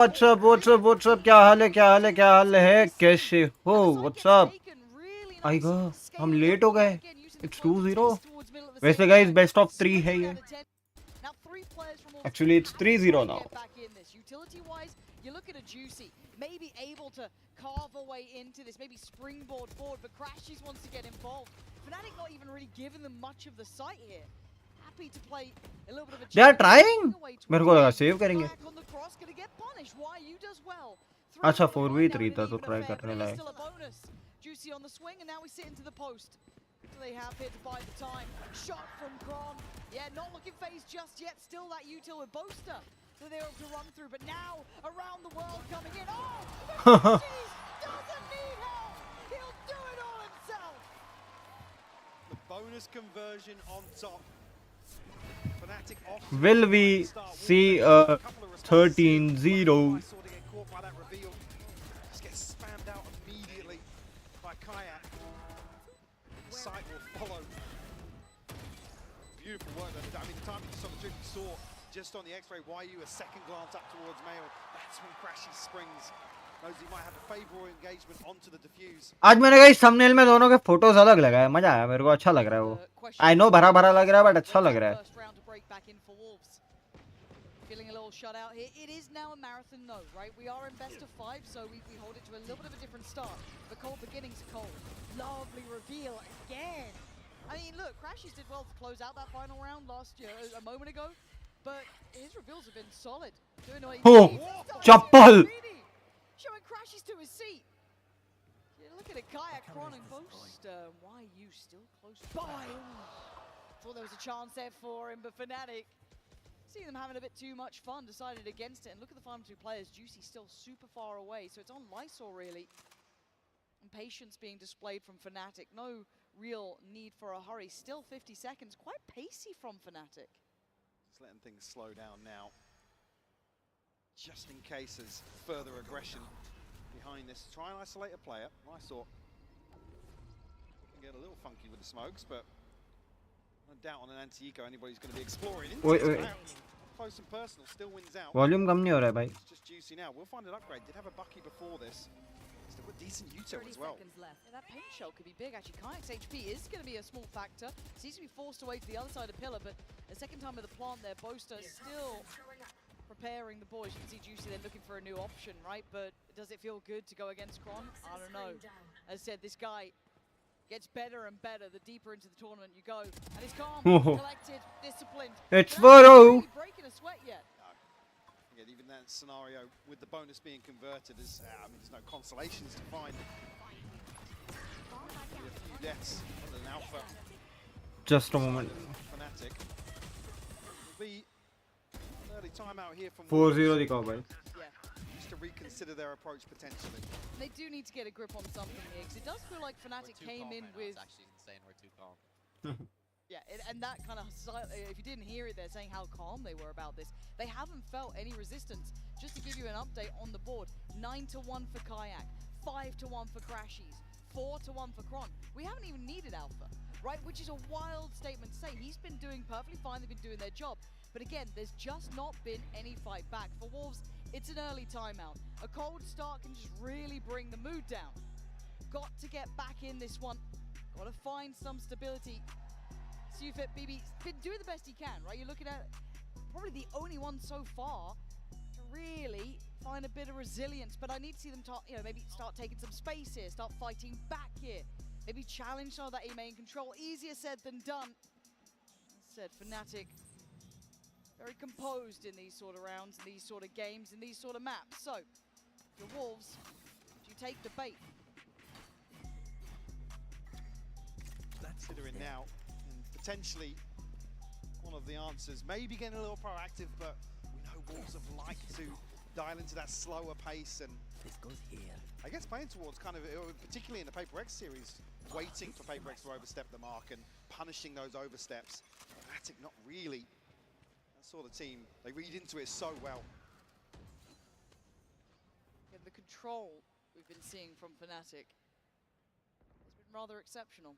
What's up? What's up? What's up? क्या हाल है? क्या हाल है? क्या हाल है? कैसे हो? What's up? आएगा हम लेट हो गए. It's 2-0. वैसे guys best of 3 है ये. Actually it's 3-0 now. You look at a Juicy, maybe able to carve a way into this, maybe springboard forward, but Crashies wants to get involved. Fnatic not even really giving them much of the sight here. Happy to play a little bit of a They are trying. मेरे को लगा save करेंगे. अच्छा 4v3 था तो try करने लायक. Juicy on the swing, and now we sit into the post. So they have here to buy the time. Shot from Kron. Yeah, not looking phased just yet. Still that util with Boaster that they're able to run through. But now, around the world coming in. Oh! Doesn't need help! He'll do it all himself! The bonus conversion on top. Fnatic off. Will we see a 13-0? Just gets spammed out immediately by Kayak. Sight will follow. Beautiful work though. I mean, the time you saw the trick you saw just on the X-ray, YU a second glance up towards Mail. That's when Crashy springs. Knows he might have a favorable engagement onto the diffuse. आज मैंने guys thumbnail में दोनों के photos अलग लगाए. मजा आया मेरे को. अच्छा लग रहा है वो. I know भरा भरा लग रहा है बट अच्छा लग रहा है. Feeling a little shut out here. It is now a marathon though, right? We are in best of 5, so we hold it to a little bit of a different start. The cold beginnings, cold. Lovely reveal again. I mean, look, Crashies did well to close out that final round last year, a moment ago, but his reveals have been solid. Doing what he needs. Chappal! Showing Crashies to his seat. Yeah, look at a Kayak, Kron and Boaster. Why you still close by? Thought there was a chance there for him, but Fnatic, seeing them having a bit too much fun, decided against it. And look at the final two players. Juicy still super far away, so it's on Lysol really. And patience being displayed from Fnatic. No real need for a hurry. Still 50 seconds. Quite pacey from Fnatic. Just letting things slow down now. Just in case there's further aggression behind this. Try and isolate a player. Lysol can get a little funky with the smokes, but I doubt on an anti-eco anybody's going to be exploring. Close and personal, still wins out. Volume कम नहीं हो रहा है भाई. It's just Juicy now. We'll find an upgrade. Did have a Bucky before this. Still got decent util as well. Yeah, that paint shell could be big actually. Kayak's HP is going to be a small factor. Seems to be forced away to the other side of Pillar, but a second time with the plant there, Boaster still preparing the boys. You can see Juicy then looking for a new option, right? But does it feel good to go against Kron? I don't know. As I said, this guy gets better and better the deeper into the tournament you go. And he's calm, collected, disciplined. It's 4-0. Breaking a sweat yet. Again, even that scenario with the bonus being converted is, I mean, there's no consolations to find. A few deaths on an alpha. Just a moment. Fnatic. Will be an early timeout here from 4-0 दिखाओ भाई. To reconsider their approach potentially. They do need to get a grip on something here, because it does feel like Fnatic came in with... It's actually insane, we're too calm. Yeah, and that kind of, if you didn't hear it, they're saying how calm they were about this. They haven't felt any resistance. Just to give you an update on the board, 9-1 for Kayak, 5-1 for Crashies, 4-1 for Kron. We haven't even needed Alpha, right? Which is a wild statement to say. He's been doing perfectly fine, they've been doing their job. But again, there's just not been any fight back. For Wolves, it's an early timeout. A cold start can just really bring the mood down. Got to get back in this one. Got to find some stability. Sufit BB's been doing the best he can, right? You're looking at probably the only one so far to really find a bit of resilience. But I need to see them, maybe start taking some space here, start fighting back here. Maybe challenge some of that A-main control. Easier said than done. As said, Fnatic very composed in these sort of rounds, in these sort of games, in these sort of maps. So, the Wolves, do you take the bait? Considering now, and potentially one of the answers. Maybe getting a little proactive, but we know Wolves have liked to dial into that slower pace, and this goes here. I guess playing towards kind of, particularly in the Paper X series, waiting for Paper X to overstep the mark and punishing those oversteps. Fnatic not really. Saw the team, they read into it so well. Yeah, the control we've been seeing from Fnatic has been rather exceptional.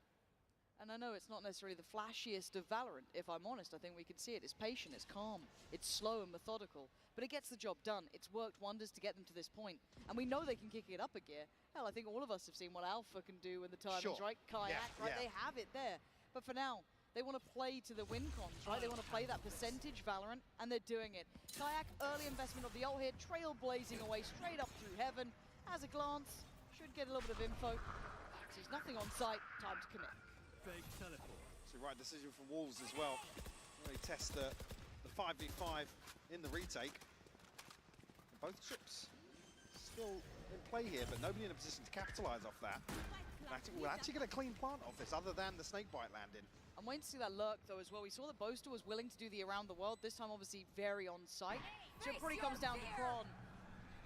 And I know it's not necessarily the flashiest of Valorant, if I'm honest. I think we can see it. It's patient, it's calm, it's slow and methodical, but it gets the job done. It's worked wonders to get them to this point, and we know they can kick it up a gear. Hell, I think all of us have seen what Alpha can do in the timings, right? Kayak, right? They have it there. But for now, they want to play to the win cons, right? They want to play that percentage Valorant, and they're doing it. Kayak, early investment of the ult here, trailblazing away straight up through heaven. Has a glance, should get a little bit of info. Sees nothing on sight, time to commit. So right decision from Wolves as well. They test the 5v5 in the retake. Both trips still in play here, but nobody in a position to capitalize off that. We'll actually get a clean plant off this other than the snakebite landing. I'm waiting to see that lurk though as well. We saw that Boaster was willing to do the around the world, this time obviously very on site. So it pretty comes down to Kron.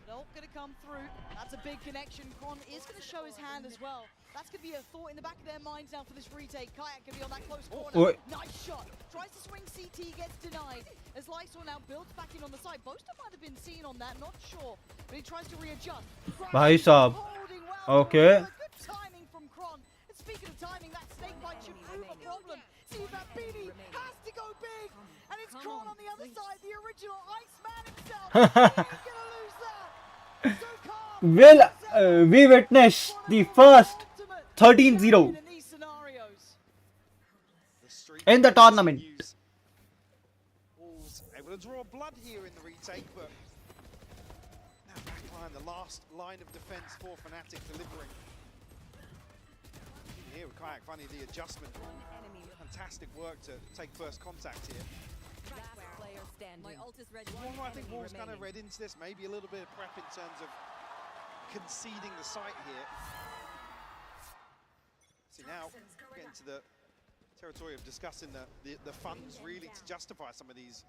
Nope, gonna come through. That's a big connection. Kron is gonna show his hand as well. That's gonna be a thought in the back of their minds now for this retake. Kayak gonna be on that close corner. Nice shot. Tries to swing CT, gets denied. As Lysol now builds back in on the side. Boaster might have been seen on that, not sure. But he tries to readjust. Bhai saab. Holding well. Okay. Good timing from Kron. And speaking of timing, that snake bite should prove a problem. See if that BD has to go big. And it's Kron on the other side, the original Iceman himself. He ain't gonna lose that. Well, we witnessed the first 13-0 in the tournament. Wolves able to draw blood here in the retake, but now backline, the last line of defense for Fnatic delivering. Here with Kayak finding the adjustment. Fantastic work to take first contact here. My ult is ready. Well, I think Wolves kind of read into this, maybe a little bit of prep in terms of conceding the site here. See now, getting to the territory of discussing the funds really to justify some of these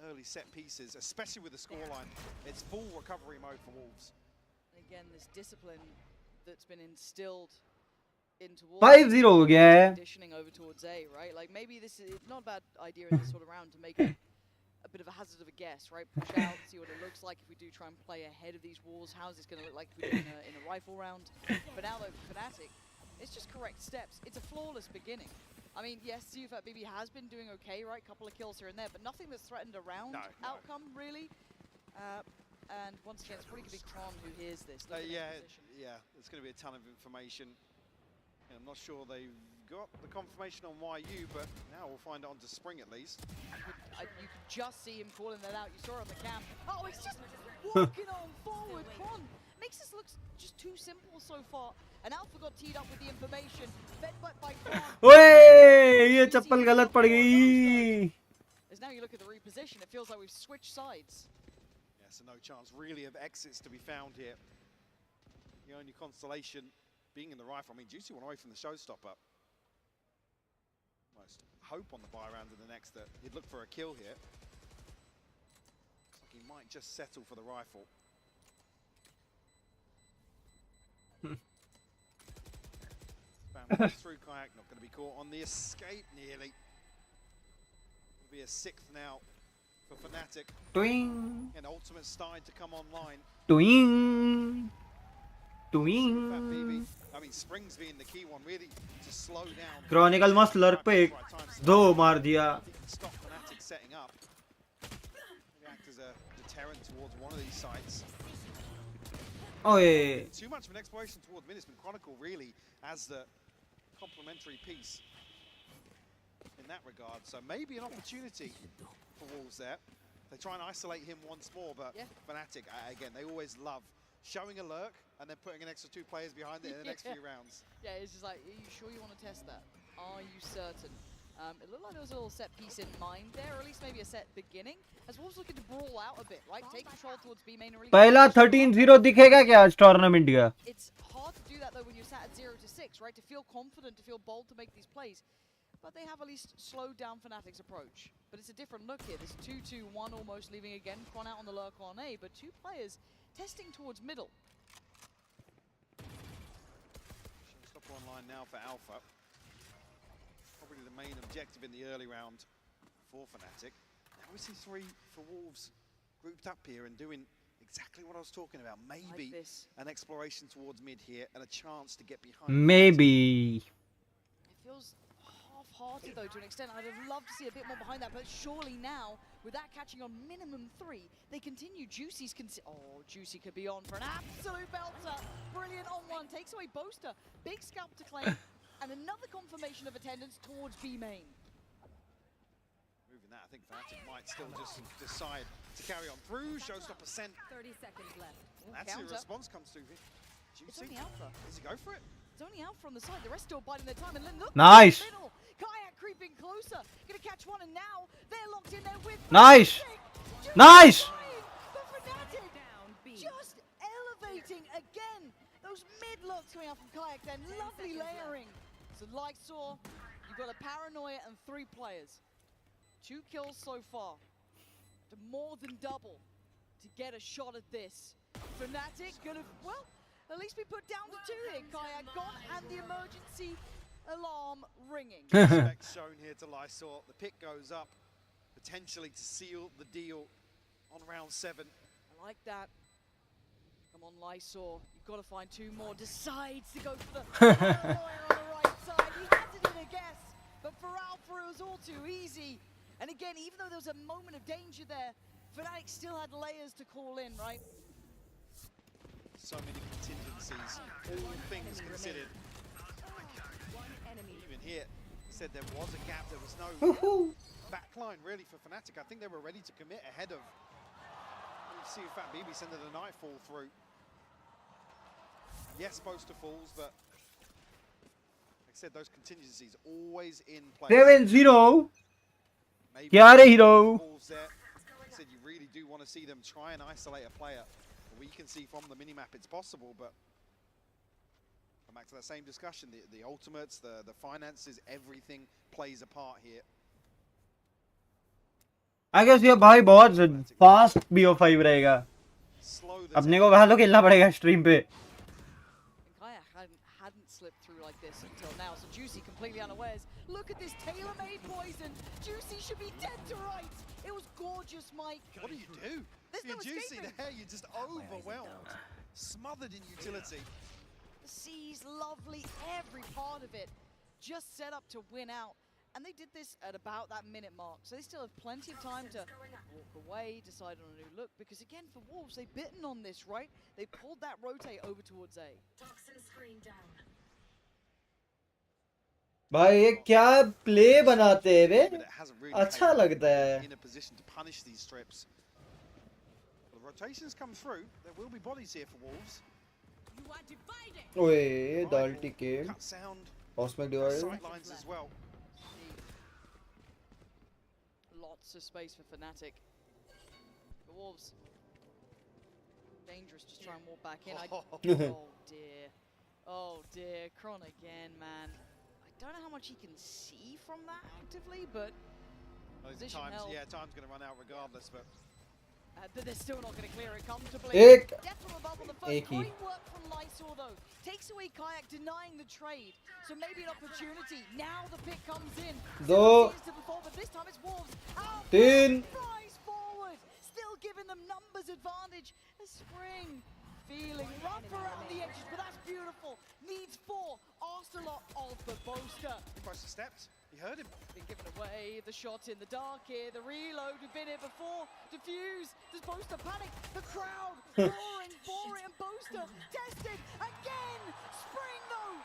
early set pieces, especially with the scoreline. It's full recovery mode for Wolves. And again, this discipline that's been instilled into 5-0 हो गया है. conditioning over towards A, right? Like maybe this is not a bad idea in this sort of round to make a bit of a hazard of a guess, right? Push out, see what it looks like if we do try and play ahead of these walls. How's this going to look like if we do in a rifle round? But now though, Fnatic, it's just correct steps. It's a flawless beginning. I mean, yes, CFAT BB has been doing okay, right? Couple of kills here and there, but nothing that's threatened a round outcome, really. And once again, it's probably going to be Kron who hears this. Yeah, there's going to be a ton of information. And I'm not sure they've got the confirmation on YU, but now we'll find it onto Spring at least. You could just see him calling that out. You saw it on the cam. Oh, he's just walking on forward. Kron makes this look just too simple so far. And Alpha got teed up with the information. Fed by Kron. ओए ये चप्पल गलत पड़ गई. As now you look at the reposition, it feels like we've switched sides. Yeah, so no chance really of exits to be found here. The only consolation being in the rifle. I mean, Juicy went away from the showstopper. Almost hope on the buy round in the next that he'd look for a kill here. Looks like he might just settle for the rifle. Bound through Kayak, not going to be caught on the escape nearly. It'll be a sixth now for Fnatic. Twing, And ultimate starting to come online. twing, That twing. BB, I mean, Springs being the key one, really to slow down. Chronicle must lurk पे एक दो मार दिया. Stop Fnatic setting up. Maybe act as a deterrent towards one of these sites. ओए Too much of an exploration towards mid. It's been Chronicle really as the complementary piece in that regard. So maybe an opportunity for Wolves there. They try and isolate him once more, but Fnatic, again, they always love showing a lurk and then putting an extra 2 players behind it in the next few rounds. Yeah, it's just like, are you sure you want to test that? Are you certain? It looked like there was a little set piece in mind there, or at least maybe a set beginning. As Wolves looking to brawl out a bit, right? Take control towards B main. Really पहला 13-0 दिखेगा क्या आज tournament का? It's hard to do that though when you're sat at 0-6, right? To feel confident, to feel bold to make these plays. But they have at least slowed down Fnatic's approach. But it's a different look here. There's 2-2-1 almost leaving again. Kron out on the lurk on A, but 2 players testing towards middle. Stop online now for Alpha. Probably the main objective in the early round for Fnatic. Now we see 3 for Wolves grouped up here and doing exactly what I was talking about. Maybe Like this. an exploration towards mid here and a chance to get behind. Maybe. feels half-hearted though to an extent. I'd have loved to see a bit more behind that, but surely now, with that catching on minimum 3, they continue. Juicy's Juicy could be on for an absolute belter. Brilliant on one, takes away Boaster. Big scalp to claim, and another confirmation of attendance towards B main. Moving that, I think Fnatic might still just decide to carry on through. Showstopper sent. 30 seconds left. That's the Counter. response comes through here. It's Juicy. only Alpha. Does he go for it? It's only Alpha on the side. The rest still biding their time. And then look, Nice. in the middle. Kayak creeping closer. Gonna catch one, and now they're locked in there with. Nice. Just Nice. flying, but Fnatic Down B. just elevating again. Those mid looks coming out from Kayak. Then lovely layering. So Lysor, you've got a Paranoia and 3 players. 2 kills so far. To more than double to get a shot at this. Fnatic gonna, well, at least be put down to 2 here. Kayak gone and the emergency alarm ringing. Respect shown here to Lysor. The pick goes up, potentially to seal the deal on round 7. I like that. Come on, Lysor. You've got to find 2 more. Decides to go for the Paranoia on the right side. He had to do a guess, but for Alpha it was all too easy. And again, even though there was a moment of danger there, Fnatic still had layers to call in, right? So many contingencies, all things considered. One enemy. Even here, he said there was a gap, there was no Woohoo. backline really for Fnatic. I think they were ready to commit ahead of. You see if Fat BB sending a nightfall through. Yes, Boaster falls, but like I said, those contingencies always in place. 7-0. Maybe क्या रे hero? falls there. Like I said, you really do want to see them try and isolate a player. We can see from the minimap it's possible, but come back to that same discussion. The ultimates, the finances, everything plays a part here. I guess ये भाई बहुत fast BO5 रहेगा. Slow the अपने को कहा तो खेलना पड़ेगा स्ट्रीम पे. And Kayak hadn't slipped through like this until now, so Juicy completely unawares. Look at this tailor-made poison. Juicy should be dead to rights. It was gorgeous, Mike. What do you do? There's You're no Juicy escaping. there, you're just overwhelmed. Smothered in utility. The C's lovely, every part of it. Just set up to win out. And they did this at about that minute mark, so they still have plenty of time to walk away, decide on a new look, because again, for Wolves, they've bitten on this, right? They pulled that rotate over towards A. भाई ये क्या play बनाते हैं बे? But it hasn't really अच्छा came लगता है. in a position to punish these strips. The rotations come through. There will be bodies here for Wolves. You are divided. ओए Rifle, दाल्टी के cut sound, cosmic device. sidelines as well. Lots of space for Fnatic. The Wolves, dangerous, just try and walk back in. Oh dear, Kron again, man. I don't know how much he can see from that actively, but position held. Yeah, time's going to run out regardless, but they're still not going to clear it comfortably. एक Death from above on the first. एक ही. Great work from Lysor though. Takes away Kayak, denying the trade. So maybe an opportunity. Now the pick comes in. दो. Similar to before, but this time it's Wolves. Alpha तीन. flies forward, still giving them numbers advantage. A spring feeling rough around the edges, but that's beautiful. Needs 4. Asked a lot of the Boaster. Boaster stepped. He heard him. Been given away, the shot in the dark here, the reload, we've been here before, diffuse, does Boaster panic? The crowd roaring for it, and Boaster tested again! Spring though!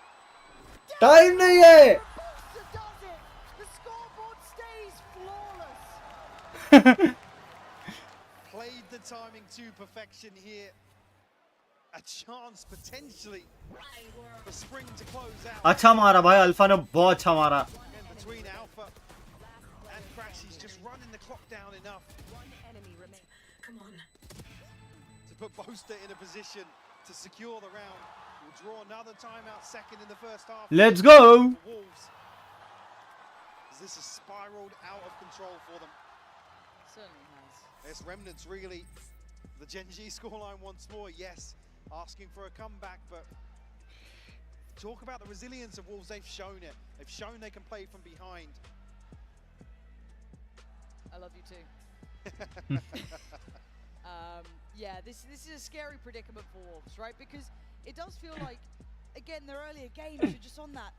Time नहीं है. Boaster does it! The scoreboard stays flawless! Played the timing to perfection here. A chance potentially for Spring to close out. अच्छा मारा भाई alpha ने बहुत अच्छा मारा. And between Alpha and Crash, he's just running the clock down enough One enemy remains. Come on. to put Boaster in a position to secure the round. We'll draw another timeout second in the first half. Let's go. For Wolves. As this has spiraled out of control for them. Certainly has. There's remnants really. The Gen G scoreline once more, yes. Asking for a comeback, but talk about the resilience of Wolves. They've shown it. They've shown they can play from behind. I love you too. Yeah, this is a scary predicament for Wolves, right? Because it does feel like, again, their earlier games are just on that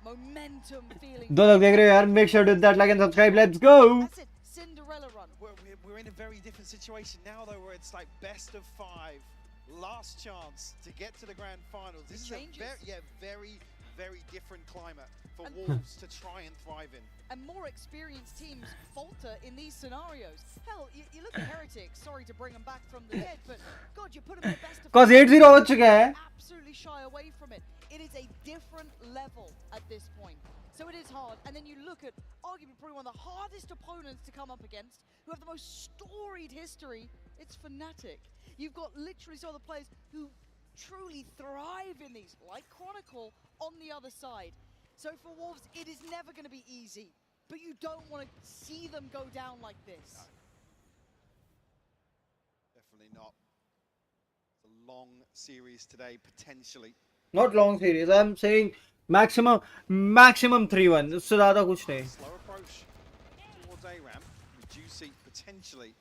momentum feeling. दो लोग देख रहे हो यार, make sure to hit that like and subscribe. Let's go. That's it. Cinderella run. We're in a very different situation now, though, where it's like best of 5, last chance to get to the grand finals. This is a very different climate for Wolves to try and thrive in. And more experienced teams falter in these scenarios. Hell, you look at Heretics. Sorry to bring them back from the dead, but God, you put them in the best of. Cause 8-0 हो चुका है. Absolutely shy away from it. It is a different level at this point. So it is hard. And then you look at arguably probably one of the hardest opponents to come up against, who have the most storied history. It's Fnatic. You've got literally some of the players who truly thrive in these, like Chronicle on the other side. So for Wolves, it is never going to be easy, but you don't want to see them go down like this. No. Definitely not. It's a long series today, potentially. Not long series. I'm saying maximum 3-1. उससे ज़्यादा कुछ नहीं. Slow approach towards A-Ramp. Juicy potentially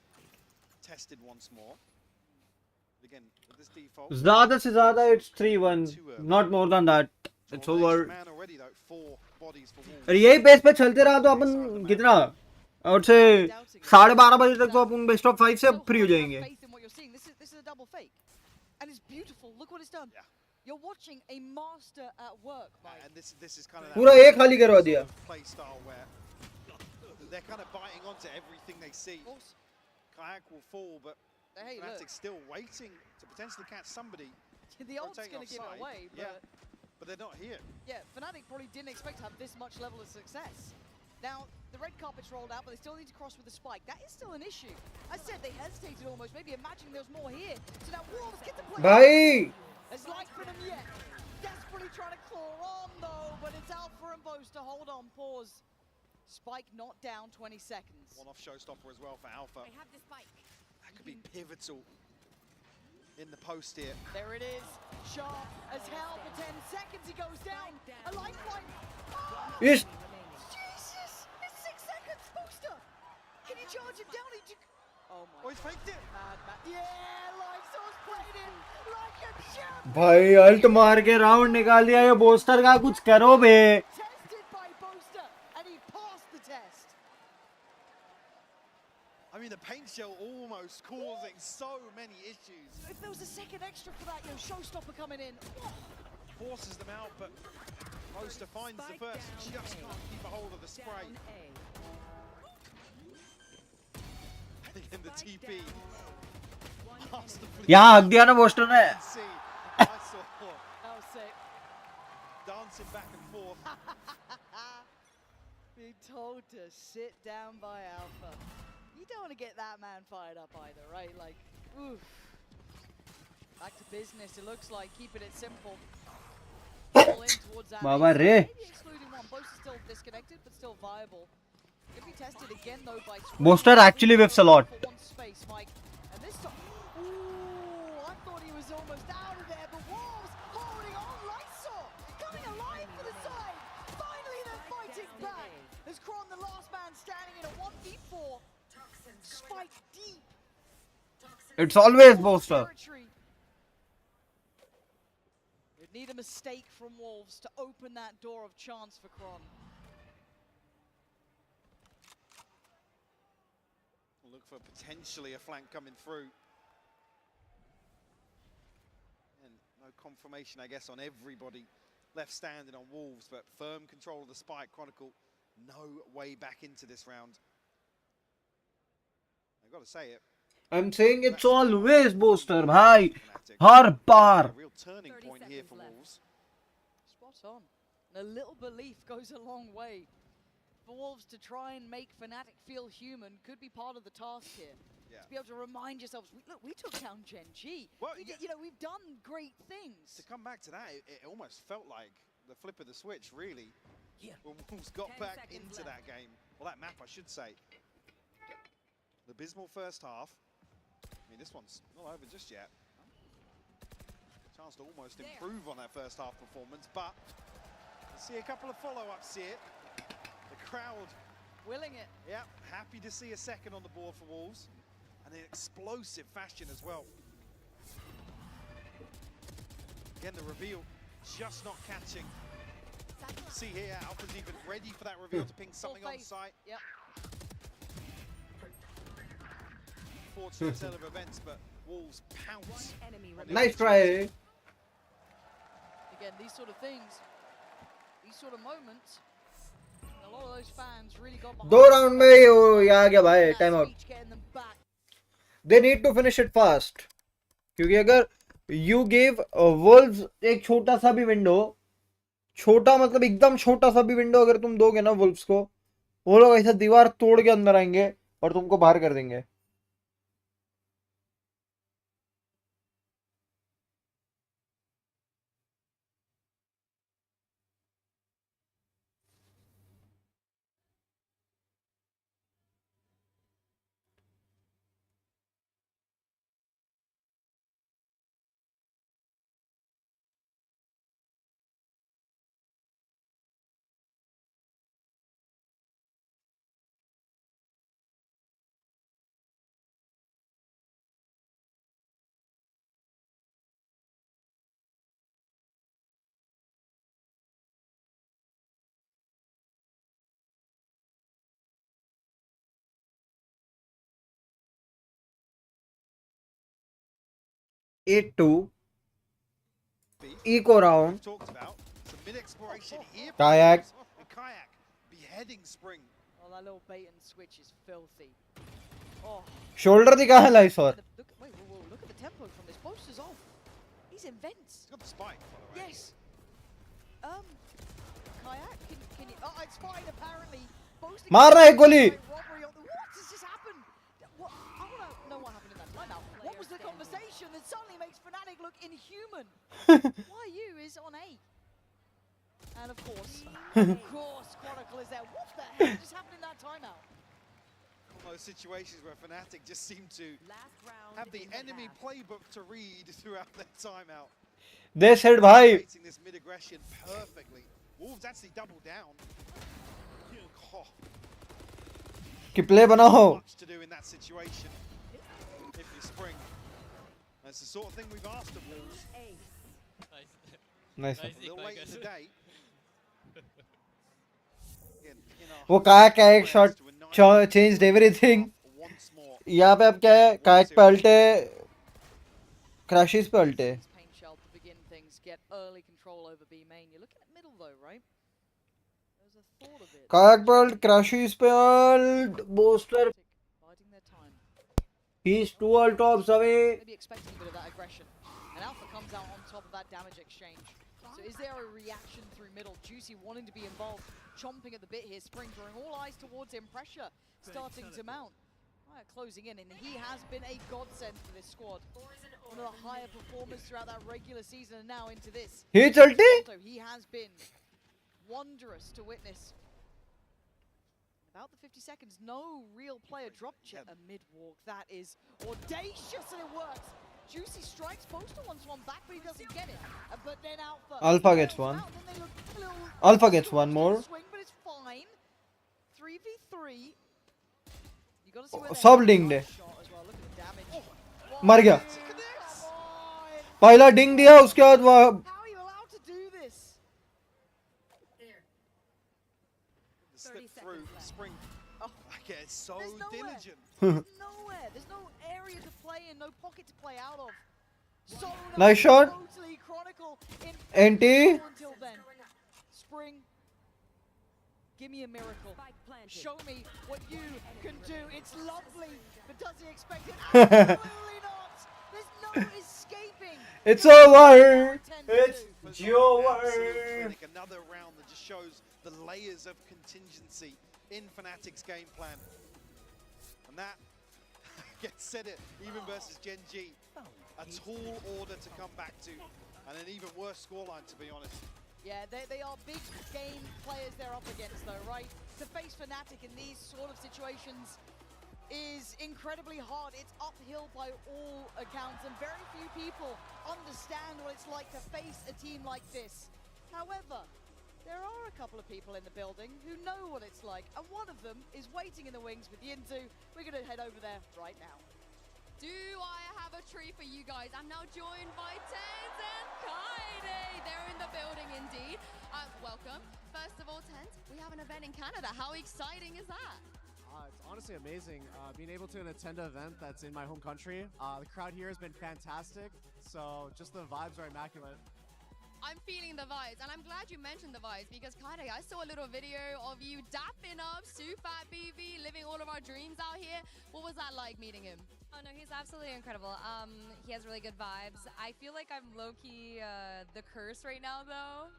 tested once more. Again, with this default. ज़्यादा से ज़्यादा it's 3-1. Not more than that. It's over. अरे यही pace पे चलते रहा तो अपन कितना और से 12:30 बजे तक तो अपन बेस्ट ऑफ 5 से फ्री हो जाएंगे. This is a double fake, and it's beautiful. Look what it's done. You're watching a master at work, Mike. And this is kind of पूरा एक खाली करवा दिया. Play style where they're kind of biting onto everything they see. Kayak will fall, but hey, Fnatic's still waiting to potentially catch somebody. The ult's going to give it away, but they're not here. Yeah, Fnatic probably didn't expect to have this much level of success. Now, the red carpet's rolled out, but they still need to cross with the spike. That is still an issue. As I said, they hesitated almost, maybe imagining there's more here. So now Wolves get the play. भाई It's like for them yet. Desperately trying to claw on though, but it's Alpha and Boaster. Hold on, pause. Spike not down, 20 seconds. One off showstopper as well for Alpha. I have the spike. That could be pivotal in the post here. There it is. Sharp as hell for 10 seconds. He goes down. A lifeline. Oh, Yes. Jesus! It's 6 seconds, Booster. Can you charge it down? Oh my. Oh, he's faked it. Yeah, Lyso's played it like a champ. भाई alt मार के round निकाल दिया. ये booster का कुछ करो बे. Tested by Booster, and he passed the test. I mean, the paint shell almost causing so many issues. If there was a second extra for that, showstopper coming in. Forces them out, but Boaster finds the first. Just can't keep a hold of the spray. Again, the TP. यहाँ हक दिया ना booster ने. I saw That was sick. dancing back and forth. Being told to sit down by Alpha. You don't want to get that man fired up either, right? Like, oof. Back to business, it looks like, keeping it simple. All in towards that. Baba re. Maybe excluding one. Both are still disconnected, but still viable. Could be tested again, though, by Boaster actually whiffs a lot. For one space, Mike. And this time, ooh, I thought he was almost out of there, but Wolves holding on. Lysol coming alive for the side. Finally, they're fighting back. As Kron, the last man standing in a 1v4. Spike deep. It's always Boaster. We'd need a mistake from Wolves to open that door of chance for Kron. Look for potentially a flank coming through. And no confirmation, I guess, on everybody left standing on Wolves, but firm control of the spike. Chronicle, no way back into this round. I've got to say it. I'm saying it's always Boaster, भाई. हर बार. A real turning point here for Wolves. Spot on. And a little belief goes a long way. For Wolves to try and make Fnatic feel human could be part of the task here. Yeah. To be able to remind yourselves, look, we took down Gen G. Well, You know, we've done great things. To come back to that, it almost felt like the flip of the switch, really. Yeah. When Wolves got 10 back seconds into left. that game. Well, that map, I should say. The abysmal first half. I mean, this one's not over just yet. Chance to almost improve on that first half performance, but we'll see a couple of follow-ups here. The crowd, Willing it. yeah, happy to see a second on the board for Wolves. And in explosive fashion as well. Again, the reveal just not catching. See here, Alpha's even ready for that reveal to ping something on face. site. Yep. Fortunate tale of events, but Wolves pounce. One enemy on the remaining. Nice try. Again, these sort of things, these sort of moments, a lot of those fans really got behind. 2 round में ही वो ये आ गया भाई that time out. speech getting them back. They need to finish it fast. क्योंकि अगर you give Wolves एक छोटा सा भी विंडो, छोटा मतलब एकदम छोटा सा भी विंडो अगर तुम दोगे ना Wolves को, वो लोग ऐसा दीवार तोड़ के अंदर आएंगे और तुमको बाहर कर देंगे. Eight two. Eco round. Talked about some mid-exploration here. Kayak. And Kayak beheading Spring. Oh, that little bait and switch is filthy. Oh. Shoulder दिखा है लाइस और. Look, wait, whoa, look at the tempo from this. Boaster's off. He's in vents. He's got the spike, by the way. Yes. Kayak, can you? Oh, it's fine apparently. Boaster मार रहा है गोली. robbery on the. What has just happened? What? I want to know what happened in that timeout. What was the conversation that suddenly makes Fnatic look inhuman? YU is on 8. And of course, Chronicle is there. What the hell just happened in that timeout? One of those situations where Fnatic just seem to Last round have the in enemy half. playbook to read throughout their timeout. They said भाई Creating this mid-aggression perfectly. Wolves actually double down. Oh, कि play बनाओ. much to do in that situation if you Spring. That's the sort of thing we've asked of Wolves. Ace. Nice. A little late in the day. Again, in our वो काया का एक players shot to a 9 changed everything. once more. यहाँ पे अब क्या है, कायक पे अल्टे, क्रैशिस पे अल्टे. Paint shell to begin things, get early control over B main. You're looking at middle though, right? There's a thought of it. कायक पे अल्ट, क्रैशिस पे अल्ट, बोस्टर. Biding their time. He's 2 ult ops away. Maybe expecting a bit of that aggression. And Alpha comes out on top of that damage exchange. So is there a reaction through middle? Juicy wanting to be involved, chomping at the bit here. Spring drawing all eyes towards him. Pressure starting to mount. Right, closing in, and he has been a godsend for this squad. One of the higher performers throughout that regular season and now into this. He's ulti. So he has been wondrous to witness. About the 50 seconds, no real player dropped yet. A mid-walk, that is audacious and it works. Juicy strikes, Poster wants one back, but he doesn't get it. But then Alpha gets bails one. out, then they look a little Alpha gets one more. Swing, but it's fine. 3v3. You gotta see where सब they're dinged है. shot as well. Look at the damage. मर गया. Come on. पहला डिंग दिया, उसके बाद वो How are you allowed to do this? There. The slip 30 through seconds left. Spring. Oh. I get so There's nowhere. diligent. There's nowhere. There's no area to play in, no pocket to play out of. So Nice shot. Totally Chronicle in NT. until then. Spring, give me a miracle. Spike planted. Show me what you can do. It's lovely, but does he expect it? Absolutely not. There's no escaping. It's over. 10-2. It's over. Clinic, another round that just shows the layers of contingency in Fnatic's game plan. And that gets said it, even versus Gen G. A tall order to come back to, and an even worse scoreline, to be honest. Yeah, they are big game players they're up against though, right? To face Fnatic in these sort of situations is incredibly hard. It's uphill by all accounts, and very few people understand what it's like to face a team like this. However, there are a couple of people in the building who know what it's like, and one of them is waiting in the wings with Yinzu. We're going to head over there right now. Do I have a treat for you guys? I'm now joined by Tens and Kaide. They're in the building indeed. welcome. First of all, Tent, we have an event in Canada. How exciting is that? It's honestly amazing being able to attend an event that's in my home country. The crowd here has been fantastic, so just the vibes are immaculate. I'm feeling the vibes, and I'm glad you mentioned the vibes because Kaide, I saw a little video of you dapping up Sufat BV, living all of our dreams out here. What was that like meeting him? Oh no, he's absolutely incredible. He has really good vibes. I feel like I'm low-key the curse right now though,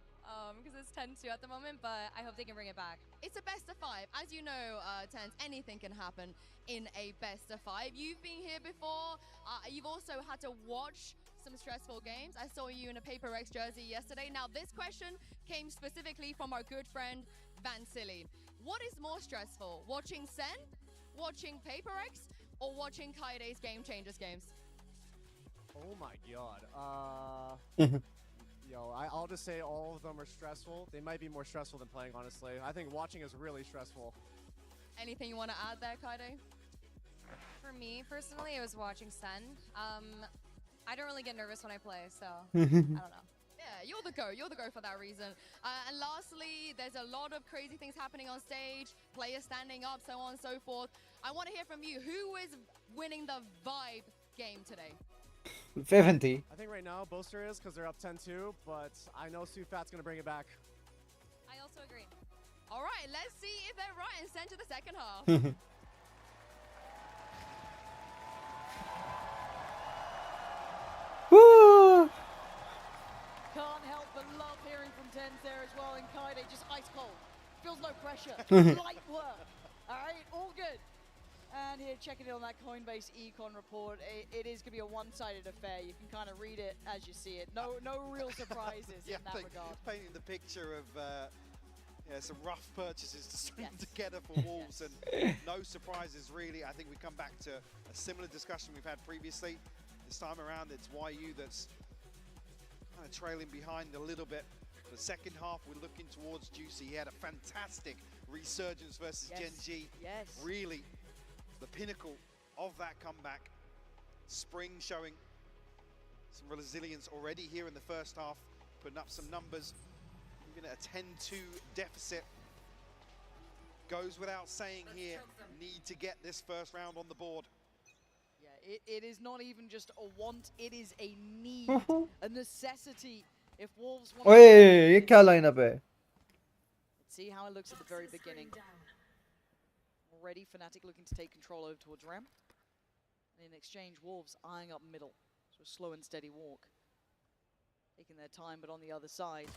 because it's 10-2 at the moment, but I hope they can bring it back. It's a best of 5. As you know, Tent, anything can happen in a best of 5. You've been here before. You've also had to watch some stressful games. I saw you in a Paper X jersey yesterday. Now, this question came specifically from our good friend, Vansili. What is more stressful, watching Sen, watching Paper X, or watching Kaide's Game Changers games? Oh my god. I'll just say all of them are stressful. They might be more stressful than playing, honestly. I think watching is really stressful. Anything you want to add there, Kaide? For me personally, it was watching Sen. I don't really get nervous when I play, so I don't know. Yeah, you're the go for that reason. And lastly, there's a lot of crazy things happening on stage, players standing up, so on and so forth. I want to hear from you. Who is winning the vibe game today? FNC. I think right now Boaster is because they're up 10-2, but I know Sufat's going to bring it back. I also agree. All right, let's see if they're right and send to the second half. Woo! Can't help but love hearing from Tens there as well, and Kaide just ice cold. Feels no pressure. Light work. All right, all good. And here, checking in on that Coinbase econ report, it is going to be a one-sided affair. You can kind of read it as you see it. No real surprises in that regard. Painting the picture of some rough purchases to string Yes. together for Wolves, and no surprises really. I think we come back to a similar discussion we've had previously. This time around, it's YU that's kind of trailing behind a little bit. The second half, we're looking towards Juicy. He had a fantastic resurgence versus Gen G. Yes. Really the pinnacle of that comeback. Spring showing some resilience already here in the first half, putting up some numbers. Even at a 10-2 deficit. Goes without saying here, need to get this first round on the board. Yeah, it is not even just a want, it is a need, a necessity. If Wolves want ओए ये क्या lineup है? Let's see how it looks at the very beginning. Already Fnatic looking to take control over towards ramp. And in exchange, Wolves eyeing up middle. So a slow and steady walk. Taking their time, but on the other side,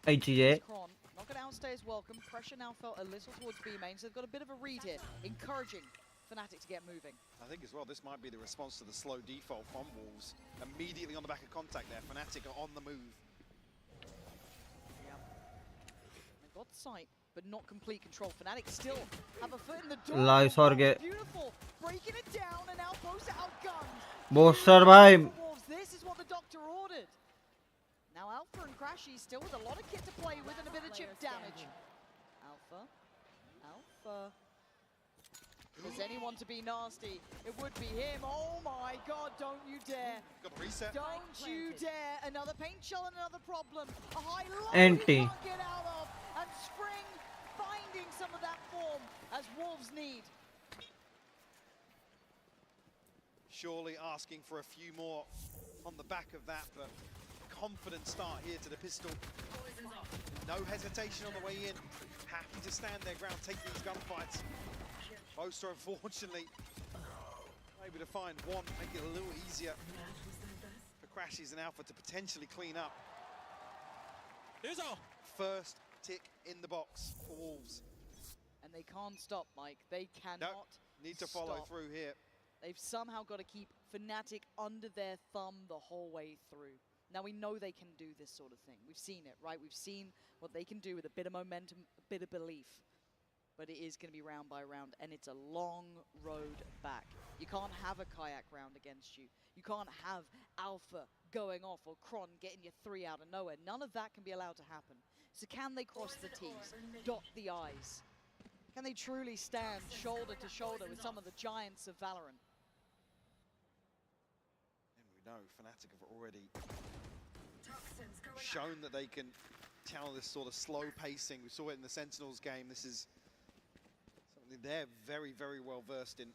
IGA. Kron not going to outstay his welcome. Pressure now felt a little towards B main, so they've got a bit of a read here, encouraging Fnatic to get moving. I think as well, this might be the response to the slow default from Wolves. Immediately on the back of contact there, Fnatic are on the move. Yeah. They got sight, but not complete control. Fnatic still have a foot in the door. Nice target. Beautiful. Breaking it down and now Boaster outgunned. Boaster भाई. Wolves, this is what the doctor ordered. Now Alpha and Crashy still with a lot of kit to play with and a bit of chip damage. Alpha. Is anyone to be nasty? It would be him. Oh my god, don't you dare. Got the reset. Don't you dare. Another paint shell and another problem. A high low Anti. he can't get out of. And Spring finding some of that form as Wolves need. Surely asking for a few more on the back of that, but confident start here to the pistol. No hesitation on the way in. Happy to stand their ground, take these gunfights. Boaster, unfortunately, able to find one, make it a little easier for Crashies and Alpha to potentially clean up. First tick in the box for Wolves. And they can't stop, Mike. They cannot Need to follow stop. through here. They've somehow got to keep Fnatic under their thumb the whole way through. Now we know they can do this sort of thing. We've seen it, right? We've seen what they can do with a bit of momentum, a bit of belief. But it is going to be round by round, and it's a long road back. You can't have a kayak round against you. You can't have Alpha going off or Kron getting you 3 out of nowhere. None of that can be allowed to happen. So can they cross the T's, dot the I's? Can they truly stand shoulder to shoulder with some of the giants of Valorant? And we know Fnatic have already shown that they can channel this sort of slow pacing. We saw it in the Sentinels game. This is something they're very, very well versed in.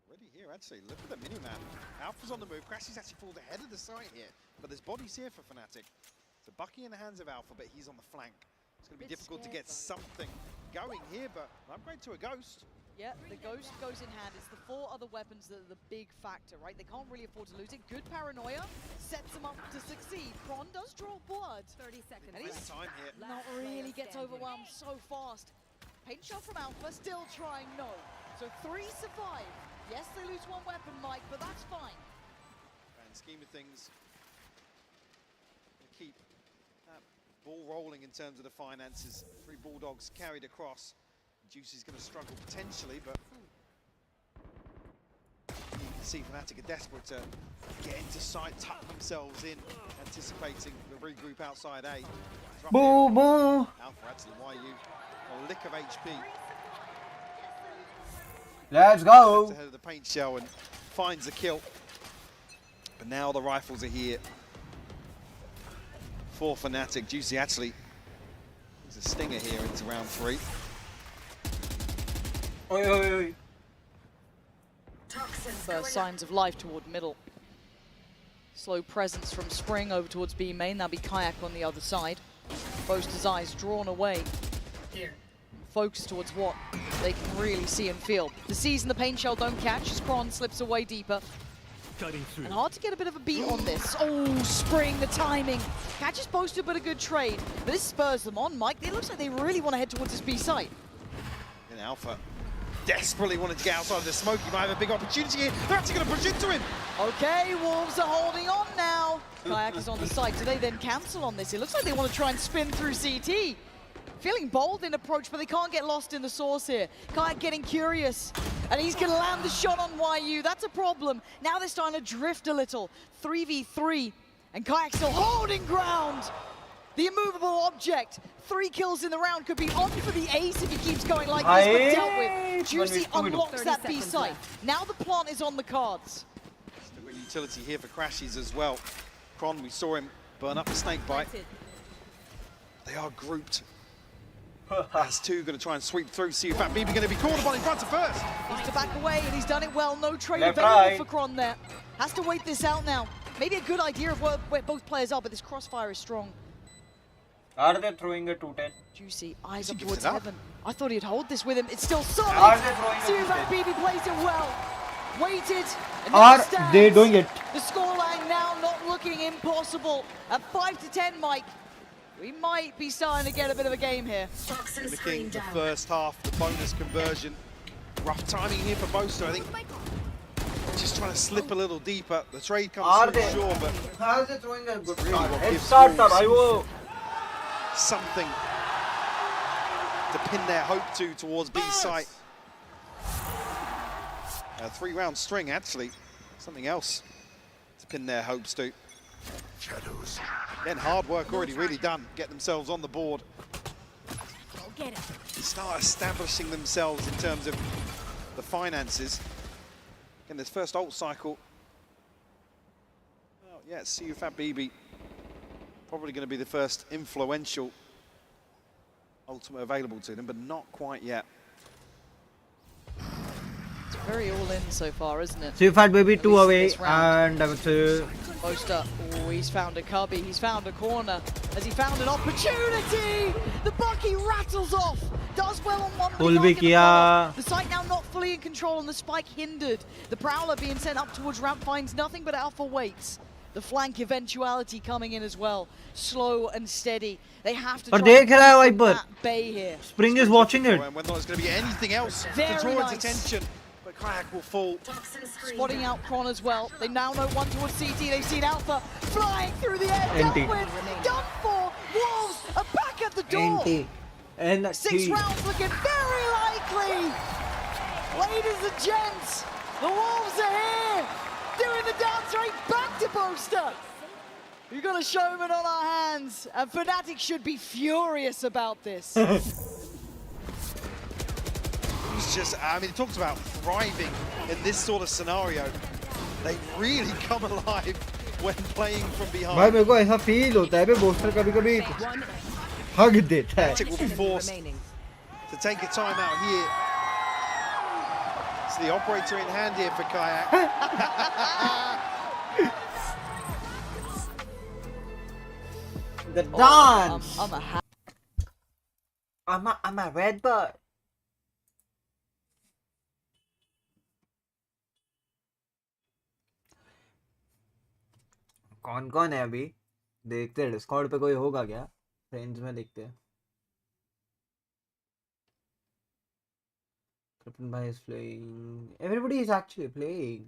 Already here, actually, look at the mini-map. Alpha's on the move. Crashy's actually falls ahead of the site here, but there's bodies here for Fnatic. So Bucky in the hands of Alpha, but he's on the flank. It's going to be difficult to get something going here, but an upgrade to a Ghost. Yeah, the Ghost goes in hand. It's the 4 other weapons that are the big factor, right? They can't really afford to lose it. Good paranoia sets them up to succeed. Kron does draw blood. 30 seconds. And he's Nice time here. not really gets overwhelmed so fast. Paint shot from Alpha, still trying no. So 3 survive. Yes, they lose 1 weapon, Mike, but that's fine. And scheme of things, keep that ball rolling in terms of the finances. 3 Bulldogs carried across. Juicy's going to struggle potentially, but you can see Fnatic are desperate to get into sight, tuck themselves in, anticipating the regroup outside A. Boo boo. Alpha actually, YU, a lick of HP. Let's go. Ahead of the paint shell and finds the kill. But now the rifles are here for Fnatic. Juicy actually is a stinger here into round 3. Oi, oi, oi. First signs of life toward middle. Slow presence from Spring over towards B main. That'll be Kayak on the other side. Boaster's eyes drawn away. Here. Focus towards what they can really see and feel. The C's and the paint shell don't catch as Kron slips away deeper. And hard to get a bit of a beat on this. Oh, Spring, the timing. Catches Boaster, but a good trade. But this spurs them on, Mike. It looks like they really want to head towards this B site. And Alpha desperately wanted to get outside of the smoke. He might have a big opportunity here. They're actually going to push into him. Okay, Wolves are holding on now. Kayak is on the site. Do they then cancel on this? It looks like they want to try and spin through CT. Feeling bold in approach, but they can't get lost in the source here. Kayak getting curious, and he's going to land the shot on YU. That's a problem. Now they're starting to drift a little. 3v3, and Kayak still holding ground. The immovable object. 3 kills in the round, could be on for the ace if he keeps going like this, but dealt with. Juicy unlocks that B site. Now the plant is on the cards. Still got utility here for Crashies as well. Kron, we saw him burn up the snake bite. They are grouped. As 2 going to try and sweep through. See if BB going to be called upon in front of first. He's to back away, and he's done it well. No trade Left, available right. for Kron there. Has to wait this out now. Maybe a good idea of where both players are, but this crossfire is strong. Are they throwing a 210? Juicy, eyes He up gives towards it up. heaven. I thought he'd hold this with him. It's still solid. Are they throwing a Suvan 210? BB plays it well. Waited. And now Are stands. they doing it? The scoreline now not looking impossible. At 5-10, Mike. We might be starting to get a bit of a game here. Toxin Looking screen the down. first half, the bonus conversion. Rough timing here for Boaster, I think. Just trying to slip a little deeper. The trade comes Are through, they? sure, but How are they throwing a good Really shot? what Head gives start Wolves I will. something to pin their hope to towards B site. A 3-round string, actually. Something else to pin their hopes to. Shadows. Then hard work already really done. Get themselves on the board. Go get it. Start establishing themselves in terms of the finances. In this first ult cycle. Well, yeah, CUFAT BB probably going to be the first influential ultimate available to them, but not quite yet. It's very all in so far, isn't it? So you fight baby At 2 least in away, this round. and I would say Boaster, oh, he's found a cubby, he's found a corner. Has he found an opportunity? The Bucky rattles off. Does well on one, but Pull he bhi can't get the kiya. follow. The site now not fully in control and the spike hindered. The Prowler being sent up towards ramp finds nothing but Alpha waits. The flank eventuality coming in as well. Slow and steady. They have to Aur try and dekh raha hai keep Viper. at bay here. Spring is watching it. And whether or not it's going to be anything else Very to draw nice. its attention. But Kayak will fall. Toxin screen Spotting down. out Kron as well. They now know one towards CT. They've seen Alpha flying through the air. NT. Done with, done for. Wolves are back at the door. NT. And 6 rounds looking very likely. Ladies and gents, the Wolves are here. Doing the dance right back to Boaster. We've got a showman on our hands. And Fnatic should be furious about this. It's just, I mean, it talks about thriving in this sort of scenario. They really come alive when playing from भाई behind. मेरे को ऐसा feel होता है बे booster कभी कभी हग देता है. Fnatic will be forced to take a time out here. It's the operator in hand here for Kayak. The dance. I'm a red bird. कौन कौन है अभी देखते हैं डिस्कॉर्ड पे कोई होगा क्या फ्रेंड्स में देखते हैं. कृपन भाई is playing everybody is actually playing.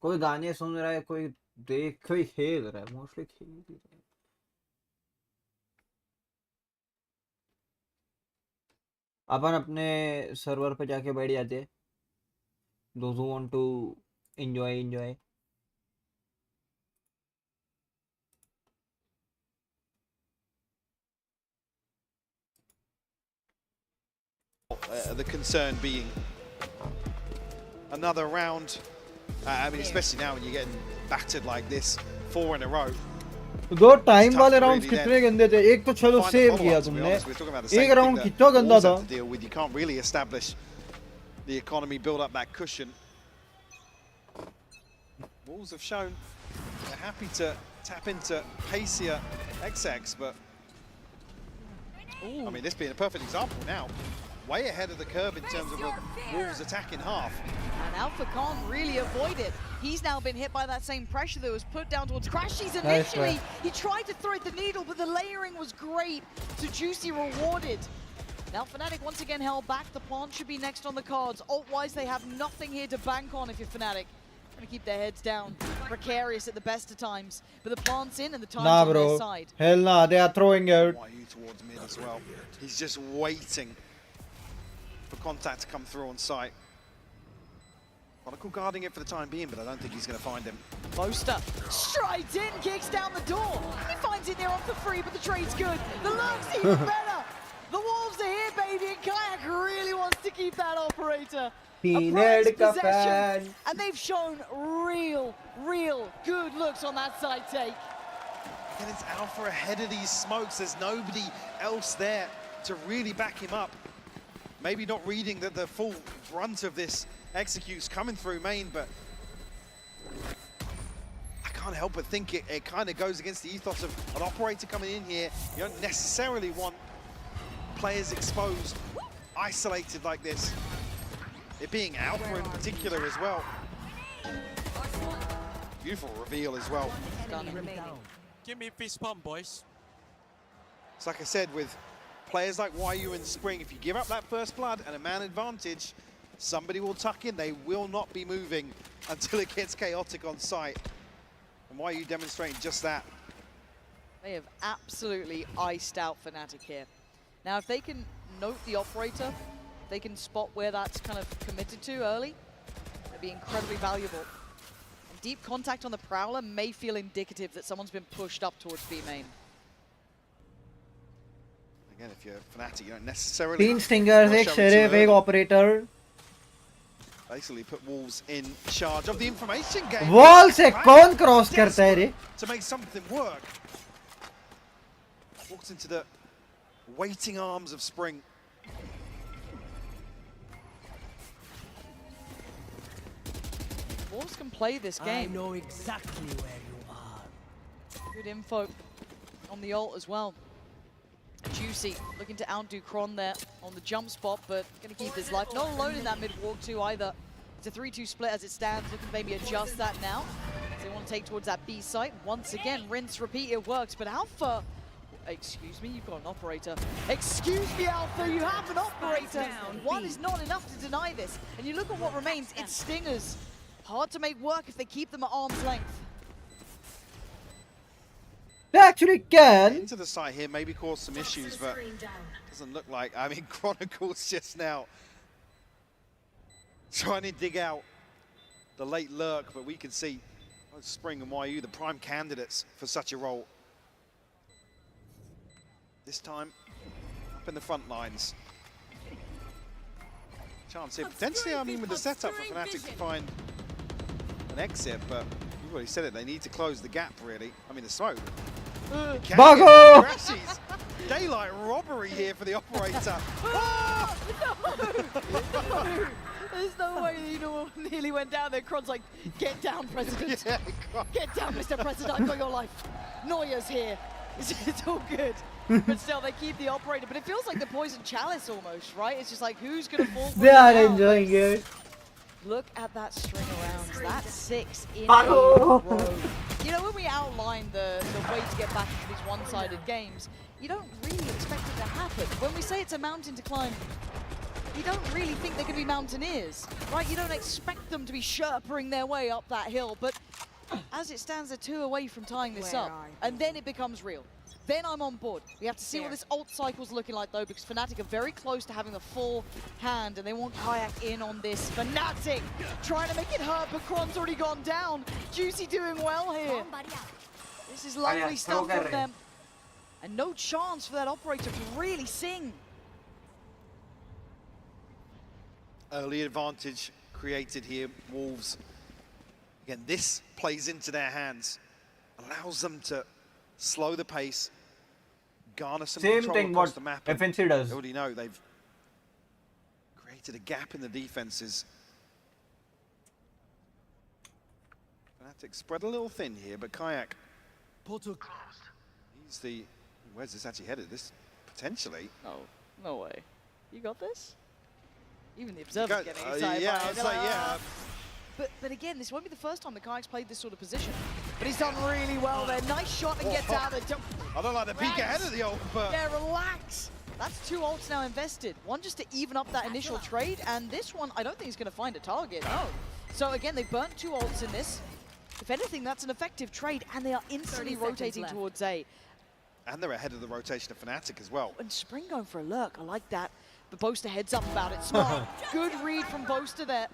कोई गाने सुन रहा है कोई कोई खेल रहा है मोस्टली खेल ही रहा है. अपन अपने सर्वर पे जाके बैठ जाते हैं. Those who want to enjoy The concern being another round. I mean, especially now when you're getting battered like this 4 in a row. दो टाइम वाले राउंड्स कितने गंदे थे. एक तो चलो सेव किया तुमने. एक राउंड कितना गंदा था. You can't really establish the economy, build up that cushion. Wolves have shown they're happy to tap into pacier XX, but I mean, this being a perfect example now. Way ahead of the curve in terms of the Wolves' attack in half. And Alpha can't really avoid it. He's now been hit by that same pressure that was put down towards Crashies initially. He tried to thread the needle, but the layering was great. So Juicy rewarded. Now Fnatic once again held back. The plant should be next on the cards. Ult-wise, they have nothing here to bank on if you're Fnatic. Trying to keep their heads down. Precarious at the best of times. But the plant's in and the time's on their side. Hell nah, they are throwing out. YU towards mid as well. He's just waiting for contact to come through on site. Chronicle guarding it for the time being, but I don't think he's going to find him. Boaster strides in, kicks down the door. He finds it there off the free, but the trade's good. The lurk's even better. The Wolves are here, baby, and Kayak really wants to keep that operator. A prized possession, and they've shown real good looks on that side take. And it's Alpha ahead of these smokes. There's nobody else there to really back him up. Maybe not reading that the full brunt of this execute's coming through main, but I can't help but think it kind of goes against the ethos of an operator coming in here. You don't necessarily want players exposed, isolated like this. It being Alpha in particular as well. Beautiful reveal as well. Give me fist pump, boys. It's like I said, with players like YU in Spring, if you give up that first blood and a man advantage, somebody will tuck in. They will not be moving until it gets chaotic on site. And YU demonstrating just that. They have absolutely iced out Fnatic here. Now, if they can note the operator, they can spot where that's kind of committed to early, that'd be incredibly valuable. And deep contact on the Prowler may feel indicative that someone's been pushed up towards B main. Again, if you're Fnatic, you don't necessarily... 3 stingers, एक sheriff, एक operator. Basically put Wolves in charge of the information game. Wall से कौन cross करता है रे? To make something work. Walks into the waiting arms of Spring. Wolves can play this game. I know exactly where you are. Good info on the ult as well. Juicy looking to outdo Kron there on the jump spot, but going to keep his life. Not alone in that mid walk too either. It's a 3-2 split as it stands. Looking to maybe adjust that now. They want to take towards that B site. Once again, rinse, repeat, it works. But Alpha, excuse me, you've got an operator. Excuse me, Alpha, you have an operator. One is not enough to deny this. And you look at what remains, it's Stingers. Hard to make work if they keep them at arm's length. They actually can. Into the site here, maybe cause some issues, but doesn't look like. I mean, Chronicles just now trying to dig out the late lurk, but we can see Spring and YU, the prime candidates for such a role. This time, up in the front lines. Chance here, potentially, I mean, with the setup for Fnatic to find an exit, but you've already said it. They need to close the gap, really. I mean, the smoke. Bago! Crashes. Daylight robbery here for the operator. Oh! There's no way you know nearly went down there. Kron's like, get down, President. Yeah, Get down, Mr. President. I've got your life. Neuer's here. It's all good. But still, they keep the operator. But it feels like the poison chalice almost, right? It's just like, who's going to fall for They it are now? enjoying it. Look at that string of rounds. That's 6 in a Bago! row. You know, when we outline the way to get back into these one-sided games, you don't really expect it to happen. When we say it's a mountain to climb, you don't really think they're going to be mountaineers, right? You don't expect them to be sherpering their way up that hill, but as it stands, they're 2 away from tying this up, and then it becomes real. Then I'm on board. We have to see what this ult cycle's looking like, though, because Fnatic are very close to having the full hand, and they want Kayak in on this. Fnatic trying to make it hurt, but Kron's already gone down. Juicy doing well here. This is lovely stuff from them. And no chance for that operator to really sing. Early advantage created here, Wolves. Again, this plays into their hands, allows them to slow the pace, garner some Same control thing across what the map. FNC does. You already know they've created a gap in the defenses. Fnatic spread a little thin here, but Kayak, Portal closed. he's the... Where's this actually headed? This potentially... No way. You got this? Even the observer's getting excited. Yeah, by I it. was like, yeah. But again, this won't be the first time the Kayak's played this sort of position. But he's done really well there. Nice shot and gets out of there. I don't like the peek ahead of the ult, but... Yeah, relax. That's 2 ults now invested. One just to even up that initial trade, and this one, I don't think he's going to find a target, no. So again, they burnt 2 ults in this. If anything, that's an effective trade, and they are instantly rotating towards A. And they're ahead of the rotation of Fnatic as well. And Spring going for a lurk, I like that. But Boaster heads up about it. Smart. Good read from Boaster there.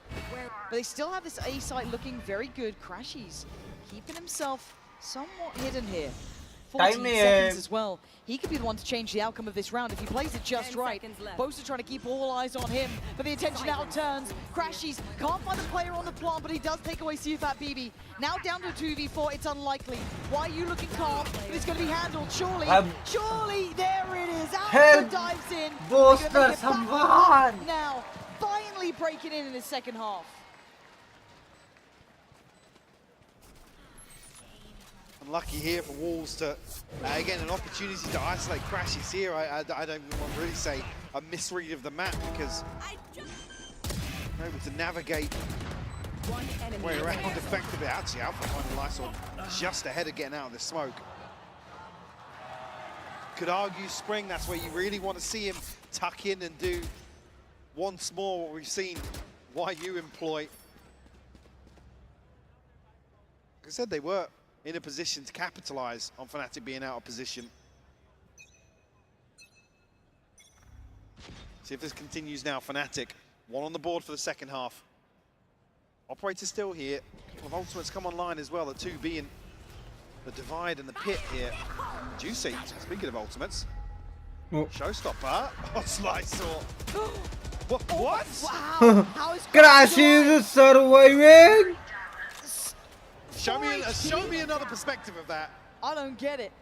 But they still have this A site looking very good. Crashies keeping himself somewhat hidden here. 14 seconds as well. He could be the one to change the outcome of this round if he plays it just right. Boaster trying to keep all eyes on him, but the attention now turns. Crashies can't find the player on the plant, but he does take away CFAT BB. Now down to a 2v4, it's unlikely. Why are you looking calm? But it's going to be handled, surely. Surely, there it is. Alpha dives in. Boaster, someone! Now, finally breaking in his second half. Unlucky here for Wolves to, again, an opportunity to isolate Crashies here. I don't even want to really say a misread of the map because they're able to navigate way around effectively. Actually, Alpha finding Lysol just ahead of getting out of the smoke. Could argue Spring, that's where you really want to see him tuck in and do once more what we've seen YU employ. Like I said, they were in a position to capitalize on Fnatic being out of position. See if this continues now. Fnatic, 1 on the board for the second half. Operator still here. A couple of ultimates come online as well, the 2 being the divide and the pit here. Juicy, speaking of ultimates. Oh. Showstopper. Oh, Slicesaw. What? Wow. How is Crashies is surviving! Show me another perspective of that. I don't get it.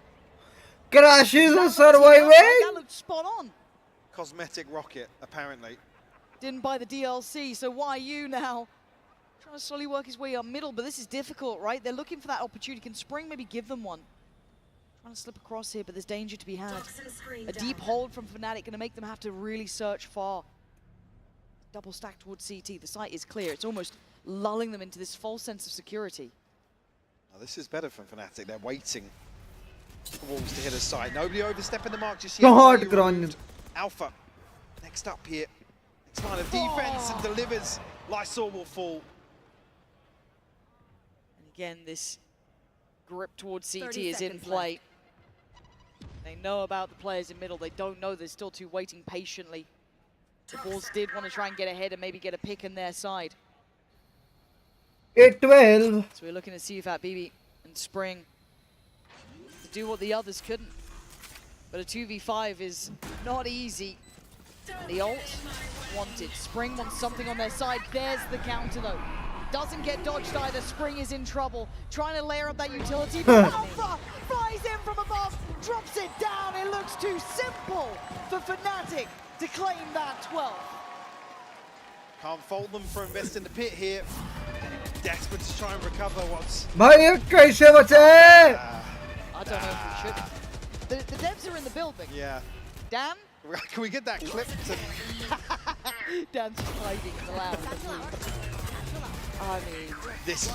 Crashies is surviving! That looked spot on. Cosmetic rocket, apparently. Didn't buy the DLC, so YU now trying to slowly work his way up middle, but this is difficult, right? They're looking for that opportunity. Can Spring maybe give them one? Trying to slip across here, but there's danger to be had. A deep hold from Fnatic going to make them have to really search far. Double stack towards CT. The site is clear. It's almost lulling them into this false sense of security. Now, this is better for Fnatic. They're waiting for Wolves to hit a side. Nobody overstepping the mark just yet. God, Gron. Alpha, next up here. Next line of defense and delivers. Lysol will fall. And again, this grip towards CT is in play. They know about the players in middle. They don't know they're still 2 waiting patiently. The Bulls did want to try and get ahead and maybe get a pick on their side. 8-12. So we're looking at CFAT BB and Spring to do what the others couldn't. But a 2v5 is not easy. And the ult wanted. Spring wants something on their side. There's the counter though. Doesn't get dodged either. Spring is in trouble. Trying to layer up that utility. But Alpha flies in from above, drops it down. It looks too simple for Fnatic to claim that 12. Can't fault them for investing the pit here. Desperate to try and recover what's... भाई कैसे बचे? I don't know if we should. The devs are in the building. Yeah. Dan? Can we get that clip to... Dan's just hiding in the lounge. I mean, this?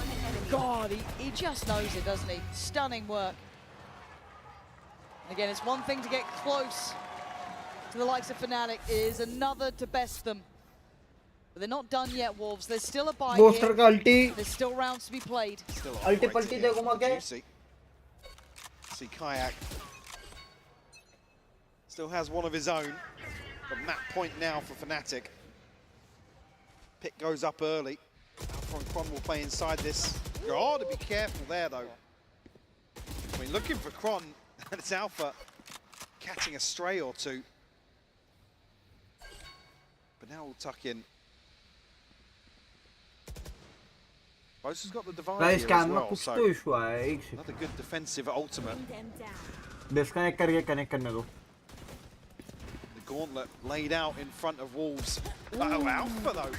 God, he just knows it, doesn't he? Stunning work. Again, it's one thing to get close to the likes of Fnatic, it is another to best them. But they're not done yet, Wolves. There's still a bye Ghoster का ulti. There's still rounds to be played. Still Ulti पलटी देखो मगे. See Kayak. Still has one of his own. But map point now for Fnatic. Pick goes up early. Alpha and Kron will play inside this. Oh, to be careful there though. I mean, looking for Kron, and it's Alpha catching a stray or two. But now we'll tuck in. Bosa's got the divide Guys, here as camera well, कुछ so तो issue आया है. एक another good defensive ultimate. disconnect करके connect करने दो. The gauntlet laid out in front of Wolves. Oh, Alpha though,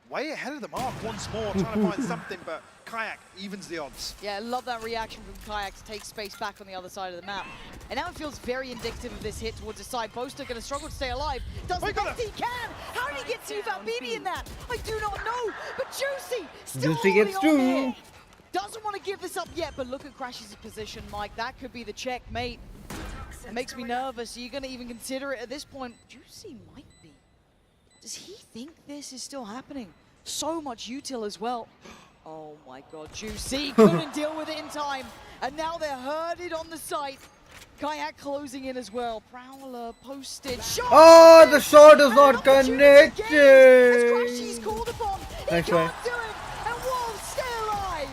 way ahead of the mark once more, trying to find something, but Kayak evens the odds. Yeah, I love that reaction from Kayak to take space back on the other side of the map. And now it feels very indicative of this hit towards the side. Boaster going to struggle to stay alive. Does the best he can. How did he get to without BB in that? I do not know. But Juicy still Juicy holding gets on two. here. Doesn't want to give this up yet, but look at Crash's position, Mike. That could be the checkmate. It makes me nervous. Are you going to even consider it at this point? Juicy might be. Does he think this is still happening? So much util as well. Oh my god, Juicy couldn't deal with it in time. And now they're herded on the site. Kayak closing in as well. Prowler posted. Shot! Oh, the shot is not connected. As Crashy's called upon. He Nice can't try. do it. And Wolves stay alive.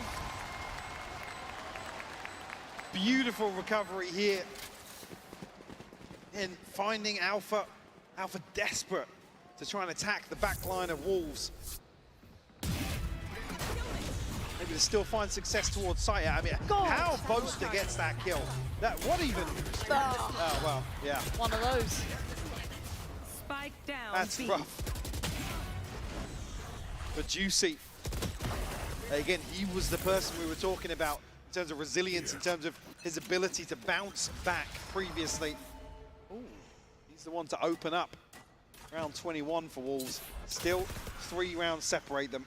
Beautiful recovery here. And finding Alpha. Alpha desperate to try and attack the back line of Wolves. Maybe to still find success towards Saya. I mean, God. how Boaster gets that kill? That what even? Oh well, yeah. One of those. Spike down. That's B. rough. But Juicy, again, he was the person we were talking about in terms of resilience, in terms of his ability to bounce back previously. Ooh, he's the one to open up round 21 for Wolves. Still 3 rounds separate them.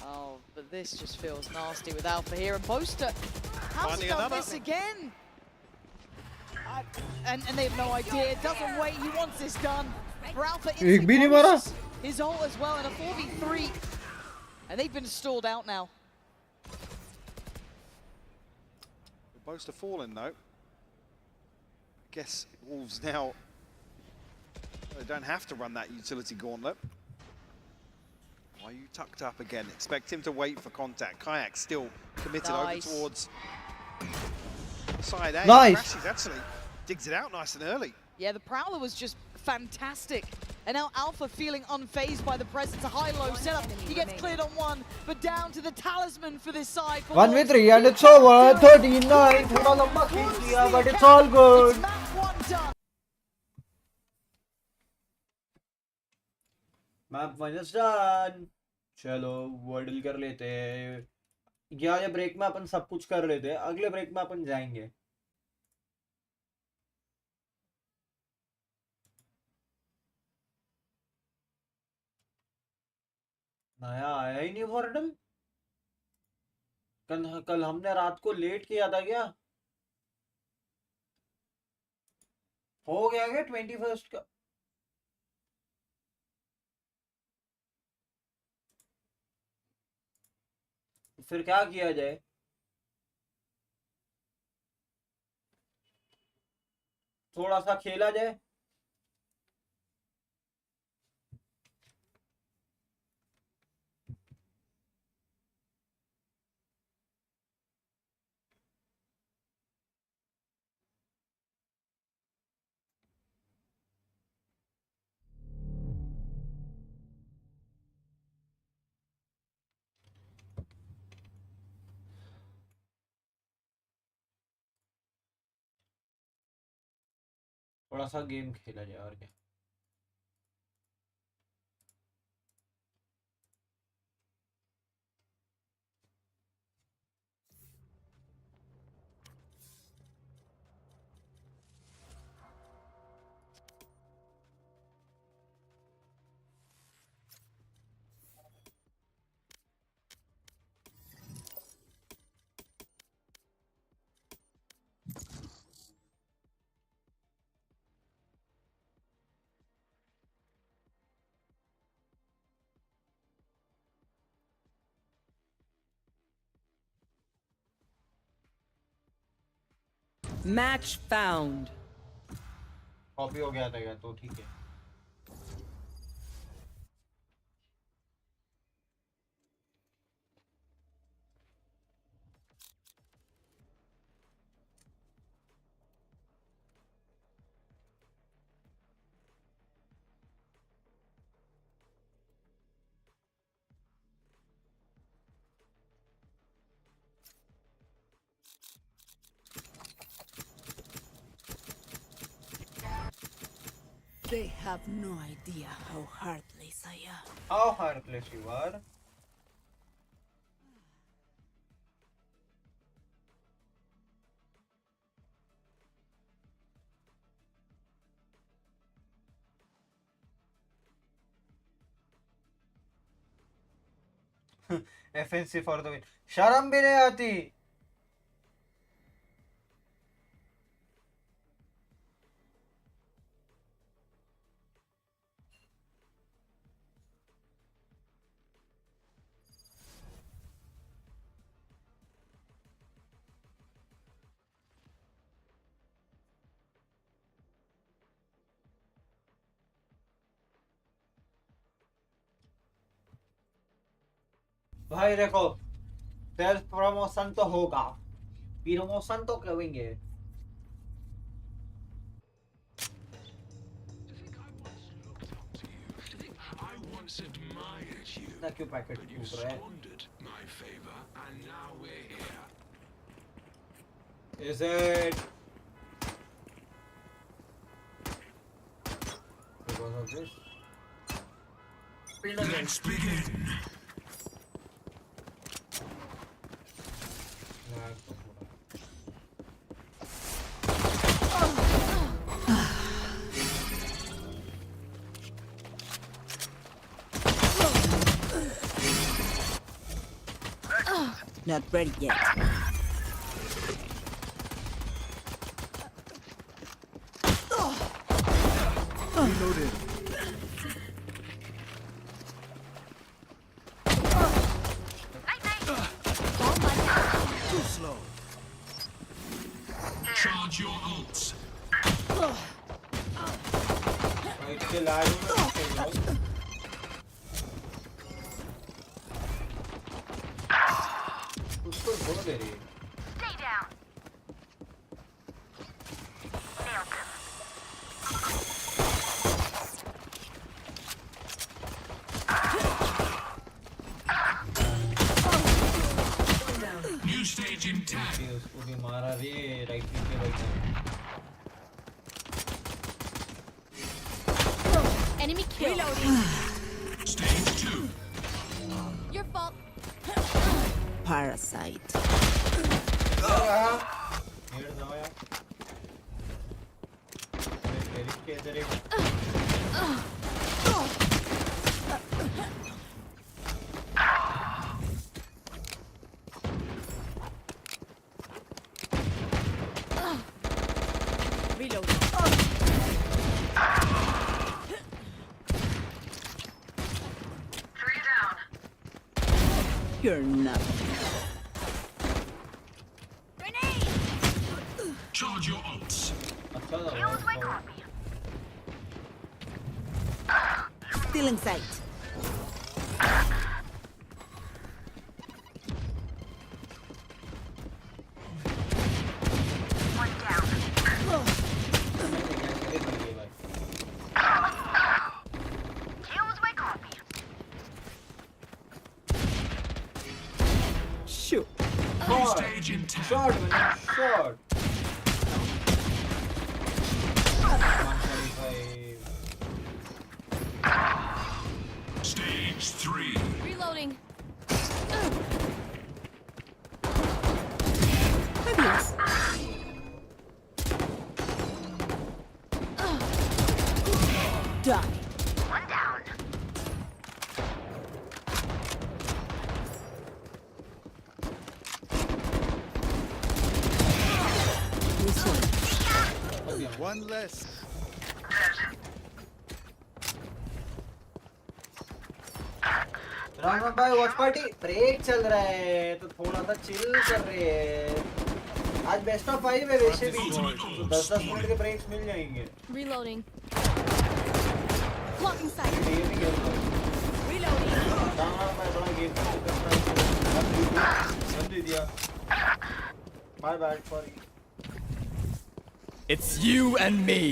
Oh, but this just feels nasty with Alpha here. And Boaster, how's he done this again? And they have no idea. Doesn't wait. He wants this done. For Alpha, एक भी नहीं मारा. his ult as well in a 4v3. And they've been stalled out now. Boaster falling though. I guess Wolves now, they don't have to run that utility gauntlet. Why are you tucked up again? Expect him to wait for contact. Kayak still committed over towards side A. Nice. Crashes actually digs it out nice and early. Yeah, the Prowler was just fantastic. And now Alpha feeling unfazed by the presence. A high-low setup. He gets cleared on one, but down to the talisman for this side. 1v3 and it's over. 39. थोड़ा लंबा खींच लिया, but it's all good. It's map 1 done. Map 1 is done. चलो वर्डल कर लेते हैं. ये break में अपन सब कुछ कर लेते हैं. अगले ब्रेक में अपन जाएंगे. नया आया ही नहीं वर्डल. कल हमने रात को लेट किया था क्या? हो गया क्या 21st का? फिर क्या किया जाए? थोड़ा सा खेला जाए. थोड़ा सा गेम खेला जाए और क्या. Match found. कॉपी हो गया था क्या, तो ठीक है. They have no idea how heartless I am. How heartless you are. FNC for the win. शर्म भी नहीं आती. भाई देखो, सेल्फ प्रमोशन तो होगा, प्रमोशन तो करेंगे. ना क्यों पैकेट फूक रहा है? Is it because of this? Let's begin. Not ready yet. Reloaded. Too slow. Charge your ults. इसके लाइव में उसको बोल दे रही है. Stay down. New stage intact. उसको भी मारा रे राइट क्लिक पे बैठा. Enemy kill. Stage 2. Your fault. Parasite. नेड़ जाओ यार. मेरे के इधर एक Reload. You're not. Charge your ults. अच्छा था. Still in sight. Shoot. New stage intact. Shot, man, shot. Stage 3. Reloading. Die. One less. Ram भाई वॉच पार्टी ब्रेक चल रहा है तो थोड़ा सा चिल कर रहे हैं। आज बेस्ट ऑफ 5 है वैसे भी तो 10-10 मिनट के ब्रेक्स मिल जाएंगे। Reloading. Blocking sight. ये भी खेल रहा हूँ। Reloading. राम भाई बड़ा गेम बंद दे दिया। Bye bye sorry. It's you and me.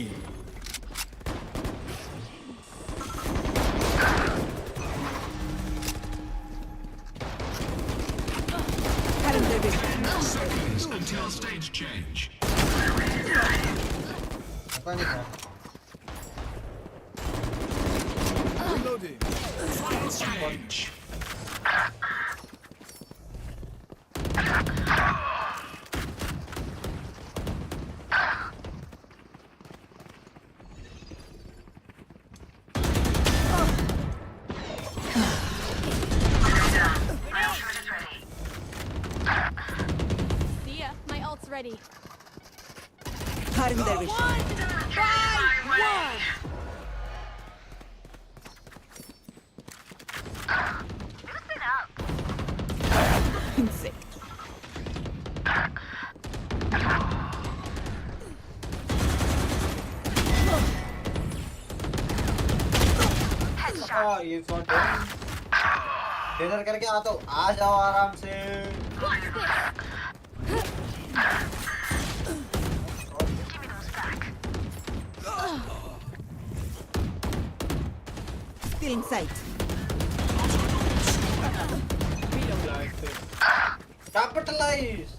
Seconds until stage change. पता नहीं क्या। Final stage. See ya. My ult's ready. Cutting their vision. 1-by-1. Insect. हाँ ये शॉट है। डिनर करके आता हूँ। आ जाओ आराम से। Still in sight. Capitalize.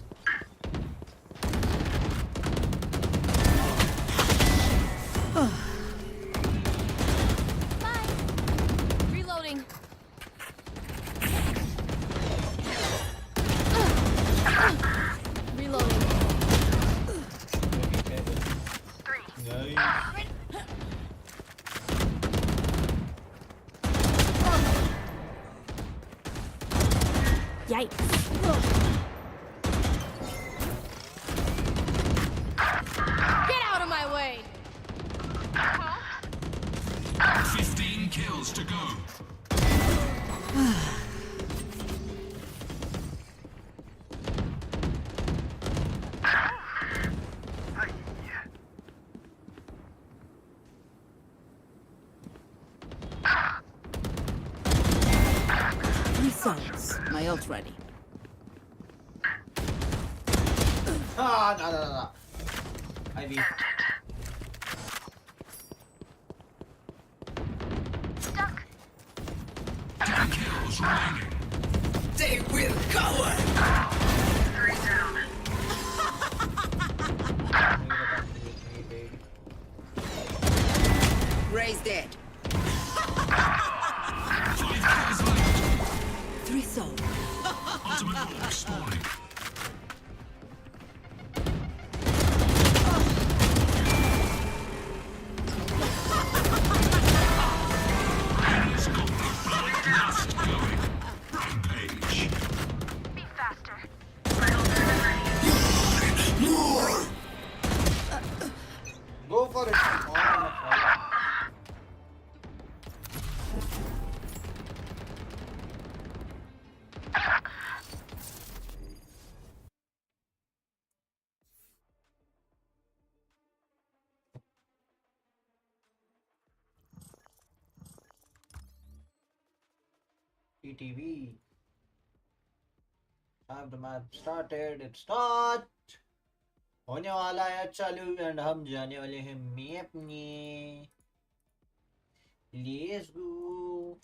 Bye. Reloading. Reloading. Yikes. Get out of my way. 15 kills to go. Results. My ult ready. Ah, no. I beat. 10 kills remaining. They will cover. Ray's dead. 5 kills left. 3 sold. Ultimate orc spawning. Rainer's got the blood lust going. Rampage. Go for it. TTV. Have the match started. It start. होने वाला है चालू and हम जाने वाले हैं map में। Let's go.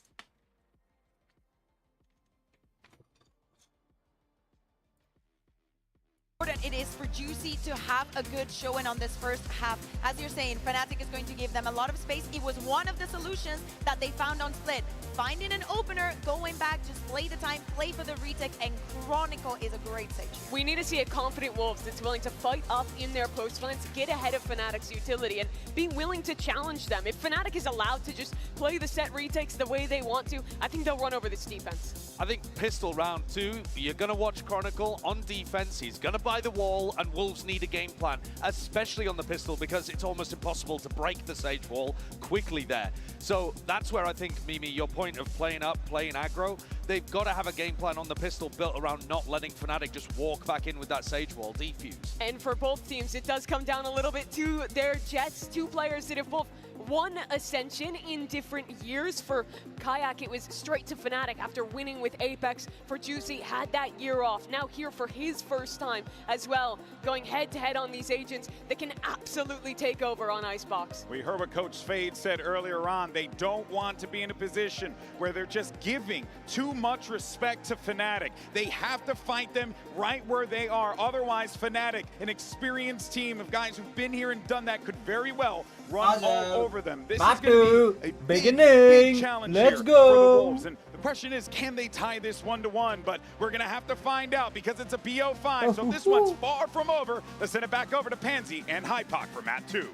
Important it is for Juicy to have a good showing on this first half. As you're saying, Fnatic is going to give them a lot of space. It was one of the solutions that they found on Split. finding an opener, going back, just play the time, play for the retake, and Chronicle is a great stage here. We need to see a confident Wolves that's willing to fight up in their post flanks, get ahead of Fnatic's utility, and be willing to challenge them. If Fnatic is allowed to just play the set retakes the way they want to, I think they'll run over this defense. I think Pistol round 2, you're going to watch Chronicle on defense. He's going to buy the wall, and Wolves need a game plan, especially on the Pistol, because it's almost impossible to break the Sage wall quickly there. So that's where I think, Mimi, your point of playing up, playing aggro, they've got to have a game plan on the Pistol built around not letting Fnatic just walk back in with that Sage wall, defuse. And for both teams, it does come down a little bit to their Jets, two players that have both won Ascension in different years. For Kayak, it was straight to Fnatic after winning with Apex. For Juicy, had that year off. Now here for his first time as well, going head-to-head on these agents that can absolutely take over on Icebox. We heard what Coach Fade said earlier on. They don't want to be in a position where they're just giving too much respect to Fnatic. They have to fight them right where they are. Otherwise, Fnatic, an experienced team of guys who've been here and done that, could very well run all over them. This is going to be a big challenge here for the Wolves. And the question is, can they tie this 1-1? But we're going to have to find out because it's a BO5. So this one's far from over. Let's send it back over to Pansy and Hypoc for map 2.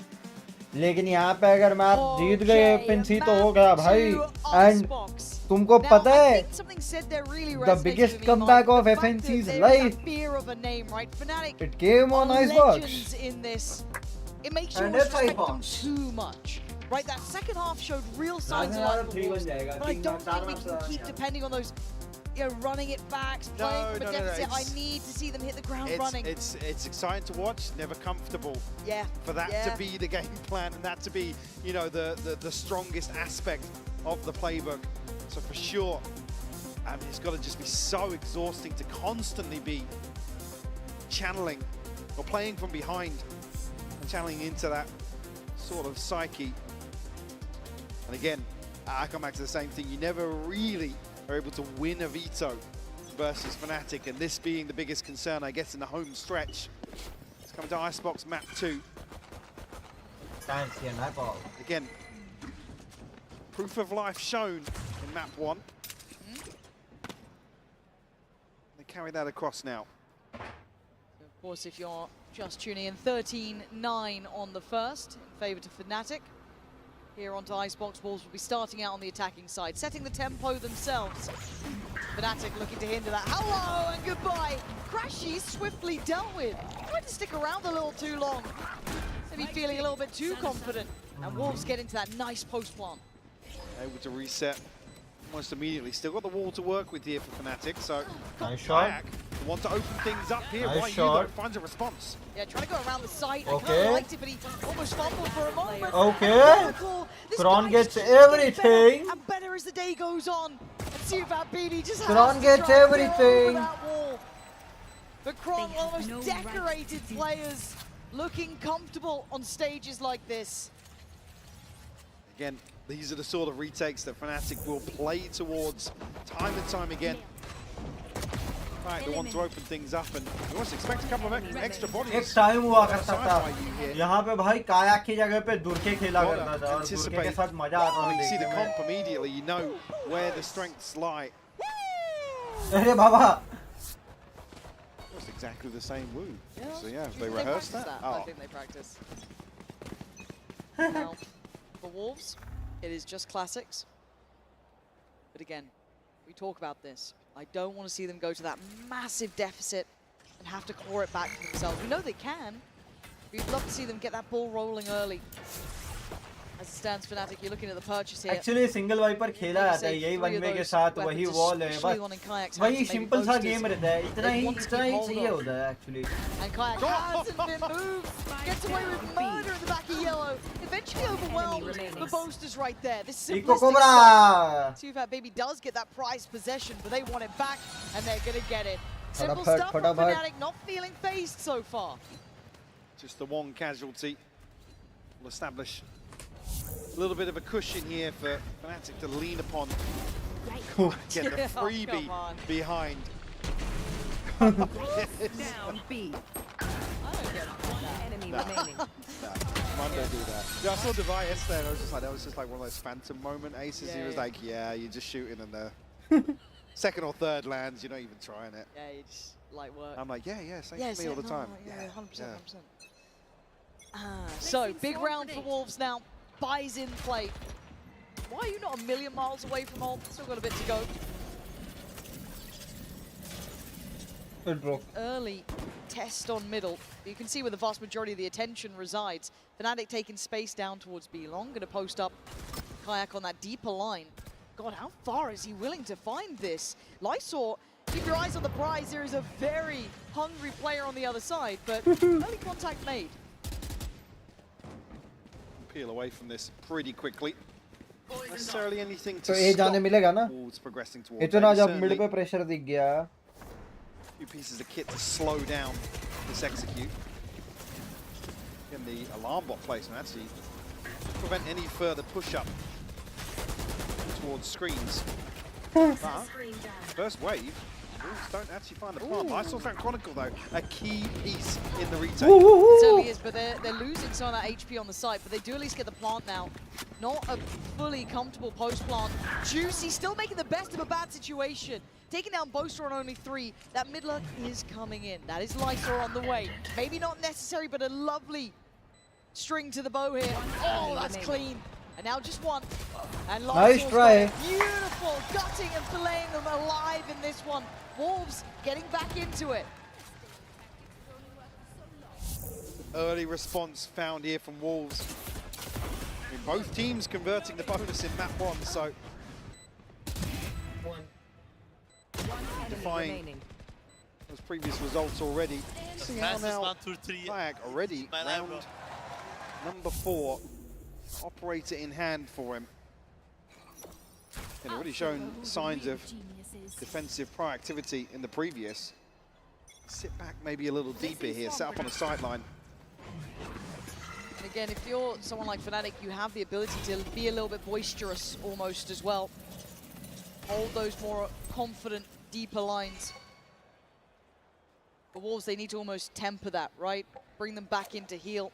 लेकिन यहाँ पे अगर map जीत गए FNC तो हो गया भाई. And तुमको पता है the biggest comeback of FNC's life, it came on Icebox. It makes you respect them too much. Right, that second half showed real signs of life for Wolves, but I don't think we can keep depending on those, running it back, playing from a deficit. I need to see them hit the ground running. It's exciting to watch, never comfortable. Yeah. For that to be the game plan and that to be, the strongest aspect of the playbook. So for sure, I mean, it's got to just be so exhausting to constantly be channeling or playing from behind and channeling into that sort of psyche. And again, I come back to the same thing. You never really are able to win a veto versus Fnatic, and this being the biggest concern, I guess, in the home stretch. It's coming to Icebox map 2. Again, proof of life shown in map 1. They carry that across now. Of course, if you're just tuning in, 13-9 on the first, in favour to Fnatic. Here onto Icebox, Wolves will be starting out on the attacking side, setting the tempo themselves. Fnatic looking to hinder that. Hello and goodbye. Crashy swiftly dealt with. Tried to stick around a little too long. Maybe feeling a little bit too confident. And Wolves get into that nice post plant. Able to reset almost immediately. Still got the wall to work with here for Fnatic, so nice shot. Want to open things up here. Nice Why shot. finds a response. Yeah, trying to go around the site. Okay. I kind of liked it, but he almost fumbled for a moment. Okay. Kron gets everything. Better and better as the day goes on. And see if Abini just Kron gets everything. But Kron, almost decorated players, looking comfortable on stages like this. Again, these are the sort of retakes that Fnatic will play towards time and time again. Right, they want to open things up, and you almost expect a couple of extra bodies. एक time हुआ करता था यहाँ पे भाई कायाक की जगह पे दुर्के खेला करता था और दुर्के के साथ मजा आता था. You see the comp immediately, you know where the strengths lie. अरे बाबा. It's exactly the same woo. Yeah, so yeah, they rehearsed that. I think they practice. Now, for Wolves, it is just classics. But again, we talk about this. I don't want to see them go to that massive deficit and have to claw it back for themselves. We know they can. We'd love to see them get that ball rolling early. As it stands, Fnatic, you're looking at the purchase here. Actually, single wiper खेला जाता है यही one way के साथ वही wall है बस वही simple सा game रहता है इतना ही चाहिए होता है actually. And Kayak hasn't been moved. Gets away with murder in the back of yellow. Eventually overwhelmed. The boasters right there. This simplistic stuff. Tufat Baby does get that prized possession, but they want it back, and they're gonna get it. Simple stuff for Fnatic, not feeling phased so far. Just the one casualty will establish a little bit of a cushion here for Fnatic to lean upon. Get the freebie behind. Down B. Enemy remaining. Mundo do that. Yeah, I saw Devi yesterday and I was just like, that was just like one of those phantom moment aces. He was like, yeah, you're just shooting and the second or third lands, you're not even trying it. Yeah, you just light work. I'm like, yeah, same for me all the time. Yeah, 100%. So, big round for Wolves now. Buys in play. Why are you not a million miles away from home? Still got a bit to go. It broke. Early test on middle. You can see where the vast majority of the attention resides. Fnatic taking space down towards B long. Going to post up Kayak on that deeper line. God, how far is he willing to find this? Lysor, keep your eyes on the prize. There is a very hungry player on the other side, but early contact made. Peel away from this pretty quickly. Not necessarily anything तो to ए जाने मिलेगा ना? Wolves progressing towards. इतना जब Certainly mid पे pressure दिख गया. few pieces of kit to slow down this execute. Again, the alarm bot placement actually prevent any further push-up towards screens. But first wave, Wolves don't actually find the plant. Lysol's found Chronicle though, a key piece in the retake. It certainly is, but they're losing some of that HP on the site, but they do at least get the plant now. Not a fully comfortable post-plant. Juicy still making the best of a bad situation. Taking down Boaster on only 3. That mid luck is coming in. That is Lysor on the way. Maybe not necessary, but a lovely string to the bow here. Oh, that's clean. And now just one. And Nice Lysor's try. got it. Beautiful. Gutting and filleting them alive in this one. Wolves getting back into it. Early response found here from Wolves. I mean, both teams converting the bonus in map 1, so defying those previous results already. See how now Kayak already round number 4, operator in hand for him. And already shown signs of defensive proactivity in the previous. Sit back maybe a little deeper here, set up on the sideline. And again, if you're someone like Fnatic, you have the ability to be a little bit boisterous almost as well. Hold those more confident, deeper lines. The Wolves, they need to almost temper that, right? Bring them back into heel,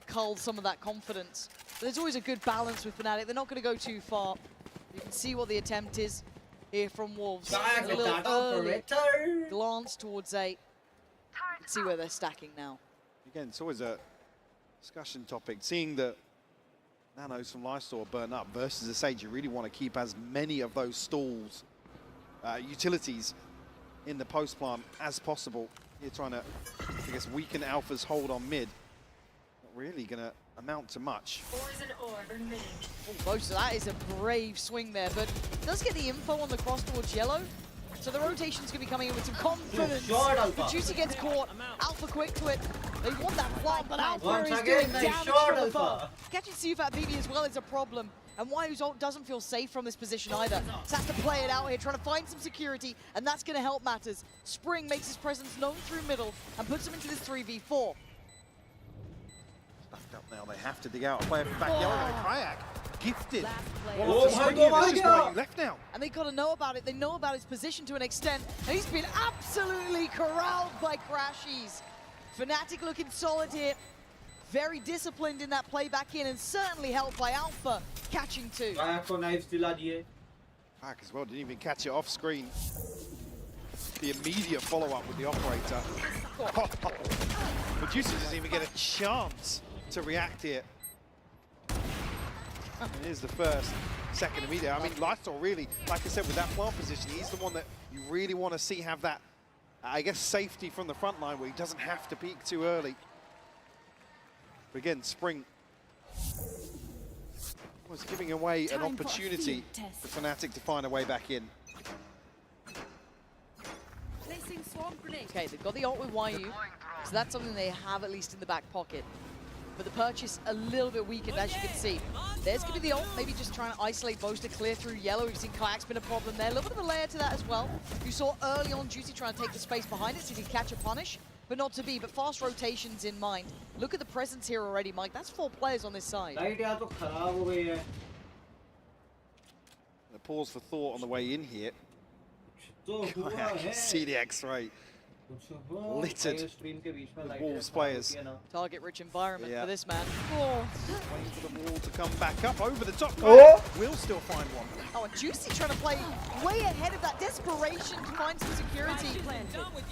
cull some of that confidence. But there's always a good balance with Fnatic. They're not going to go too far. You can see what the attempt is here from Wolves. A little early glance towards A. Let's see where they're stacking now. Again, it's always a discussion topic. Seeing the nanos from Lysor burn up versus the Sage, you really want to keep as many of those stalls, utilities in the post plant as possible. You're trying to, I guess, weaken Alpha's hold on mid. Not really going to amount to much. Most of that is a brave swing there, but does get the info on the cross towards yellow. So the rotation's going to be coming in with some confidence. But Juicy gets caught. Alpha quick to it. They want that plant, but Alpha is doing damage from afar. Catching Sufat BB as well is a problem. And Waiu's ult doesn't feel safe from this position either. So has to play it out here, trying to find some security, and that's going to help matters. Spring makes his presence known through middle and puts him into this 3v4. Stuffed up now, they have to dig out a player from back yellow. Kayak gifted. Oh my God, this is why you left now. And they got to know about it. They know about his position to an extent. And he's been absolutely corralled by Crashies. Fnatic looking solid here. Very disciplined in that play back in, and certainly helped by Alpha catching 2. Back as well, didn't even catch it off screen. The immediate follow-up with the operator. But Juicy doesn't even get a chance to react here. And here's the first, second immediate. I mean, Lysor really, like I said, with that plant position, he's the one that you really want to see have that, I guess, safety from the front line where he doesn't have to peek too early. But again, Spring was giving away an opportunity for Fnatic to find a way back in. Okay, they've got the ult with Waiu, so that's something they have at least in the back pocket. But the purchase a little bit weakened, as you can see. There's going to be the ult, maybe just trying to isolate Boaster, clear through yellow. We've seen Kayak's been a problem there. A little bit of a layer to that as well. You saw early on Juicy trying to take the space behind it, see if he could catch a punish, but not to be. But fast rotations in mind. Look at the presence here already, Mike. That's 4 players on this side. A pause for thought on the way in here. Kayak can see the X-ray. littered with Wolves players. Target-rich environment Yeah. for this man. Waiting for the wall to come back up over the top. Oh! Will still find one. Oh, and Juicy trying to play way ahead of that desperation to find some security.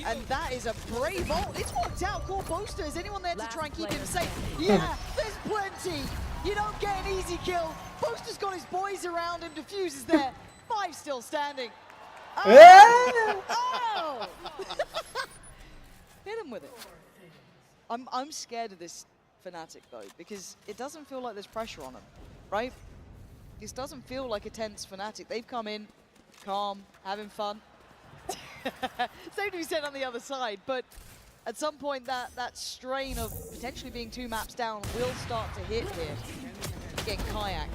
And that is a brave ult. It's worked out. Cool Boaster. Is anyone there to try and keep him safe? Yeah, there's plenty. You don't get an easy kill. Boaster's got his boys around him. Diffuse is there. 5 still standing. Oh! Oh! Hit him with it. I'm scared of this Fnatic though, because it doesn't feel like there's pressure on him, right? This doesn't feel like a tense Fnatic. They've come in calm, having fun. Same to be said on the other side, but at some point that strain of potentially being 2 maps down will start to hit here. Again, Kayak.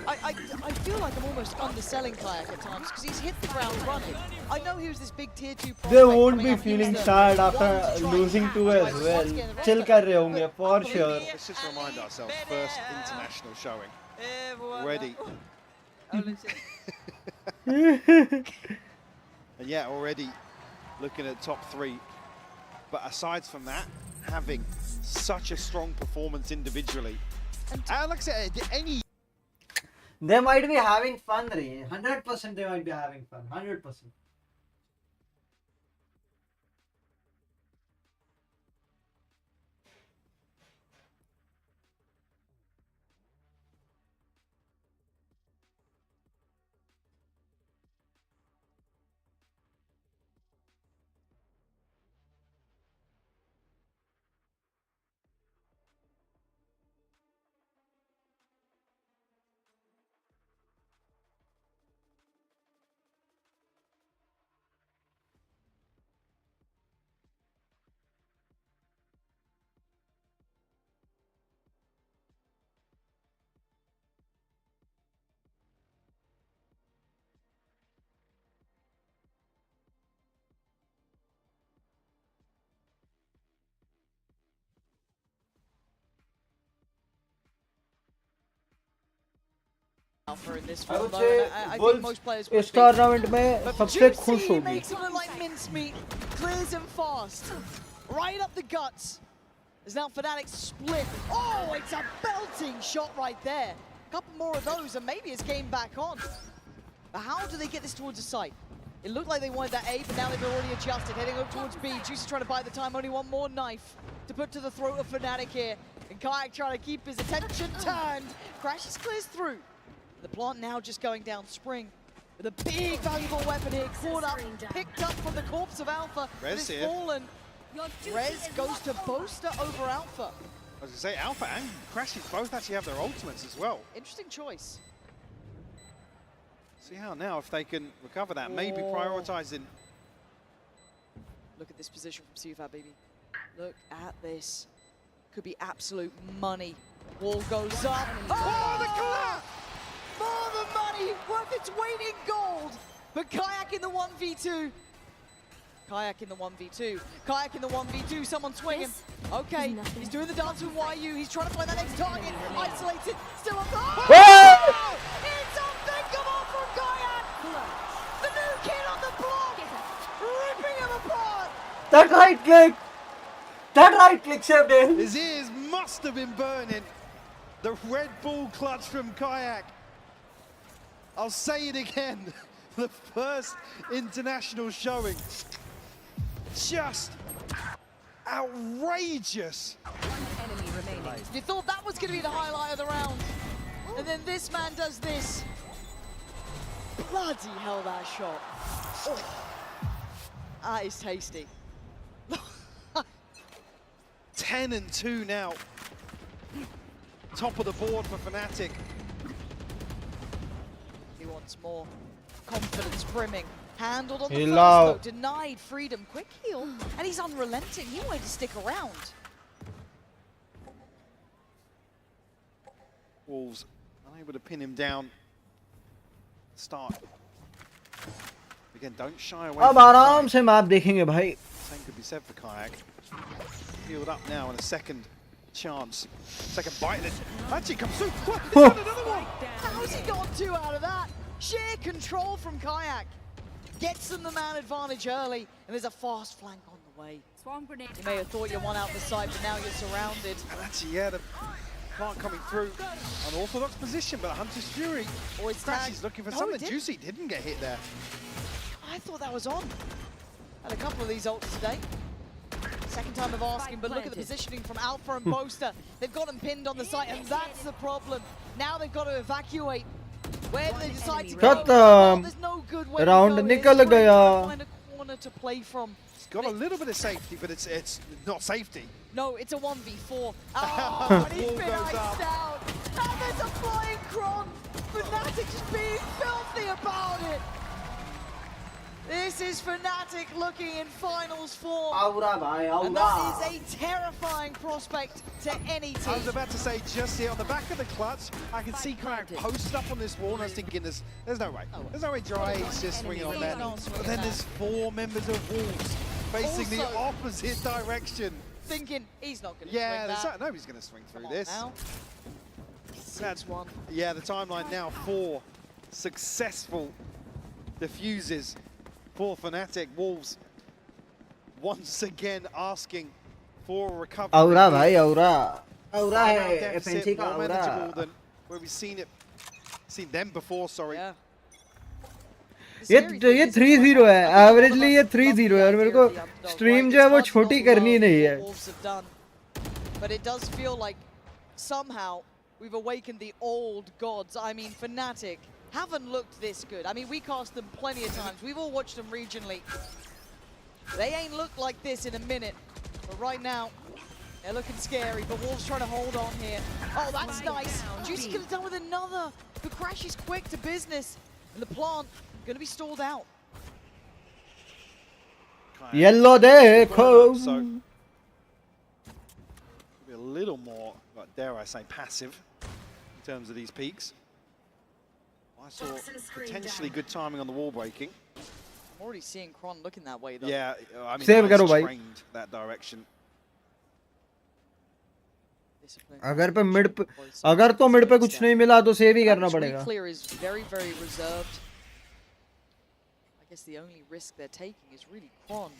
I feel like I'm almost underselling Kayak at times because he's hit the ground running. I know he was this big tier 2 prospect. They won't be coming up. He was feeling the sad one after to try losing and 2 as well. Chill kar rahe honge for sure. Let's just remind ourselves, first international showing. Already. And yeah, already looking at top 3. But aside from that, having such a strong performance individually. And like I said, any... They might be having fun, Ray. 100% they might be having fun. 100%. Alpha in this I one, would though, say and I think Wolves most players would इस be. tournament में But सबसे Juicy खुश होगी. Makes it look like mincemeat. Clears him fast. Right up the guts. As now Fnatic split. Oh, it's a belting shot right there. A couple more of those and maybe it's game back on. But how do they get this towards the site? It looked like they wanted that A, but now they've already adjusted. Heading up towards B. Juicy trying to buy the time. Only one more knife to put to the throat of Fnatic here. And Kayak trying to keep his attention turned. Crashes clears through. The plant now just going down Spring. With a big valuable weapon here. Caught up, picked up from the corpse of Alpha. Rez It's here. fallen. Rez goes to Boaster over Alpha. I was going to say, Alpha and Crashes both actually have their ultimates as well. Interesting choice. See how now if they can recover that, maybe Oh. prioritizing. Look at this position from Sufab, baby. Look at this. Could be absolute money. Wall goes up. Oh, the collapse! More than money, worth its weight in gold. But Kayak in the 1v2. Kayak in the 1v2. Kayak in the 1v2. Someone swinging. Okay, he's doing the dance with YU. He's trying to find that next target. Isolated. Still on. Oh! It's unthinkable from Kayak. The new kid on the block. Ripping him apart. That right click. That right click saved him. His ears must have been burning. The Red Bull clutch from Kayak. I'll say it again. The first international showing. Just outrageous. Enemy remaining. You thought that was going to be the highlight of the round. And then this man does this. Bloody hell, that shot. Oh. That is tasty. 10-2 now. Top of the board for Fnatic. He wants more. Confidence brimming. Handled on the He'll first allow- though. Denied freedom. Quick heal. And he's unrelenting. He wanted to stick around. Wolves unable to pin him down. Start. Again, don't shy away. अब from the आराम fight. से map देखेंगे भाई. Same could be said for Kayak. Healed up now and a second chance. Second bite that actually comes through. What? Is that another one? How's he got 2 out of that? Sheer control from Kayak. gets them the man advantage early, and there's a fast flank on the way. Swarm grenade. You may have thought you won out the side, but now you're surrounded. And actually, yeah, the plant coming through. An orthodox position, but Hunter's Fury Always Crashy's looking for No, something. it didn't. Juicy didn't get hit there. I thought that was on. Had a couple of these ults today. Second time of asking, but look at the positioning from Alpha and Boaster. They've got them pinned on the site, and that's the problem. Now they've got to evacuate. Where do they decide to go? Khatam. There's no good way Round to go. nikal It's gaya. trying to find a corner to play from. It's got a little bit of safety, but it's not safety. No, it's a 1v4. Oh, and he's Wall been goes iced up. out. And there's a flying Kron. Fnatic just being filthy about it. This is Fnatic looking in finals form. And that is a terrifying prospect to any team. I was about to say, just here on the back of the clutch, I can see Kayak posted up on this wall, and I was thinking, there's no way. There's no way Dry's just swinging on that. But then there's 4 members of Wolves facing the Also- opposite direction. Thinking he's not going to Yeah, swing that. nobody's going to swing through Come on this. now. That's 6-1. Yeah, the timeline now 4 successful defuses for Fnatic. Wolves once again asking for a recovery. Aura bhai, aura. Aura Far hai out deficit, FNC ka more manageable aura. than where we've seen them before, sorry. Yeah. ये 3-0 है, averagely ये 3-0 है, और मेरे को stream जो है वो छोटी करनी नहीं है. Wolves have done. But it does feel like somehow we've awakened the old gods. I mean, Fnatic haven't looked this good. I mean, we cast them plenty of times. We've all watched them regionally. They ain't looked like this in a minute. But right now, they're looking scary. But Wolves trying to hold on here. Oh, that's nice. Juicy could have done with another. But Crash is quick to business. And the plant going to be stalled out. Yellow dekho. So be a little more, dare I say, passive in terms of these peaks. I saw potentially good timing on the wall breaking. I'm already seeing Kron looking that way, though. Yeah, I mean, Save karo bhai. trained that direction. अगर पे mid पे अगर तो mid पे कुछ नहीं मिला तो सेव ही करना पड़ेगा. Clear is very, very reserved. I guess the only risk they're taking is really Kron.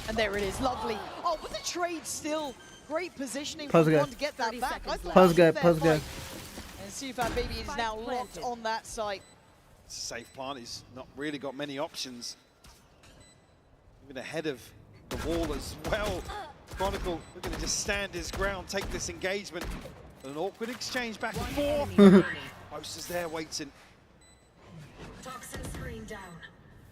And there it is, lovely. Oh, but the trade still. Great positioning for Kron to get that back. I thought फंस that गए, was फंस fair गए. fight. And Seafat Baby is now locked on that site. Safe plant. He's not really got many options. Even ahead of the wall as well. Chronicle looking to just stand his ground, take this engagement. An awkward exchange back and forth. Boaster's there waiting.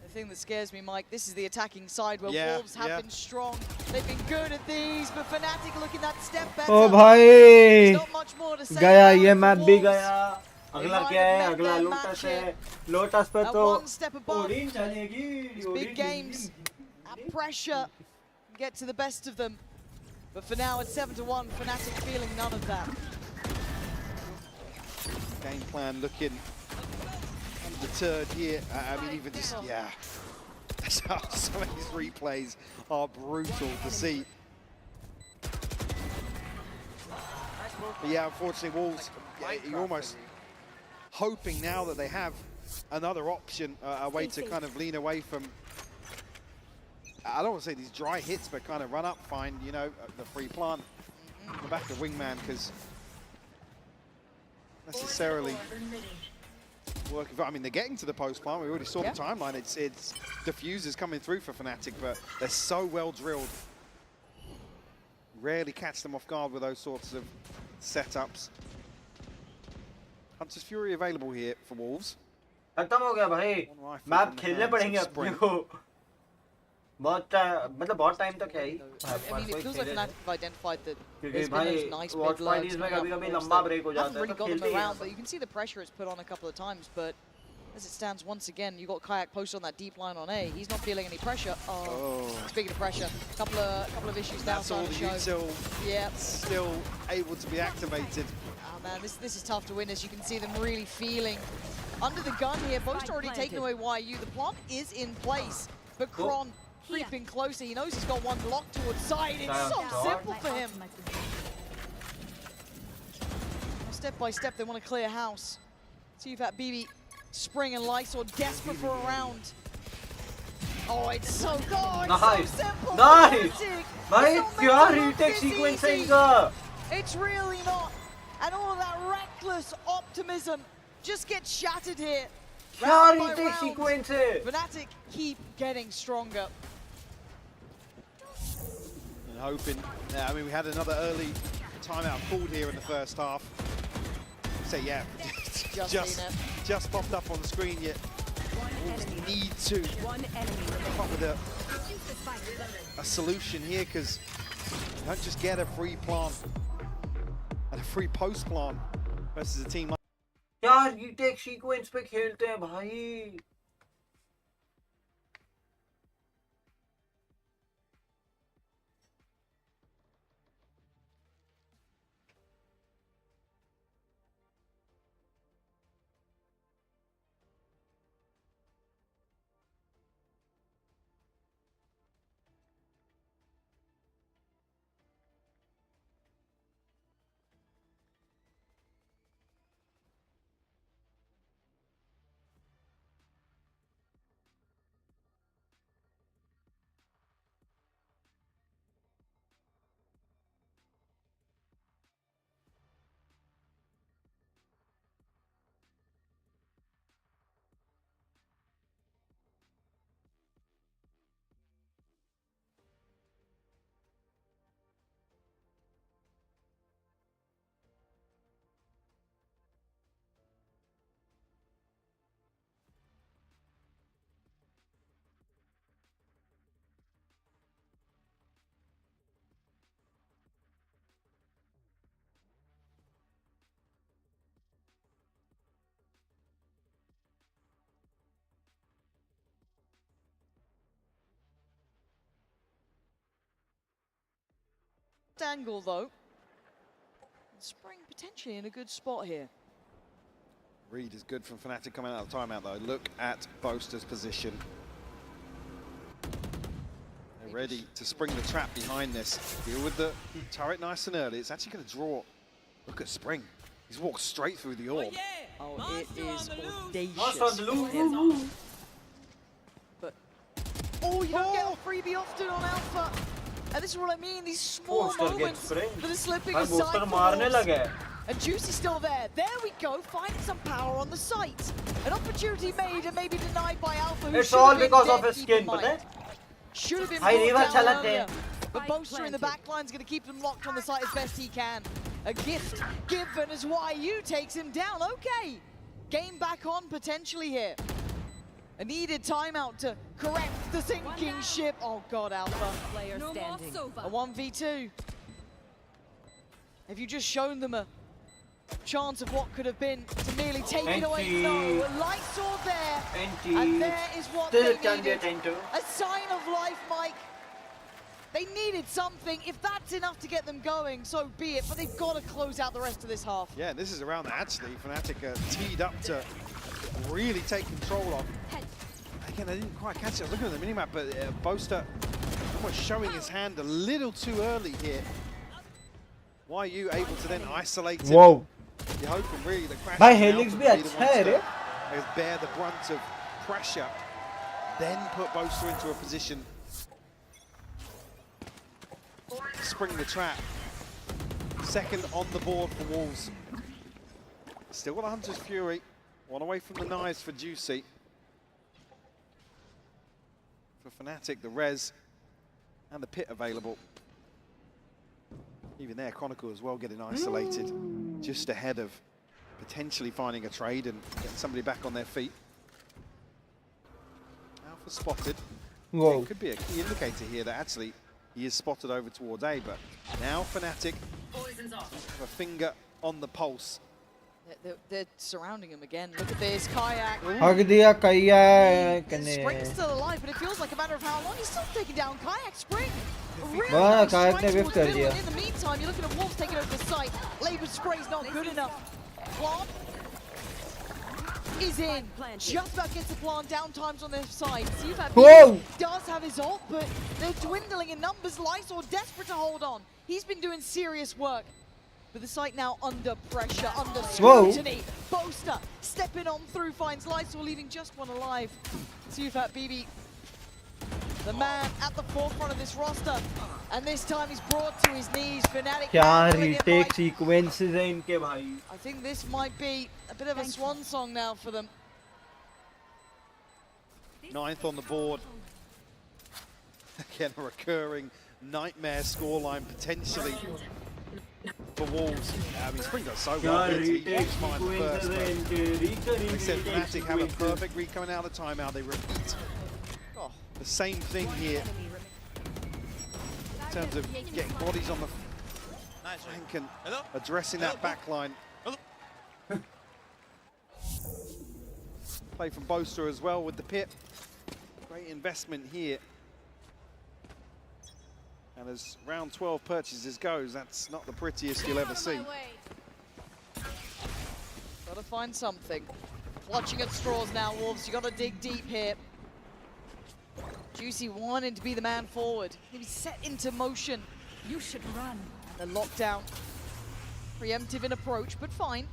The thing that scares me, Mike, this is the attacking side where Yeah, Wolves have yeah. been strong. They've been good at these, but Fnatic looking that step better. O There's भाई not much more to say गया about ये it for map भी Wolves. गया. अगला क्या है? अगला lotus है. लोटस पे At तो one step above. ओडिन चलेगी. These big games, that pressure, get to the best of them. But for now, it's 7-1. Fnatic feeling none of that. Game plan looking undeterred here. I mean, even just, yeah. Some of these replays are brutal to see. But yeah, unfortunately, Wolves, you're almost hoping now that they have another option, a way to kind of lean away from, I don't want to say these dry hits, but kind of run up, find, you know, the free plant on the back of Wingman, because necessarily working for, I mean, they're getting to the post plant. We already saw the timeline. It's diffusers coming through for Fnatic, but they're so well drilled. Rarely catch them off guard with those sorts of setups. Hunter's Fury available here for Wolves. खत्म हो गया भाई. Map खेलने पड़ेंगे अपने को. बहुत मतलब बहुत टाइम तक है ही. I mean, it feels like Fnatic have identified that क्योंकि there's been those nice mid Watchparties में कभी-कभी लंबा break हो जाता haven't है really तो got them खेलते ही around, हैं. but you can see the pressure it's put on a couple of times. But as it stands, once again, you got Kayak posted on that deep line on A. He's not feeling any pressure. Oh. Speaking of pressure, couple of issues down That's all the the show. util Yeah. still able to be activated. Oh man, this is tough to win, as you can see them really feeling under the gun here. Boast already taken away YU. The plant is in place, but Kron creeping closer. He knows he's got one block towards side. It's so simple for him. Step by step, they want to clear house. See if that BB, Spring and Lysor desperate for a round. Oh, it's so good. Nice. So simple. Nice. Fnatic. भाई It's not meant क्या to look retake this sequence है easy. इनका? It's really not. And all of that reckless optimism just gets shattered here. क्या Round by retake round, sequence है? Fnatic keep getting stronger. And hoping, I mean, we had another early timeout called here in the first half. So yeah, just popped up on the screen yet. Wolves need to come up with a solution here, because you don't just get a free plant and a free post plant versus a team like. क्या retake sequence पे खेलते हैं भाई? Angle though. Spring potentially in a good spot here. Read is good from Fnatic coming out of the timeout though. Look at Boaster's position. They're ready to spring the trap behind this. Deal with the turret nice and early. It's actually going to draw. Look at Spring. He's walked straight through the orb. Oh, it is audacious. Monster on the loose. But oh, you don't get a freebie often on Alpha. And this is what I mean, these small Poster gets moments spring. that are slipping भाई aside Poster for मारने Wolves. लगा है. And Juicy's still there. There we go, finding some power on the site. An opportunity made and maybe denied by Alpha, who It's should all have been because dead, of his keep skin, in mind. पता है? Should have been भाई brought river down चलाते earlier. हैं. But Boaster in the back line is going to keep them locked on the site as best he can. A gift given as YU takes him down. Okay, game back on potentially here. A needed timeout to correct the sinking ship. Oh God, Alpha. Player standing. A 1v2. Have you just shown them a chance of what could have been to merely take it away? No, Lysor there. And there is what Still they can needed. get into. A sign of life, Mike. They needed something. If that's enough to get them going, so be it. But they've got to close out the rest of this half. Yeah, this is around that actually Fnatic teed up to really take control of. Again, I didn't quite catch it. I was looking at the minimap, but Boaster almost showing his hand a little too early here. YU able to then isolate him. Wow. You're hoping really the crash. भाई Helix भी अच्छा है रे. Bear the brunt of pressure, then put Boaster into a position. Spring the trap. Second on the board for Wolves. Still got a Hunter's Fury. One away from the knives for Juicy. For Fnatic, the Res and the Pit available. Even there, Chronicle as well getting isolated. Just ahead of potentially finding a trade and getting somebody back on their feet. Alpha spotted. Whoa. It could be a key indicator here that actually he is spotted over towards A, but now Fnatic have a finger on the pulse. They're surrounding him again. Look at this, Kayak. हक दिया Kayak ने. Spring's still alive, but it feels like a matter of how long. He's still taking down Kayak. Spring. Really वाह, nice Kayak strike ने whiff towards कर middle, दिया. and in the meantime, you're looking at Wolves taking over the site. Labour's spray's not good enough. Plant is in. Just about gets the plant down times on their side. Whoa! Does have his ult, but they're dwindling in numbers. Lysor desperate to hold on. He's been doing serious work. But the site now under pressure, under scrutiny. Boaster stepping on through, finds Lysor, leaving just one alive. Sufat BB The man at the forefront of this roster. And this time he's brought to his knees. Fnatic क्या handling it retake like- sequences हैं इनके भाई. I think this might be a bit of a swan song now for them. 9th on the board. Again, a recurring nightmare scoreline potentially for Wolves. I mean, Spring does so well. क्या He retake keeps mine sequences first, हैं but इनके. Recurring they said retake Fnatic have a sequences. perfect read coming out of the timeout. They repeat the same thing here in terms of getting bodies on the flank and addressing that back line. Play from Boaster as well with the pit. Great investment here. And as round 12 purchases goes, that's not the prettiest you'll ever see. Gotta find something. Clutching at straws now, Wolves. You gotta dig deep here. Juicy wanting to be the man forward. Maybe set into motion. You should run. The lockdown. Preemptive in approach, but fine.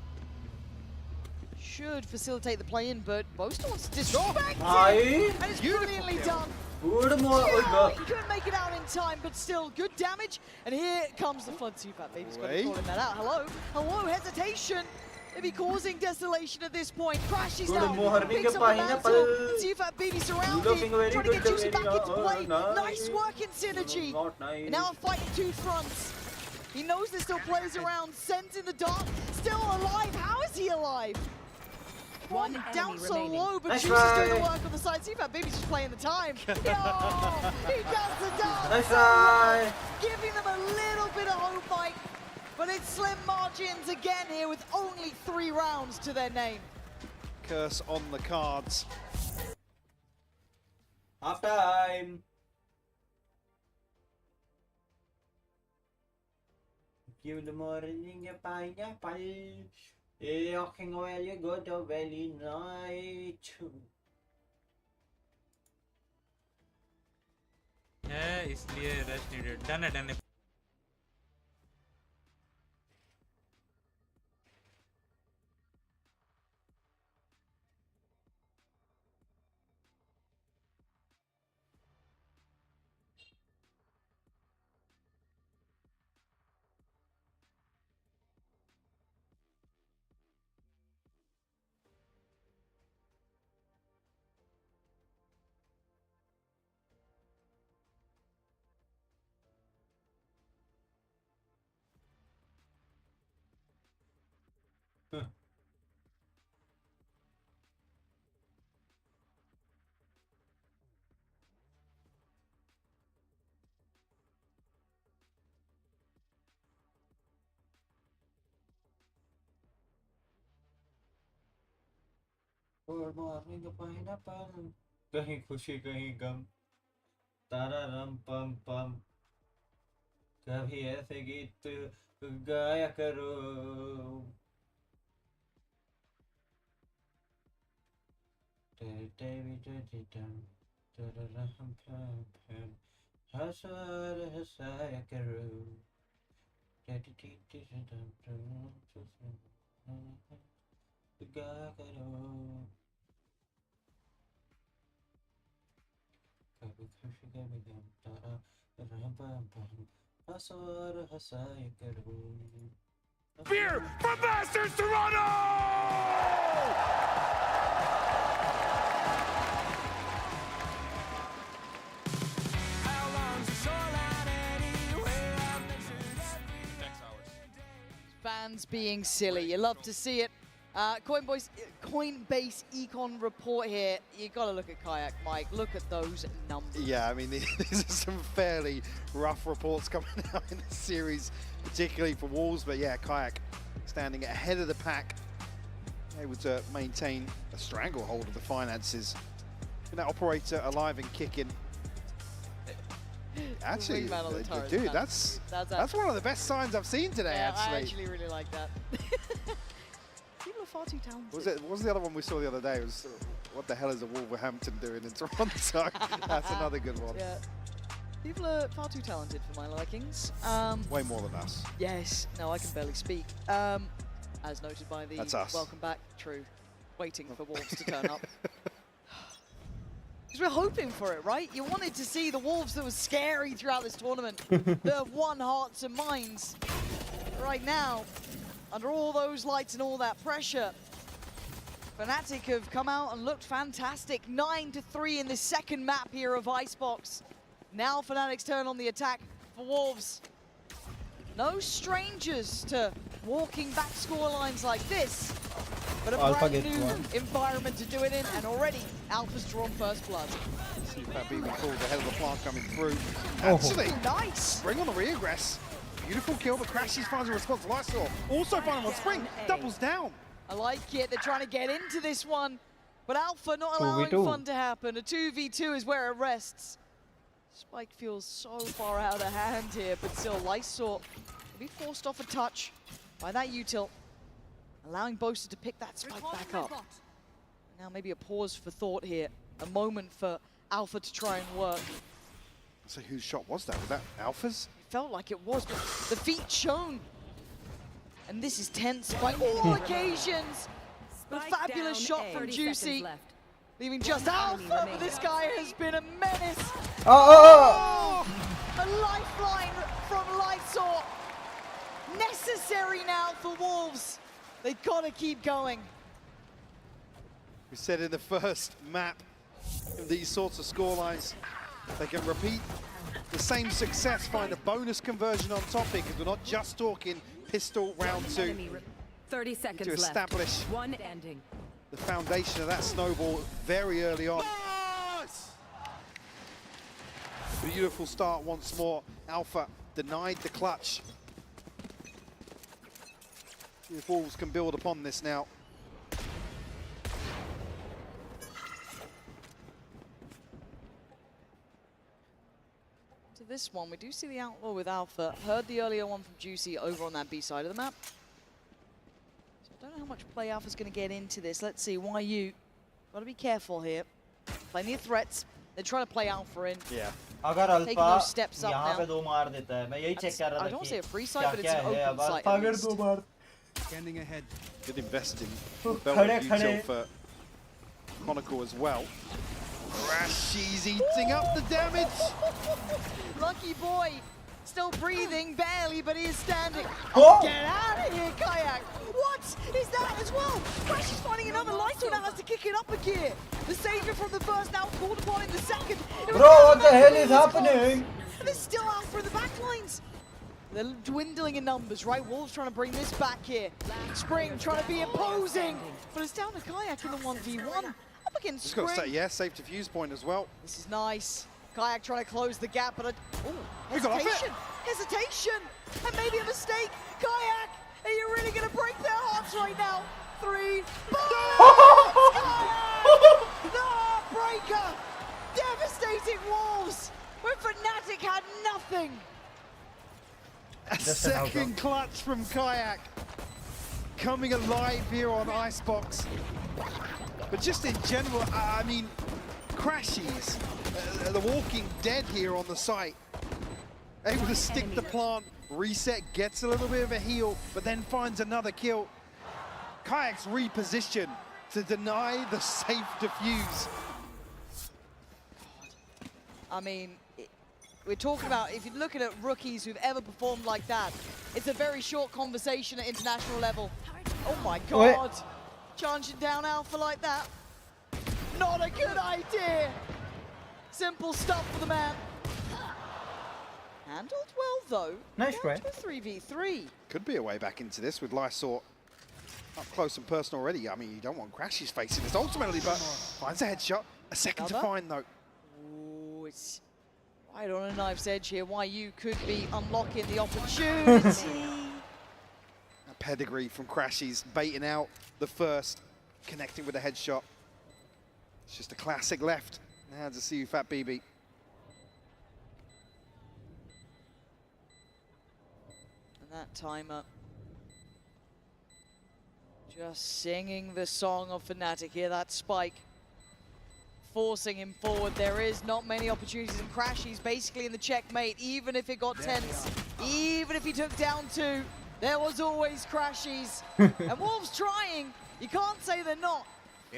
Should facilitate the play-in, but Boaster wants to disrespect Aye. it. And it's brilliantly done. Good morning. Yeah, he couldn't make it out in time, but still good damage. And here comes the flood. Fat Baby's got to calling that out. Hello, hello, hesitation. Maybe causing desolation at this point. Crashes Good down, morning, picks up the pineapple. mantle. Fat Baby surrounded, Looking very trying to get good, Juicy back into play. nice. Nice work in synergy. Not nice. And now a fight in two fronts. He knows there's still players around. Sends in the dark, still alive. How is he alive? One down enemy so remaining. low, but Nice Juicy's doing the try. work on the side. Fat Baby's just playing the time. Yo, he does the dance. Nice so well, try. giving them a little bit of hope, Mike. But it's slim margins again here with only 3 rounds to their name. Curse on the cards. Half time. Good morning, pineapple. Walking well, you got a very night. है इसलिए rest needed. Done है. Good morning, pineapple. कहीं खुशी कहीं गम. तारा रम पम पम. कभी ऐसे गीत गाया करो. हंसाया करो. गाया करो. कभी खुशी कभी गम. तारा रम पम पम. हंसाया करो. Fear from Masters Toronto! Fans being silly, you love to see it. Coinbase Econ report here. You got to look at Kayak, Mike. Look at those numbers. Yeah, I mean, these are some fairly rough reports coming out in the series, particularly for Wolves. But yeah, Kayak standing ahead of the pack, able to maintain a stranglehold of the finances. And that operator alive and kicking. Actually, dude, that's one of the best signs I've seen today. Yeah, actually, I actually really like that. People are far too talented. what was the other one we saw the other day? It was what the hell is a Wolverhampton doing in Toronto? That's another good one. Yeah. People are far too talented for my likings. Way more than us. Yes. No, I can barely speak. As noted by the That's us. welcome back. True. Waiting for Wolves to turn up. Because we're hoping for it, right? You wanted to see the Wolves that was scary throughout this tournament, that have won hearts and minds. Right now, under all those lights and all that pressure, Fnatic have come out and looked fantastic. 9-3 in the second map here of Icebox. Now Fnatic's turn on the attack for Wolves. No strangers to walking back scorelines like this, but a Alpha brand gets new one. environment to do it in, and already Alpha's drawn first blood. See if that BB falls ahead of the plant coming through. Oh. Actually, Nice! bring on the regress. Beautiful kill, but Crashies finds a response. Lysor also finds on Spring, doubles down. I like it, they're trying to get into this one, but Alpha not 2v2. allowing fun to happen. A 2v2 is where it rests. Spike feels so far out of hand here, but still Lysor will be forced off a touch by that util, allowing Boaster to pick that spike back up. Now maybe a pause for thought here, a moment for Alpha to try and work. So whose shot was that? Was that Alpha's? It felt like it was, but the feet shown. And this is tense by all occasions. A fabulous shot from Juicy, leaving just Alpha, but this guy has been a menace. Oh! A lifeline from Lysor. Necessary now for Wolves. They gotta keep going. We said in the first map, these sorts of scorelines, they can repeat the same success, find a bonus conversion on top here, because we're not just talking pistol round 2. 30 seconds To establish left. One ending. the foundation of that snowball very early on. Beautiful start once more. Alpha denied the clutch. See if Wolves can build upon this now. To this one, we do see the Outlaw with Alpha. Heard the earlier one from Juicy over on that B side of the map. So I don't know how much play Alpha's going to get into this. Let's see, YU. Got to be careful here. Plenty of threats. They're trying to play Alpha in. Yeah. अगर Taking alpha those steps up यहाँ now. पे 2 मार देता है, मैं यही check कर रहा था I don't कि say a free side, क्या but it's क्या an है, open अब side अल्फा at अगर least. 2 मार Standing ahead. Good investing. खड़े खड़े for Chronicle as well. Crashies eating up the damage. Lucky boy. Still breathing, barely, but he is standing. Oh! Get out of here, Kayak! What is that as well? Crash is finding another Lysor now has to kick it up a gear. The savior from the first now called upon in the second. Bro, what the hell is happening? And there's still Alpha in the back lines. They're dwindling in numbers, right? Wolves trying to bring this back here. Spring trying to be imposing, but it's down to Kayak in the 1v1. Up against Just Spring. got to say, yeah, safe defuse point as well. This is nice. Kayak trying to close the gap, but We got off it. hesitation, hesitation, and maybe a mistake. Kayak, are you really going to break their hearts right now? 3, Kayak, the heartbreaker, devastating Wolves, when Fnatic had nothing. A Just an second outro. clutch from Kayak. Coming alive here on Icebox. But just in general, I mean, Crashies, the walking dead here on the site. Able to stick the plant, reset, gets a little bit of a heal, but then finds another kill. Kayak's reposition to deny the safe defuse. I mean, we're talking about, if you're looking at rookies who've ever performed like that, it's a very short conversation at international level. Oh my God. Charging down Alpha like that. Not a good idea. Simple stuff for the man. Handled well though. Nice try. Down to a 3v3. Could be a way back into this with Lysor up close and personal already. I mean, you don't want Crashies facing this ultimately, but finds a headshot. A second to Another? find though. Ooh, it's right on a knife's edge here. YU could be unlocking the opportunity. A pedigree from Crashies, baiting out the first, connecting with a headshot. It's just a classic left. Now to see you, Fat BB. And that timer just singing the song of Fnatic here, that spike. Forcing him forward. There is not many opportunities, and Crashies basically in the checkmate, even if it got tense, even if he took down 2, there was always Crashies. And Wolves trying, you can't say they're not.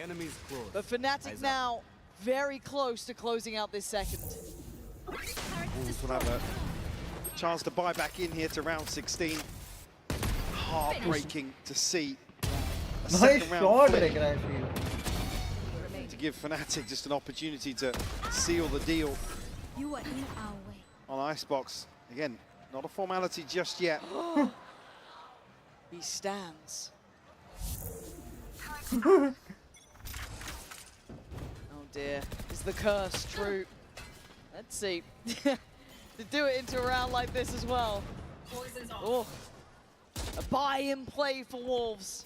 Enemies close. But Fnatic now very close to closing out this second. Wolves will have a chance to buy back in here to round 16. Heartbreaking to see a Nice second round shot, flip Crashy. to give Fnatic just an opportunity to seal the deal You are in our way. on Icebox. Again, not a formality just yet. He stands. Oh dear, is the curse true? Let's see. To do it into a round like this as well. Oh, a buy-in play for Wolves.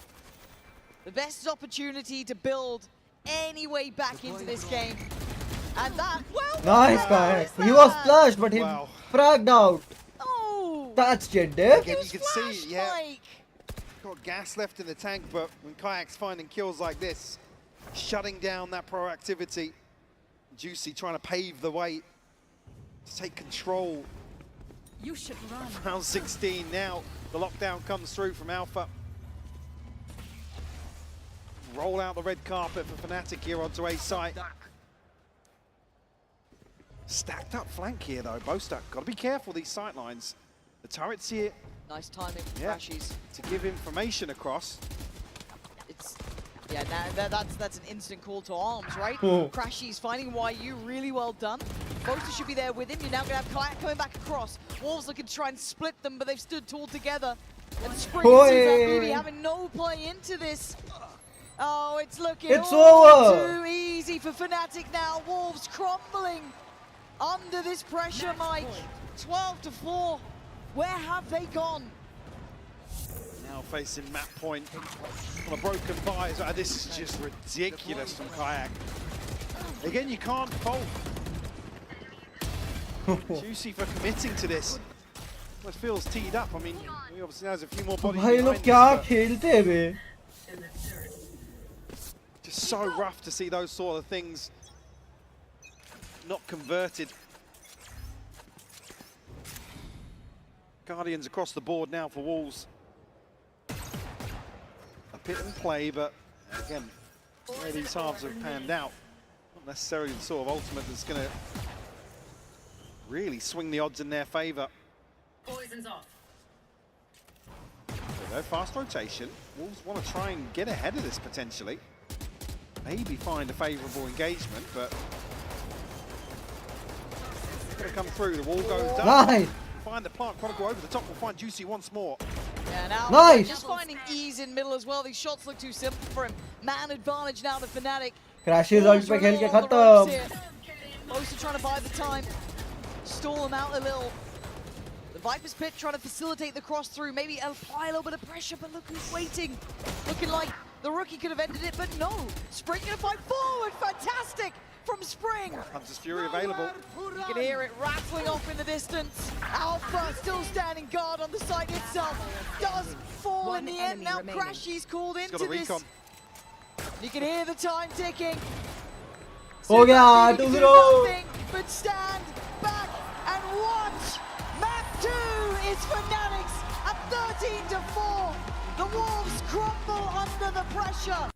The best opportunity to build any way back into this game. And that, well, Nice guy. He was flushed, but he Wow. fragged out. oh, That's Jeddah. Again, you can see, yeah, got gas left in the tank, but when Kayak's finding kills like this, shutting down that proactivity, Juicy trying to pave the way to take control. You should run. Round 16 now, the lockdown comes through from Alpha. Roll out the red carpet for Fnatic here onto A site. Stacked up flank here though, both stuck. Got to be careful these sight lines. The turrets here. Nice timing from Yeah, Crashies. to give information across. It's, yeah, now that's an instant call to arms, right? Oh. Crashies finding YU, really well done. Boaster should be there with him. You're now going to have Kayak coming back across. Wolves looking to try and split them, but they've stood tall together. And Spring Oi. maybe having no play into this. Oh, it's looking It's all over. too easy for Fnatic now. Wolves crumbling under this pressure, Mike. 12-4. Where have they gone? Now facing map point on a broken buy. This is just ridiculous from Kayak. Again, you can't fault Juicy for committing to this. Well, it feels teed up. I mean, he obviously has a few more bodies भाई लोग behind क्या this, खेलते हैं बे? but just so rough to see those sort of things not converted. Guardians across the board now for Wolves. A pit and play, but again, where these halves have panned out, not necessarily the sort of ultimate that's going to really swing the odds in their favour. Poison's off. So fast rotation. Wolves want to try and get ahead of this potentially. Maybe find a favourable engagement, but it's going to come through. The wall goes down. Nice. Find the plant chronicle over the top. We'll find Juicy once more. Yeah, now Nice. just finding ease in middle as well. These shots look too simple for him. Man advantage now to Fnatic. Crashes ult पे खेल के All the ropes खत्म. here. Boaster trying to buy the time. Stall him out a little. The Viper's Pit trying to facilitate the cross through. Maybe apply a little bit of pressure, but look who's waiting. Looking like the rookie could have ended it, but no. Spring gonna fight forward. Fantastic from Spring. Hunter's Fury available. You can hear it rattling off in the distance. Alpha still standing guard on the site itself. Does fall One in the end. enemy Now remaining. Crashy's called He's got into a this. recon. You can hear the time ticking. हो गया You can do 2-0. nothing but stand back and watch. Map 2 is Fnatic's at 13-4. The Wolves crumble under the pressure.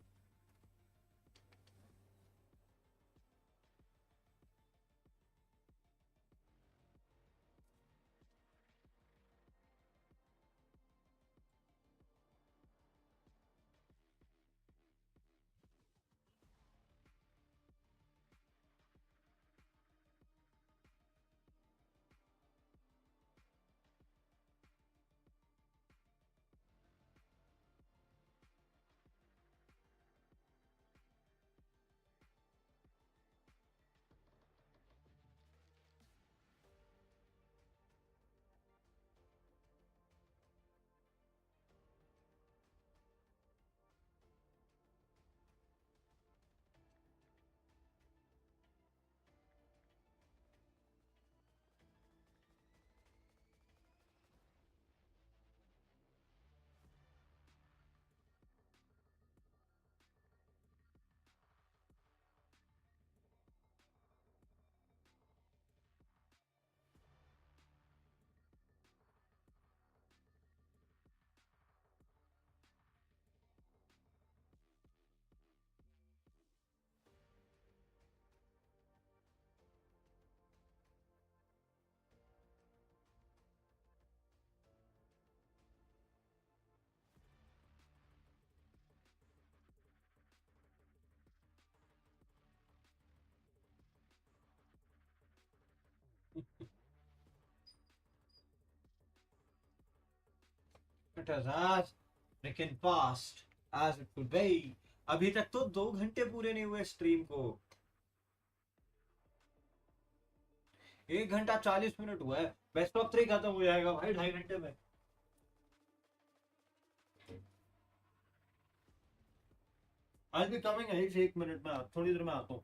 It is as freaking fast as it could be. अभी तक तो 2 घंटे पूरे नहीं हुए stream को. 1 घंटा 40 मिनट हुआ है. बेस्ट ऑफ 3 खत्म हो जाएगा भाई 2.5 घंटे में. I'll be coming 1 मिनट में. थोड़ी देर में आता हूँ.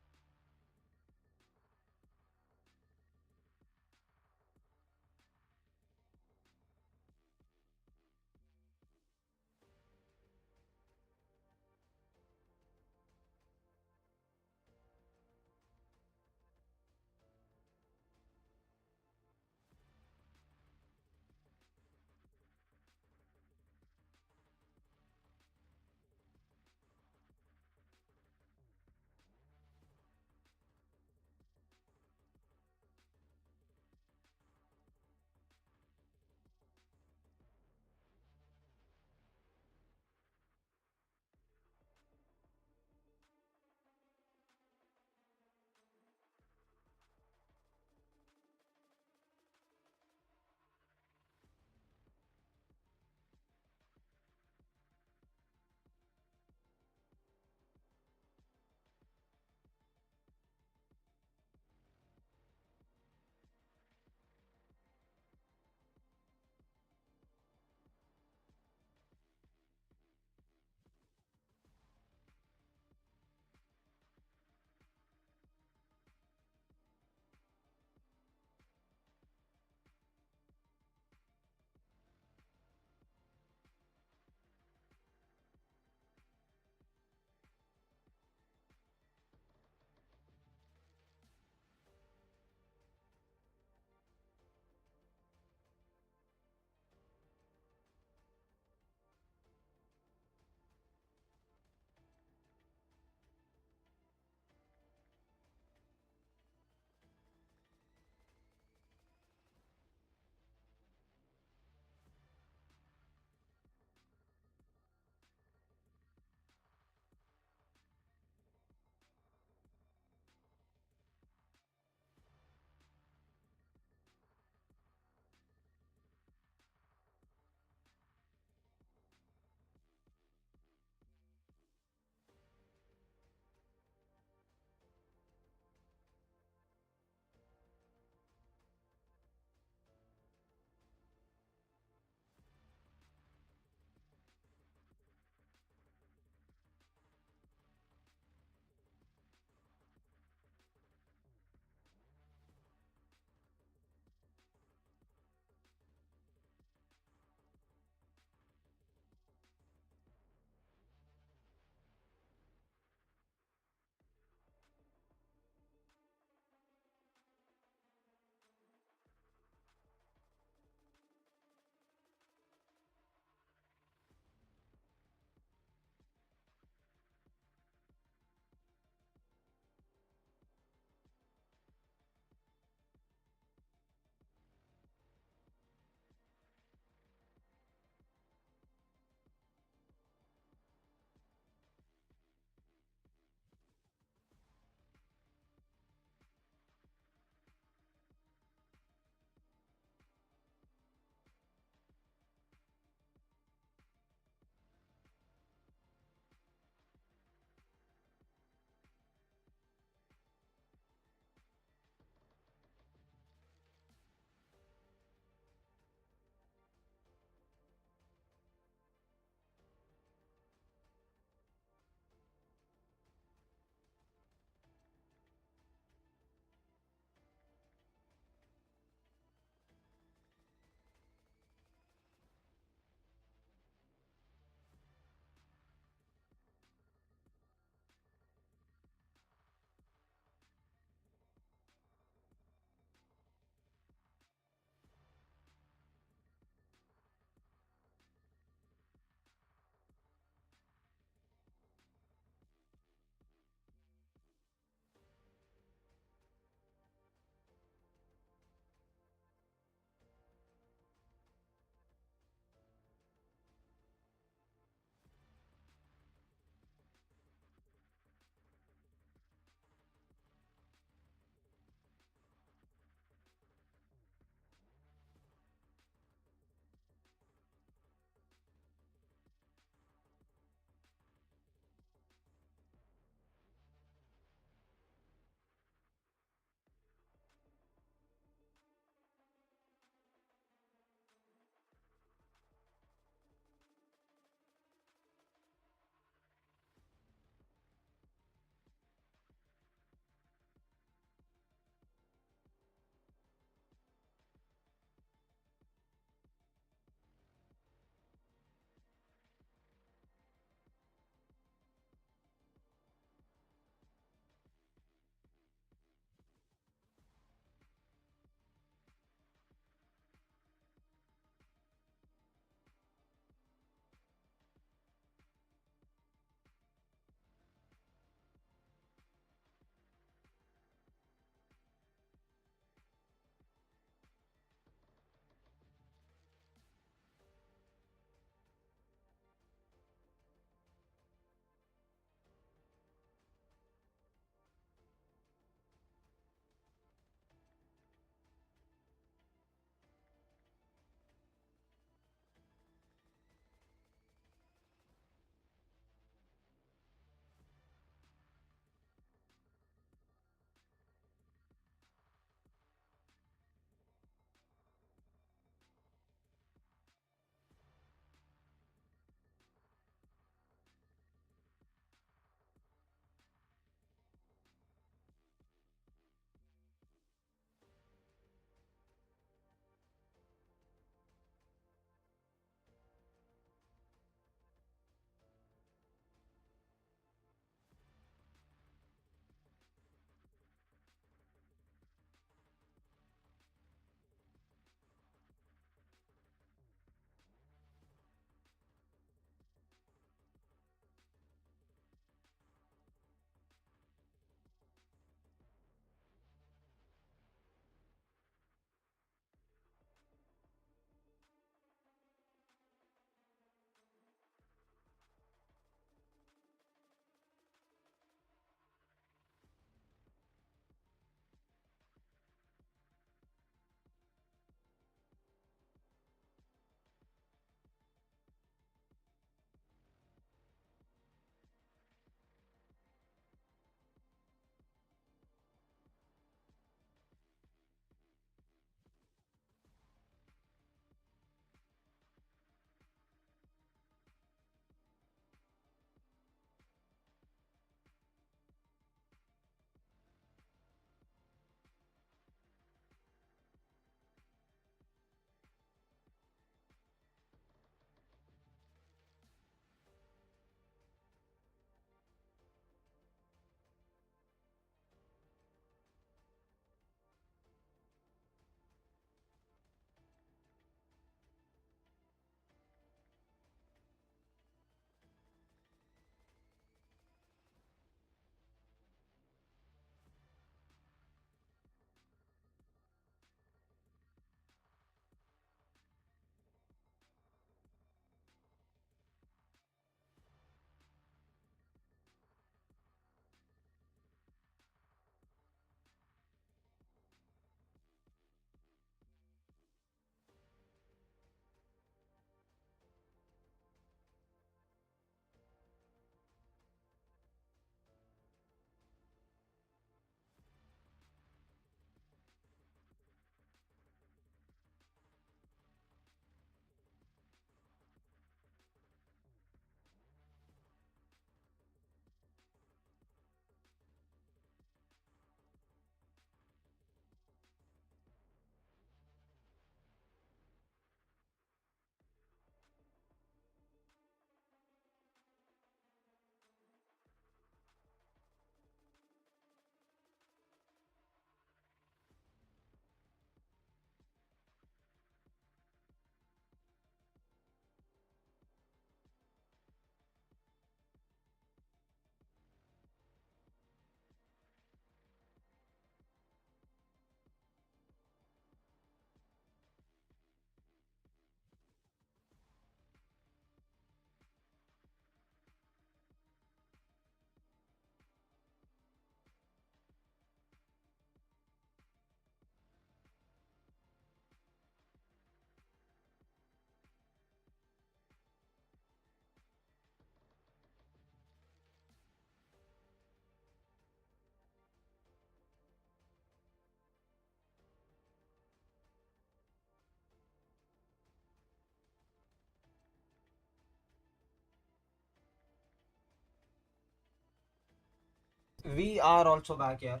We are also back here.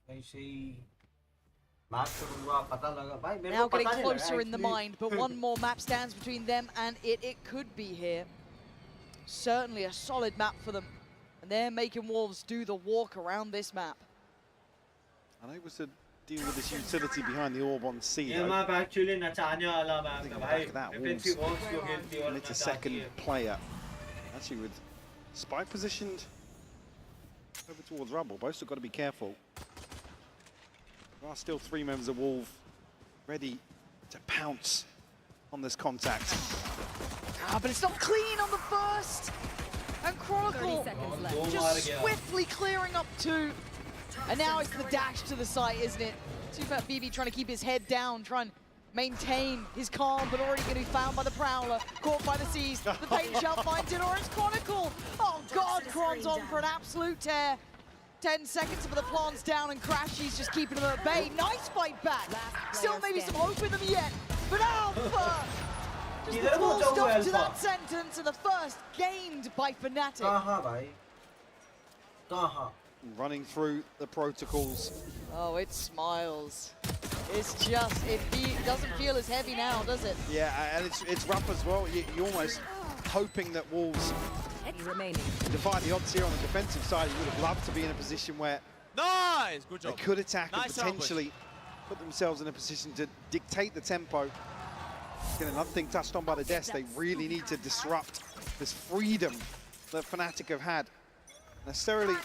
ऐसे ही मैप करूँगा पता लगा भाई मेरे Now को getting पता नहीं closer लगा in the actually. mind, but one more map stands between them and it could be here. Certainly a solid map for them. And they're making Wolves do the walk around this map. Unable to deal with this utility behind the orb on C. ये map actually नचाने वाला map है भाई. that FNC Wolves Wolves को खेलती है और It's a नचाती second है. player. Actually with Spike positioned over towards Rumble. Both have got to be careful. There are still 3 members of Wolf ready to pounce on this contact. Ah, but it's not clean on the first. And Chronicle 30 seconds left. just swiftly clearing up 2. And now it's the dash to the site, isn't it? Too bad BB trying to keep his head down, trying to maintain his calm, but already going to be found by the Prowler, caught by the seas. The paint shell finds it, or it's Chronicle. Oh God, Chron's on for an absolute tear. 10 seconds for the plants down, and Crashy's just keeping them at bay. Nice fight back. Still maybe some hope in them yet, but Alpha! Just the full stop to that sentence, and the first gained by Fnatic. कहाँ भाई? कहाँ? Running through the protocols. Oh, it smiles. It's just, it doesn't feel as heavy now, does it? Yeah, and it's rough as well. You're almost hoping that Wolves defy the odds here on the defensive side. You would have loved to be in a position where Nice! Good job. they could attack Nice and potentially put themselves in a position to dictate the tempo. Again, another thing touched on by the desk, they really need to disrupt this freedom that Fnatic have had. Necessarily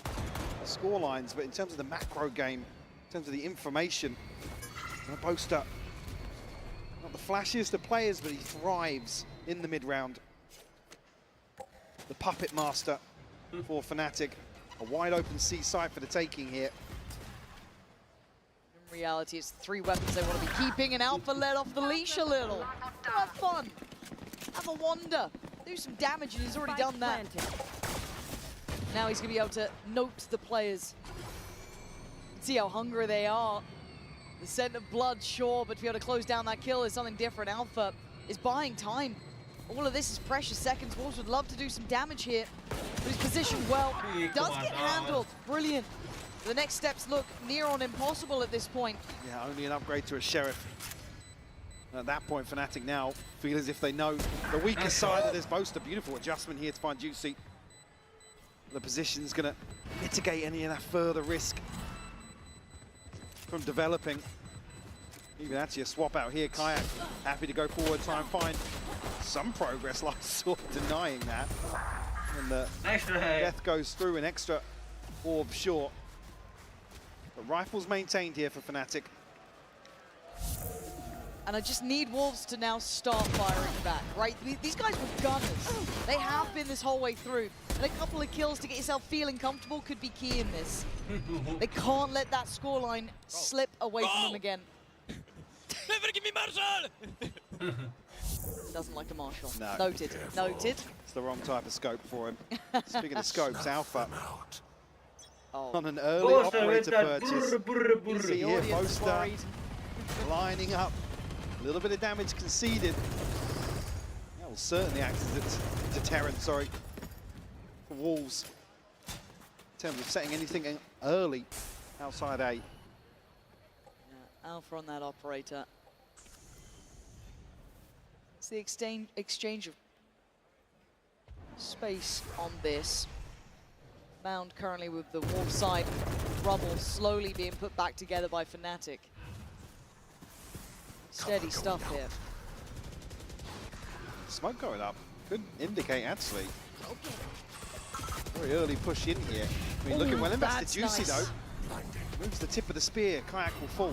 the score lines, but in terms of the macro game, in terms of the information, Boaster, not the flashiest of players, but he thrives in the mid-round. The puppet master for Fnatic. A wide open C site for the taking here. In reality, it's 3 weapons they want to be keeping, and Alpha let off the leash a little. Have fun. Have a wander. Do some damage, and he's already done that. Now he's going to be able to note the players. See how hungry they are. The scent of blood, sure, but to be able to close down that kill is something different. Alpha is buying time. All of this is precious seconds. Wolves would love to do some damage here, but he's positioned well. Does get handled. Brilliant. The next steps look near on impossible at this point. Yeah, only an upgrade to a Sheriff. And at that point, Fnatic now feel as if they know the weaker side of this Boaster. Beautiful adjustment here to find Juicy. The position's going to mitigate any of that further risk from developing. Even actually a swap out here. Kayak happy to go forward, try and find some progress. Last sort of denying that. And the death goes through, an extra orb short. But rifles maintained here for Fnatic. And I just need Wolves to now start firing back, right? These guys were gunners. They have been this whole way through. And a couple of kills to get yourself feeling comfortable could be key in this. They can't let that scoreline slip away from them again. Never give me Marshall! Doesn't like a Marshall. No. Noted. Noted. It's the wrong type of scope for him. Speaking of scopes, Alpha Oh. on an early operator purchase. You see here, Boaster lining up. A little bit of damage conceded. That will certainly act as a deterrent, for Wolves. In terms of setting anything early outside A. Yeah, Alpha on that operator. It's the exchange of space on this. Mound currently with the Wolf side. Rubble slowly being put back together by Fnatic. Steady stuff here. Smoke going up could indicate actually. Very early push in here. I mean, looking well invested. Juicy nice. though. Moves the tip of the spear. Kayak will fall.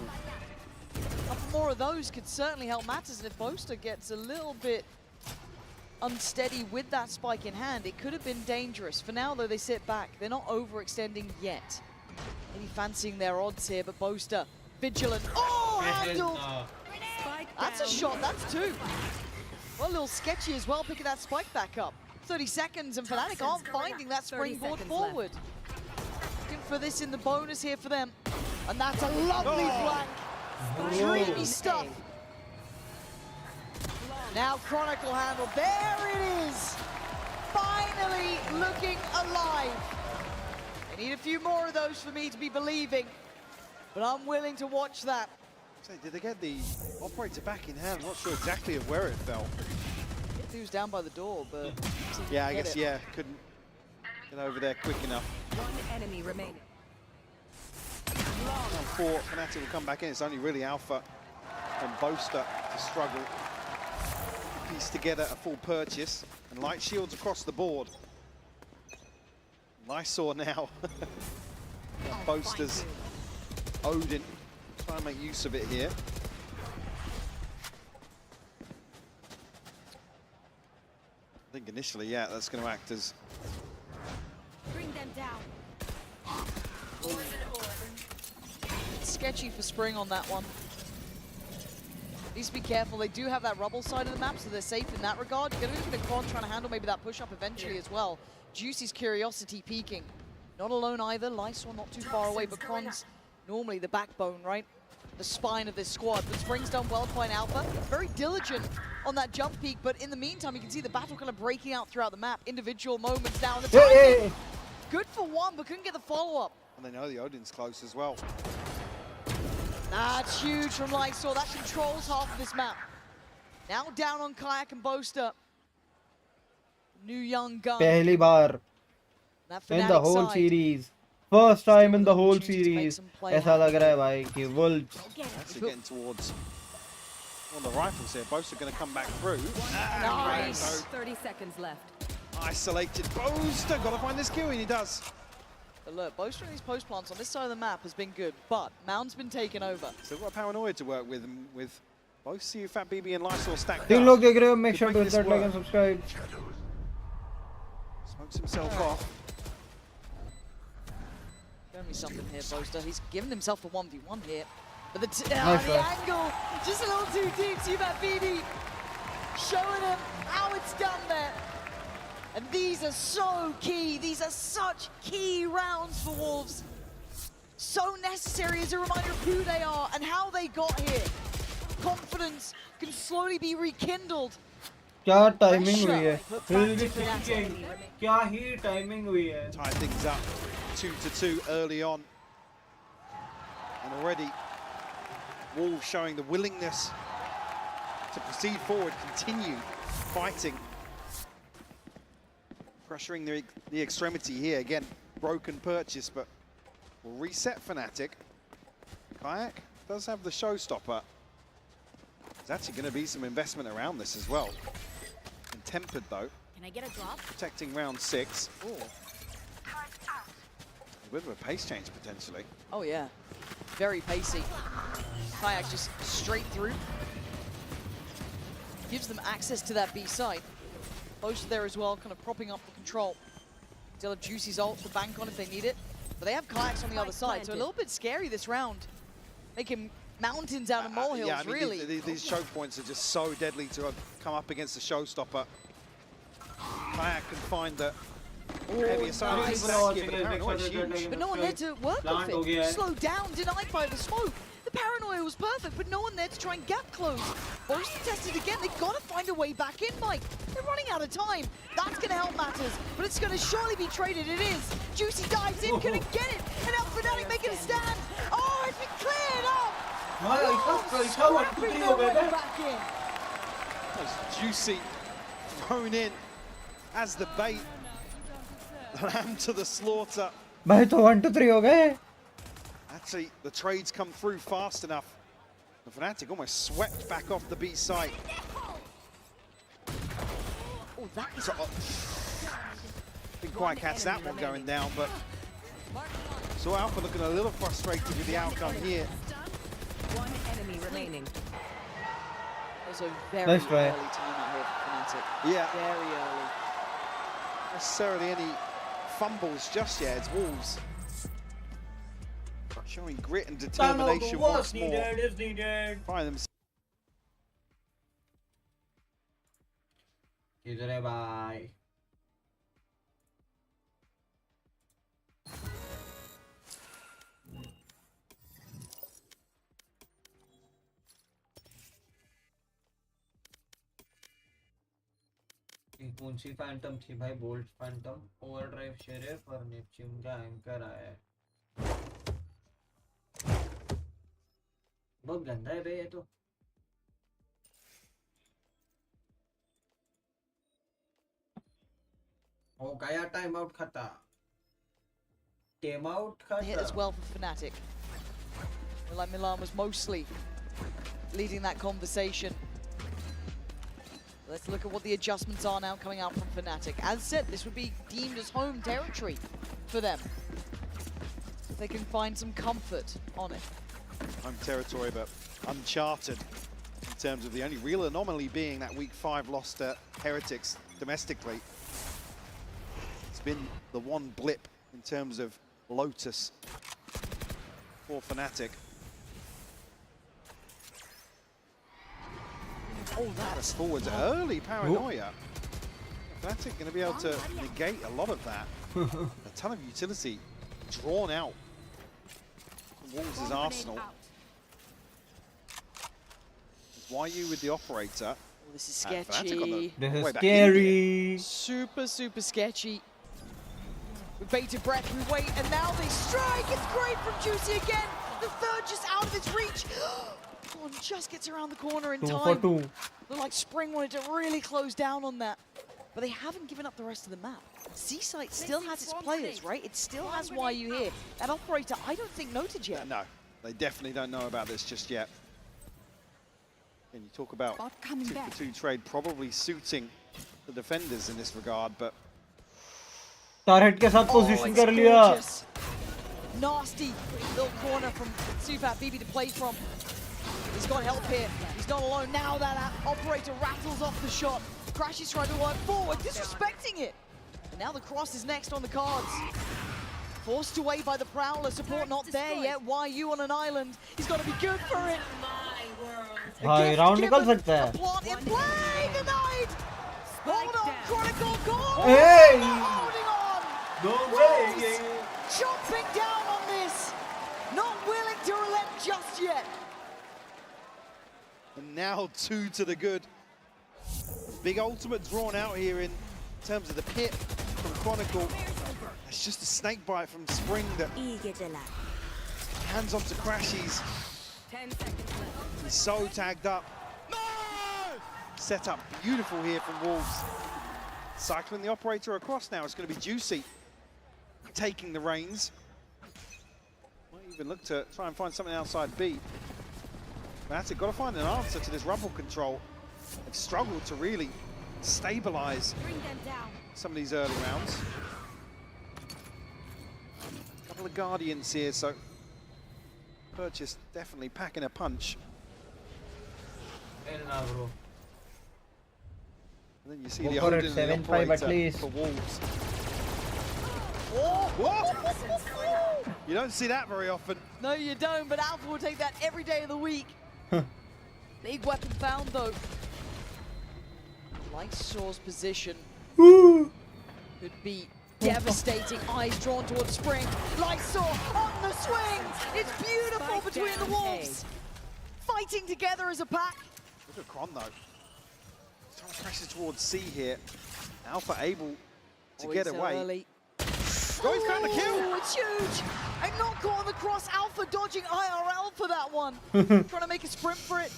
A couple more of those could certainly help matters, and if Boaster gets a little bit unsteady with that spike in hand, it could have been dangerous. For now, though, they sit back. They're not overextending yet. Maybe fancying their odds here, but Boaster, vigilant. Oh, handled! That's a shot, that's 2. Well, a little sketchy as well, picking that spike back up. 30 seconds, and Fnatic aren't finding that springboard forward. Looking for this in the bonus here for them. And that's a lovely flank. Dreamy stuff. Now Chronicle handle. There it is. Finally looking alive. Need a few more of those for me to be believing, but I'm willing to watch that. So did they get the operator back in hand? I'm not sure exactly of where it fell. He was down by the door, but Yeah, I guess, yeah, couldn't get over there quick enough. One enemy remaining. For Fnatic will come back in. It's only really Alpha and Boaster to struggle to piece together a full purchase. And light shields across the board. Lysor now. Boaster's Odin. Try and make use of it here. I think initially, yeah, that's going to act as... Bring them down. Sketchy for Spring on that one. Needs to be careful. They do have that rubble side of the map, so they're safe in that regard. You're going to be looking at Quan trying to handle maybe that push-up eventually as well. Juicy's Curiosity peeking. Not alone either. Lysor not too far away, but Quan's normally the backbone, right? The spine of this squad. But Spring's done well playing Alpha. Very diligent on that jump peak, but in the meantime, you can see the battle kind of breaking out throughout the map. Individual moments now. And the timing, good for one, but couldn't get the follow-up. And they know the Odin's close as well. That's huge from Lysor. That controls half of this map. Now down on Kayak and Boaster. New young gun. पहली बार in the whole series. First time in the whole series. ऐसा लग रहा है भाई कि Wolves. Actually getting towards one of the rifles here. Boaster going to come back through. Nice. 30 seconds left. Isolated Boaster. Got to find this kill, and he does. But look, Boaster and these post plants on this side of the map has been good, but Mound's been taken over. So we've got Paranoia to work with both Fat BB and Lysor stacked तुम up. लोग देख रहे हो, make Could sure to make hit this that like work. and subscribe. Smokes himself off. Show me something here, Boaster. He's given himself a 1v1 here. But the Nice the try. angle, just a little too deep. See that BB showing him how it's done there. And these are so key. These are such key rounds for Wolves. So necessary as a reminder of who they are and how they got here. Confidence can slowly be rekindled. क्या timing हुई है? Will be thinking क्या ही timing हुई है? Tied things up 2-2 early on. And already Wolves showing the willingness to proceed forward, continue fighting. Pressuring the extremity here. Again, broken purchase, but will reset Fnatic. Kayak does have the showstopper. There's actually going to be some investment around this as well. And tempered though. Can I get a drop? Protecting round 6. Ooh. A bit of a pace change potentially. Oh yeah, very pacey. Kayak just straight through. Gives them access to that B site. Boaster there as well, kind of propping up the control. Still have Juicy's ult to bank on if they need it. But they have Kayaks on the other side, so a little bit scary this round. Making mountains out of molehills, yeah, I mean, really. These choke points are just so deadly to come up against the showstopper. Kayak can find the heavier side of the stack here, but Paranoia is huge. But no one there to work with it. Slowed down, denied by the smoke. The Paranoia was perfect, but no one there to try and gap close. Boaster tested again. They've got to find a way back in, Mike. They're running out of time. That's going to help matters, but it's going to surely be traded. It is. Juicy dives in, couldn't get it. And now Fnatic making a stand. Oh, it's been cleared up. Scrapping their way back in. That's Juicy thrown in as the bait. Lamb to the slaughter. भाई तो 1 2 3 हो गए. Actually, the trades come through fast enough. The Fnatic almost swept back off the B site. Oh, that is... Didn't quite catch that one going down, but... So Alpha looking a little frustrated with the outcome here. One enemy remaining. Also very Nice early try. timeout here for Fnatic. Yeah. Very early. Not necessarily any fumbles just yet. It's Wolves showing grit and determination once more. Is needed. Find them. किधर है भाई? कौन सी Phantom थी भाई? Bolt Phantom overdrive sheriff और Neptune का anchor आया है। बहुत गंदा है बे ये तो। हो गया टाइम आउट खत्म। Came out Hit as well for Fnatic. Like Milan was mostly leading that conversation. Let's look at what the adjustments are now coming out from Fnatic. As said, this would be deemed as home territory for them. They can find some comfort on it. Home territory, but uncharted in terms of the only real anomaly being that week 5 loss to Heretics domestically. It's been the one blip in terms of Lotus for Fnatic. Oh, that's forwards early paranoia. Fnatic going to be able to negate a lot of that. A ton of utility drawn out from Wolves' arsenal. YU with the operator. Oh, this is sketchy. This is scary. Super, super sketchy. With bated breath, we wait, and now they strike. It's great from Juicy again. The third just out of his reach. One just gets around the corner in 2 time. for 2. Looked like Spring wanted to really close down on that. But they haven't given up the rest of the map. Seaside still has its players, right? It still has YU here. That operator, I don't think noted yet. No, they definitely don't know about this just yet. And you talk about 2-for-2 trade probably suiting the defenders in this regard, but target के साथ position कर लिया। Nasty little corner from Sufat BB to play from. He's got help here. He's not alone. Now that operator rattles off the shot. Crash is trying to work forward, disrespecting it. And now the cross is next on the cards. Forced away by the Prowler. Support not there yet. YU on an island. He's got to be good for it. भाई round निकल सकता है। Plot in play. Denied. Hold on, Chronicle. Goal. Hey. Holding on. Wolves chomping down on this. Not willing to relent just yet. And now 2 to the good. Big ultimate drawn out here in terms of the pit from Chronicle. It's just a snake bite from Spring that hands on to Crashies. 10 seconds left. He's so tagged up. Set up beautiful here from Wolves. Cycling the operator across now. It's going to be Juicy taking the reins. Might even look to try and find something outside B. Fnatic got to find an answer to this rumble control. They've struggled to really stabilize some of these early rounds. A couple of Guardians here, so Purchase definitely packing a punch. And then you see the Odin and the operator for Wolves. Oh. You don't see that very often. No, you don't, but Alpha will take that every day of the week. Big weapon found, though. Lysaw's position could be devastating. Eyes drawn towards Spring. Lysaw on the swing. It's beautiful between the Wolves. Fighting together as a pack. Look at Kron, though. Trying to pressure towards C here. Alpha able to get away. Early. Oh, he's got the kill! It's huge! And not caught on the cross. Alpha dodging IRL for that one. Trying to make a sprint for it.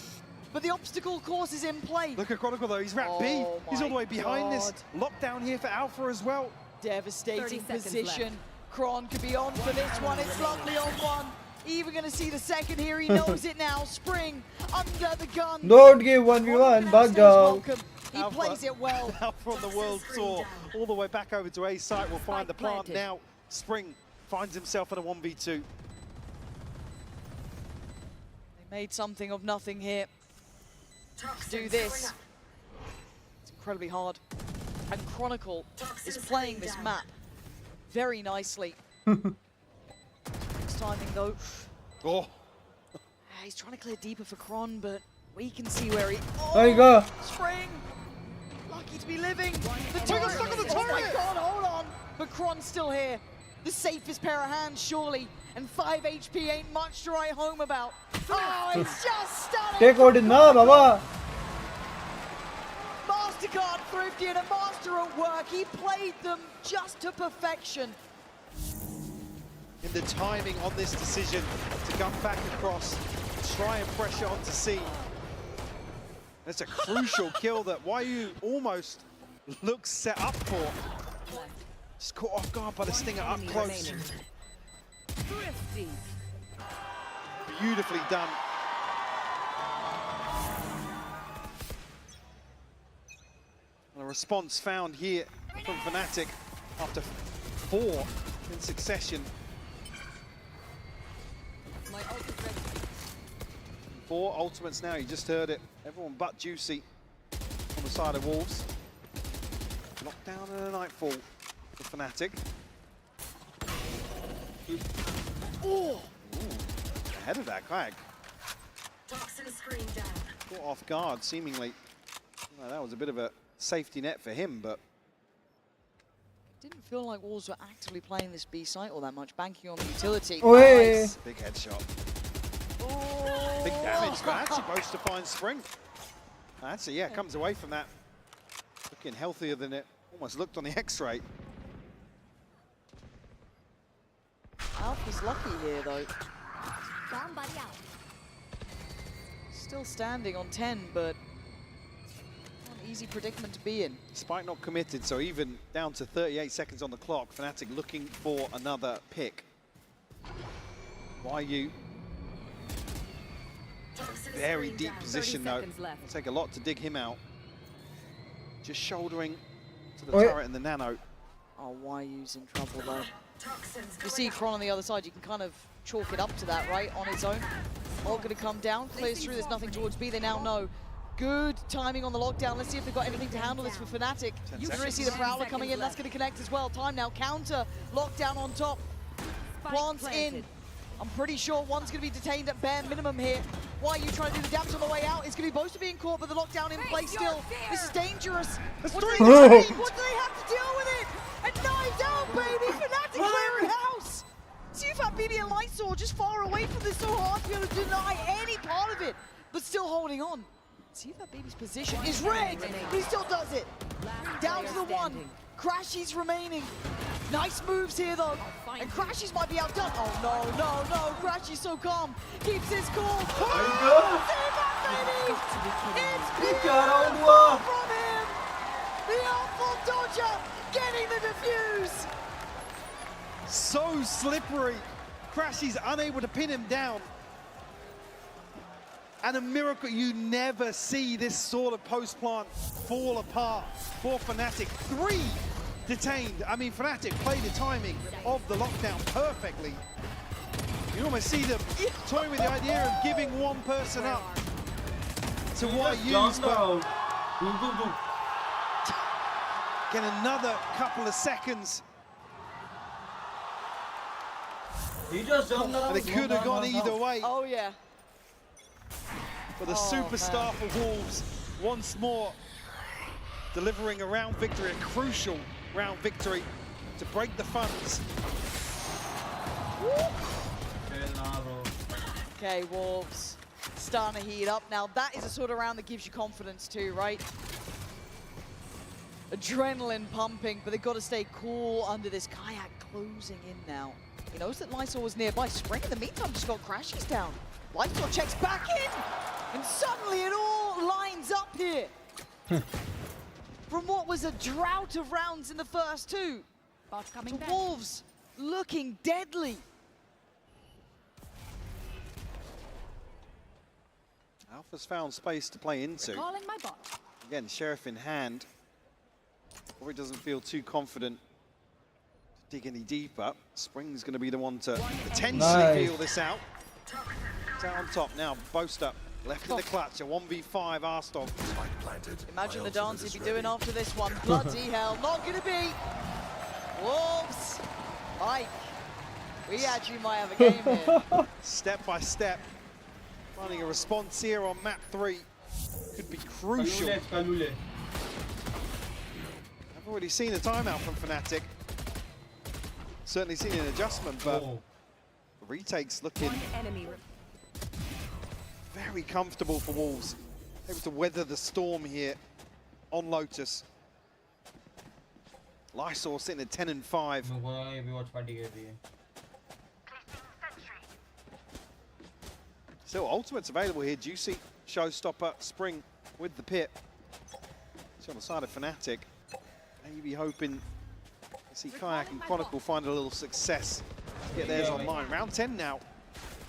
But the obstacle course is in play. Look at Chronicle, though. He's wrapped B. He's all the way behind this. Lockdown here for Alpha as well. Devastating position. Kron could be on for this one. It's lovely on one. Even going to see the second here. He knows it now. Spring under the gun. Don't give 1v1. Bug out. He plays it well. Alpha on the world tour. All the way back over to A site. We'll find the plant now. Spring finds himself at a 1v2. They made something of nothing here. Do this. It's incredibly hard. And Chronicle is playing this map very nicely. Next timing though. Oh. He's trying to clear deeper for Kron, but we can see where he. There you go. Spring. Lucky to be living. The turret stuck on the turret. Oh my God! Hold on. But Kron's still here. The safest pair of hands, surely. And 5 HP ain't much to write home about. Oh, it's just stunning. Take Odin now, Baba. Mastercard Thrifty and a master at work. He played them just to perfection. In the timing on this decision to come back across, try and pressure onto C. That's a crucial kill that YU almost looks set up for. Just caught off guard by the stinger up close. Thrifty. Beautifully done. And a response found here from Fnatic after 4 in succession. My ult is ready. 4 ultimates now, you just heard it. Everyone but Juicy on the side of Wolves. Lockdown and a Nightfall for Fnatic. Oh! Ahead of that, Kayak. Toxin screen down. Caught off guard, seemingly. Well, that was a bit of a safety net for him, but Didn't feel like Wolves were actively playing this B site all that much, banking on the utility. Oi. Nice. big headshot. Oh. Big damage, but actually goes to find Spring. Actually, yeah, comes away from that. Looking healthier than it almost looked on the X-ray. Alpha's lucky here, though. Bomb buddy out. Still standing on 10, but not an easy predicament to be in. Despite not committed, so even down to 38 seconds on the clock, Fnatic looking for another pick. YU. Very deep position, though. It'll take a lot to dig him out. Just shouldering to the turret and the nano. Oh, YU's in trouble, though. You see Kron on the other side, you can kind of chalk it up to that, right, on its own. All going to come down, clears through, there's nothing towards B, they now know. Good timing on the lockdown. Let's see if they've got anything to handle this for Fnatic. You can already see the Prowler coming in, that's going to connect as well. Time now, counter, lockdown on top. Plants in. I'm pretty sure one's going to be detained at bare minimum here. Why are you trying to do the damage on the way out? It's going to be Boaster being caught, but the lockdown in place still. This is dangerous. What do they do? What do they have to deal with it? And knifed out, baby! Fnatic clearing house! Sufat BD and Lightsaw just far away from this, so hard to be able to deny any part of it, but still holding on. Sufat BD's position is rigged, but he still does it. Down to the 1. Crashies remaining. Nice moves here, though. And Crashies might be outdone. Oh, no, no, no. Crashies so calm. Keeps his cool. Oh, Sufat BD! It's beautiful from him! The awful dodger getting the defuse! So slippery. Crashy's unable to pin him down. And a miracle, you never see this sort of post-plant fall apart for Fnatic. 3 detained. I mean, Fnatic played the timing of the lockdown perfectly. You almost see them toying with the idea of giving one person up to YU's, but get another couple of seconds. He just jumped And it could have gone either way. Oh, yeah. But the superstar for Wolves, once more, delivering a round victory, a crucial round victory to break the funds. Okay, Wolves starting to heat up. Now, that is a sort of round that gives you confidence too, right? Adrenaline pumping, but they've got to stay cool under this. Kayak closing in now. He knows that Lysol was nearby. Spring, in the meantime, just got Crashies down. Lysol checks back in, and suddenly it all lines up here. From what was a drought of rounds in the first 2, to Wolves looking deadly. Alpha's found space to play into. Calling my bot. Again, Sheriff in hand. Probably doesn't feel too confident to dig any deeper. Spring's going to be the one to potentially feel this out. It's out on top now. Boaster left in the clutch. A 1v5 Arstov. Imagine the dance he'd be doing after this one. Bloody hell, not going to be. Wolves. Mike, we actually might have a game here. Step by step. Finding a response here on map 3 could be crucial. I've already seen a timeout from Fnatic. Certainly seen an adjustment, but retakes looking very comfortable for Wolves. Able to weather the storm here. on Lotus. Lysor sitting at 10 and 5. Still, ultimates available here. Juicy, Showstopper, Spring with the pit. It's on the side of Fnatic. Maybe hoping to see Kayak and Chronicle find a little success to get theirs online. Round 10 now.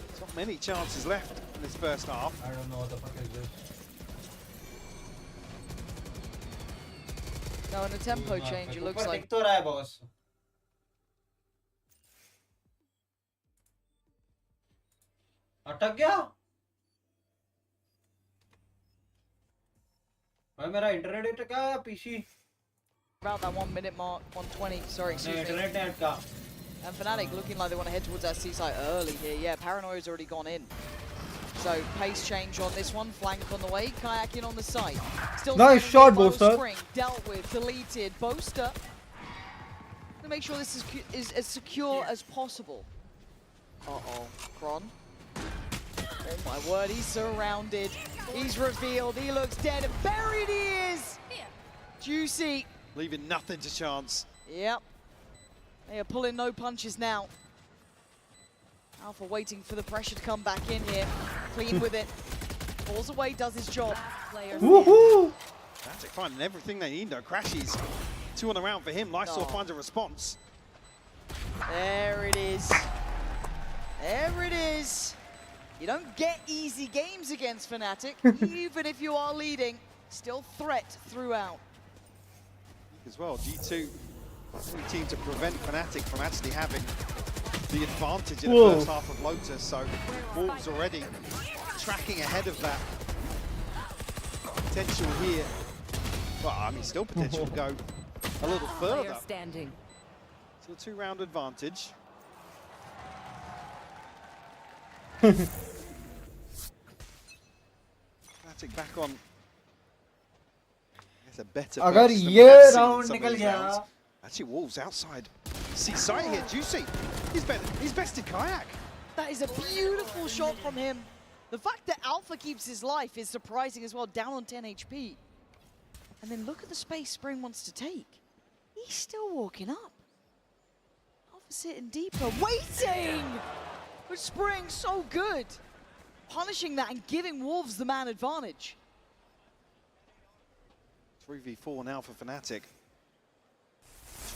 There's not many chances left in this first half. I don't know what the fuck is this. Now in a tempo change, it looks like... अटक गया भाई मेरा internet अटका है PC About that 1 minute mark, 120, sorry, excuse me. Internet अटका And Fnatic looking like they want to head towards that C site early here. Yeah, Paranoia's already gone in. So pace change on this one, flank on the way, Kayak in on the site. Still nice shot, Boaster. Spring, dealt with, deleted. Boaster. To make sure this is as secure as possible. Uh-oh, Kron. Oh my word, he's surrounded. He's revealed, he looks dead, and buried he is! Juicy. Leaving nothing to chance. Yep. They are pulling no punches now. Alpha waiting for the pressure to come back in here. Clean with it. Falls away, does his job. Woohoo! Fnatic finding everything they need though. Crashies. 2 on the round for him. Lysor finds a response. There it is. There it is. You don't get easy games against Fnatic, even if you are leading. Still threat throughout. As well, G2, only team to prevent Fnatic from actually having the advantage in the first half of Lotus. So Wolves already tracking ahead of that. Potential here. Well, I mean, still potential to go a little further. So a 2-round advantage. Fnatic back on. It's a better. अगर first than ये we have seen in round some of निकल these गया. rounds. Actually, Wolves outside. See sight here, Juicy. He's bested Kayak. That is a beautiful shot from him. The fact that Alpha keeps his life is surprising as well, down on 10 HP. And then look at the space Spring wants to take. He's still walking up. Alpha sitting deeper, waiting! But Spring so good. Punishing that and giving Wolves the man advantage. 3v4 now for Fnatic.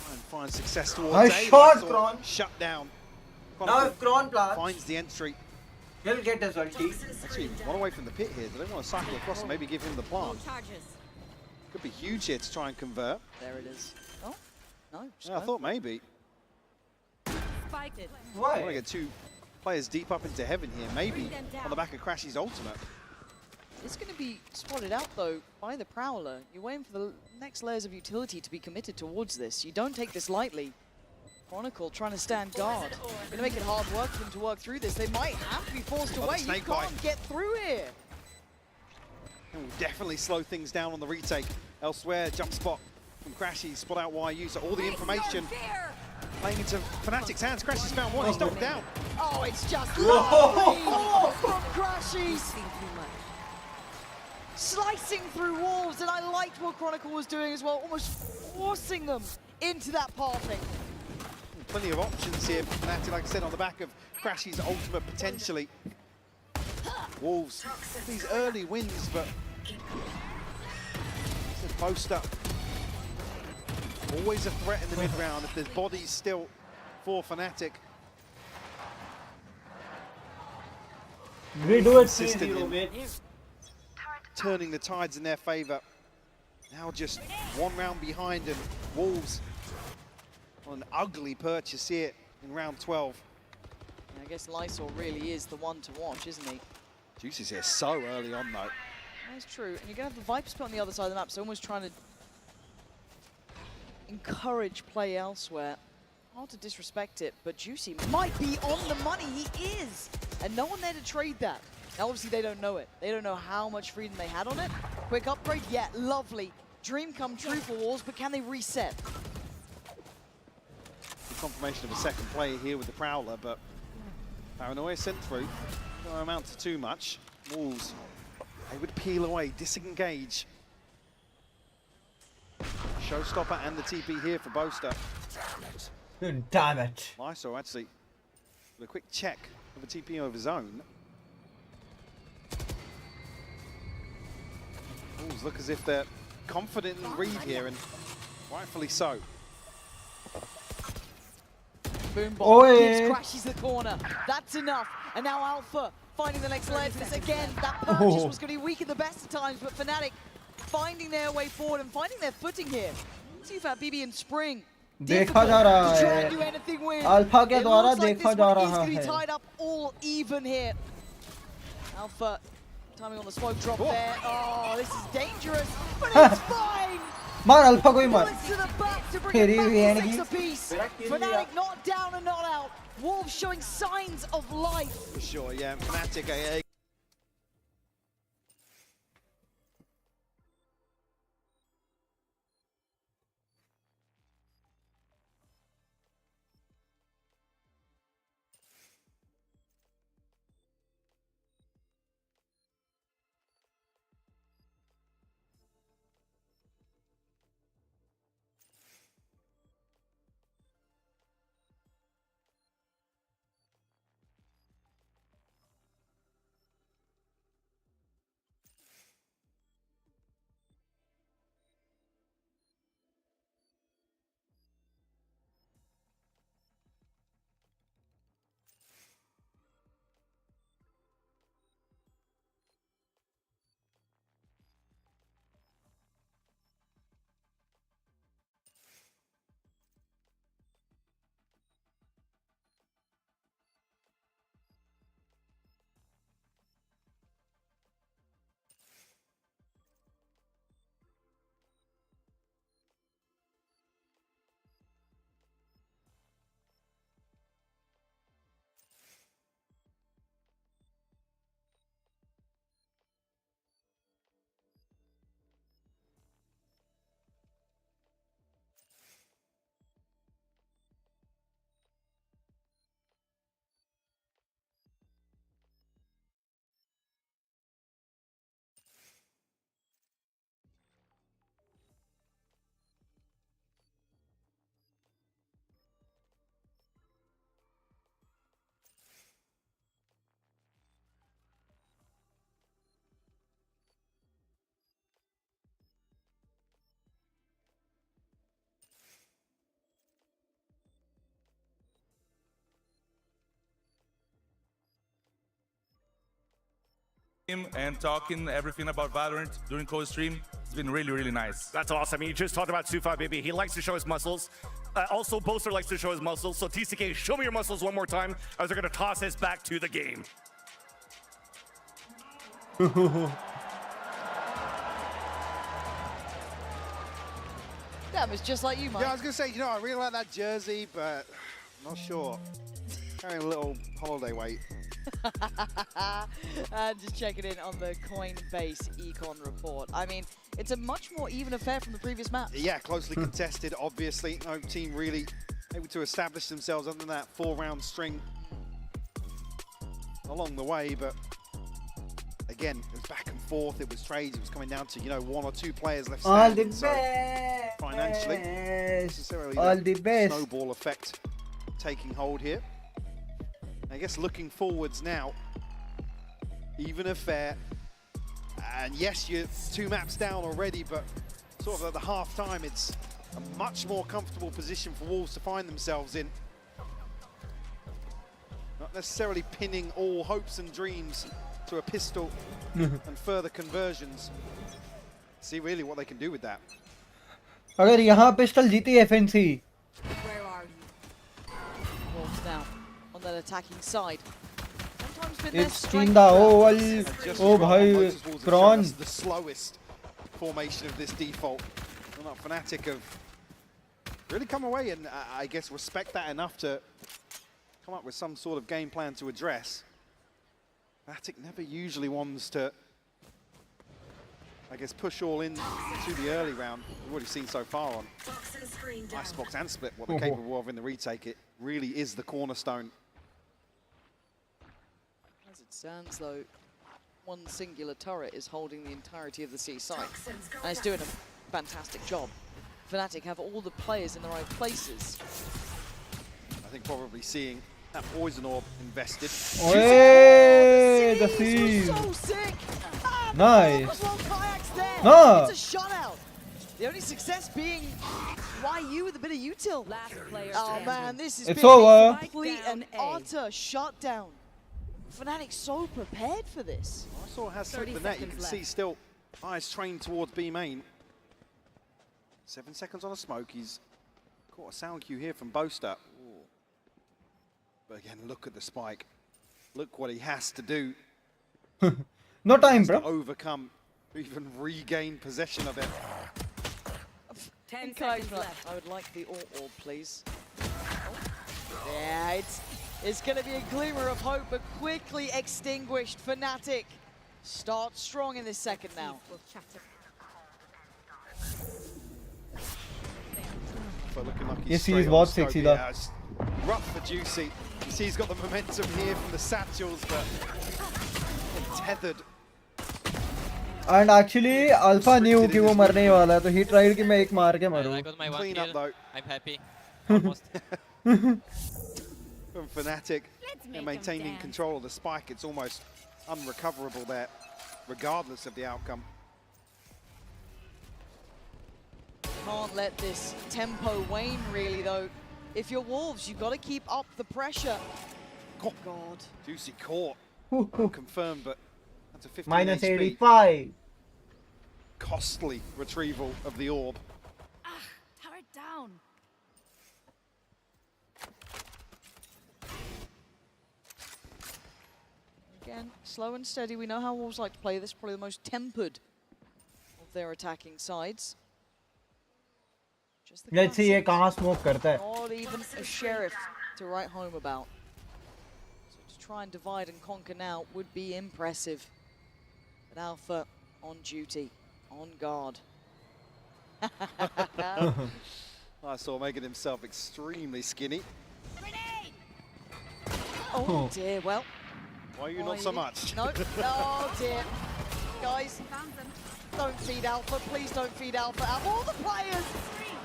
Try and find success towards Nice shot, Lysor Kron. Shut down. Now if Kron plants, finds the entry. he'll get his ulti. Actually, one away from the pit here. Do they want to cycle across and maybe give him the plant? Could be huge here to try and convert. There it is. Oh, no. Yeah, I thought maybe. Spiked it. I want to get 2 players deep up into heaven here. Maybe on the back of Crashy's ultimate. It's going to be spotted out, though, by the Prowler. You're waiting for the next layers of utility to be committed towards this. You don't take this lightly. Chronicle trying to stand guard. Going to make it hard work for them to work through this. They might have to be forced away. You can't get through here. It will definitely slow things down on the retake. Elsewhere, jump spot from Crashy, spot out YU. So all the information playing into Fnatic's hands. Crashy's found one. He's knocked down. Oh, it's just lovely from Crashies. Slicing through Wolves, and I liked what Chronicle was doing as well, almost forcing them into that pathing. Plenty of options here for Fnatic, like I said, on the back of Crashy's ultimate potentially. Wolves, these early wins, but it's a poster. Always a threat in the mid-round if there's bodies still for Fnatic. Redo it, Consistent turning the tides in their favour. Now just 1 round behind, and Wolves on an ugly purchase here in round 12. I guess Lysor really is the one to watch, isn't he? Juicy's here so early on though. That's true, and you're going to have the Viper spot on the other side of the map, so almost trying to encourage play elsewhere. Hard to disrespect it, but Juicy might be on the money. He is, and no one there to trade that. Now, obviously, they don't know it. They don't know how much freedom they had on it. Quick upgrade, yeah, lovely. Dream come true for Wolves, but can they reset? The confirmation of a second player here with the Prowler, but Paranoia sent through. Don't amount to too much. Wolves, they would peel away, disengage. Showstopper and the TP here for Boaster. Damn it. Lyso actually with a quick check of a TP of his own. Wolves look as if they're confident in read here, and rightfully so. Boombot gives crashes the corner. That's enough. And now Alpha finding the next layer to this again. That purchase was going to be weak at the best of times, but Fnatic finding their way forward and finding their footing here. See if BB and Spring. देखा जा रहा है alpha के द्वारा देखा जा रहा है tied up all even here. Alpha timing on the smoke drop there. Oh, this is dangerous, but it's fine. मार अल्फा को ही मार Bullets to the back to bring it back to 6 apiece. Fnatic not down and not out. Wolves showing signs of life. For sure, yeah. Fnatic AA. And talking everything about Valorant during co-stream. It's been really, really nice. That's awesome. You just talked about Sufa, baby. He likes to show his muscles. Also, Boaster likes to show his muscles. So TCK, show me your muscles one more time as they're going to toss us back to the game. Damn, it's just like you, Mike. Yeah, I was going to say, you know, I really like that jersey, but I'm not sure. Carrying a little holiday weight. And just checking in on the Coinbase Econ report. I mean, it's a much more even affair from the previous match. Yeah, closely contested, obviously. No team really able to establish themselves other than that 4-round string along the way, but again, it was back and forth, it was trades, it was coming down to, you know, 1 or 2 players left standing. So financially, necessarily the snowball effect taking hold here. I guess looking forwards now, even affair, and yes, you're 2 maps down already, but sort of at the half time, it's a much more comfortable position for Wolves to find themselves in. Not necessarily pinning all hopes and dreams to a pistol and further conversions. See really what they can do with that. अगर यहाँ pistol जीती FNC. Where are you? Wolves now on that attacking side. Sometimes with their strength. Oh bhai, prawn. The slowest formation of this default. Well, not Fnatic have really come away and I guess respect that enough to come up with some sort of game plan to address. Fnatic never usually wants to, I guess, push all in to the early round. We've already seen so far on Icebox and Split what they're capable of in the retake. It really is the cornerstone. As it stands, though, one singular turret is holding the entirety of the C site, and it's doing a fantastic job. Fnatic have all the players in the right places. I think probably seeing that poison orb invested. Hey, the Seas seas. was so sick. Nice. Kayak's there. No. It's a shutout. The only success being YU with a bit of util. Last player Oh standing. man, this is It's been over. a complete and utter shutdown. Fnatic so prepared for this. I saw it has slipped 30 the net. You can seconds see left. still eyes trained towards B main. 7 seconds on a smoke. He's caught a sound cue here from Boaster. Ooh. But again, look at the spike. Look what he has to do. No time, To bro. overcome, even regain possession of it. 10 Kayak's seconds like, left. I would like the orb, please. Yeah, it's going to be a glimmer of hope, but quickly extinguished. Fnatic start strong in this second now. We'll chatter. But looking like he's Yes, he straight is on बहुत scope. sexy Yeah, though. it's rough for Juicy. You see he's got the momentum here from the satchels, but tethered. And actually, Alpha knew कि वो मरने ही वाला है, तो he tried कि मैं एक मार के I मरूं. got my one Clean up kill. though I'm happy. Almost. from Fnatic. Let's They're make 'em maintaining dance. control of the spike. It's almost unrecoverable there, regardless of the outcome. Can't let this tempo wane, really, though. If you're Wolves, you've got to keep up the pressure. Oh, God. Juicy caught. Confirmed, but that's a 15 Minus HP. 85. Costly retrieval of the orb. Tower down. Again, slow and steady. We know how Wolves like to play this. Probably the most tempered of their attacking sides. Just the Let's see ये classics. कहाँ smoke करता है. Not even a sheriff to write home about. So to try and divide and conquer now would be impressive. But Alpha on duty, on guard. I saw making himself extremely skinny. Oh dear, well. Why are you not so much? No, oh dear. Guys, don't feed Alpha, please don't feed Alpha. Out of all the players,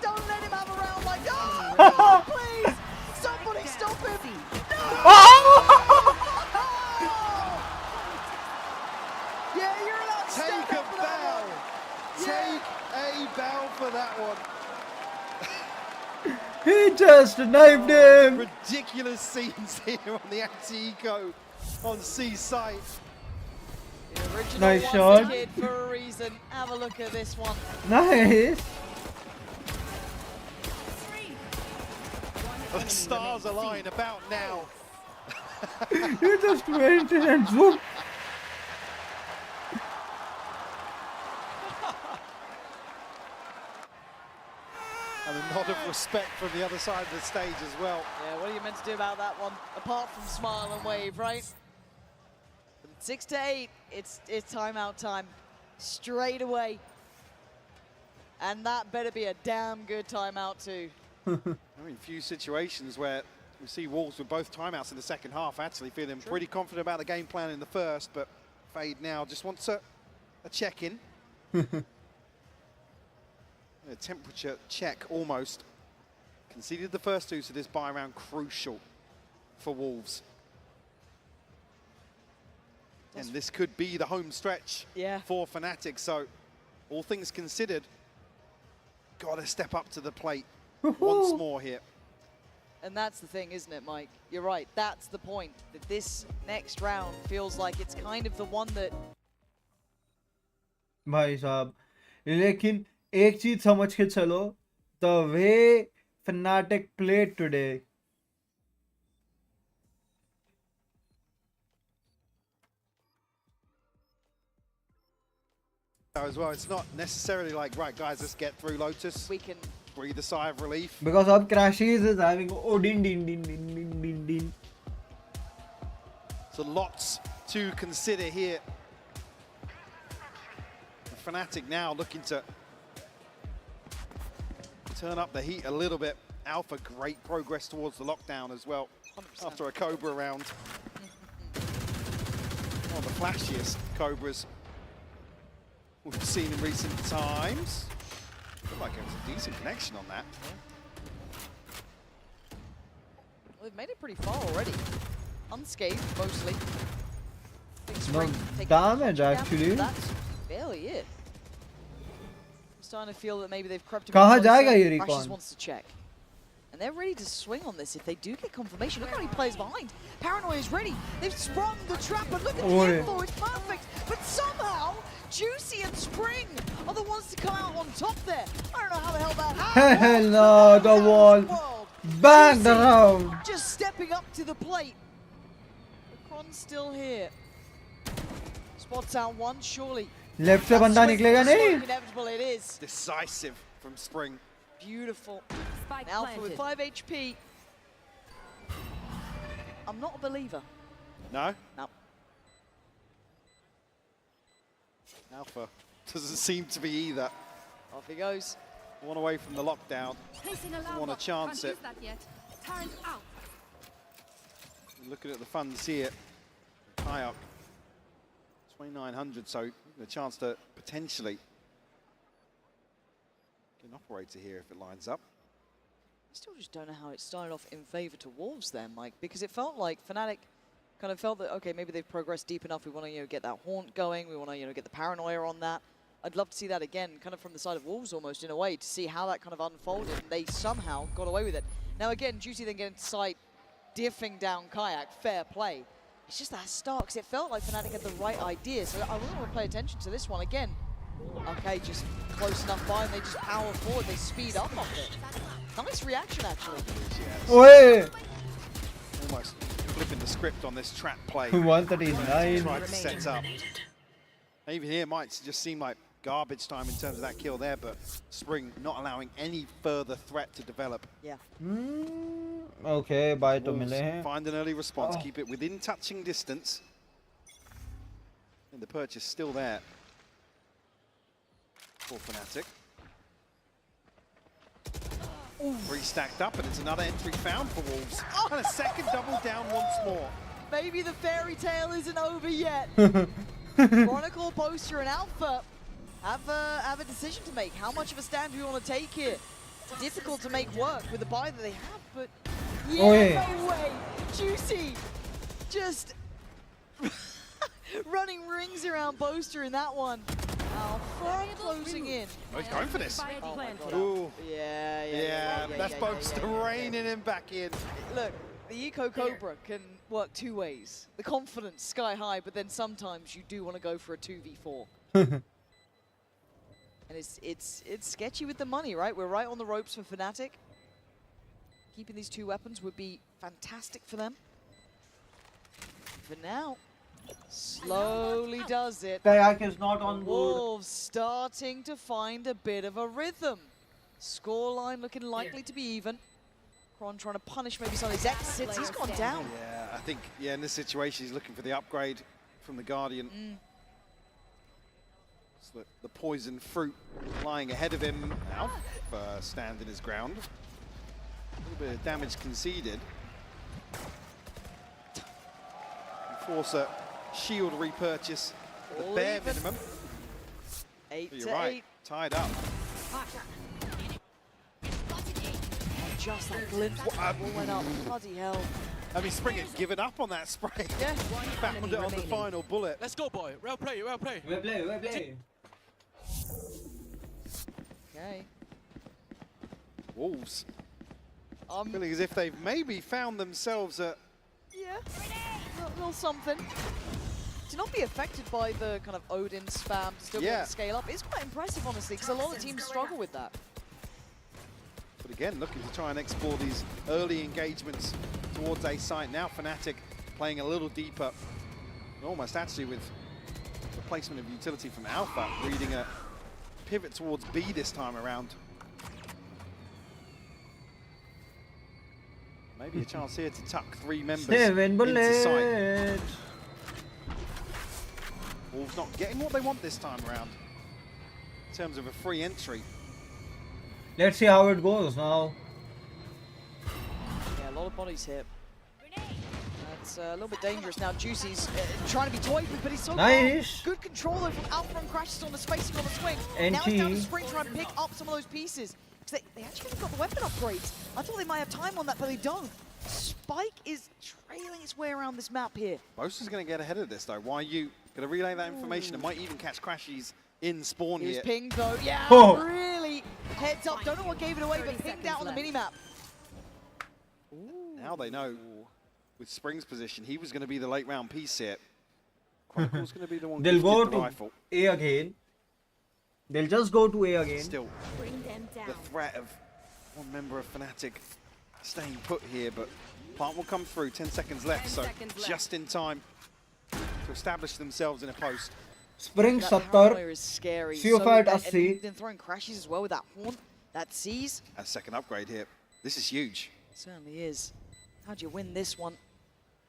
don't let him have a round like that. Oh, please, somebody stop him. Yeah, you're allowed to Take step a up for that bow. one. Take a bow for that one. He just knifed him. Ridiculous scenes here on the anti-eco on C site. The original Nice one's shot. a kid for a reason. Have a look at this one. Nice. The stars align about now. You just went in and zoom. And a nod of respect from the other side of the stage as well. Yeah, what are you meant to do about that one? Apart from smile and wave, right? 6 to 8, it's timeout time. Straight away. And that better be a damn good timeout too. I mean, few situations where we see Wolves with both timeouts in the second half, actually feeling pretty confident about the game plan in the first, but Fade now just wants a check-in. A temperature check almost. Conceded the first two, so this buy round crucial for Wolves. And this could be the home stretch for Fnatic, so all things considered, gotta step up to the plate once more here. And that's the thing, isn't it, Mike? You're right, that's the point. That this next round feels like it's kind of the one that... भाई साहब, लेकिन एक चीज समझ के चलो, the way Fnatic played today. As well, it's not necessarily like, right guys, let's get through Lotus. We can breathe a sigh of relief. Because अब Crashes is having Odin din din din din din din. So lots to consider here. Fnatic now looking to turn up the heat a little bit. Alpha, great progress towards the lockdown as well. 100%. After a Cobra round. One of the flashiest Cobras we've seen in recent times. Looked like it was a decent connection on that. Well, they've made it pretty far already. Unscathed, mostly. No damage, actually. That's barely it. I'm starting to feel that maybe they've crept a bit कहाँ closer. जाएगा ये Crashes recon? wants to check. And they're ready to swing on this if they do get confirmation. Look how many players behind. Paranoia is ready. They've sprung the trap, and look at the Oi. info. It's perfect. But somehow, Juicy and Spring are the ones to come out on top there. I don't know how the hell that happened. Hell no, the wall. Bang the round. Just stepping up to the plate. The Cron's still here. Spots out one, surely. Left से बंदा निकलेगा नहीं. Inevitable it is. Decisive from Spring. Beautiful. Alpha with 5 HP. I'm not a believer. No? No. Alpha doesn't seem to be either. Off he goes. One away from the lockdown. Doesn't want to chance it. Looking at the funds here. Kayak. 2,900, so a chance to potentially get an operator here if it lines up. I still just don't know how it started off in favor to Wolves then, Mike, because it felt like Fnatic kind of felt that, okay, maybe they've progressed deep enough. We want to, get that haunt going. We want to, get the paranoia on that. I'd love to see that again, kind of from the side of Wolves almost in a way, to see how that kind of unfolded. And they somehow got away with it. Now again, Juicy then getting into sight, diffing down Kayak, fair play. It's just that start, because it felt like Fnatic had the right idea. So I really want to pay attention to this one again. Okay, just close enough by, and they just power forward. They speed up off it. Nice reaction, actually. Oi. Almost flipping the script on this trap play. 139. Tried to set up. Even here might just seem like garbage time in terms of that kill there, but Spring not allowing any further threat to develop. Yeah. Okay, bye to Wolves मिले हैं. find an early response, keep it within touching distance. And the purchase still there for Fnatic. Three stacked up, and it's another entry found for Wolves. And a second double down once more. Maybe the fairy tale isn't over yet. Chronicle, Poster, and Alpha have a decision to make. How much of a stand do we want to take here? It's difficult to make work with the buy that they have, but yeah, no way. Juicy just running rings around Poster in that one. Alpha closing in. Oh, he's going for this. Oh my God. Ooh. Yeah, that's Poster reining him back in. Look, the Eco Cobra can work two ways. The confidence sky high, but then sometimes you do want to go for a 2v4. And it's sketchy with the money, right? We're right on the ropes for Fnatic. Keeping these two weapons would be fantastic for them. For now, slowly does it. Kayak is not on board. Wolves starting to find a bit of a rhythm. Scoreline looking likely to be even. Kron trying to punish maybe some of his exits. He's gone down. Yeah, I think, in this situation, he's looking for the upgrade from the Guardian. So the poison fruit lying ahead of him. Alf standing his ground. A little bit of damage conceded. Force a shield repurchase, the All bare even. minimum. 8 But to you're right, 8. tied up. Just that glimpse. Ball went up. Bloody hell. I mean, Spring had given up on that spray. Yeah. Found it on the final bullet. Let's go, boy. Well play, well play. Well play, well play. Okay. Wolves. Feeling as if they've maybe found themselves a... Yeah. A little something. To not be affected by the kind of Odin spam, to still be able to scale up, is quite impressive, honestly, because a lot of teams struggle with that. But again, looking to try and explore these early engagements towards A site. Now Fnatic playing a little deeper, and almost actually with the placement of utility from Alpha, reading a pivot towards B this time around. Maybe a chance here to tuck three members into sight. Wolves not getting what they want this time around in terms of a free entry. Let's see how it goes now. Yeah, a lot of bodies here. It's a little bit dangerous now. Juicy's trying to be toyed with, but he's so Nice. calm. Good control though from Alpha and crashes on the spacing on the swing. NT. Now it's down to Spring trying to pick up some of those pieces. Because they actually got the weapon upgrades. I thought they might have time on that, but they don't. Spike is trailing its way around this map here. Boaster's going to get ahead of this though. Why are you going to relay that information and might even catch Crashies in spawn Here's here? pinged though. Yeah, Oh. really heads up. Don't know what gave it away, but pinged out on the minimap. Now they know with Spring's position, he was going to be the late round piece here. Chronicle's going to be the one They'll gifted go the to rifle. A again. They'll just go to A again. Still, Bring them down. the threat of one member of Fnatic staying put here, but Plant will come through. 10 seconds left, 10 so seconds left. just in time to establish themselves in a post. Spring That 70. paranoia is scary. Suicide So, 80. and then throwing crashes as well with that horn. That sees. A second upgrade here. This is huge. Certainly is. How do you win this one?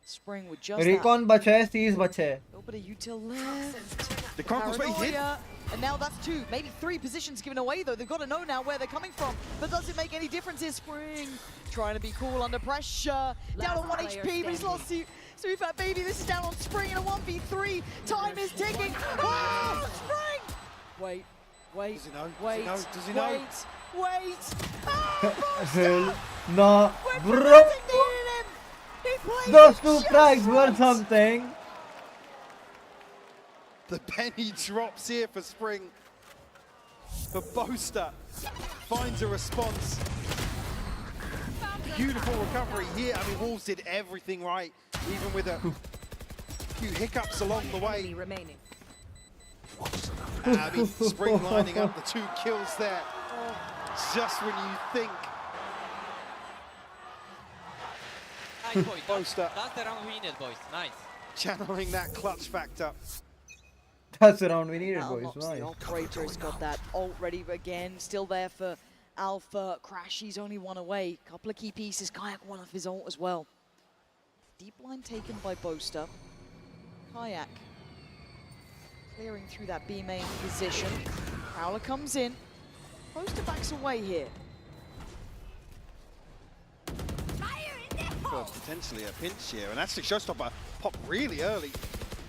Spring with just Recon बचा है, Seize बचा है. that little bit of util left. The Chronicle's very hit. Paranoia. And now that's 2, maybe 3 positions given away though. They've got to know now where they're coming from. But does it make any difference here? Spring trying to be cool under pressure. Down on 1 player HP, but he's lost to Fat Baby. This is down on Spring in a 1v3. Time is ticking. Oh, Spring! Wait. Does he know? Wait. Does he know? Wait. Oh, Hell no, when bro. Fnatic needed him, he played Those it two just frags were right. something. The penny drops here for Spring. But Boaster finds a response. Beautiful recovery here. I mean, Wolves did everything right, even with a few hiccups along the way. Remaining. I mean, Spring lining up the 2 kills there. Just when you think Nice, boys. Boaster That's the round we needed, boys. Nice. channeling that clutch factor. That's the round we needed, That boys. unlocks Nice. the operator's got that ult ready again. Still there for Alpha. Crashy's only 1 away. Couple of key pieces. Kayak 1 off his ult as well. Deep line taken by Boaster. Kayak clearing through that B main position. Prowler comes in. Boaster backs away here. For potentially a pinch here, and actually Showstopper popped really early.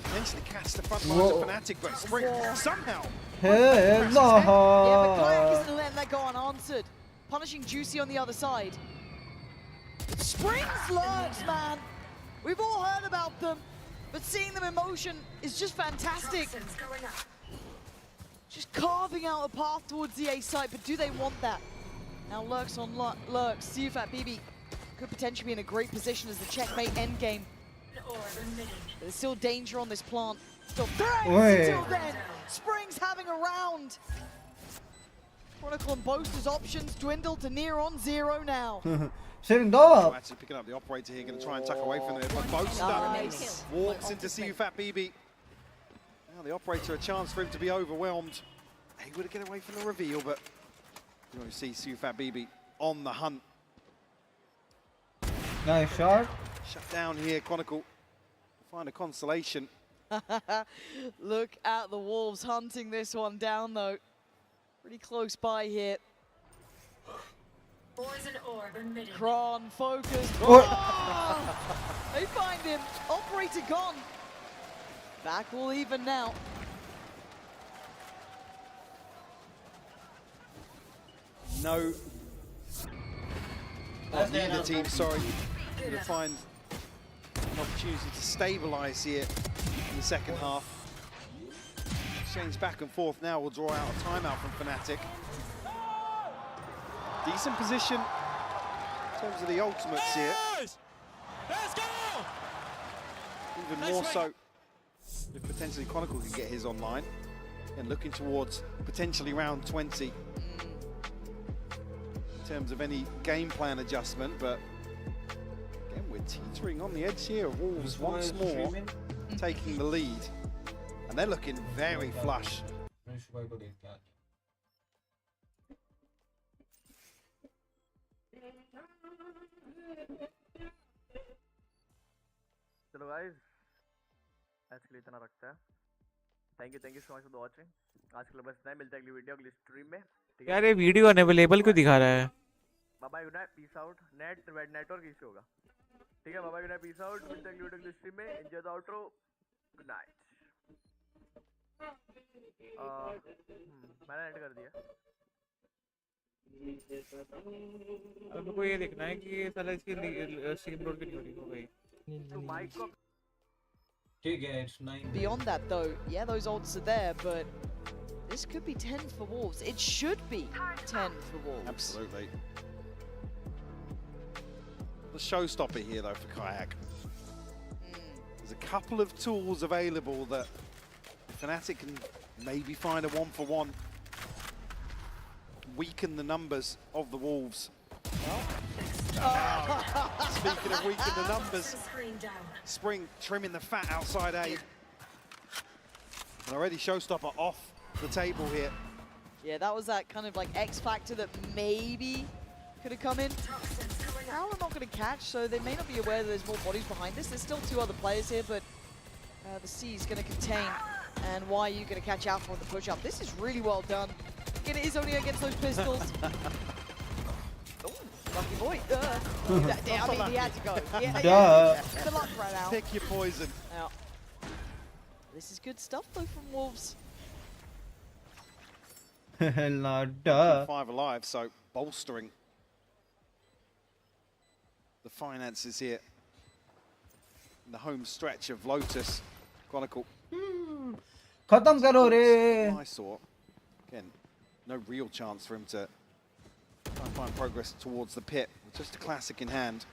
Potentially catch the front lines of Fnatic, but Spring somehow. Hell Yeah, but Kayak no. isn't letting that go unanswered. Punishing Juicy on the other side. Spring's lurks, man. We've all heard about them, but seeing them in motion is just fantastic. Just carving out a path towards the A site, but do they want that? Now lurks on lurks. See if that BB could potentially be in a great position as the checkmate endgame. But there's still danger on this plant. Still threats until then. Spring's having a round. Chronicle and Boaster's options dwindle to near on 0 now. Sitting up. Actually picking up the operator here, going to try and tuck away from it, but Boaster Nice. walks into CU Fat BB. Now the operator a chance for him to be overwhelmed. He would get away from the reveal, but you know, you see CU Fat BB on the hunt. Nice shot. Shut down here, Chronicle. Find a consolation. Look at the Wolves hunting this one down though. Pretty close by here. Kron focused. Oh! They find him. Operator gone. Back all even now. No. Neither team, sorry. Going to find an opportunity to stabilise here in the second half. Exchange back and forth now will draw out a timeout from Fnatic. Decent position in terms of the ultimates here. Let's go! Even more so if potentially Chronicle can get his online. And looking towards potentially round 20 in terms of any game plan adjustment, but again we're teetering on the edge here. Wolves once more taking the lead, and they're looking very flush. चलो guys आज के लिए इतना रखता है thank you so much for watching आज के लिए बस इतना ही मिलता है अगली वीडियो अगली स्ट्रीम में यार ये वीडियो अनअवेलेबल क्यों दिखा रहा है bye bye good night peace out network issue होगा ठीक है बाबा गुड नाइट पीस आउट मिलते हैं अगली वीडियो स्ट्रीम में enjoy the outro good night मैंने एंड कर दिया अब को ये देखना है कि साला इसकी स्ट्रीम रोड की हो गई तो माइक को ठीक है it's 9 Beyond that though, yeah, those odds are there, but this could be 10 for Wolves. It should be 10 for Wolves. Absolutely. The showstopper here though for Kayak. There's a couple of tools available that Fnatic can maybe find a 1-for-1. Weaken the numbers of the Wolves. Speaking of weakening the numbers, Spring trimming the fat outside A. And already showstopper off the table here. Yeah, that was that kind of like X factor that maybe could have come in. Now we're not going to catch, so they may not be aware that there's more bodies behind this. There's still 2 other players here, but the C is going to contain. And why are you going to catch Alpha on the push-up? This is really well done. Again, it is only against those pistols. Oh, lucky boy. I mean, he had to go. The luck ran out. Pick your poison. Now, this is good stuff, though, from Wolves. Duh. 5 alive, so bolstering the finances here. In the home stretch of Lotus Chronicle. खत्म करो रे. I saw again, no real chance for him to try and find progress towards the pit. Just a classic in hand.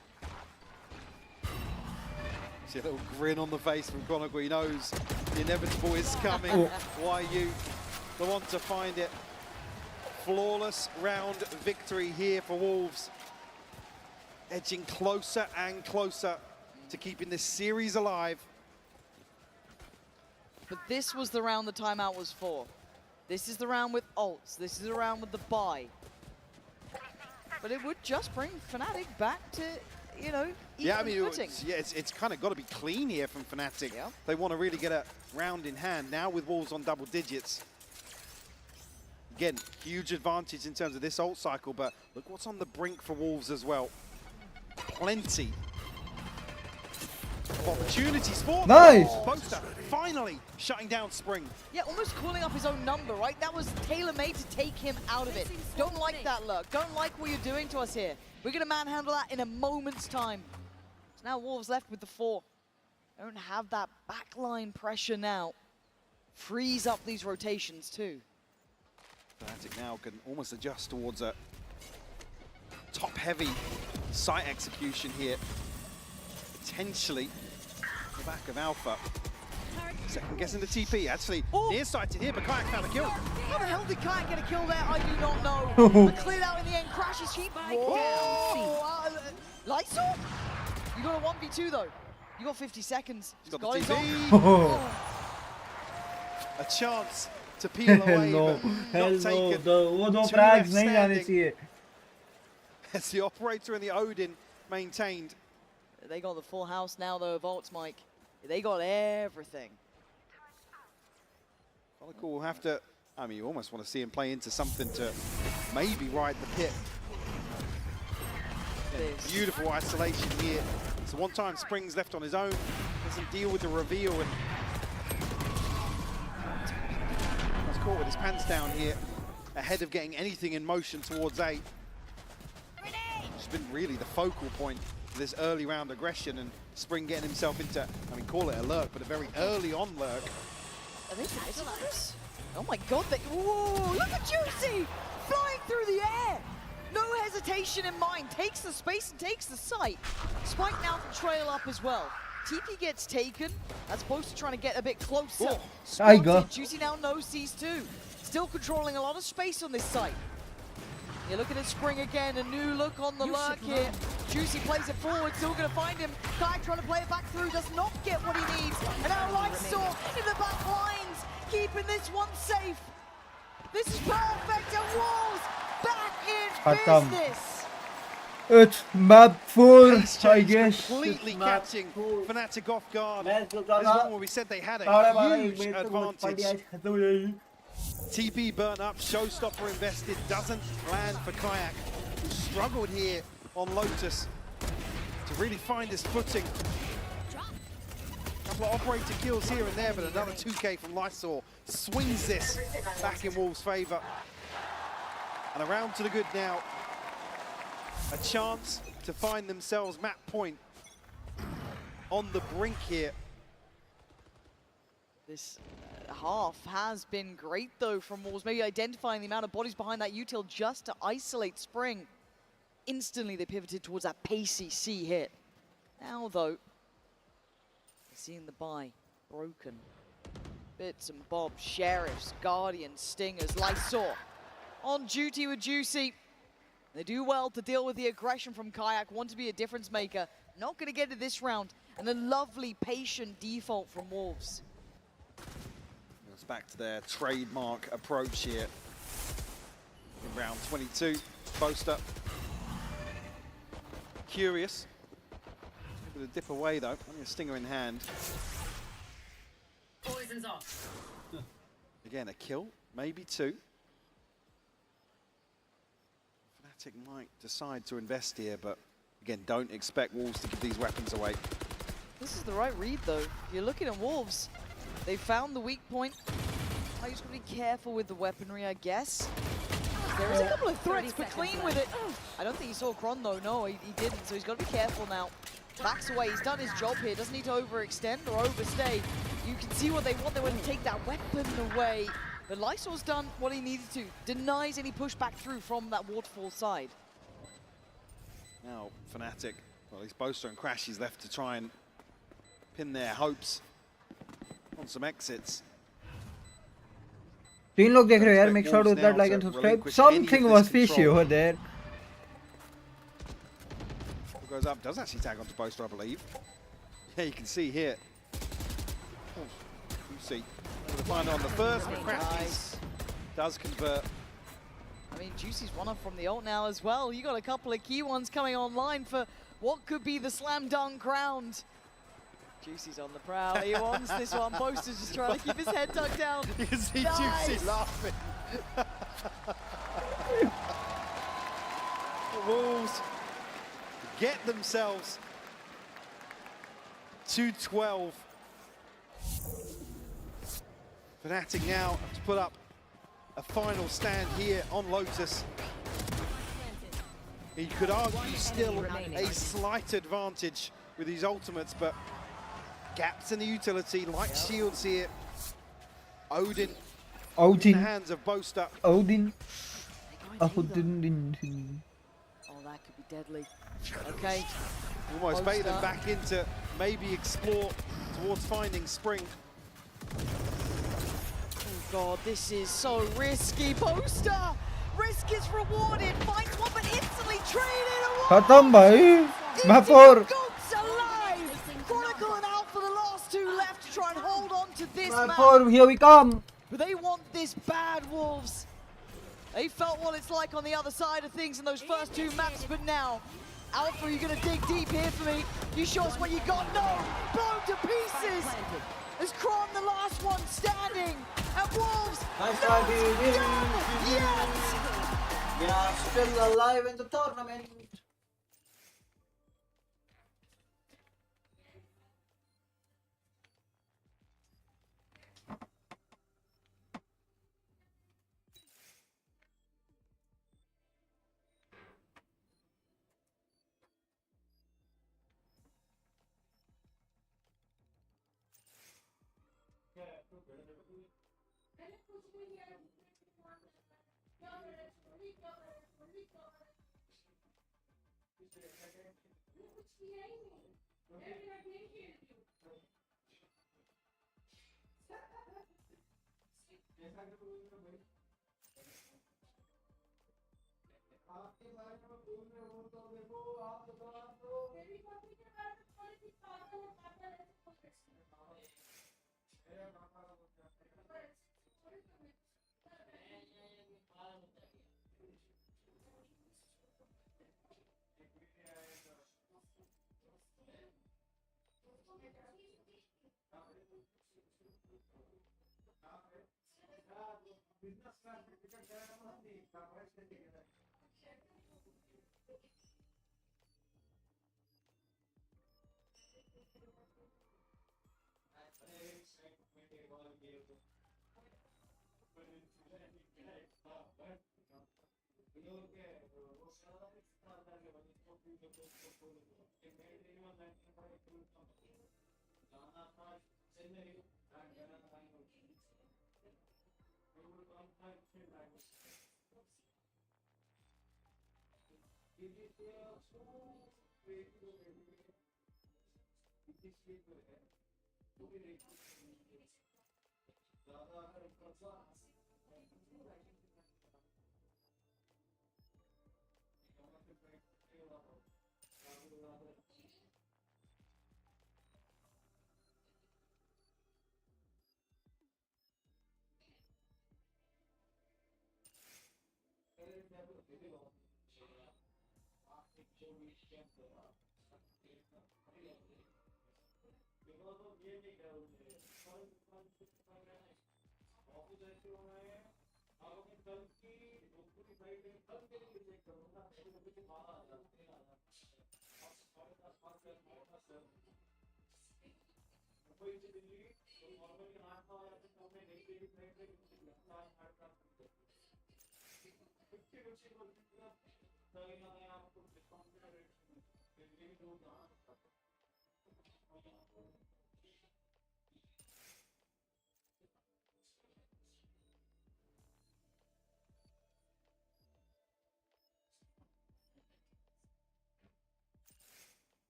See a little grin on the face from Chronicle. He knows the inevitable is coming. Why you the one to find it? Flawless round victory here for Wolves. Edging closer and closer to keeping this series alive. But this was the round the timeout was for. This is the round with ults. This is the round with the buy. But it would just bring Fnatic back to, you know, Yeah, I mean, footing. it's kind of got to be clean here from Fnatic. Yeah. They want to really get a round in hand. Now with Wolves on double digits. Again, huge advantage in terms of this ult cycle, but look what's on the brink for Wolves as well. Plenty of opportunities for them. Nice! Poster finally shutting down Spring. Yeah, almost calling up his own number, right? That was tailor-made to take him out of it. Don't like that look. Don't like what you're doing to us here. We're going to manhandle that in a moment's time. So now Wolves left with the 4. Don't have that backline pressure now. Freeze up these rotations too. Fnatic now can almost adjust towards a top-heavy site execution here. Potentially the back of Alpha. Second guessing the TP, actually near-sighted here, but Kayak found a kill. How the hell did Kayak get a kill there? I do not know. But cleared out in the end, crashes sheep. Lysol? You got a 1v2 though. You got 50 seconds. He's got the his TP. ult. A chance to peel away, but not taken. वो दो Two frags left नहीं जाने standing. चाहिए. As the operator and the Odin maintained. They got the full house now though, Volts, Mike. They got everything. Chronicle will have to, I mean, you almost want to see him play into something to maybe ride the pit. Yeah, beautiful isolation here. So one time Spring's left on his own, doesn't deal with the reveal, and was caught with his pants down here, ahead of getting anything in motion towards A. It's been really the focal point of this early round aggression, and Spring getting himself into, I mean, call it a lurk, but a very early on lurk. Are they nice? Oh my god, whoa, look at Juicy! Flying through the air! No hesitation in mind, takes the space and takes the site. Spike now can trail up as well. TP gets taken, that's Boaster trying to get a bit closer. I go. Juicy now knows these two. Still controlling a lot of space on this site. You're looking at Spring again, a new look on the lurk here. Juicy plays it forward, still gonna find him. Kai trying to play it back through, does not get what he needs. And now Lightsaw in the back lines, keeping this one safe. This is perfect, and Wolves back in business. It's map 4, I guess. Completely catching Fnatic off guard. This is one where we said they had a huge advantage. TP burn up, Showstopper invested, doesn't land for Kayak, who struggled here on Lotus. to really find his footing. Couple of operator kills here and there, but another 2K from Lysor swings this back in Wolves' favour. And around to the good now. A chance to find themselves map point on the brink here. This half has been great though from Wolves, maybe identifying the amount of bodies behind that util just to isolate Spring. Instantly they pivoted towards that pacey C hit. Now though, seeing the buy broken. Bits and bobs, Sheriffs, Guardians, Stingers, Lysor on duty with Juicy. They do well to deal with the aggression from Kayak, want to be a difference maker. Not going to get it this round, and a lovely patient default from Wolves. Goes back to their trademark approach here in round 22. Boaster curious. Able to dip away though. Only a stinger in hand. Poison's off. Again, a kill, maybe two. Fnatic might decide to invest here, but again, don't expect Wolves to give these weapons away. This is the right read though. You're looking at Wolves. They found the weak point. I just gotta be careful with the weaponry, I guess. There is a couple of threats, but clean with it. I don't think he saw Kron though. No, he didn't, so he's gotta be careful now. Backs away, he's done his job here. Doesn't need to overextend or overstay. You can see what they want. They want to take that weapon away. But Lysor's done what he needed to. Denies any pushback through from that waterfall side. Now, Fnatic, well, it's Boaster and Crashies left to try and pin their hopes on some exits. तीन लोग देख रहे हो यार, make sure to hit that like and subscribe. Something was fishy over there. Goes up, does actually tag onto Boaster, I believe. Yeah, you can see here. Oh, you see. Able to find it on the first, but Crashies does convert. I mean, Juicy's one up from the ult now as well. You got a couple of key ones coming online for what could be the slam dunk round. Juicy's on the prowl. He wants this one. Boaster's just trying to keep his head tucked down. You can see Nice. Juicy laughing. The Wolves get themselves to 12. Fnatic now have to put up a final stand here on Lotus. You could argue still a slight advantage with these ultimates, but gaps in the utility, like shields here. Odin in the hands of Boaster. Odin. Oh, that could be deadly. Okay. Almost bait them Boaster. back into maybe explore towards finding Spring. Oh god, this is so risky. Boaster! Risk is rewarded. Finds one, but instantly traded away. खत्म भाई. Vapor. Goats alive! Chronicle and Alpha, the last two left to try and hold on to this Vapor, map. here we come. But they want this bad, Wolves. They felt what it's like on the other side of things in those first two maps, but now, Alpha, you're gonna dig deep here for me. You show us what you got. No! Blown to pieces! Is Kron the last one standing? And Wolves, Nice not try, done baby. yet! We are still alive in the tournament.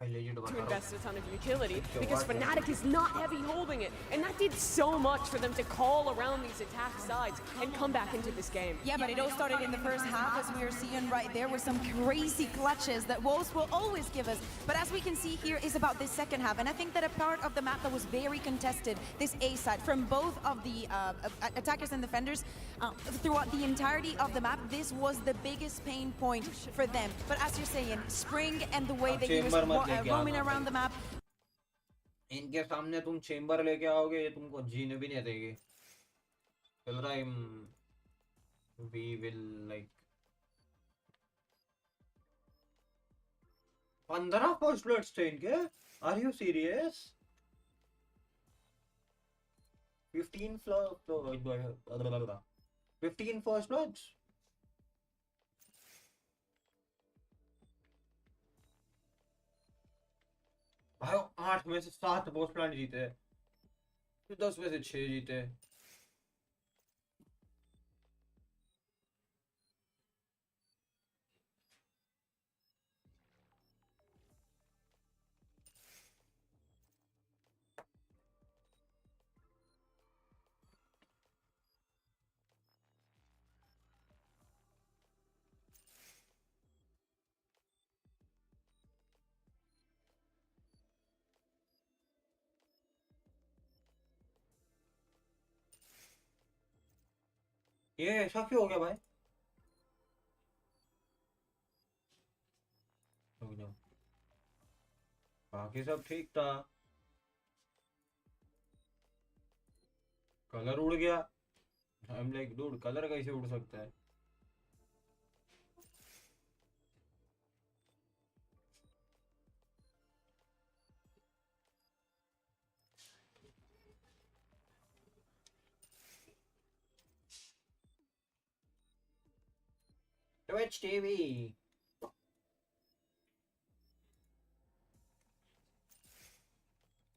to invest a ton of utility because Fnatic is not heavy holding it, and that did so much for them to call around these attack sides and come back into this game. Yeah, but it all started in the first half, as we are seeing right there, with some crazy clutches that Wolves will always give us. But as we can see here, is about this second half, and I think that a part of the map that was very contested, this A side, from both of the attackers and defenders, throughout the entirety of the map, this was the biggest pain point for them. But as you're saying, Spring and the way that he was roaming around the map. इनके सामने तुम chamber लेके आओगे, ये तुमको जीने भी नहीं देंगे. We will like 15 first bloods थे इनके. Are you serious? 15 first bloods. भाई 8 में से 7 पोस्ट प्लांट जीते, 10 में से 6 जीते. ये ऐसा क्यों हो गया भाई? बाकी सब ठीक था, कलर उड़ गया. I am like dude, colour कैसे उड़ सकता है? Twitch TV.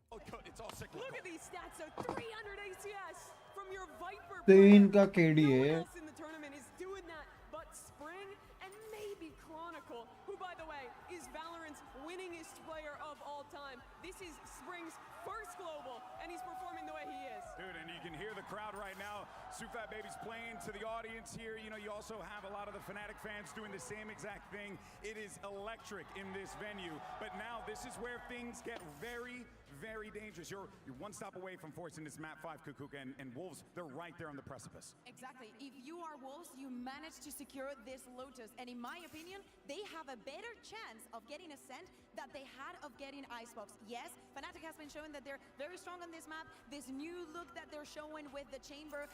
Look at these stats, so 300 ACS from your Viper. इनका KD No है. one else in the tournament is doing that but Spring and maybe Chronicle, who by the way is Valorant's winningest player of all time. This is Spring's first global, and he's performing the way he is. Dude, and you can hear the crowd right now. Sufat Baby's playing to the audience here. You know, you also have a lot of the Fnatic fans doing the same exact thing. It is electric in this venue. But now this is where things get very, very dangerous. You're one stop away from forcing this map 5, Kukuka, and Wolves, they're right there on the precipice. Exactly. If you are Wolves, you manage to secure this Lotus. And in my opinion, they have a better chance of getting Ascent that they had of getting Icebox. Yes, Fnatic has been showing that they're very strong on this map. This new look that they're showing with the Chamber,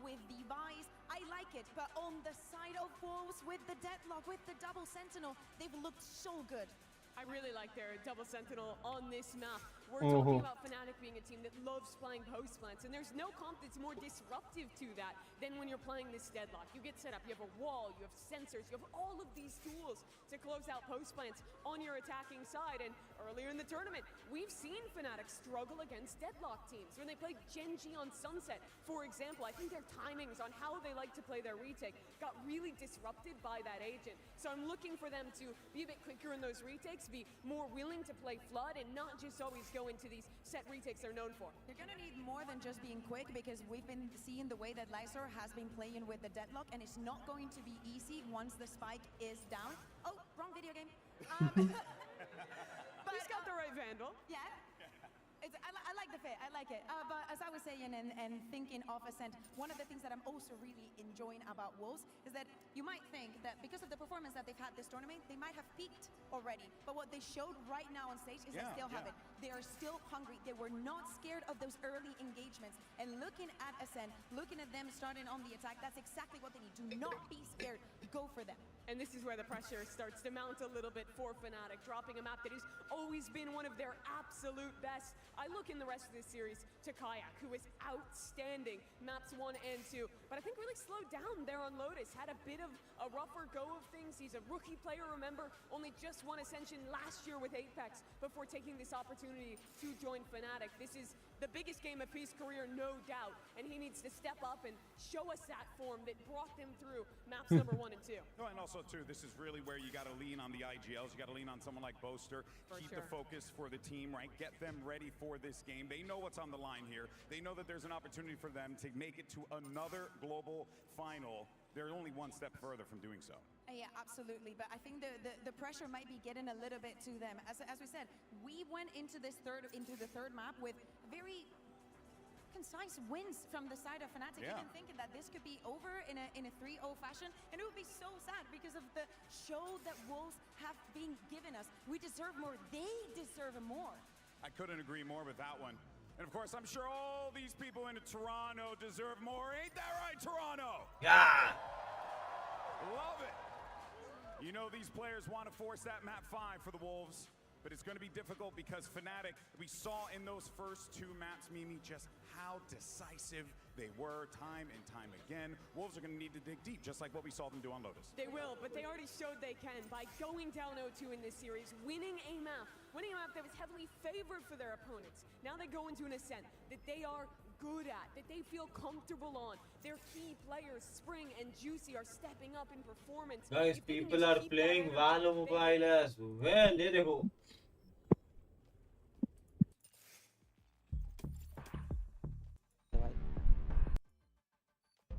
with the Vice, I like it. But on the side of Wolves, with the Deadlock, with the double Sentinel, they've looked so good. I really like their double Sentinel on this map. We're talking about Fnatic being a team that loves playing post plants, and there's no comp that's more disruptive to that than when you're playing this Deadlock. You get set up, you have a wall, you have sensors, you have all of these tools to close out post plants on your attacking side. And earlier in the tournament, we've seen Fnatic struggle against Deadlock teams. When they played Genji on Sunset, for example, I think their timings on how they like to play their retake got really disrupted by that agent. So I'm looking for them to be a bit quicker in those retakes, be more willing to play Flood, and not just always go into these set retakes they're known for. You're gonna need more than just being quick, because we've been seeing the way that Lysor has been playing with the Deadlock, and it's not going to be easy once the spike is down. Oh, wrong video game. He's got the right Vandal. Yeah. I like the fit, I like it. But as I was saying and thinking of Ascent, one of the things that I'm also really enjoying about Wolves is that you might think that because of the performance that they've had this tournament, they might have peaked already. But what they showed right now on stage is they still have it. They are still hungry. They were not scared of those early engagements. And looking at Ascent, looking at them starting on the attack, that's exactly what they need. Do not be scared. Go for them. And this is where the pressure starts to mount a little bit for Fnatic, dropping a map that has always been one of their absolute best. I look in the rest of this series to Kayak, who is outstanding maps 1 and 2, but I think really slowed down there on Lotus, had a bit of a rougher go of things. He's a rookie player, remember, only just won Ascension last year with Apex before taking this opportunity to join Fnatic. This is the biggest game of his career, no doubt, and he needs to step up and show us that form that brought them through maps number 1 and 2. No, and also too, this is really where you got to lean on the IGLs. You got to lean on someone like Boaster. Keep the focus for the team, right? Get them ready for this game. They know what's on the line here. They know that there's an opportunity for them to make it to another global final. They're only one step further from doing so. Yeah, absolutely. But I think the pressure might be getting a little bit to them. As we said, we went into the third map with very concise wins from the side of Fnatic, even thinking that this could be over in a 3-0 fashion, and it would be so sad because of the show that Wolves have been giving us. We deserve more. They deserve more. I couldn't agree more with that one. And of course, I'm sure all these people in Toronto deserve more. Ain't that right, Toronto? Yeah. Love it. You know these players want to force that map 5 for the Wolves, but it's going to be difficult because Fnatic, we saw in those first 2 maps, Mimi, just how decisive they were time and time again. Wolves are going to need to dig deep, just like what we saw them do on Lotus. They will, but they already showed they can by going down 0-2 in this series, winning a map that was heavily favored for their opponents. Now they go into an Ascent that they are good at, that they feel comfortable on. Their key players, Spring and Juicy, are stepping up in performance. Guys, people are playing Valo Mobile as well. There they go.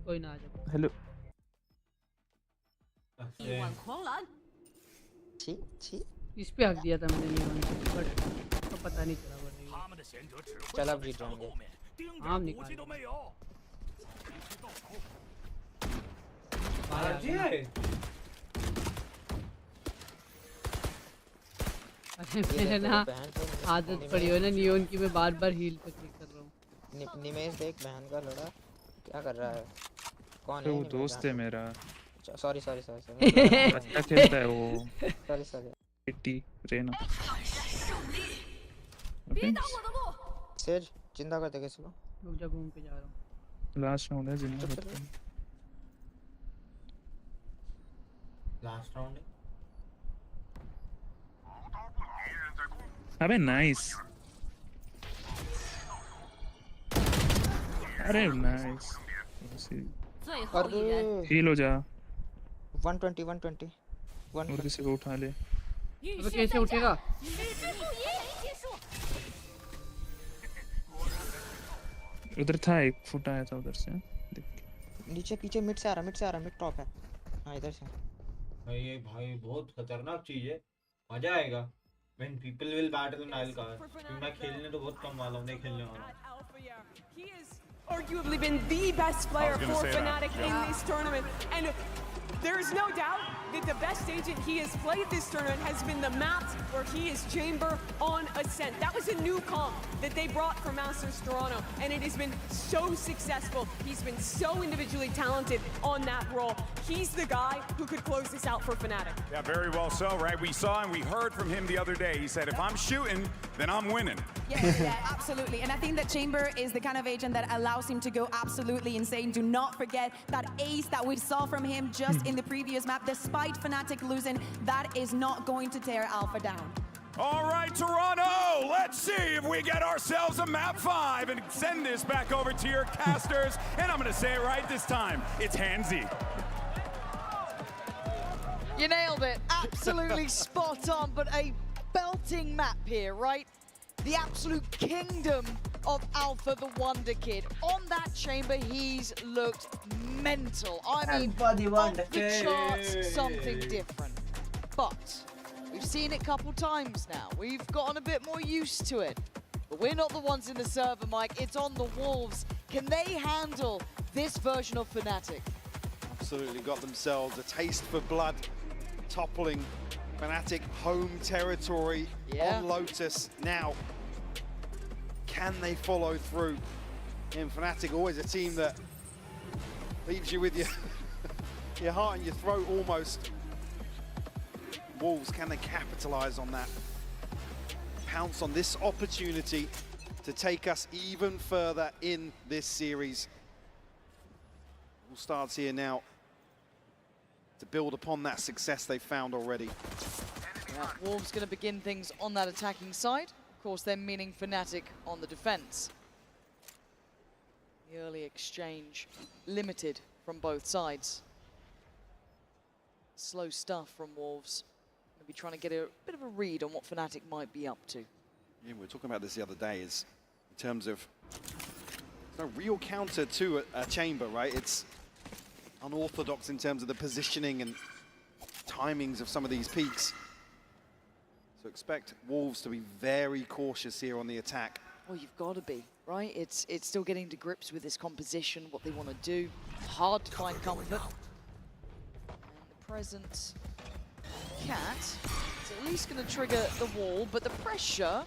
कोई ना आ जाए hello इस पे हक दिया था मैंने neon पे बट तो पता नहीं चला बट चल अब जीत जाएंगे हम निकाल अरे मेरे ना आदत पड़ी हो ना नियॉन की मैं बार-बार हील पे क्लिक कर रहा हूँ निमेश देख बहन का लड़ा क्या कर रहा है कौन है वो दोस्त है मेरा सॉरी अच्छा खेलता है वो सॉरी टी रेना सेज जिंदा करते किसी को रुक जा घूम के जा रहा हूँ लास्ट राउंड है जिंदा करते हैं लास्ट राउंड है अबे नाइस अरे नाइस हील हो जा 120 और किसी को उठा ले अबे कैसे उठेगा उधर था एक फुट आया था उधर से नीचे पीछे मिड से आ रहा मिड टॉप है हां इधर से भाई बहुत खतरनाक चीज है मजा आएगा when people will battle in I'll car मैं खेलने तो बहुत कम वाला हूं नहीं खेलने वाला He has arguably been the best player for Fnatic in this tournament, and there is no doubt that the best agent he has played this tournament has been the map where he is Chamber on Ascent. That was a new comp that they brought from Masters Toronto, and it has been so successful. He's been so individually talented on that role. He's the guy who could close this out for Fnatic. Yeah, very well so, right? We saw and we heard from him the other day. He said, if I'm shooting, then I'm winning. Yeah, absolutely. And I think that Chamber is the kind of agent that allows him to go absolutely insane. Do not forget that ace that we saw from him just in the previous map. Despite Fnatic losing, that is not going to tear Alpha down. All right, Toronto, let's see if we get ourselves a map 5 and send this back over to your casters. And I'm going to say it right this time. It's handsy. You nailed it. Absolutely spot on, but a belting map here, right? The absolute kingdom of Alpha the Wonder Kid. On that Chamber, he's looked mental. I mean, off the charts, something different. But we've seen it a couple times now. We've gotten a bit more used to it. But we're not the ones in the server, Mike. It's on the Wolves. Can they handle this version of Fnatic? Absolutely got themselves a taste for blood, toppling Fnatic home territory on Lotus. Now, can they follow through? And Fnatic, always a team that leaves you with your heart in your throat almost. Wolves, can they capitalize on that? Pounce on this opportunity to take us even further in this series. All starts here now. to build upon that success they've found already. Yeah, Wolves going to begin things on that attacking side. Of course, they're meaning Fnatic on the defense. The early exchange limited from both sides. Slow stuff from Wolves. Maybe trying to get a bit of a read on what Fnatic might be up to. Yeah, we were talking about this the other day, is in terms of no real counter to a chamber, right? It's unorthodox in terms of the positioning and timings of some of these peaks. So expect Wolves to be very cautious here on the attack. Well, you've got to be, right? It's still getting to grips with this composition, what they want to do. Hard to find comfort. And the presence Cat is at least going to trigger the wall, but the pressure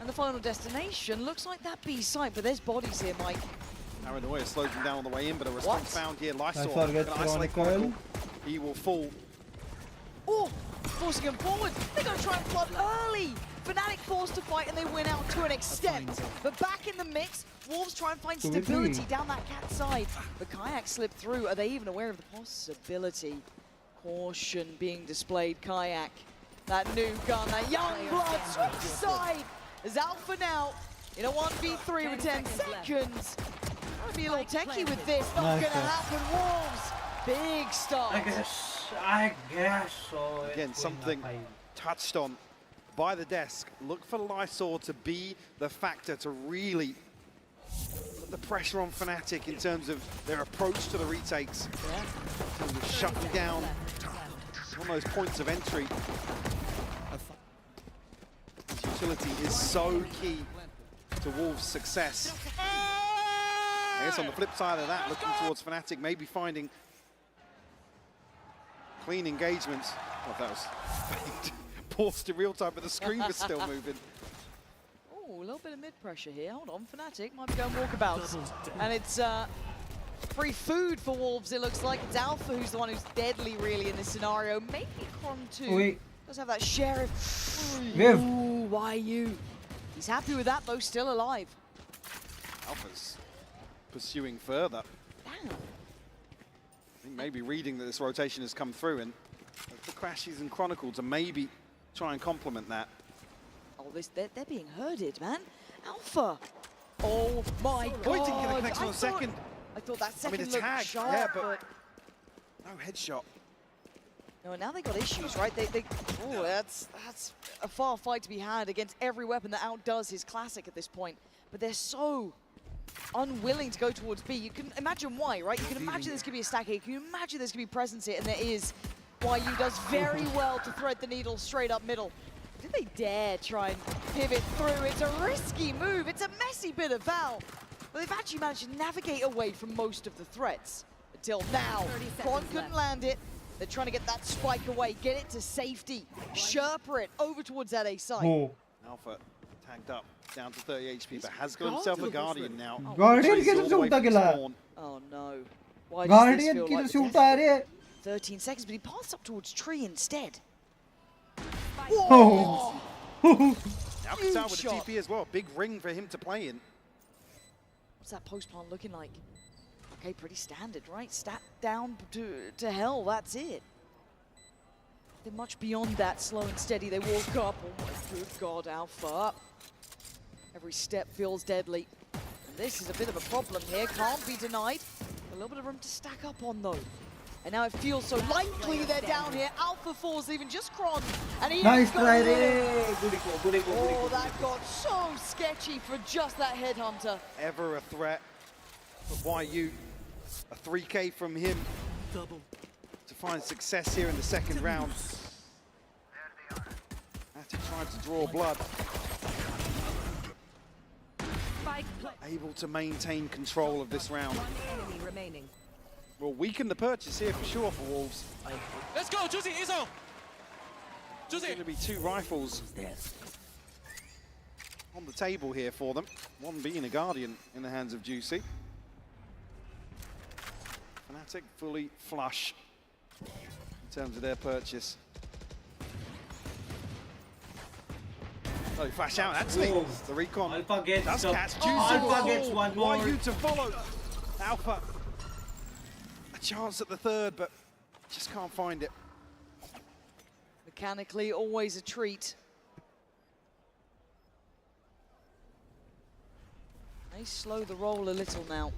and the final destination looks like that B site, but there's bodies here, Mike. Paranoia slows him down on the way in, but a response found here. Lysol forget going to isolate Chronicle. He will fall. Oh, forcing him forward. They're going to try and flood early. Fnatic forced to fight and they win out to an extent. But back in the mix, Wolves try and find stability down that Cat side. But Kayak slipped through. Are they even aware of the possibility? Caution being displayed. Kayak, that new gun, that young blood, switch side. Is Alpha now in a 1v3 with 10 seconds. Trying to be a little techie with this. Not Nice going to happen. Wolves, big start. I guess so. Again, something touched on by the desk. Look for Lysol to be the factor to really put the pressure on Fnatic in terms of their approach to the retakes. In terms of shutting down on those points of entry. His utility is so key to Wolves' success. I guess on the flip side of that, looking towards Fnatic, maybe finding clean engagements. Oh, that was paused in real time, but the screen was still moving. Oh, a little bit of mid-pressure here. Hold on, Fnatic might be going walkabouts. And it's free food for Wolves, it looks like. It's Alpha who's the one who's deadly, really, in this scenario. Maybe Cron too. Wait. Does have that Sheriff. Viv. Ooh, why you? He's happy with that, though, still alive. Alpha's pursuing further. Damn. I think maybe reading that this rotation has come through, and the Crashies and Chronicle to maybe try and complement that. Oh, they're being herded, man. Alpha. Oh my God. Oh, he didn't get a connection on second. I thought that second the looked tag, sharp, yeah, but no headshot. No, and now they got issues, right? Oh, that's a far fight to be had against every weapon that outdoes his classic at this point. But they're so unwilling to go towards B. You can imagine why, right? You can imagine there's going to be a stack here. You can imagine there's going to be presence here, and there is. YU does very well to thread the needle straight up middle. Did they dare try and pivot through? It's a risky move. It's a messy bit of Val. But they've actually managed to navigate away from most of the threats. Until now, Cron couldn't land it. They're trying to get that spike away, get it to safety, Sherpa it over towards that A side. Oh. Alpha tagged up, down to 30 HP, but has got himself a Guardian now. Guardian की तरफ से उठा के लाया. Oh no. Why does Guardian this feel की like तरफ the से उठा रहे. 13 seconds, but he passed up towards tree instead. Oh. Alcazar with a TP as well, big ring for him to play in. What's that post plant looking like? Okay, pretty standard, right? Stat down to hell, that's it. They're much beyond that, slow and steady. They walk up. Oh my good God, Alpha. Every step feels deadly. And this is a bit of a problem here, can't be denied. A little bit of room to stack up on though. And now it feels so likely they're down here. Alpha falls, even just Cron. And he Nice got try, it. Re. Oh, that got so sketchy for just that headhunter. Ever a threat, but YU, a 3K from him to find success here in the second round. Attic tried to draw blood. Able to maintain control of this round. Will weaken the purchase here for sure for Wolves. Let's go, Juicy, Izzo! There's going to be 2 rifles on the table here for them. One being a Guardian in the hands of Juicy. Fnatic fully flush in terms of their purchase. Oh, flash out, actually. Whoa. The recon Alpha gets does up. catch Juicy. Alpha gets one more. YU to follow. Alpha, a chance at the third, but Just can't find it. Mechanically, always a treat. They slow the roll a little now.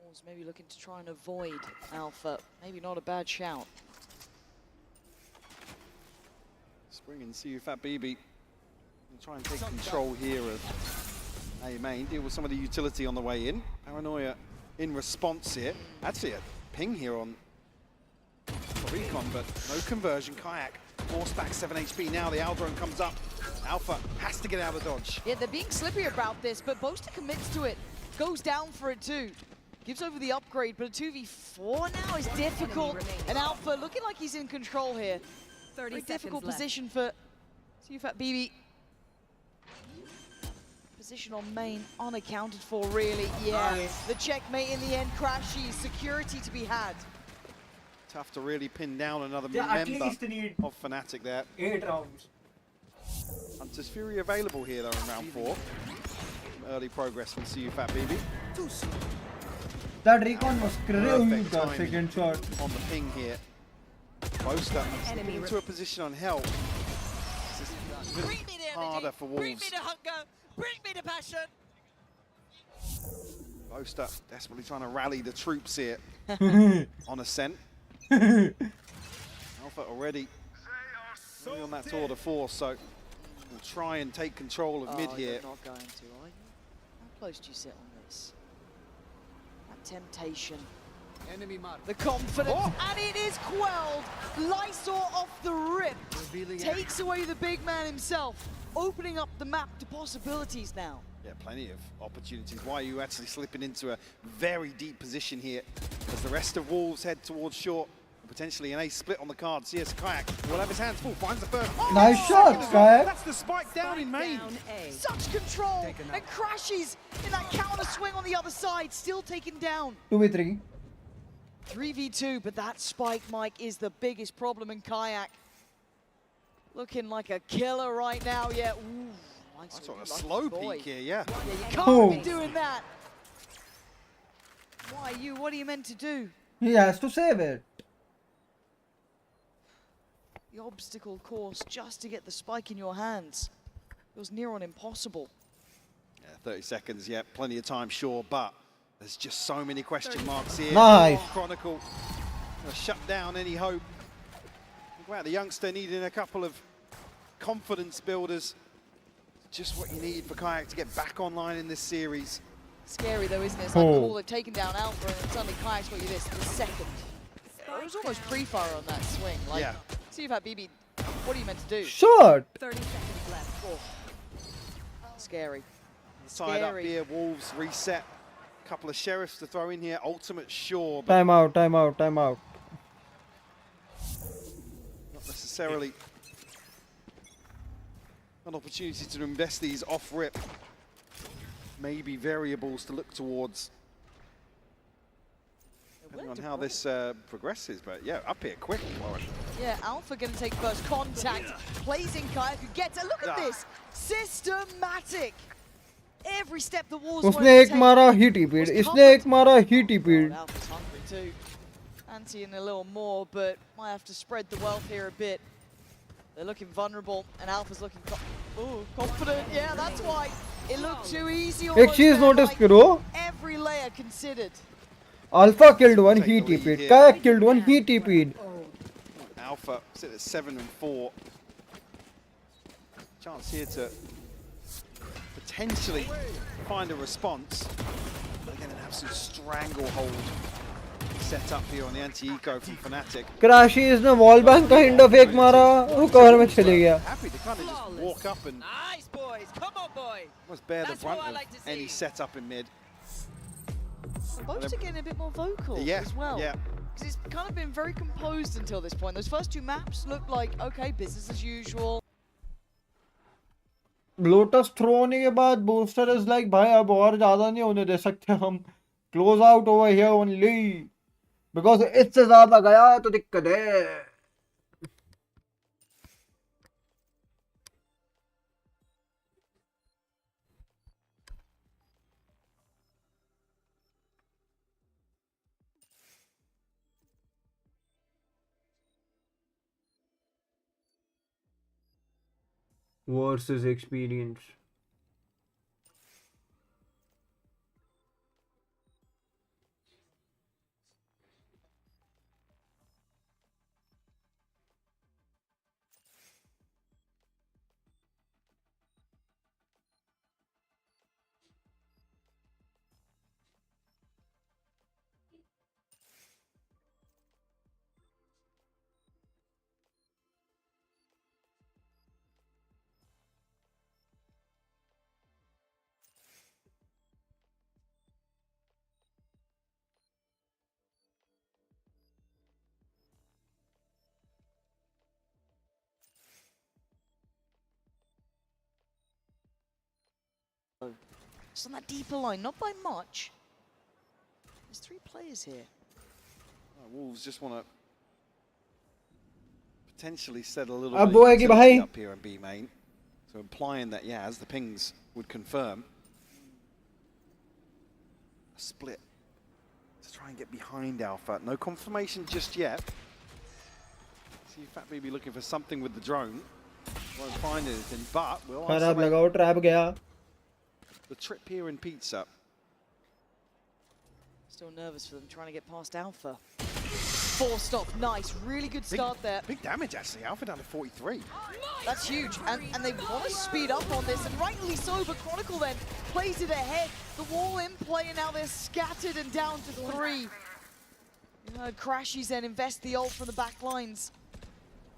Wolves maybe looking to try and avoid Alpha. Maybe not a bad shout. Spring and CUFAT BB. Try and take control here of A main. Deal with some of the utility on the way in. Paranoia in response here. Actually a ping here on Recon, but no conversion. Kayak forced back 7 HP. Now the Aldrone comes up. Alpha has to get out of dodge. Yeah, they're being slippery about this, but Boaster commits to it. Goes down for it too. Gives over the upgrade, but a 2v4 now is difficult. And Alpha looking like he's in control here. 30 Very difficult seconds left. position for CUFAT BB. Position on main unaccounted for, really. Yeah, the checkmate in the end. Crashy, security to be had. Tough to really pin down another At member least need of Fnatic there. 8 rounds. Hunter's Fury available here though in round 4. Some early progress from CUFAT BB. That recon was crazy. Perfect The timing second shot. on the ping here. Boaster slipping into a position on help. This is even harder for Wolves. Bring me the hunger. Bring me the passion. Boaster desperately trying to rally the troops here on Ascent. Alpha already on that tour de force, so we'll try and take control of mid here. You're not going to, are you? How close do you sit on this? That temptation. Enemy mark. The confidence, and it is quelled. Lysor off the rip. Takes away the big man himself, opening up the map to possibilities now. Yeah, plenty of opportunities. Why are you actually slipping into a very deep position here as the rest of Wolves head towards short? Potentially an ace split on the cards. Yes, Kayak will have his hands full, finds the first. Nice shot, Kayak. That's the spike down in main. Such control, and crashes in that counter swing on the other side, still taken down. 2v3. 3v2, but that spike, Mike, is the biggest problem in Kayak. Looking like a killer right now, yeah. Ooh, That's on a slow peak here, yeah. You can't be doing that. Why you? What are you meant to do? He has to save it. The obstacle course just to get the spike in your hands. It was near on impossible. Yeah, 30 seconds, yeah, plenty of time, sure, but there's just so many question marks here. Nice. Chronicle gonna shut down any hope. Think about the youngster needing a couple of confidence builders. Just what you need for Kayak to get back online in this series. Scary though, isn't it? It's like cool, they've taken down Alpha and then suddenly Kayak's got you this, the second. It was almost pre-fire on that swing. Like, yeah. CUFAT BB, what are you meant to do? Shot. 30 seconds left. Oh. Scary. Tied up here, Wolves reset. Couple of sheriffs to throw in here. Ultimate sure, but Time out, time out, time out. not necessarily an opportunity to invest these off rip. Maybe variables to look towards. Depending on how this progresses, but yeah, up here quick, Warren. Yeah, Alpha gonna take first contact. Plays in Kayak, who gets it. Look at this! Systematic! Every step the Wolves उसने एक मारा ही टीपीड इसने एक मारा ही टीपीड Alpha's hungry too. Anti-ing a little more, but might have to spread the wealth here a bit. They're looking vulnerable, and Alpha's looking confident. Yeah, that's why it looked too easy. एक चीज notice करो Every layer considered. Alpha killed one, he TP'd. Kayak killed one, he TP'd. Alpha sit at 7 and 4. Chance here to potentially find a response. But again, an absolute stranglehold set up here on the anti-eco from Fnatic. Crashy इसने wall bang kind of एक मारा, वो cover में चले गया. Happy to kind of just walk up and Nice, boys. Come on, boys. almost bear the That's what brunt I of like to any see. setup in mid. Both are getting a bit more vocal as well. Yeah. Because it's kind of been very composed until this point. Those first two maps looked like, okay, business as usual. Lotus throw होने के बाद booster is like भाई अब और ज़्यादा नहीं होने दे सकते हम. Close out over here only. Because इससे ज़्यादा गया तो दिक्कत है. versus experience. Just on that deeper line, not by much. There's 3 players here. Wolves just want to potentially set a little अब bit वो of है कि utility भाई up here in B main. So implying that, yeah, as the pings would confirm, a split to try and get behind Alpha. No confirmation just yet. See Fat BB looking for something with the drone. Won't find anything, but we'll खराब isolate लगा वो trap गया. the trip here in Pizza. Still nervous for them trying to get past Alpha. 4 stop, nice, really good start there. Big damage actually, Alpha down to 43. That's huge, and they want to speed up on this, and rightly so, but Chronicle then plays it ahead. The wall in play, and now they're scattered and down to 3. You heard Crashies then invest the ult from the back lines.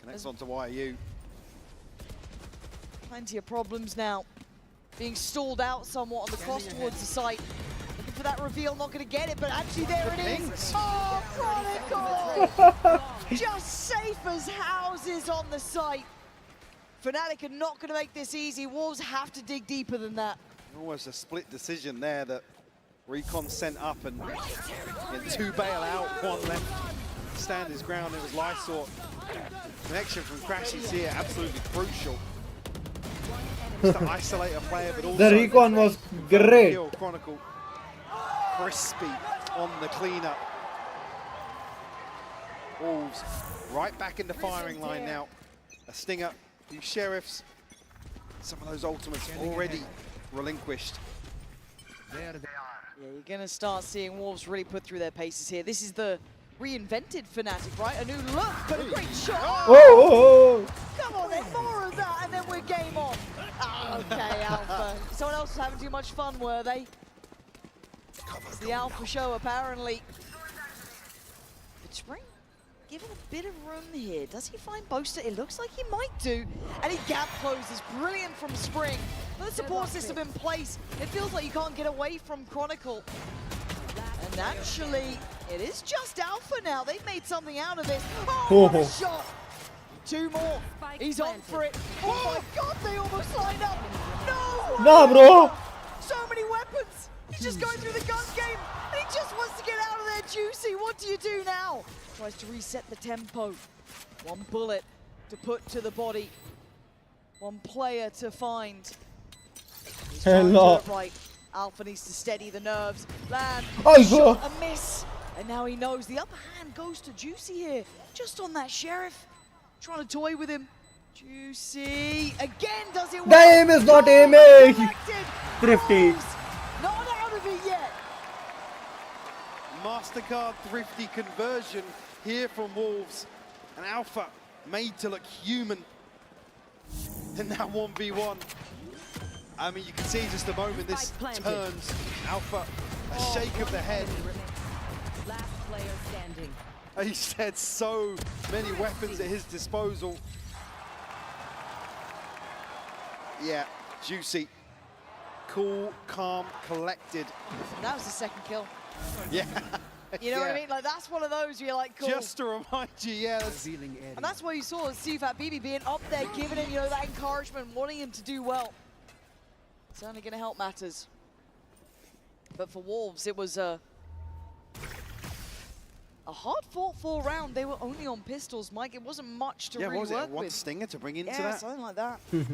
Connects onto YU. Plenty of problems now. Being stalled out somewhat on the cross towards the site. Looking for that reveal, not going to get it, but actually there it is. Oh, Chronicle! Just safe as houses on the site. Fnatic are not going to make this easy. Wolves have to dig deeper than that. Almost a split decision there that Recon sent up and 2 bail out, 1 left. Stand his ground, it was Lysor. Connection from Crashies here, absolutely crucial. Just to isolate a player, but also The recon was great. kill Chronicle. Crispy on the cleanup. Wolves right back in the firing line now. A stinger, 2 sheriffs. Some of those ultimates already relinquished. Yeah, you're going to start seeing Wolves really put through their paces here. This is the reinvented Fnatic, right? A new look, but a great shot. Oh! Come on, then, more of that, and then we're game on. Okay, Alpha. Someone else was having too much fun, were they? It's the Alpha show, apparently. But Spring given a bit of room here. Does he find Boaster? It looks like he might do. And he gap closes. Brilliant from Spring. With the support system in place, it feels like you can't get away from Chronicle. And actually, it is just Alpha now. They've made something out of this. Oh, what a shot! 2 more. He's on for it. Oh my god, they almost lined up. No! Nah, bro. So many weapons. He's just going through the gun game, and he just wants to get out of there, Juicy. What do you do now? Tries to reset the tempo. 1 bullet to put to the body. 1 player to find. He's trying to do it right. Alpha needs to steady the nerves. Land, shot, a miss. And now he knows the upper hand goes to Juicy here. Just on that Sheriff. Trying to toy with him. Juicy again does it well. The aim is not aiming. Thrifty. Not out of it yet. MasterCard Thrifty conversion here from Wolves. And Alpha made to look human in that 1v1. I mean, you can see just the moment this turns. Alpha, a shake of the head. Last player standing. He had so many weapons at his disposal. Yeah, Juicy. Cool, calm, collected. That was the 2nd kill. Yeah. You know what I mean? Like, that's one of those where you're like, cool. Just to remind you, yeah. And that's why you saw CFAT BB being up there, giving him, you know, that encouragement, wanting him to do well. It's only going to help matters. But for Wolves, it was a hard-fought 4 round. They were only on pistols, Mike. It wasn't much to really work with. 1 stinger to bring into yeah, that? something like that. 2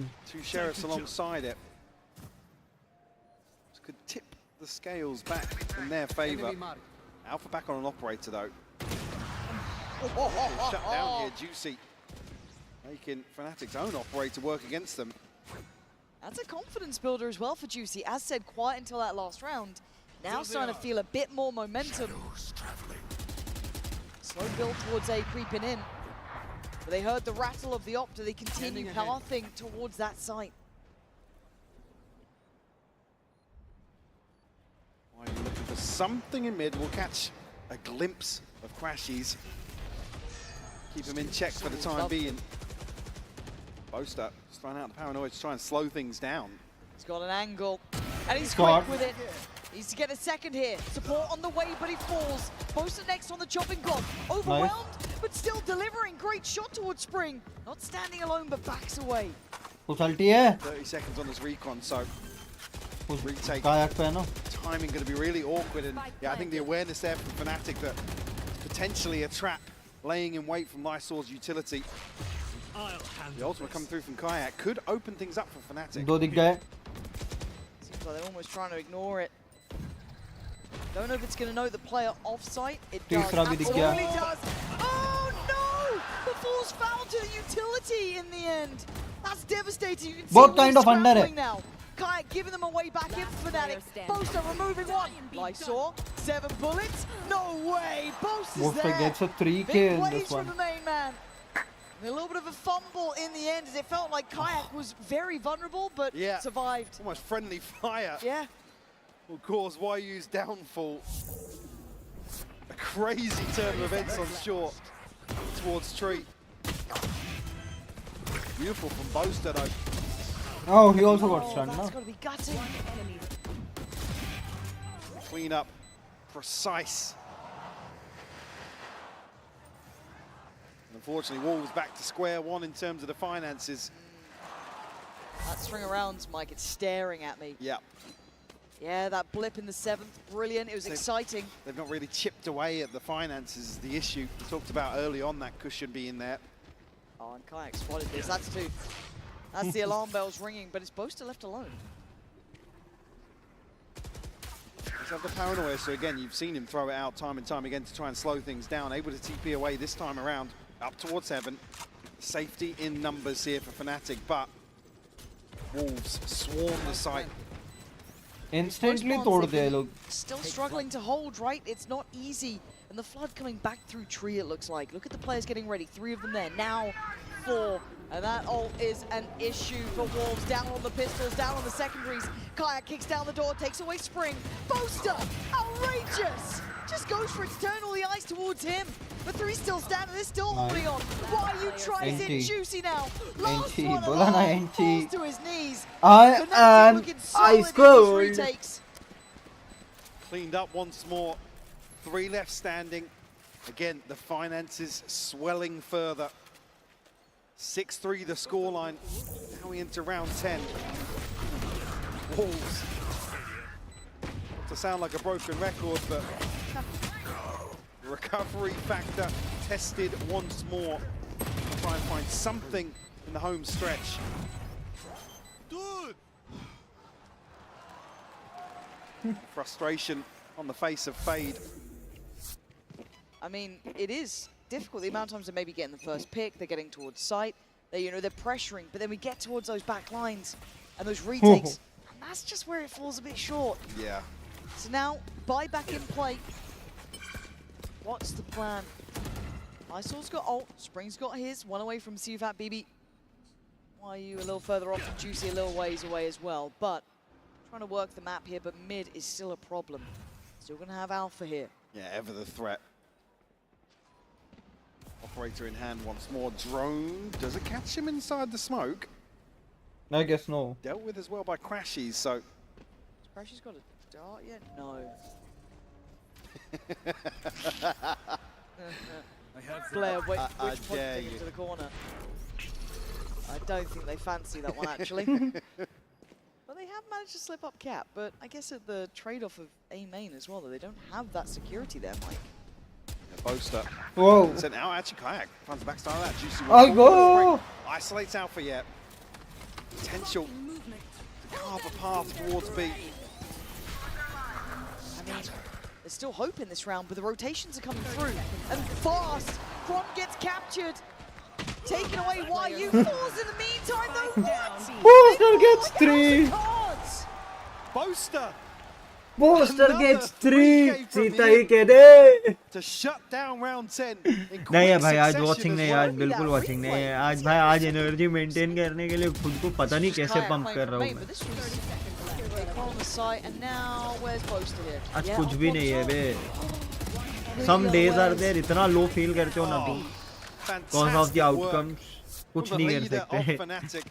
sheriffs alongside it. This could tip the scales back in their favor. Alpha back on an operator, though. Shut down here, Juicy. Making Fnatic's own operator work against them. That's a confidence builder as well for Juicy. As said, quiet until that last round. Now starting to feel a bit more momentum. Slow build towards A creeping in. But they heard the rattle of the Opta. They continue pathing towards that site. Why are you looking for something in mid? We'll catch a glimpse of Crashies. Keep him in check for the time being. Boaster just throwing out the paranoid to try and slow things down. He's got an angle, and he's quick with it. Needs to get a second here. Support on the way, but he falls. Boaster next on the chopping block. Overwhelmed, but still delivering. Great shot towards Spring. Not standing alone, but backs away. 30 seconds on this recon, so retake. Timing going to be really awkward, and yeah, I think the awareness there from Fnatic that it's potentially a trap laying in wait from Lysor's utility. The ultimate coming through from Kayak could open things up for Fnatic. Seems like they're almost trying to ignore it. Don't know if it's going to know the player off-site. It does. Absolutely does. Oh no! The falls foul to the utility in the end. That's devastating. You can see Both kind of under it. now. Kayak giving them a way back in for Fnatic. Boaster removing one. Lysor, 7 bullets. No way. Boaster's there. Gets a 3K Big in plays this from one. the main man. And a little bit of a fumble in the end as it felt like Kayak was very vulnerable, but survived. Almost friendly fire. Yeah. Will cause YU's downfall. A crazy turn of events on short towards Tree. Beautiful from Boaster though. Oh, he also got stunned, That's no? got to be gutting. Clean up, precise. Unfortunately, Wolves back to square one in terms of the finances. That string of rounds, Mike, it's staring at me. Yeah. Yeah, that blip in the 7th, brilliant. It was exciting. They've not really chipped away at the finances is the issue. We talked about early on that cushion being there. Oh, and Kayak spotted this. That's 2. That's the alarm bells ringing, but it's Boaster left alone. Let's have the paranoia. So again, you've seen him throw it out time and time again to try and slow things down. Able to TP away this time around, up towards Heaven. Safety in numbers here for Fnatic, but Wolves swarm the site. Instantly tod diya log. Still struggling to hold, right? It's not easy. And the flood coming back through Tree, it looks like. Look at the players getting ready. 3 of them there. Now 4. And that ult is an issue for Wolves. Down on the pistols, down on the secondaries. Kayak kicks down the door, takes away Spring. Boaster, outrageous! Just goes for it to turn all the eyes towards him. But 3 still standing, they're still holding on. Why you tries in Juicy now? Last one alive, falls to his knees. I am ice cold. Retakes. Cleaned up once more. 3 left standing. Again, the finances swelling further. 6-3 the scoreline. Now we into round 10. Wolves. Not to sound like a broken record, but the recovery factor tested once more. To try and find something in the home stretch. Frustration on the face of Fade. I mean, it is difficult. The amount of times they maybe getting the first pick, they're getting towards site, they're pressuring, but then we get towards those back lines and those retakes, and that's just where it falls a bit short. Yeah. So now, buy back in play. What's the plan? Lysor's got ult, Spring's got his, 1 away from CFAT BB. YU a little further off, and Juicy a little ways away as well, but trying to work the map here, but mid is still a problem. Still gonna have Alpha here. Yeah, ever the threat. Operator in hand once more. Drone, does it catch him inside the smoke? I guess no. Dealt with as well by Crashies, so... Has Crashies got a dart yet? No. Blair, which point to the corner? I don't think they fancy that one, actually. But they have managed to slip up cap, but I guess at the trade-off of A main as well, that they don't have that security there, Mike. Boaster. Whoa. Sent out actually Kayak. Finds the backside of that. Juicy I go! Isolates Alpha yet. Potential to carve a path towards B. I mean, there's still hope in this round, but the rotations are coming through. And fast. From gets captured. Taken away YU. Falls in the meantime, though. What? Booster gets 3. Boaster. Boaster gets 3. Sita ही कह दे. To shut down round 10 in नहीं है quick भाई, आज succession watching as नहीं, well. आज बिल्कुल watching नहीं है. आज भाई, आज एनर्जी मेंटेन करने के लिए खुद को पता नहीं कैसे पंप कर रहा हूँ मैं. On the site, and now where's Boaster here? आज कुछ भी नहीं है बे. Some days are there, इतना लो फील करते हो ना तुम. Cause of the outcomes, कुछ नहीं कर सकते.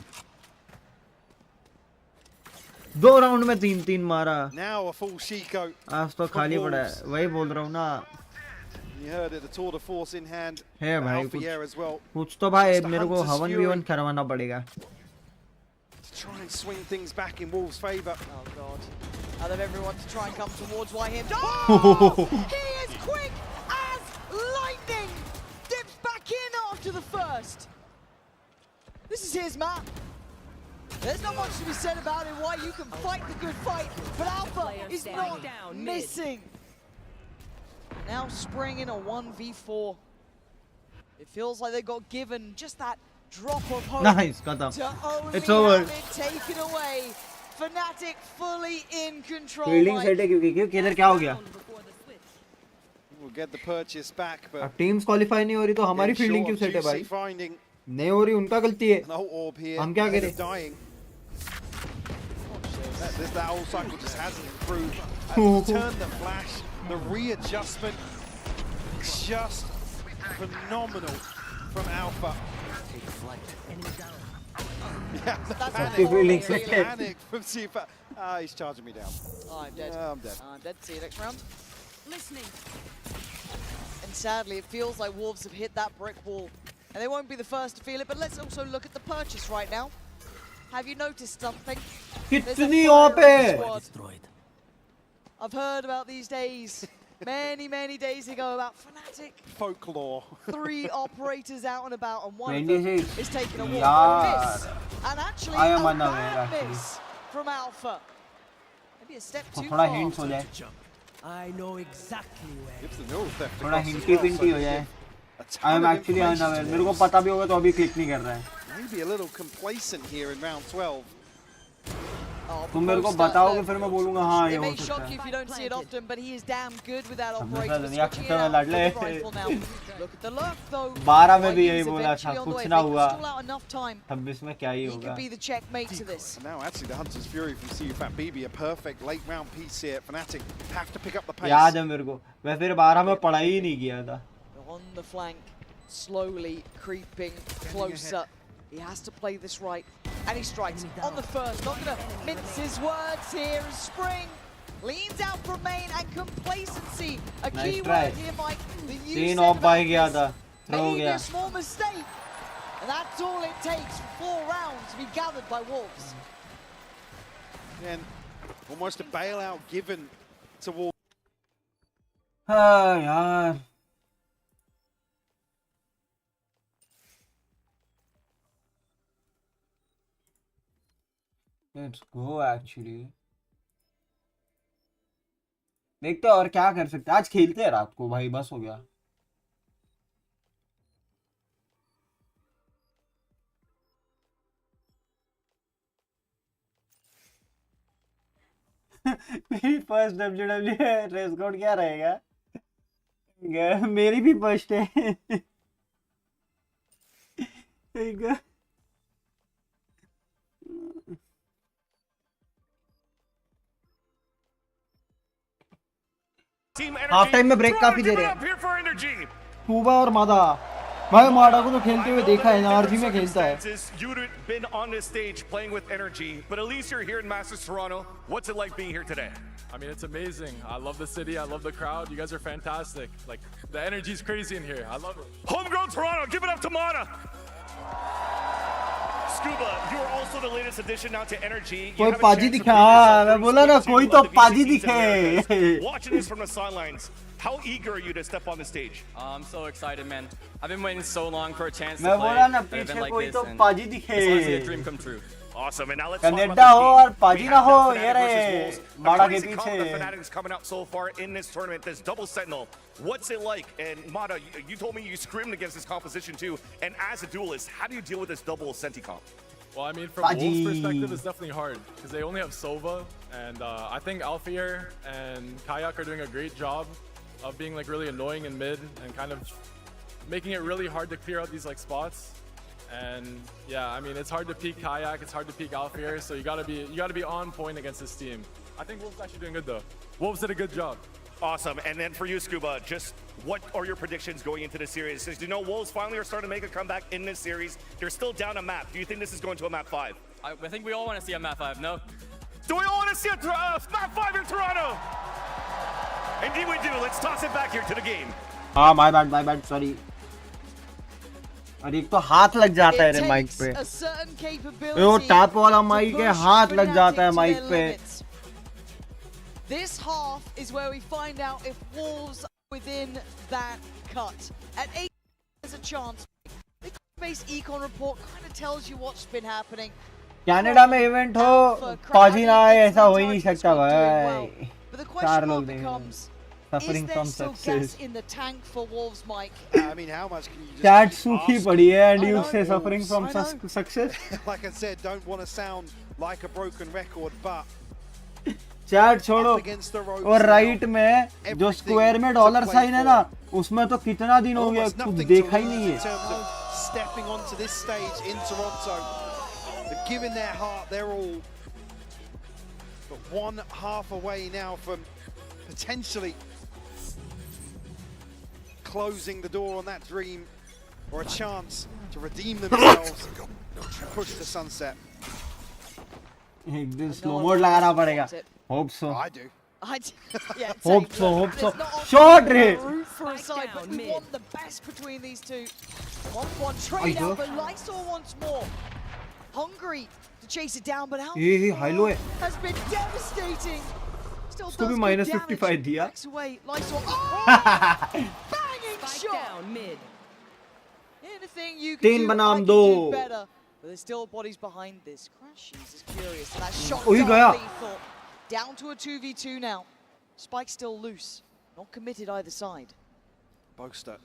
2 राउंड में 3-3 मारा. Now a full Chico. आज तो खाली पड़ा है. वही बोल रहा हूँ ना. You heard it, the tour de force in hand. है भाई, कुछ तो भाई मेरे को हवन विवन करवाना पड़ेगा. Try and swing things back in Wolves' favour. Oh god. Out of everyone to try and come towards Wyham. Oh! He is quick as lightning! Dips back in after the first. This is his map. There's not much to be said about it, why you can fight the good fight, but Alpha is not missing. Now Spring in a 1v4. It feels like they got given just that drop of hope. Nice, got them. To only It's over. have it taken away. Fnatic fully in control. Fielding set है क्योंकि इधर क्या हो गया? We'll get the purchase back, but अब teams qualify नहीं हो रही तो हमारी फील्डिंग क्यों सेट है भाई? नहीं हो रही, उनका गलती है. हम क्या करें? That whole cycle just hasn't improved. And the turn, the flash, the readjustment, just phenomenal from Alpha. Yeah, panic from Super. He's charging me down. Oh, I'm dead. I'm dead. I'm dead. See you next round. Listening. And sadly, it feels like Wolves have hit that brick wall. And they won't be the first to feel it, but let's also look at the purchase right now. Have you noticed something? कितनी OP है? I've heard about these days, many days ago, about Fnatic. Folklore. 3 operators out and about, and one of 26. them is taking a walk. Yeah. Miss. And actually, I am a unaware, bad miss from Alpha. Maybe a step too थोड़ा far. Hint हो जाए. I know exactly where. Gives the neural theft थोड़ा across as हिंटी well, पिंटी so हो जाए. a I am ton of actually information unaware. to मेरे को us. पता भी होगा तो अभी क्लिक नहीं कर रहा है. Maybe a little complacent here in round 12. तुम मेरे को बताओगे फिर मैं बोलूँगा हाँ ये It हो may सकता shock you है. if you don't see it often, but he is damn good with that हमने operator. तो दुनिया Switching खत्म it है out लड़ with ले. the rifle now. Look at the luck though. 12 में भी He यही is बोला था, eventually on the कुछ way. ना If they can हुआ. stall out enough time, 26 में क्या ही he होगा. could be the checkmate to this. And now actually the Hunter's Fury from CUFAT BB, a perfect late round piece here. Fnatic have to pick up the pace. याद है मेरे को. मैं फिर 12 में पढ़ाई ही नहीं किया था. On the flank, slowly creeping closer. He has to play this right. And he strikes on the first. Not going to mince his words here as Spring leans out from main, and complacency. A key Nice try. word here, Mike. That you तीन said of about by गया this. था. Throw हो Maybe गया. a small mistake. And that's all it takes for 4 rounds to be gathered by Wolves. And almost a bailout given to Wolves. हाँ यार. Let's go actually. देखते हैं और क्या कर सकते हैं. आज खेलते हैं रात को भाई, बस हो गया. मेरी फर्स्ट WWE ड्रेस कोड क्या रहेगा? मेरी भी फर्स्ट है. हाफ टाइम में ब्रेक काफी दे रहे हैं. टूबा और मादा. भाई माडा को तो खेलते हुए देखा है, एनर्जी में खेलता है. You've been on this stage playing with energy, but at least you're here in Masters Toronto. What's it like being here today? I mean, it's amazing. I love the city. I love the crowd. You guys are fantastic. Like, the energy's crazy in here. I love it. Homegrown Toronto, give it up to Mana. Scuba, you're also the latest addition now to Energy. कोई पाजी दिखा. मैं बोला ना कोई तो पाजी दिखे. Watching this from the sidelines, how eager are you to step on the stage? I'm so excited, man. I've been waiting so long for a chance to मैं play बोला ना an event पीछे like कोई this, तो and पाजी it's दिखे. honestly a dream come true. Awesome, and now let's talk about Canada हो और the पाजी team. ना हो, We ये have रहे Fnatic versus Wolves. बाड़ा के Crazy comp पीछे. that Fnatic is coming out so far in this tournament, this double sentinel. What's it like? And Mata, you told me you scrimmed against this composition too. And as a duelist, how do you deal with this double senti comp? Well, I mean, from Wolves' perspective, it's definitely hard because they only have Sova, and I think Alfier and Kayak are doing a great job of being like really annoying in mid and kind of making it really hard to clear out these like spots. And yeah, I mean, it's hard to peek Kayak, it's hard to peek Alfier, so you gotta be on point against this team. I think Wolves actually doing good though. Wolves did a good job. Awesome. And then for you, Scuba, just what are your predictions going into this series? Since you know Wolves finally are starting to make a comeback in this series, they're still down a map. Do you think this is going to a map 5? I think we all want to see a map 5, no? Do we all want to see a map 5 in Toronto? Indeed we do. Let's toss it back here to the game. हाँ my bad sorry. अरे एक तो हाथ लग जाता है रे mic पे। वो टैप वाला माइक है, हाथ लग जाता है माइक पे। This half is where we find out if Wolves are within that cut. At 8, there's a chance. The base econ report kind of tells you what's been happening. Canada में event हो, पाजी ना आए, ऐसा हो ही नहीं सकता भाई। चार लोग देंगे। Suffering from success. In the tank for Wolves, Mike. I mean, how much can you just Chat सूखी पड़ी है and you say suffering from success. Like I said, don't want to sound like a broken record, but chat छोड़ो और right में जो square में dollar sign है ना, उसमें तो कितना दिन हो गया कुछ देखा ही नहीं है। Stepping onto this stage in Toronto, they're giving their heart, they're all but one half away now from potentially closing the door on that dream or a chance to redeem themselves and push the sunset. एक दिन slow mode लगाना पड़ेगा। Hope so. I do. Yeah, hope so. Short रे। For a side, but we want the best between these two. One trade out, but Lysol wants more. Hungry to chase it down, but how high low है। has been devastating. उसको भी -55 दिया। तीन बनाम 2। There's still bodies behind this. Crashes is curious. That shot lethal. Down to a 2v2 now. Spike's still loose. Not committed either side. Boaster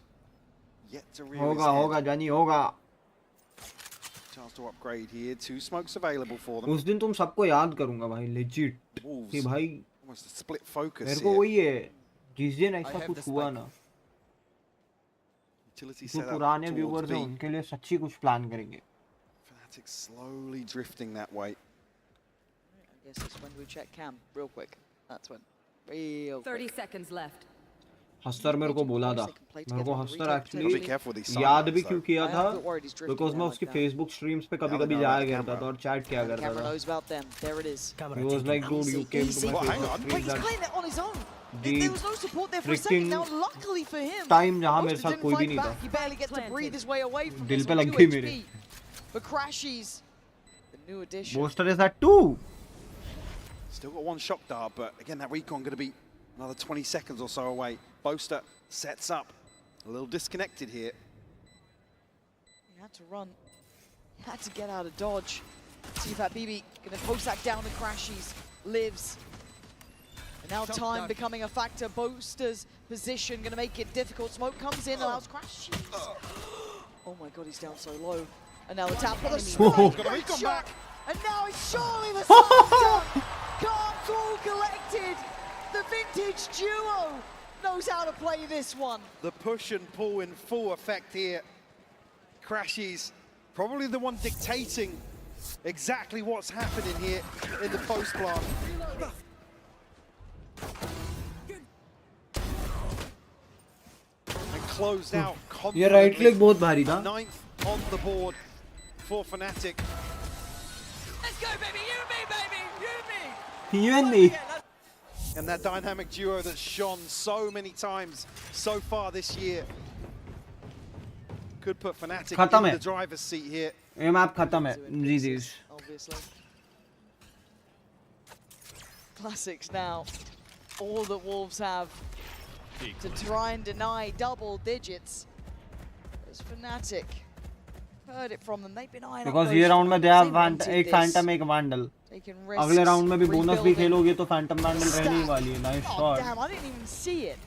yet to rear his होगा जानी होगा। Chance to upgrade here. 2 smokes available for them. उस दिन तुम सबको याद करूंगा भाई, legit कि भाई almost a split focus मेरे को वही है, जिस दिन ऐसा कुछ हुआ ना, जो पुराने व्यूअर्स हैं उनके लिए सच्ची कुछ प्लान करेंगे। Fnatic slowly drifting that way. I guess it's when we check cam real quick. That's when real 30 seconds left. Hastar मेरे को बोला था, मेरे को हस्तर एक्चुअली याद भी क्यों किया था, बिकॉज मैं उसकी फेसबुक स्ट्रीम्स पे कभी-कभी जाया करता था और चैट किया करता था। He was like, dude, you came to my Facebook stream There was no support there for a second. Now, luckily for him, time जहाँ मेरे साथ कोई भी नहीं था, he barely gets to breathe his way away from दिल this पे लग गई मेरे। But Crashies, the new addition. Boaster is at 2. Still got one shock dart, but again, that recon going to be another 20 seconds or so away. Boaster sets up. A little disconnected here. He had to run. He had to get out of dodge. See if that BB going to post that down to Crashies. Lives. And now time becoming a factor. Boaster's position going to make it difficult. Smoke comes in, allows Crashies. Oh my god, he's down so low. And now the tap for the strike. Shot. And now it's surely the Santa. Cards all collected. The vintage duo knows how to play this one. The push and pull in full effect here. Crashies, probably the one dictating exactly what's happening here in the post plant. And closed out confidently. ये right click बहुत भारी था। 9th on the board for Fnatic. Let's go, baby! You and me, baby! You and me! You and me. And that dynamic duo that's shone so many times so far this year could put Fnatic in the driver's seat here. ये map खत्म है, GG's. Obviously. Classics now. All that Wolves have to try and deny double digits. As Fnatic heard it from them, they've been eyeing Because ये round में they have एक Phantom एक Vandal. अगले round में भी bonus भी खेलोगे तो Phantom Vandal रहने ही वाली है। Nice shot. Damn, I didn't even see it.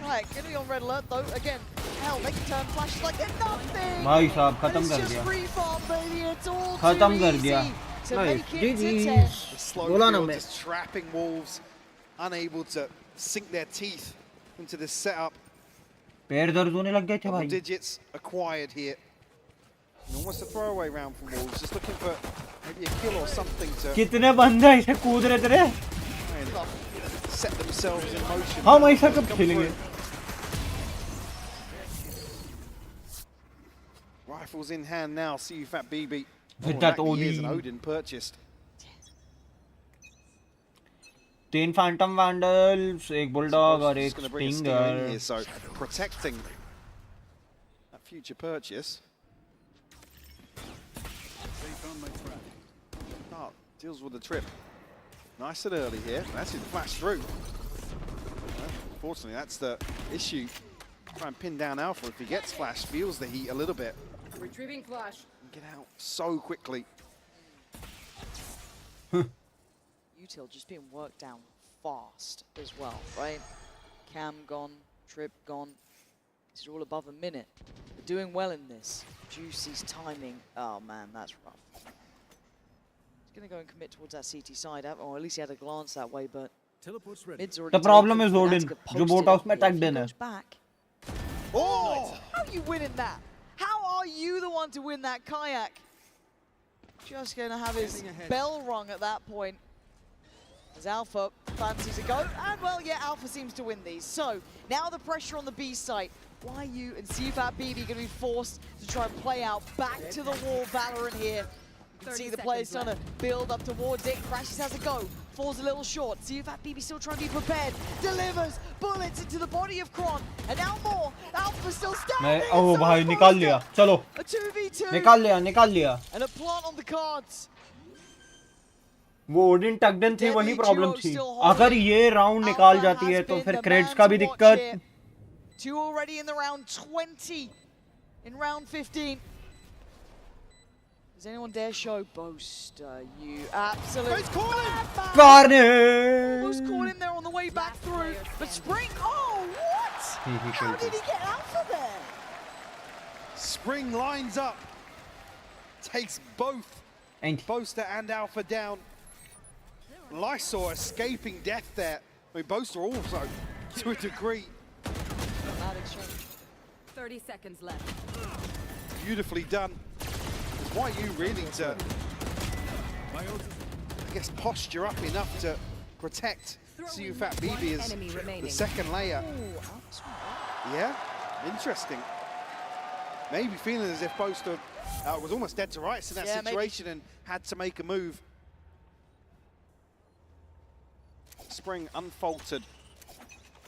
Right, gonna be on red alert though. Again, hell, they can turn flashes like they're nothing. भाई साहब And खत्म it's कर just दिया free farm, baby. It's all खत्म too कर दिया easy to Nice. make it to 10. GG's. The slow बोला ना field मैं just trapping wolves, unable to sink their teeth into this setup. पैर दर्द होने लग गए थे Double भाई digits acquired here. And almost a throwaway round from wolves, just looking for maybe a kill or something to कितने बंदे ऐसे कूद रहे थे set themselves in motion. हम ऐसा कब खेलेंगे Rifles in hand now, see you fat BB. With that Lucky he is OD. an Odin purchased. 3 Phantom Vandals, एक Bulldog और Just एक gonna bring a stinger in Stinger. here, so protecting that future purchase. Oh, deals with the trip. Nice and early here. That's it, flash through. Unfortunately, that's the issue. Try and pin down Alpha. If he gets flash, feels the heat a little bit. Retrieving flash. Get out so quickly. Util just being worked down fast as well, right? Cam gone, Trip gone. This is all above a minute. They're doing well in this. Juicy's timing. Oh man, that's rough. He's going to go and commit towards that CT side, or at least he had a glance that way, but mid's already The problem taken. is Odin, Fnatic जो posted boat house up में here. tucked If he in है. goes back. Oh! How are you winning that? How are you the one to win that kayak? Just going to have his bell rung at that point. As Alpha fancies a go. And well, yeah, Alpha seems to win these. So, now the pressure on the B site. YU and CFAT BB going to be forced to try and play out back to the wall Valorant here. You can see the players trying to build up towards it. Crashes has a go. Falls a little short. CFAT BB still trying to be prepared. Delivers bullets into the body of Kron. And now more. Alpha still standing. ओह भाई निकाल लिया चलो A 2v2. निकाल लिया And a plant on the cards. वो Odin टकडन थी वही problem थी अगर ये राउंड निकाल जाती है तो फिर क्रेड्स का भी दिक्कत 2 already in the round 20 in round 15. Does anyone dare show Boaster? You absolutely Carnage! Almost caught him there on the way back through. But Spring, oh what? How did he get Alpha there? Spring lines up. Takes both Boaster and Alpha down. Lysor escaping death there. I mean, Boaster also, to a degree. Bad exchange. 30 seconds left. Beautifully done. It's why you really to, I guess, posture up enough to protect CUFAT BB as the second layer. Yeah, interesting. Maybe feeling as if Boaster was almost dead to rights in that situation and had to make a move. Spring unfaltered.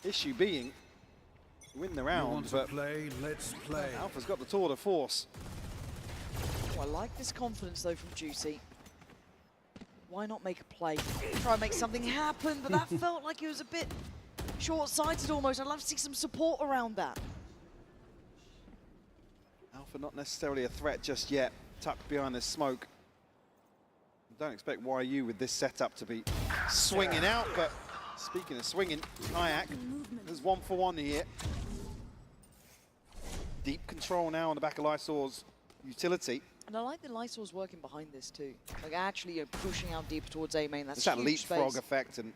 Issue being, win the round, but let's play. Alpha's got the tour de force. Oh, I like this confidence though from Juicy. Why not make a play? Try and make something happen, but that felt like it was a bit short-sighted almost. I'd love to see some support around that. Alpha not necessarily a threat just yet, tucked behind the smoke. Don't expect YU with this setup to be swinging out, but speaking of swinging, Kayak, there's 1-for-1 here. Deep control now on the back of Lysor's utility. And I like that Lysor's working behind this too. Like actually pushing out deep towards A main. That's It's that huge leapfrog space. effect and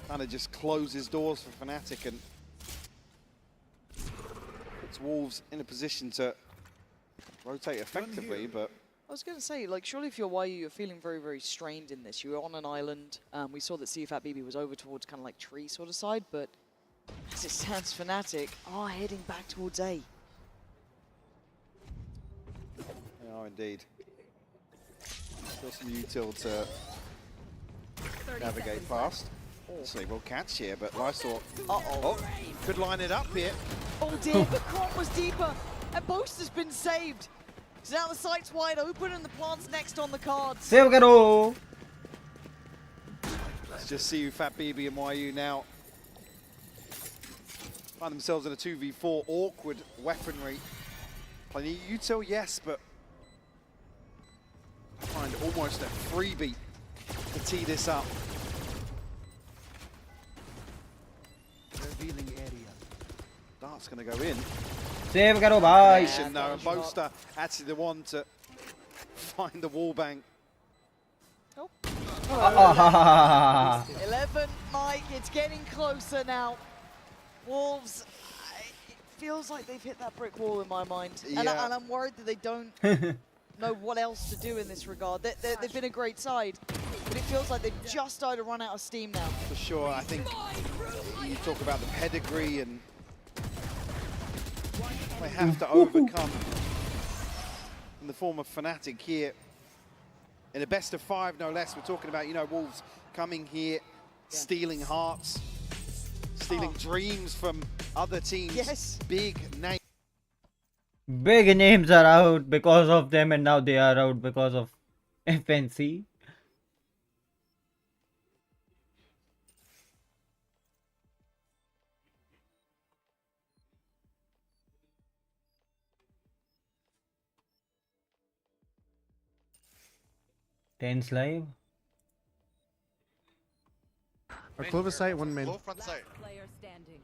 kind of just closes doors for Fnatic and puts Wolves in a position to rotate effectively, but I was going to say, like, surely if you're YU, you're feeling very, very strained in this. You were on an island. We saw that CFAT BB was over towards kind of like tree sort of side, but as it stands, Fnatic are heading back towards A. they are indeed. Still some util to navigate past. So we'll catch here, but Lysor could line it up here. Oh dear, the crop was deeper, and Boaster's been saved. So now the site's wide open and the plant's next on the cards. Save karo. Let's just see who Fat BB and YU now find themselves in a 2v4. Awkward weaponry. Plenty of util, yes, but I find almost a freebie to tee this up. Revealing area. Dart's going to go in. Save karo bhai. Connection, no, and Boaster actually the one to find the wall bang. 11, Mike, it's getting closer now. Wolves, it feels like they've hit that brick wall in my mind. And, Yeah. and I'm worried that they don't know what else to do in this regard. They've been a great side, but it feels like they've just started to run out of steam now. For sure, I think you talk about the pedigree and they have to overcome in the form of Fnatic here. In a best of 5, no less, we're talking about, you know, Wolves coming here, stealing hearts, stealing dreams from other teams. Yes. Big name. Big names are out because of them, and now they are out because of FNC. Tense live. Our Clover site, one main. Front side. Player standing.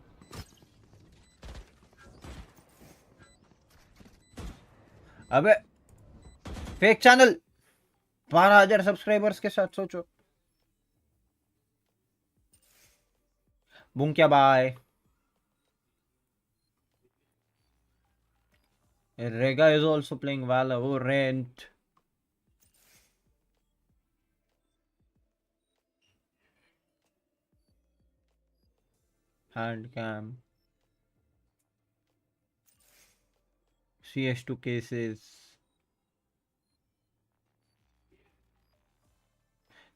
अबे fake channel 12,000 subscribers के साथ सोचो बुंक्या बाय Rega is also playing Valorant. Hand cam. CS2 cases.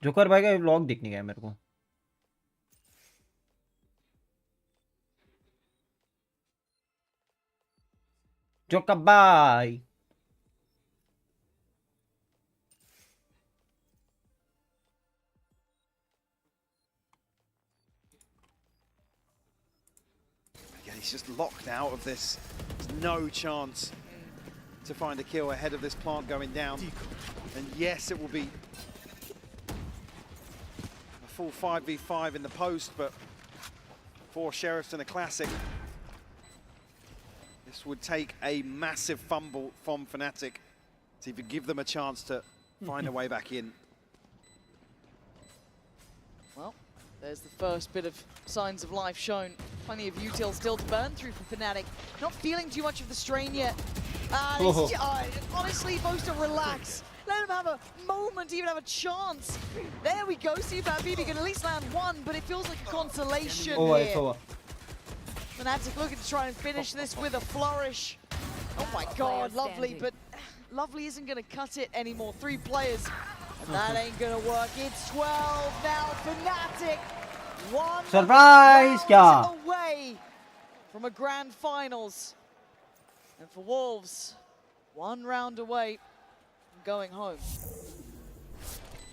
Joker भाई का vlog देखने का है मेरे को. जोकर भाई. He's just locked out of this. There's no chance to find a kill ahead of this plant going down. And yes, it will be a full 5v5 in the post, but for Sheriffs in a classic, this would take a massive fumble from Fnatic to even give them a chance to find a way back in. Well, there's the first bit of signs of life shown. Plenty of util still to burn through for Fnatic. Not feeling too much of the strain yet. Honestly, Boaster, relax. Let him have a moment, even have a chance. There we go. See if BB can at least land one, but it feels like a consolation here. Fnatic looking to try and finish this with a flourish. Oh my god, Lovely, but Lovely isn't going to cut it anymore. 3 players, and that ain't going to work. It's 12 now, Fnatic. One Surprise, round away from a grand finals. And for Wolves, 1 round away from going home.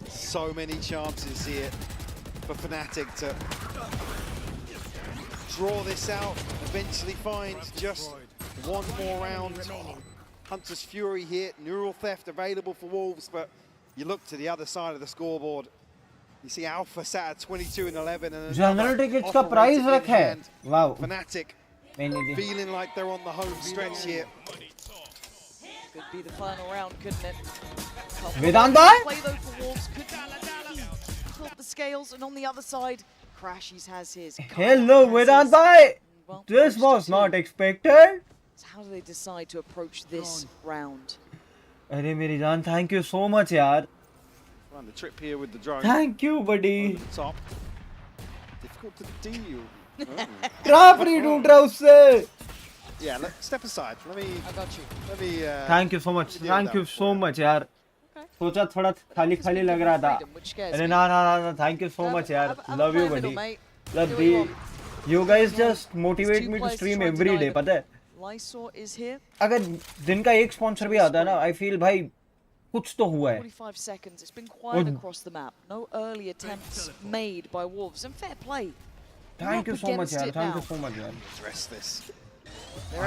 So many chances here for Fnatic to draw this out, eventually find just 1 more round. Hunter's Fury here, Neural Theft available for Wolves, but you look to the other side of the scoreboard, you see Alpha sat at 22 and 11 and general tickets का price रखा है. Wow. Fnatic feeling like they're on the home stretch here. Could be the final round, couldn't it? Vedant bhai? Play though for Wolves could tilt the scales, and on the other side, Crashies has his. Hello, Vedant bhai. This was not expected. So how do they decide to approach this round? अरे मेरी जान, thank you so much यार. On the trip here with the drone. Thank you, buddy. Top. Difficult to deal. Trap नहीं ढूंढ रहा उससे. Yeah, step aside. Let me. I got you. Let me. Thank you so much. Thank you so much यार. सोचा थोड़ा खाली खाली लग रहा था. अरे ना. Thank you so much यार. Love you, buddy. Love you. You guys just motivate me to stream every day. पता है? Lysor is here. अगर दिन का एक sponsor भी आता है ना, I feel भाई कुछ तो हुआ है. 45 seconds. It's been quiet across the map. No early attempts made by Wolves, and fair play. Thank you so much, yaar. Thank you so much, yaar. Address this.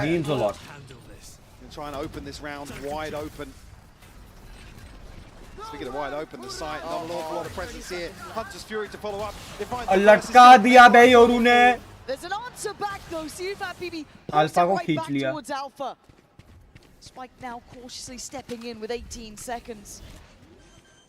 Means a lot. Gonna try and open this round wide open. Speaking of wide open, the site, not an awful lot of presence here. Hunter's Fury to follow up. They find the लटका दिया बे Yoru ने. There's an answer back though. Sufat BB Alpha को right खींच back लिया. towards Alpha. Spike now cautiously stepping in with 18 seconds.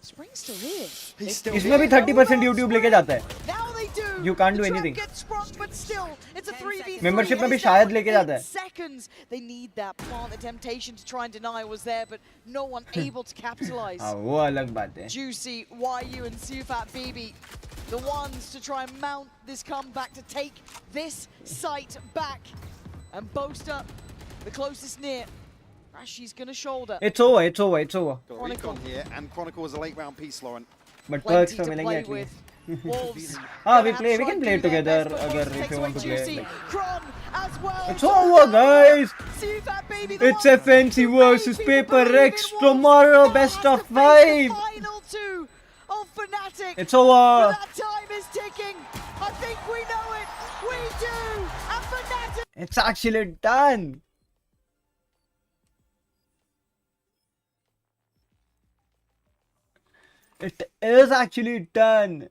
Spring's still here. He's still इसमें भी 30% YouTube लेके जाता है. Now they do. You can't do The trap anything. gets sprung, but still, it's a 3v3. Membership में भी Is that शायद what लेके 8 जाता है. seconds. They need that plant. The temptation to try and deny was there, but no one able to capitalize. हाँ वो अलग बात है. Juicy, YU and Sufat BB, the ones to try and mount this comeback to take this site back. And Boaster, the closest near. Rashi's gonna shoulder. It's over. It's over. It's over. Got Recon here, and Chronicle was a late round piece, Lauren. But Plenty perks तो to मिलेंगे play at least. with. Wolves. हाँ, we gonna play. have We to can try play and do their together best, but अगर Wolves if takes you away want to play. Juicy. Like. Kron as well. It's over, guys. Sufat BB, the It's one FNC versus who made Paper people believe X in tomorrow. Wolves. Now Best has of to face 5. the final two of Fnatic. It's over. But that time is ticking. I think we know it. We do. And Fnatic. It's actually done. It is actually done.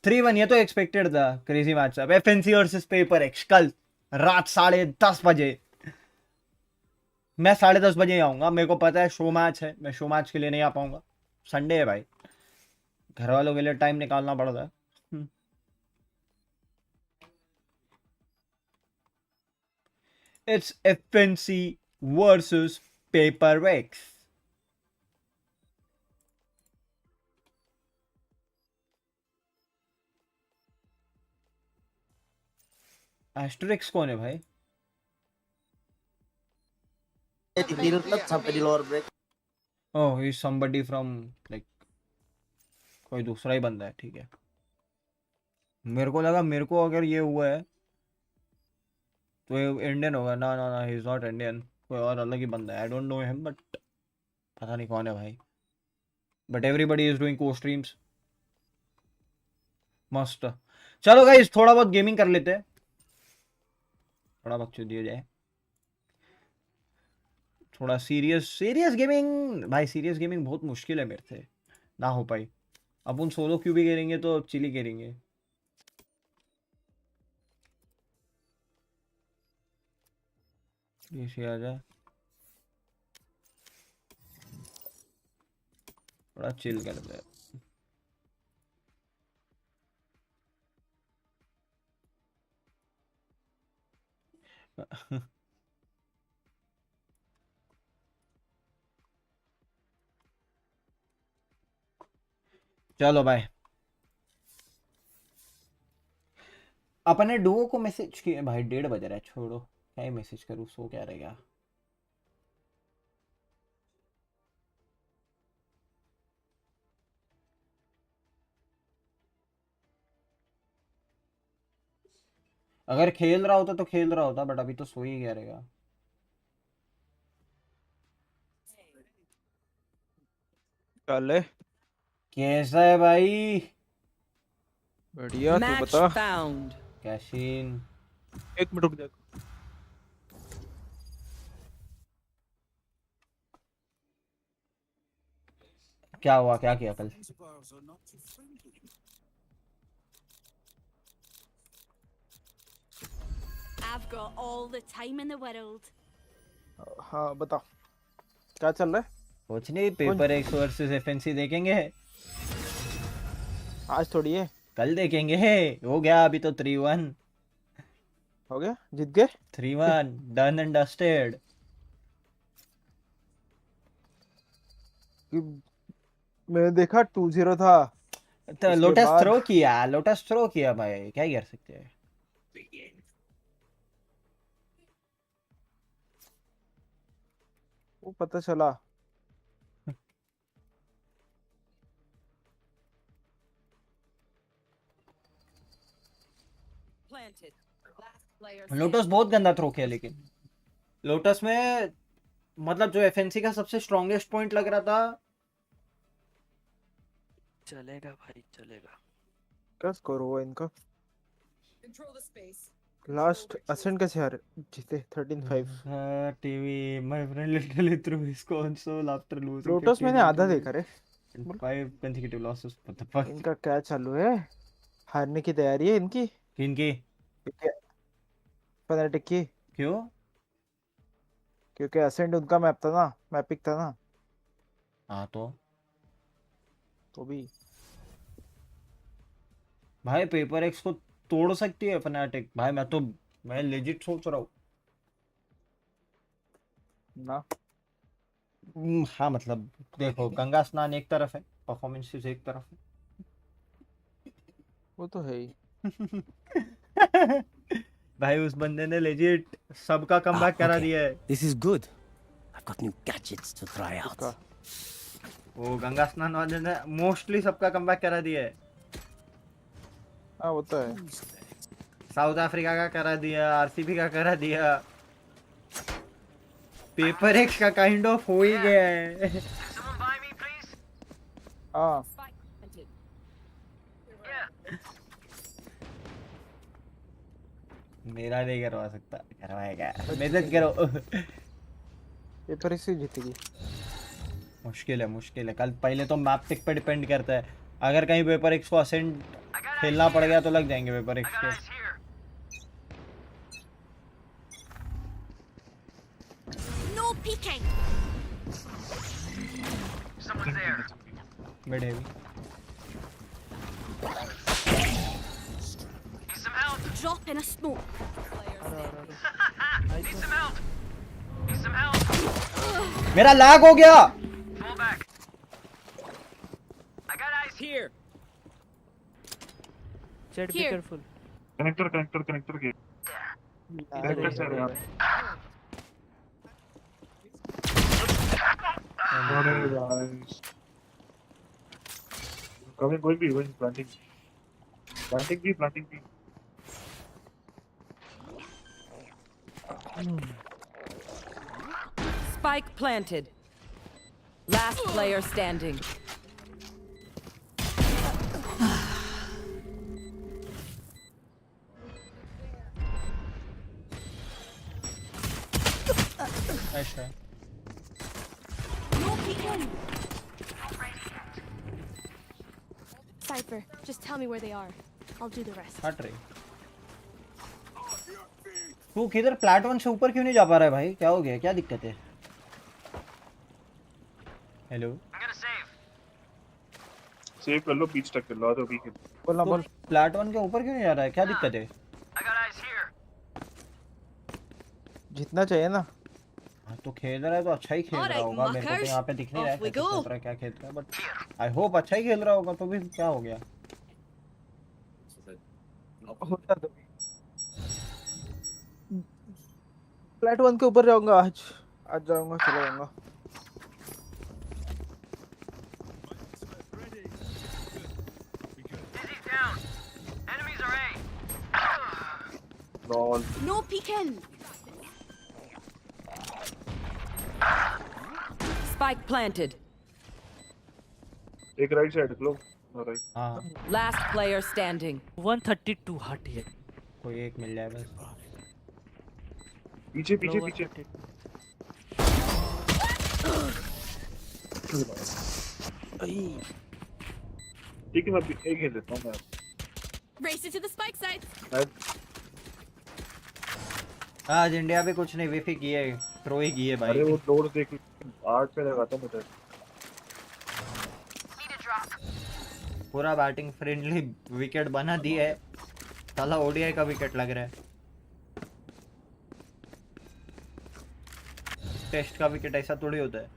Three one ये तो expected था. Crazy match अब FNC versus paper x कल रात 10:30 मैं 10:30 बजे आऊंगा. मेरे को पता है शो मैच है. मैं शो मैच के लिए नहीं आ पाऊंगा. संडे है भाई. घर वालों के लिए टाइम निकालना पड़ता है. It's FNC versus Paper X. Asterix कौन है भाई? Oh, he's somebody from like कोई दूसरा ही बंदा है. ठीक है. मेरे को लगा मेरे को अगर ये हुआ है तो ये इंडियन होगा. ना ना ना, ही इज नॉट इंडियन. कोई और अलग ही बंदा है. I don't know him but पता नहीं कौन है भाई. बट एवरीबॉडी इज डूइंग को स्ट्रीम्स. मस्त. चलो गाइस थोड़ा बहुत गेमिंग कर लेते हैं. थोड़ा बच्चों दिया जाए. थोड़ा सीरियस गेमिंग भाई. सीरियस गेमिंग बहुत मुश्किल है मेरे से. ना हो पाई. अपन सोलो क्यू भी करेंगे तो चिली करेंगे. ये आ जाए. थोड़ा चिल करते हैं. चलो भाई. अपने डुओ को मैसेज किए भाई. 1:30 बज रहा है. छोड़ो क्या ही मैसेज करूँ. सो क्या रहेगा. अगर खेल रहा होता तो खेल रहा होता बट अभी तो सो ही क्या रहेगा. चले कैसा है भाई. बढ़िया. तू बता. कैशीन. एक मिनट रुक जा. क्या हुआ. क्या किया कल. I've got all the time in the world. हाँ बता क्या चल रहा है. कुछ नहीं. पेपर एक्स वर्सेस एफएनसी देखेंगे. आज थोड़ी है. कल देखेंगे. हो गया अभी तो 3-1. हो गया. जीत गए. 3-1 डन एंड डस्टेड. मैंने देखा 2-0 था. तो लोटस थ्रो किया भाई. क्या ही कर सकते हैं. वो पता चला. लोटस बहुत गंदा थ्रो किया. लेकिन लोटस में मतलब जो एफएनसी का सबसे स्ट्रॉन्गेस्ट पॉइंट लग रहा था. चलेगा भाई चलेगा. क्या स्कोर हुआ इनका. लास्ट असेंट कैसे हारे. जीते 13-5. TV my friend literally through his console after losing. Lotus मैंने आधा देखा रे. 5 consecutive losses. What the fuck? इनका क्या चालू है? हारने की तैयारी है इनकी? किनकी? फनाटिक की। क्यों? क्योंकि असेंट उनका मैप था ना, मैपिक था ना। हाँ तो भी भाई पेपर एक्स को तोड़ सकती है फनाटिक भाई। मैं लेजिट सोच रहा हूँ ना। हाँ मतलब देखो, गंगा स्नान एक तरफ है, परफॉर्मेंसेस एक तरफ है। वो तो है ही। भाई उस बंदे ने लेजिट सबका कमबैक करा दिया है। This is good. I've got new gadgets to try out. वो गंगा स्नान वाले ने मोस्टली सबका कमबैक करा दिया है। हाँ वो तो है। साउथ अफ्रीका का करा दिया, आरसीबी का करा दिया, पेपर एक्स का काइंड ऑफ हो ही गया है। हाँ मेरा नहीं करवा सकता, करवाएगा। मेहनत करो। पेपर एक्स ही जीतेगी। मुश्किल है। कल पहले तो मैप पिक पे डिपेंड करता है। अगर कहीं पेपर एक्स को असेंट खेलना पड़ गया तो लग जाएंगे पेपर एक्स के। No peeking. Someone's there. Mid heavy. Need some help. Drop in a smoke. Need some help. Need some help. मेरा लैग हो गया। Fall back. I got eyes here. Jet, be careful. Connector के. Connector से यार. Going B, planting. Planting B. Spike planted. Last player standing. Nice try. No peeking. Cypher, just tell me where they are. I'll do the rest. हट रही। तू किधर plate 1 से ऊपर क्यों नहीं जा पा रहा है भाई? क्या हो गया? क्या दिक्कत है? हेलो। सेव कर लो, बीच तक कर लो, तो भी बोल ना बोल। प्लेट 1 के ऊपर क्यों नहीं जा रहा है? क्या दिक्कत है? जीतना चाहिए ना। हाँ तो खेल रहा है तो अच्छा ही खेल रहा होगा। मेरे को तो यहाँ पे दिख नहीं रहा है कैसे खेल रहा है, क्या खेल रहा है, बट आई होप अच्छा ही खेल रहा होगा। तो भी क्या हो गया? होता तो प्लेट 1 के ऊपर जाऊंगा आज जाऊंगा, चला जाऊंगा। No peeking. Spike planted. एक राइट साइड लो, राइट। हाँ। Last player standing. 132 हट है। कोई एक मिल जाए बस। पीछे। ठीक है, मैं एक खेल लेता हूँ मैं। Race it to the spike site. आज इंडिया भी कुछ नहीं विफी की है, थ्रो ही की है भाई। अरे वो दौड़ देख 8 पे लगाता मुझे। पूरा बैटिंग फ्रेंडली विकेट बना दिया है। साला ओडीआई का विकेट लग रहा है। टेस्ट का विकेट ऐसा थोड़ी होता है।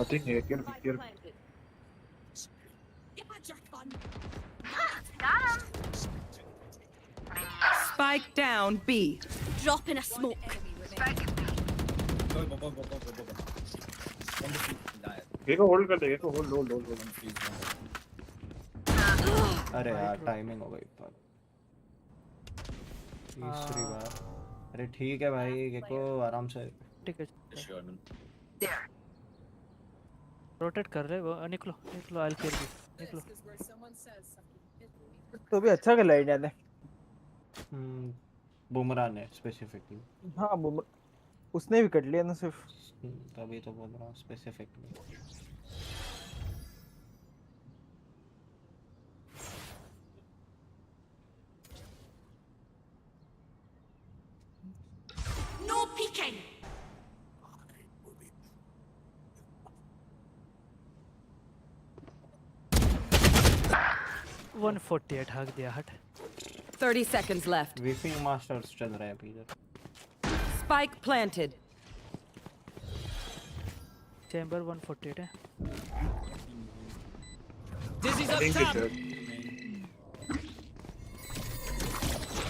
I think here. Spike down B. Drop in a smoke. देखो होल्ड कर दे, देखो होल्ड। अरे यार टाइमिंग हो गई पर तीसरी बार। अरे ठीक है भाई, देखो आराम से। ठीक है। रोटेट कर रहे वो। निकलो आई केयर भी। निकलो। तो भी अच्छा खेला इंडिया ने। बुमराह ने स्पेसिफिकली। हाँ उसने विकेट लिया ना सिर्फ। तभी तो बोल रहा हूँ स्पेसिफिकली। No peeking. 148 हाक दिया हट। 30 seconds left. वीपिंग मास्टर्स चल रहा है अभी इधर। Spike planted. चैम्बर 148 है। Dizzy's up top.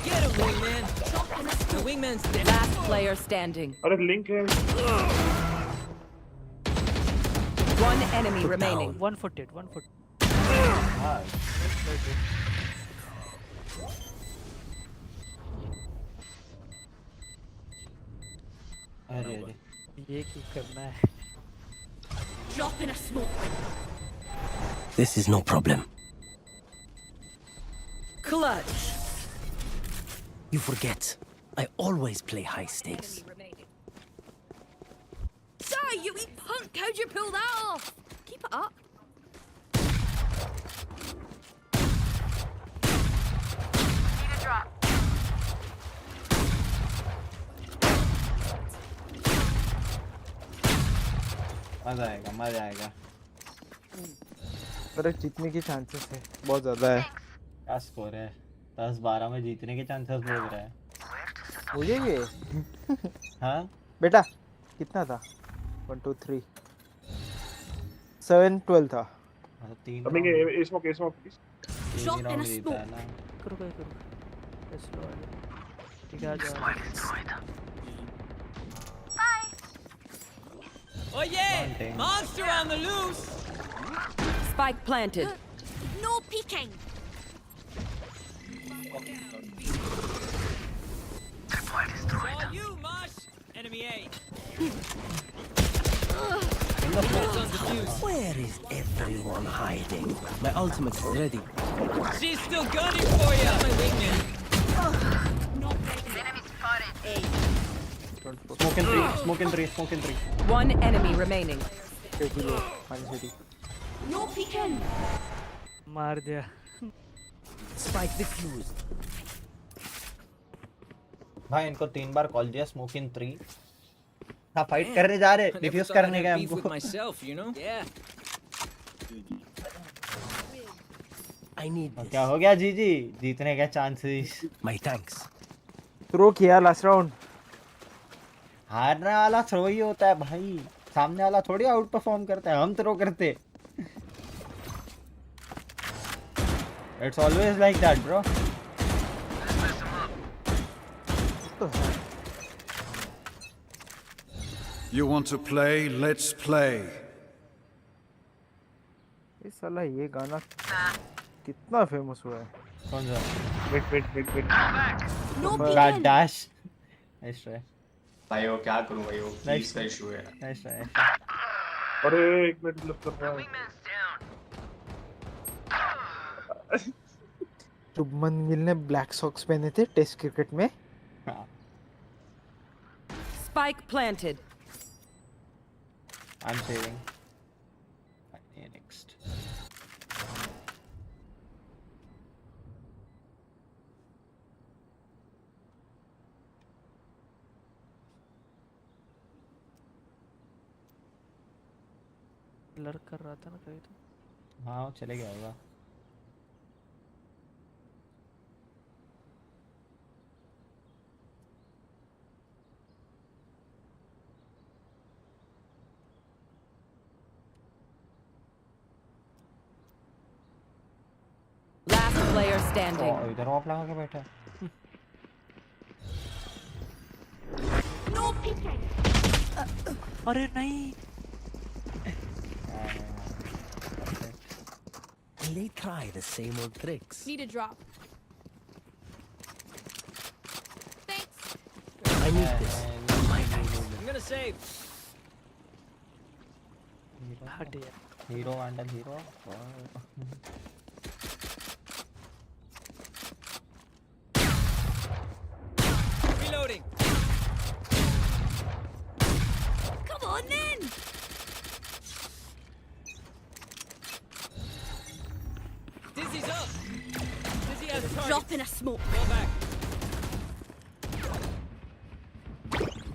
Get him, wingman. The wingman's dead. Last player standing. अरे लिंक है। One enemy remaining. 148 148। अरे अरे ये क्यों करना है? Drop in a smoke. This is no problem. Clutch. You forget. I always play high stakes. Sorry, you wee punk! How'd you pull that off? Keep it up. Need a drop. मजा आएगा मजा आएगा। अरे जीतने की chances है बहुत ज्यादा है। क्या स्कोर है? 10-12 में जीतने के चांसेस बोल रहा है। मुझे ये हाँ बेटा कितना था? 1 2 3 7 12 था। तीन अभी ये स्मोक तीन राउंड जीता है ना। करो स्लो आ जाओ। ठीक है आ जाओ। Oh yeah! Monster on the loose! Spike planted. No peeking. Saw you, Mosh! Enemy A. Where is everyone hiding? My ultimate's ready. She's still gunning for you! My wingman. Enemy spotted. A. Smoke in three. One enemy remaining. No peeking. मार दिया। Spike defused. भाई इनको 3 बार call दिया smoke इन 3। हाँ fight करने जा रहे diffuse करने का हमको। myself, you know? Yeah. I need this. क्या हो गया जीजी? जीतने का चांसेस। My thanks. थ्रो किया लास्ट राउंड। हारने वाला थ्रो ही होता है भाई, सामने वाला थोड़ी आउट परफॉर्म करता है, हम थ्रो करते। It's always like that bro. You want to play? Let's play. ये साला ये गाना कितना फेमस हुआ है। कौन सा? Wait. God dash. Nice try. भाई वो क्या करूं भाई वो Nice का इशू है। Nice try. अरे एक मिनट लग कर रहा है। शुभमन गिल ने ब्लैक सॉक्स पहने थे टेस्ट क्रिकेट में। Spike planted. I'm saving. Next. Lurk कर रहा था ना कहीं तो। हाँ वो चले गया होगा। Last player standing. इधर ऑफ लगा के बैठा है। No peeking. अरे नहीं। They try the same old tricks. Need a drop. I need this. My thanks. I'm gonna save. हट यार। Hero under hero. Drop in a smoke.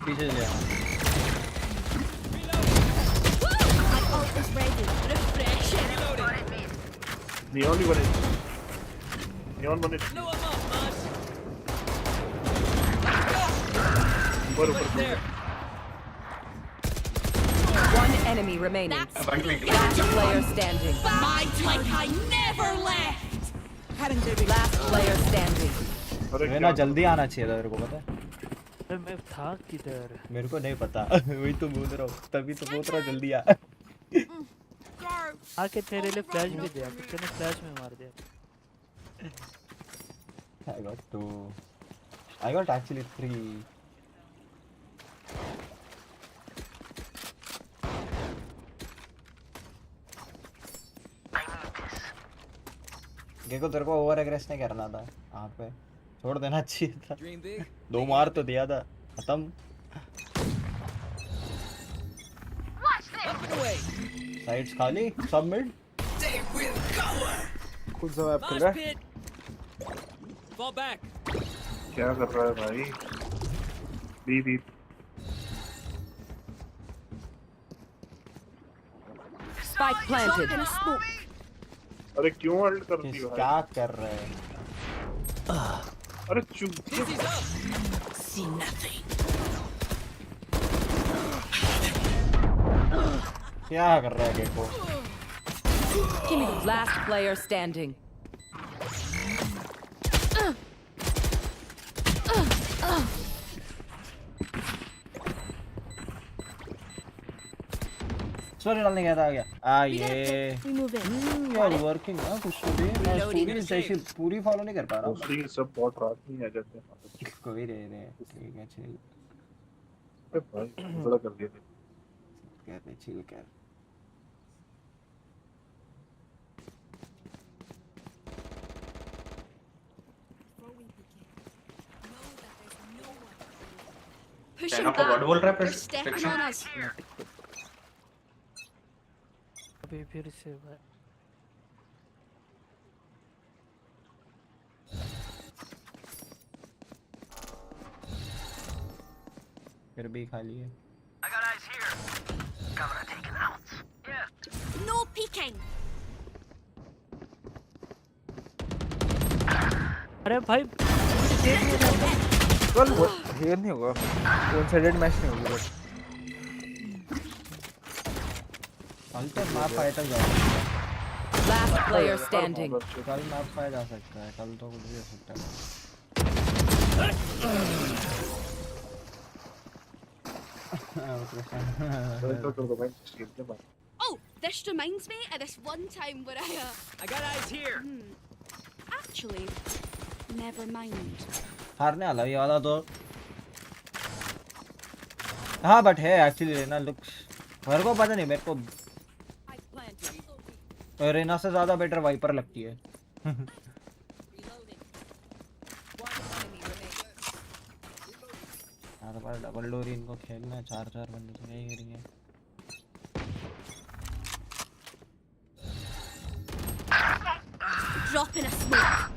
पीछे जा My ult is ready. Refreshing. Neon भी बने Neon बने ऊपर One enemy remaining. Last player standing. Fight like I never left. Last player standing. अरे ना जल्दी आना चाहिए था तेरे को पता है अरे मैं था किधर मेरे को नहीं पता वही तो बोल रहा हूँ तभी तो बोल रहा हूँ जल्दी आ आके तेरे लिए फ्लैश भी दिया फिर तूने फ्लैश में मार दिया I got 2 I got actually 3 देखो तेरे को ओवर एग्रेस नहीं करना था यहाँ पे छोड़ देना चाहिए था 2 मार तो दिया था खत्म साइड्स खाली सब मिड खुद जवाब कर रहा है क्या कर रहा है भाई B Spike planted. Drop in a smoke. अरे क्यों अल्ट करती हो क्या कर रहे हैं अरे चुप See nothing. क्या कर रहा है Gekko Give me last player standing. Sorry डालने गया था क्या ये We move in. यार वर्किंग ना कुछ तो भी मैं स्टोरी जैसे पूरी फॉलो नहीं कर पा रहा हूँ मोस्टली सब बहुत रात में आ जाते हैं कोई रहे ठीक है चिल अरे भाई बड़ा कर दिया कहते चिल कर Pushing back. They're stepping on us. अभी फिर से भाई फिर भी खाली है I got eyes here. Gonna take him out. Yeah. No peeking. अरे भाई देख नहीं रहा कल हेयर नहीं होगा वन साइडेड मैच नहीं होगा बस कल तो मैप फाइट जा सकता है Last player standing. कल मैप फाइट जा सकता है कल तो कुछ भी हो सकता है Oh, this reminds me of this one time where I got eyes here. actually, never mind. हारने वाला ये वाला तो हाँ बट है एक्चुअली रेना लुक्स मेरे को पता नहीं मेरे को रेना से ज्यादा बेटर वाइपर लगती है यार पर डबल डोर इनको खेलना है 4-4 बंदे तो नहीं करेंगे Drop in a smoke.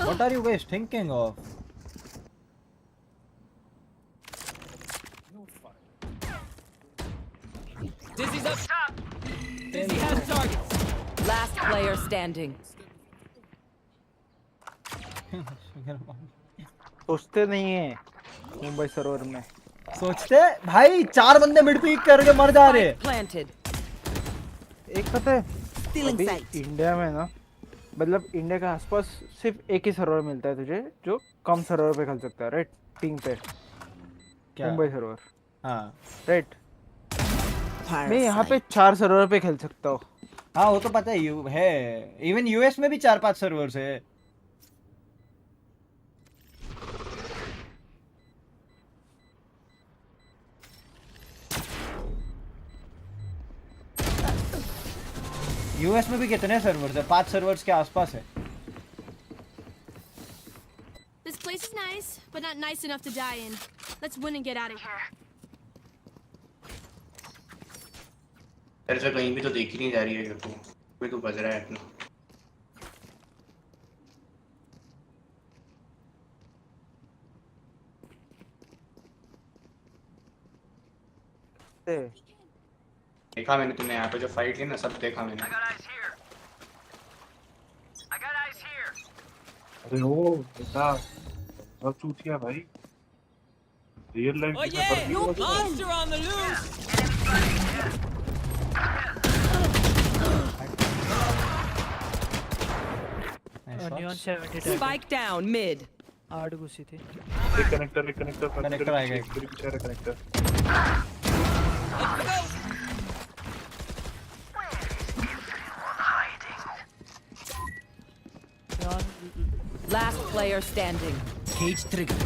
What are you guys thinking of? Dizzy's up top. Dizzy has targets. Last player standing. सोचते नहीं है मुंबई सरोवर में सोचते भाई 4 बंदे मिड पीक करके मर जा रहे Planted. एक पता है अभी इंडिया में ना मतलब इंडिया के आसपास सिर्फ एक ही सर्वर मिलता है तुझे जो कम सर्वर पे खेल सकता है राइट पिंग पे क्या? मुंबई सर्वर हाँ राइट मैं यहाँ पे 4 सर्वर पे खेल सकता हूँ हाँ वो तो पता है इवन यूएस में भी 4-5 सर्वर्स है यूएस में भी कितने सर्वर्स है 5 सर्वर्स के आसपास है This place is nice, but not nice enough to die in. Let's win and get out of here. तेरे से कहीं भी तो देखी नहीं जा रही है जो तू कोई तो बज रहा है अपना किससे? देखा मैंने, तुमने यहाँ पे जो फाइट की ना, सब देखा मैंने। अरे वो बेटा सब चूतिया भाई, रियल लाइफ में Monster on the loose. Neon 70 Spike down mid. 8 घुसी थी। एक कनेक्टर कनेक्टर आएगा एक। फिर बेचारा connector. Last player standing. Cage trigger.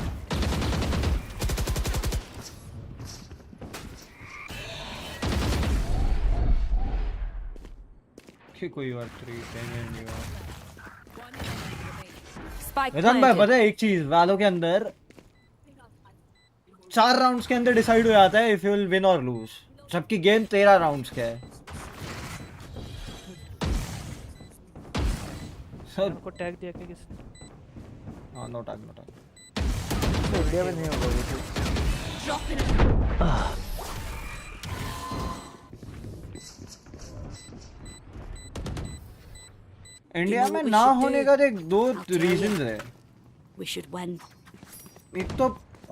कोई और 3 10 नहीं हुआ। Spike वेदन भाई planted. पता है एक चीज, वालों के अंदर 4 राउंड्स के अंदर डिसाइड हो जाता है इफ यू विल विन और लूज, जबकि गेम 13 राउंड्स का है। सर को टैग दिया क्या किसने? हां नो टैग। इंडिया में नहीं होगा वो। इंडिया में ना होने का देख 2 रीजंस है। We should win. एक तो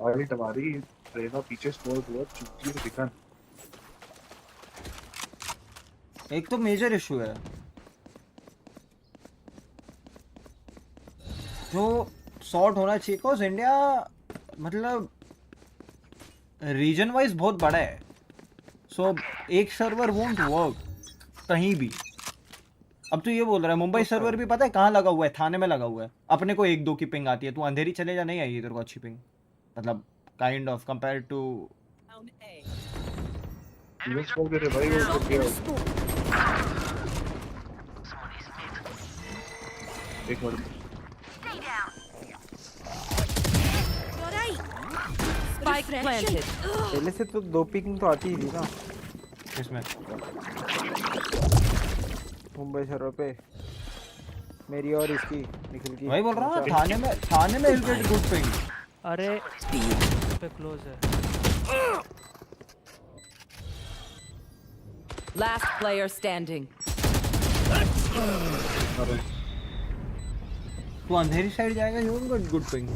अरे तुम्हारी ट्रेनर पीछे स्कोर हुआ, चुटकी में दिखा। एक तो मेजर इशू है जो सॉर्ट होना चाहिए, बिकॉज इंडिया मतलब रीजन वाइज बहुत बड़ा है, सो एक सर्वर वोंट वर्क कहीं भी। अब तो ये बोल रहा है मुंबई सर्वर भी पता है कहाँ लगा हुआ है, थाने में लगा हुआ है। अपने को 1-2 की पिंग आती है, तू अंधेरी चले जा, नहीं आई तेरे को अच्छी पिंग, मतलब kind of compare to US को दे भाई वो तो क्या एक मिनट। Spike planted. पहले से तो 2 पिंग तो आती ही थी ना इसमें मुंबई सर्वर पे, मेरी और इसकी निखिल की। वही बोल रहा हूँ थाने में विल गेट गुड पिंग। अरे पे क्लोज है। Last player standing. तू अंधेरी साइड जाएगा you will get good ping,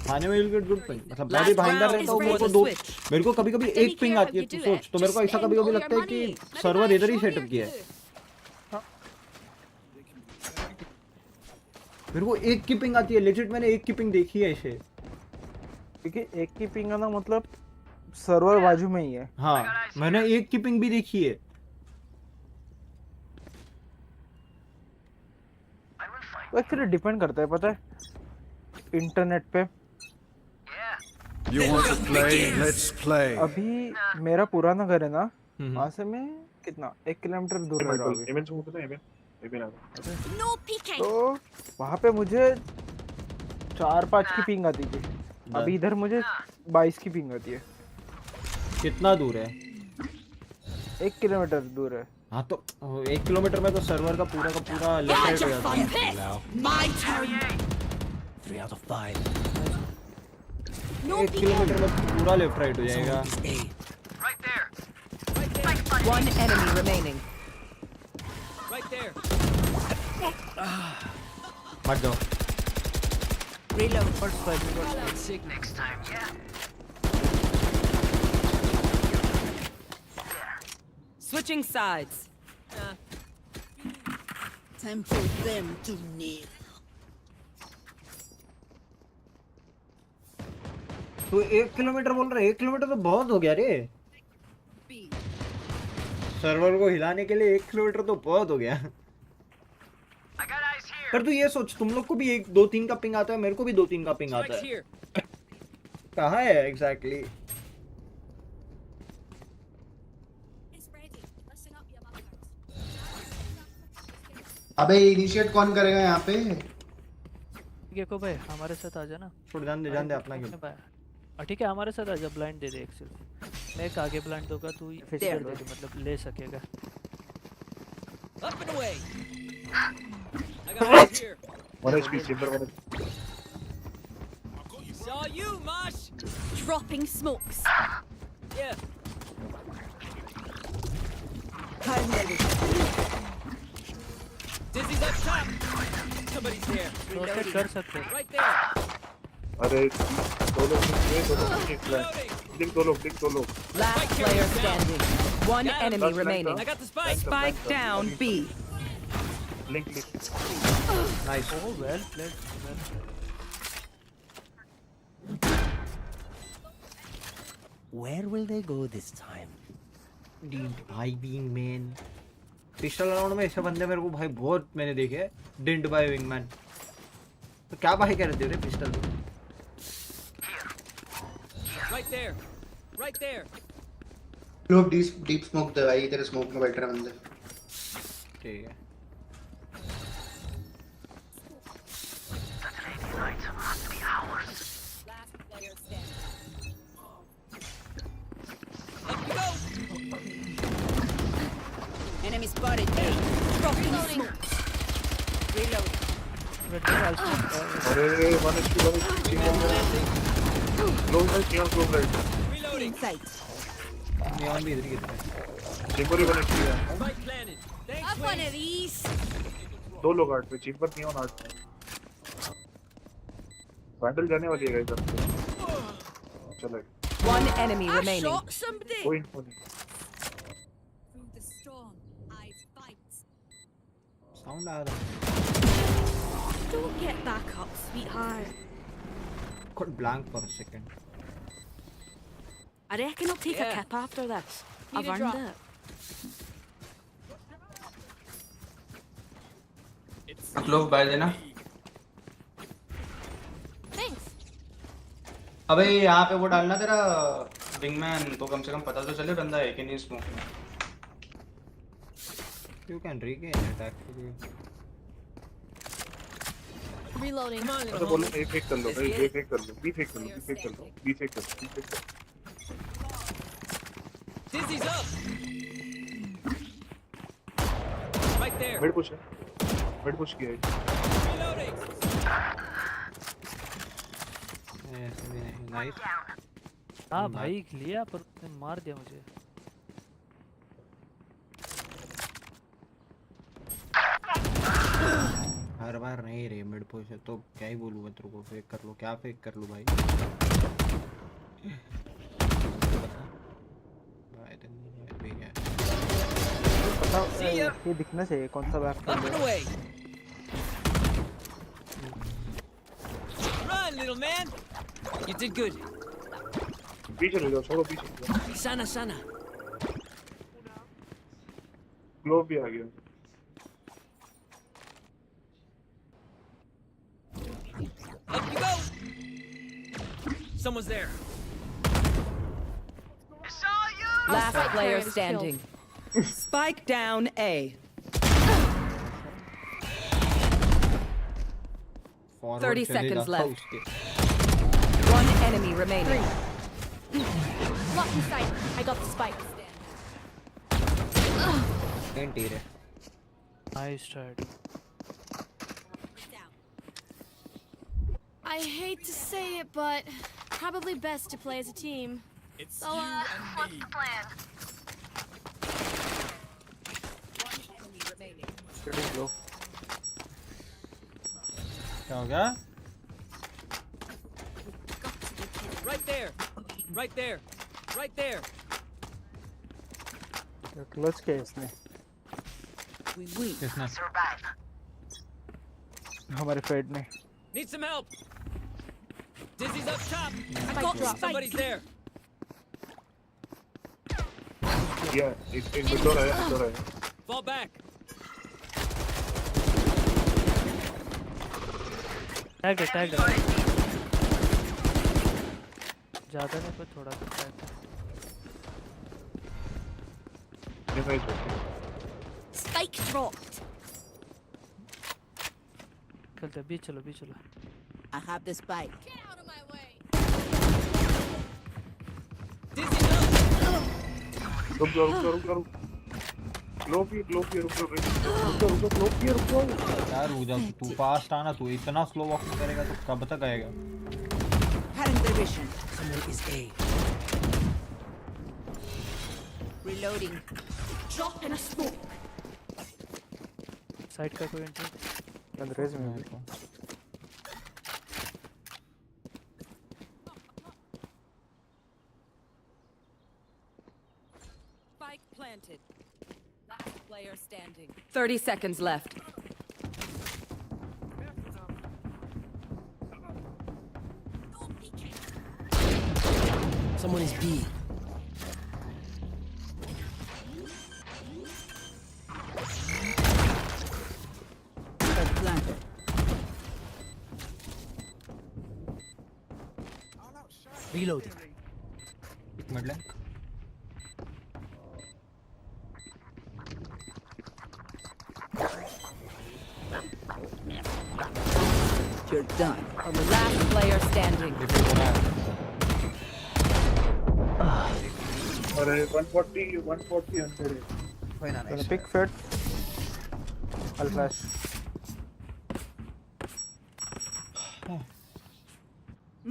Thane में विल गेट गुड पिंग। मतलब मैं भी भाईंदर रहता हूँ, मेरे को कभी-कभी 1 पिंग आती है, तू सोच। तो मेरे को ऐसा कभी-कभी लगता है कि सर्वर इधर ही सेटअप किया है। मेरे को 1 की पिंग आती है, लेजिट मैंने 1 की पिंग देखी है ऐसे, क्योंकि 1 की पिंग आना मतलब सर्वर बाजू में ही है। हाँ मैंने 1 की पिंग भी देखी है। एक्चुअली डिपेंड करता है पता है इंटरनेट पे। You want to play? Let's play. अभी मेरा पुराना घर है ना, वहाँ से मैं कितना 1 किलोमीटर दूर रह रहा हूँ। No peeking. तो वहाँ पे मुझे 4-5 की पिंग आती थी, अभी इधर मुझे 22 की पिंग आती है। कितना दूर है? 1 किलोमीटर दूर है। हाँ तो 1 किलोमीटर में तो सर्वर का पूरा लेफ्ट राइट हो जाता है। My turn. 3 out of 5. 1 kilometre में पूरा लेफ्ट राइट हो जाएगा। Right there. One enemy remaining. Right there. मत जाओ। Reload. Next time, yeah. Switching sides. Time for them to kneel. तो 1 किलोमीटर बोल रहा है, 1 किलोमीटर तो बहुत हो गया रे। सर्वर को हिलाने के लिए 1 किलोमीटर तो बहुत हो गया। पर तू ये सोच, तुम लोग को भी 1-2-3 का पिंग आता है, मेरे को भी 2-3 का पिंग आता है। कहाँ है एग्जैक्टली? अबे इनिशिएट कौन करेगा यहाँ पे? गेको भाई हमारे साथ आ जाना। छोड़ जान दे अपना गेम। ठीक है हमारे साथ आ जा, ब्लाइंड दे दे एक सिर्फ। मैं एक आगे ब्लाइंड दूंगा, तू फिजिकल दे दे, मतलब ले सकेगा। Up and away. I got eyes here. 1 HP silver 1 Saw you, Mosh. Dropping smokes. Yeah. Dizzy's up top. Somebody's there. Rotate कर सकते हैं Right there. अरे दो लोग दिख दो लोग Last player standing. One enemy remaining. I got the spike. Spike down B. Link nice Oh, well played. Well played. Where will they go this time? भाई विंग मैन पिस्टल राउंड में ऐसे बंदे मेरे को भाई बहुत मैंने देखे डिंट बाय विंग मैन तो क्या भाई कह रहे थे रे pistol Right there. Right there. लोग डीप स्मोक दे भाई, तेरे स्मोक में बैठ रहे बंदे। ठीक है Enemy spotted. Dropping smoke. Reload. अरे one HP globe light In sight. Neon भी इधर ही है चिंबर वन एचपी है। Spike planted. Thanks, Have one of these. दो लोग आर्ट पे, चिंबर नियॉन आर्ट पे। वैंडल जाने वाली है गाइस अब। चलो One enemy I remaining. shot somebody. कोई इन्फो नहीं। Through the storm, I fight. Sound आ रहा है Don't get back up, sweetheart. got blank for a second I reckon I'll take a kip after this. I've Need a earned drop. it. ग्लोव बाय देना। Thanks. अबे यहाँ पे वो डालना तेरा विंगमैन, तो कम से कम पता तो चले बंदा है कि नहीं स्मोक में। you can regain it actually Reloading. Come on, मैं तो little बोलूँ homie. ए फेक कर लो, ए फेक कर लो, बी फेक कर लो, बी फेक कर लो, बी फेक कर लो, बी फेक कर लो। Dizzy's up. Right there. Mid push है, मिड पुश किया है। Reloading. ऐसे भी नहीं नाइस हाँ भाई लिया पर उसने मार दिया मुझे हर बार नहीं रे मिड पुश है तो क्या ही बोलूँ मैं तेरे को फेक कर लो क्या फेक कर लूँ भाई पता ये दिखना चाहिए कौन सा back Up and away. Run, little man. You did good. पीछे ले जाओ, छोड़ो पीछे ले जाओ। Sana, sana. ग्लोव भी आ गया। Up you go. Someone's there. Last player standing. Spike down A. Forward 30 चले seconds जाता left. उसके। One enemy remaining. Lock in sight. I got the spike. Can't hear it. nice try I hate to say it, but probably best to play as a team. It's So, what's the plan? क्या हो गया right there. Right there. Right there. Clutch किया इसने किसने हमारे fade ने Need some help. Dizzy's up top. I got the Somebody's spike. there. या एक विंडो है, विंडो है। Fall back. टैग ज्यादा नहीं पर थोड़ा सा टैग ये मैं Spike dropped. चलते बी चलो I have the spike. Get out of my way. Dizzy's up. रुक जाओ। ग्लोव भी रुक जाओ, ग्लोव भी रुक जाओ। यार रुक जा तू फास्ट आना तू इतना स्लो वॉक करेगा तो कब तक आएगा Current division. Somewhere is A. Reloading. Drop in a smoke. Side का कोई एंट्री अंग्रेज में Spike planted. Last player standing. 30 seconds left. Someone is B. Planted. Reloading. Mid lane. You're done. Last player standing. अरे 140 अंदर है Gonna pick fit. I'll flash.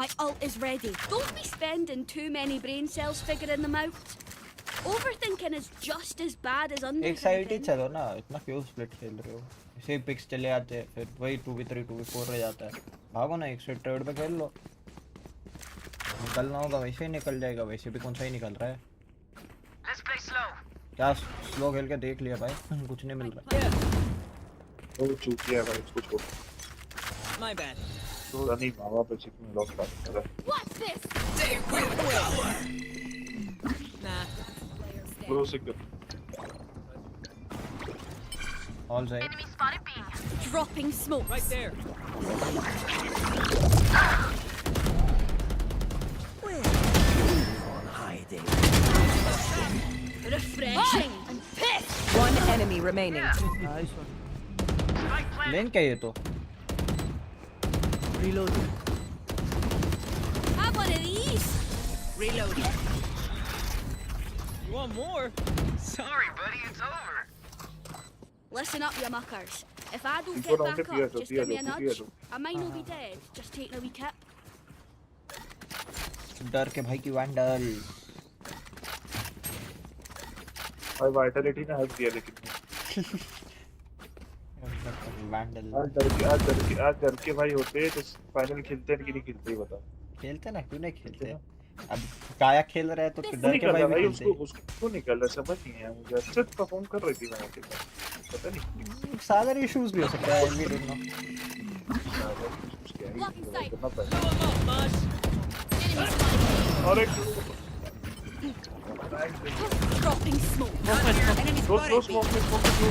My ult is ready. Don't be spending too many brain cells figuring them out. Overthinking is just as bad as एक side ही underthinking. चलो ना, इतना क्यों split खेल रहे हो? इसे पिक्स चले आते हैं, फिर वही 2v3 2v4 रह जाता है। भागो ना, एक से थर्ड पे खेल लो। निकलना होगा वैसे ही निकल जाएगा, वैसे भी कौन सा ही निकल रहा है। क्या स्लो खेल के देख लिया भाई, कुछ नहीं मिल रहा। वो चूक गया भाई, इसको छोड़। My bad. तो नहीं मावा पे चिप में लॉक कर रहा है। What's this? Nah. Bro secure. All side. Enemy spotted B. Dropping smoke. Right there. Hiding. Refreshing. I'm pissed. One enemy remaining. Nice one लेन क्या ये तो? Reloading. Have one of these. Reloading. You want more? Sorry, buddy, it's over. Listen up, you muckers. If I don't Info get round back पे up, just give me a nudge. I might not be dead, just taking a wee kip. डर के भाई की vandal. और Vitality ने help दिया लेकिन vandal. आज डर के भाई होते तो फाइनल खेलते हैं कि नहीं खेलते ही बता। खेलते ना, क्यों नहीं खेलते? अब काया खेल रहा है तो डर के भाई भी खेलते। उसको निकल रहा, समझ नहीं आया मुझे। अच्छा परफॉर्म कर रही थी मैं के साथ, पता नहीं सादर इश्यूज भी हो सकता है, we don't know. Blocking sight. अरे Dropping smoke. Enemy दो spotted स्मोक B. में स्मोक में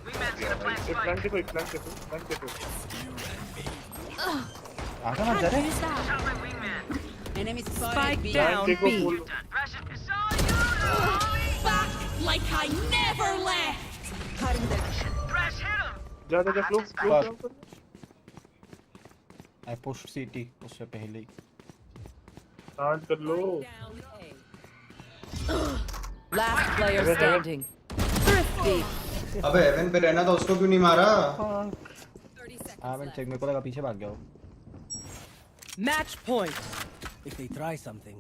We managed to plant एक प्लांट spike. पे एक प्लांट पे आगे मत जा रे। Who's that? Shot my wingman. Enemy spotted Spike B. Plant Down देखो B. Full Russian is all you. Back like I never left. Thrash hit him. जा जा जा क्लोज आई पुश सीटी उससे पहले ही। स्टार्ट कर लो। Last player standing. Thrifty. अबे haven पे रहना था, उसको क्यों नहीं मारा? हाँ मैं चेक, मेरे को लगा पीछे भाग गया वो। Match point. If they try something.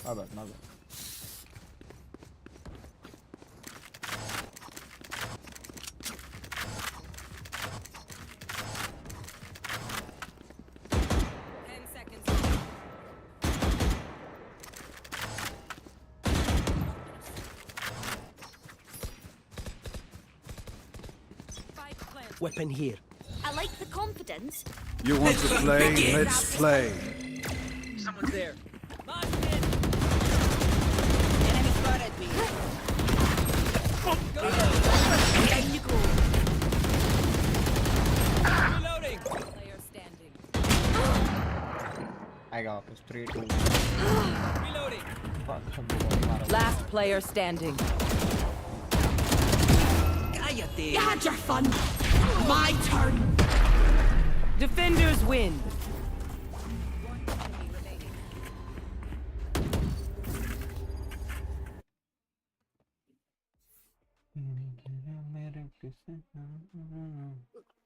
अब ना अब। Weapon here. I like the confidence. You want to play? Let's play. Someone's there. Enemy spotted B. Down you go. Reloading. Player standing. आएगा वापस 3 2। Reloading. Last player standing. You had your fun. My turn. Defenders win.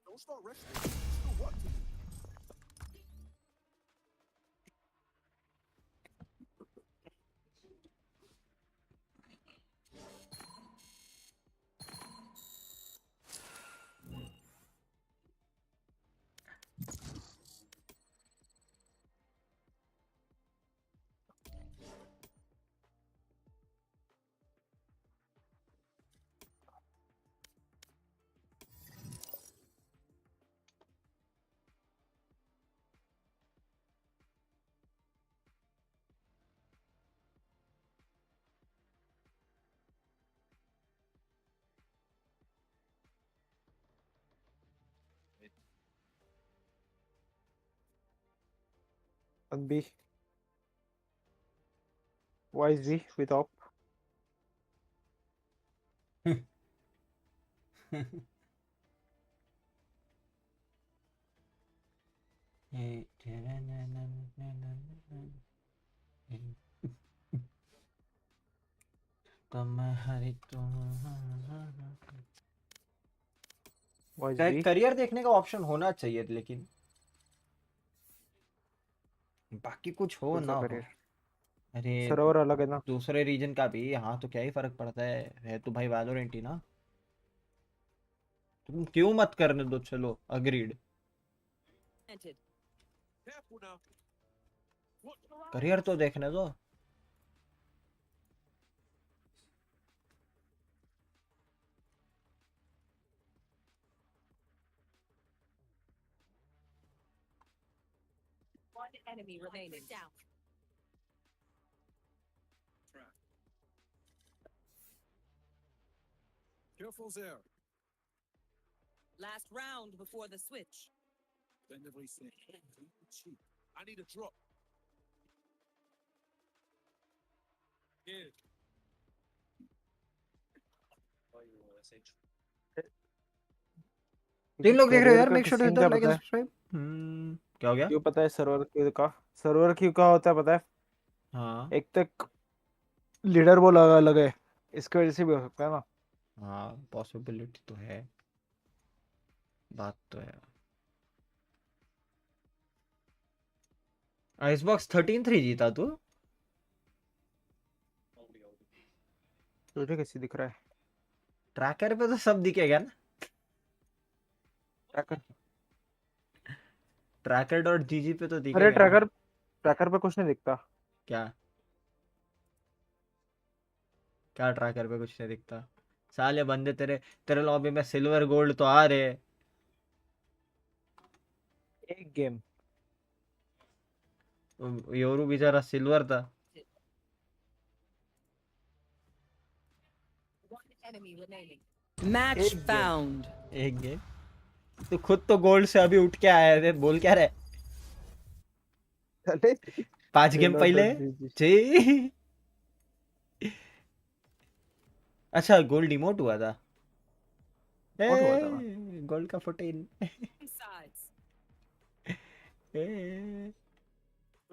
Don't start resting. Still what? On B. Why is B with op? Why is B? Career देखने का option होना चाहिए, लेकिन बाकी कुछ हो कौन सा ना हो। career? अरे सर्वर अलग है ना। दूसरे रीजन का भी, यहाँ तो क्या ही फर्क पड़ता है तो भाई वैलोरेंट ही ना। तुम क्यों मत करने दो, चलो अग्रीड। करियर तो देखने दो। One enemy remaining. Down. Careful there. Last round before the switch. Then everything. Cheap. I need a drop. Here. तीन लोग देख रहे हो यार, Career का मेक श्योर टू हिट किसी द का लाइक पता एंड है? सब्सक्राइब। क्या हो गया? क्यों पता है सर्वर क्यू का? सर्वर क्यू का होता है पता है? हाँ एक तक लीडर बोल अलग है, इसकी वजह से भी हो सकता है ना। हाँ, पॉसिबिलिटी तो है, बात तो है। आइसबॉक्स 13-3 जीता तू। तुझे कैसे दिख रहा है? ट्रैकर पे तो सब दिखेगा ना। ट्रैकर ट्रैकर डॉट जीजी पे तो अरे दिखेगा ना। ट्रैकर पे कुछ नहीं दिखता। क्या क्या ट्रैकर पे कुछ नहीं दिखता? साले बंदे तेरे तेरे लॉबी में सिल्वर गोल्ड तो आ रहे। एक गेम योरू बेचारा सिल्वर था। One enemy remaining. Match found. एक गेम तो खुद तो गोल्ड से अभी उठ के आया है, बोल क्या रहे? चले 5 गेम पहले जी। अच्छा गोल्ड डिमोट हुआ था। गोल्ड का 14। Sides.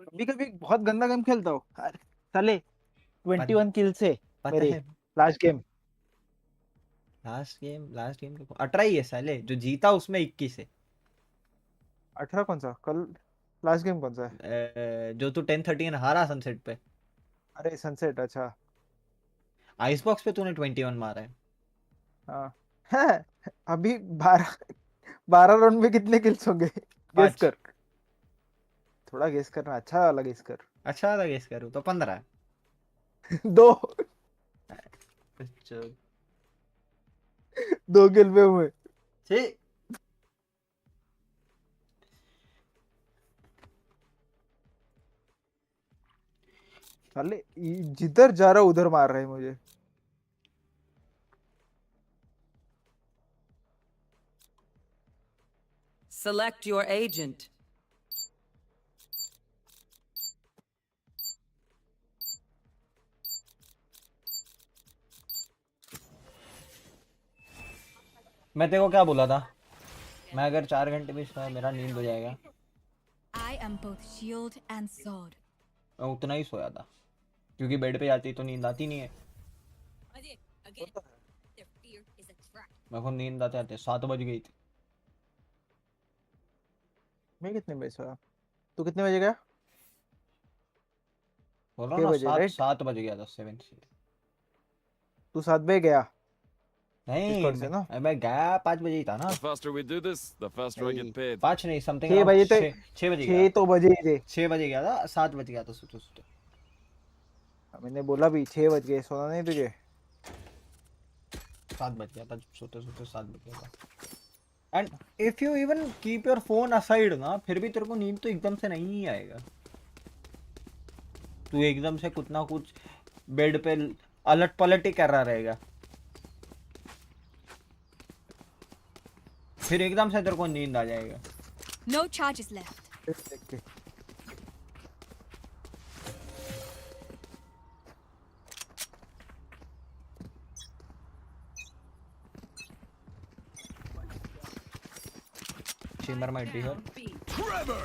कभी कभी बहुत गंदा गेम खेलता हूँ साले। 21 किल से पता मेरे है। लास्ट गेम लास्ट गेम 18 ही है साले, जो जीता उसमें 21 है। 18 कौन सा? कल लास्ट गेम कौन सा है? जो तू 10-13 हारा सनसेट पे। अरे सनसेट, अच्छा। आइसबॉक्स पे तूने 21 मारा है। हाँ है, अभी 12 राउंड में कितने किल्स होंगे? गेस 5। कर, थोड़ा गेस करना, अच्छा वाला गेस कर। अच्छा वाला गेस करूँ तो 15। 2 अच्छा 2 किल पे हुए। साले जिधर जा रहा उधर मार रहे हैं मुझे। Select your agent. मैं तेरे को क्या बोला था? मैं अगर 4 घंटे भी सोया मेरा नींद हो जाएगा। I am both shield and sword. मैं उतना ही सोया था, क्योंकि बेड पे जाती तो नींद आती नहीं है। मेरे को नींद आते आते 7 बज गई थी। मैं कितने बजे सोया? तू कितने बजे गया? बोल रहा हूँ 6 बजे, ना, right? 7 बज गया था 7 से। तू 7 बजे गया? नहीं Discord से ना? मैं गया 5 बजे ही था ना। The faster we do this, the faster I get paid. 5 नहीं, समथिंग 6 बजे थे। 6 बजे 6 गया। तो बजे ही थे। 6 बजे गया था, 7 बज गया था सोचो। मैंने बोला भी 6 बज गए, सोना नहीं तुझे? 7 बज गया था, सोते 7 बज गया था। And if you even keep your phone aside ना, फिर भी तेरे को नींद तो एकदम से नहीं आएगा। तू एकदम से कुछ ना कुछ बेड पे अलट पलट ही कर रहा रहेगा, फिर एकदम से तेरे को नींद आ जाएगा। No charges left. chamber might be here. Trevor.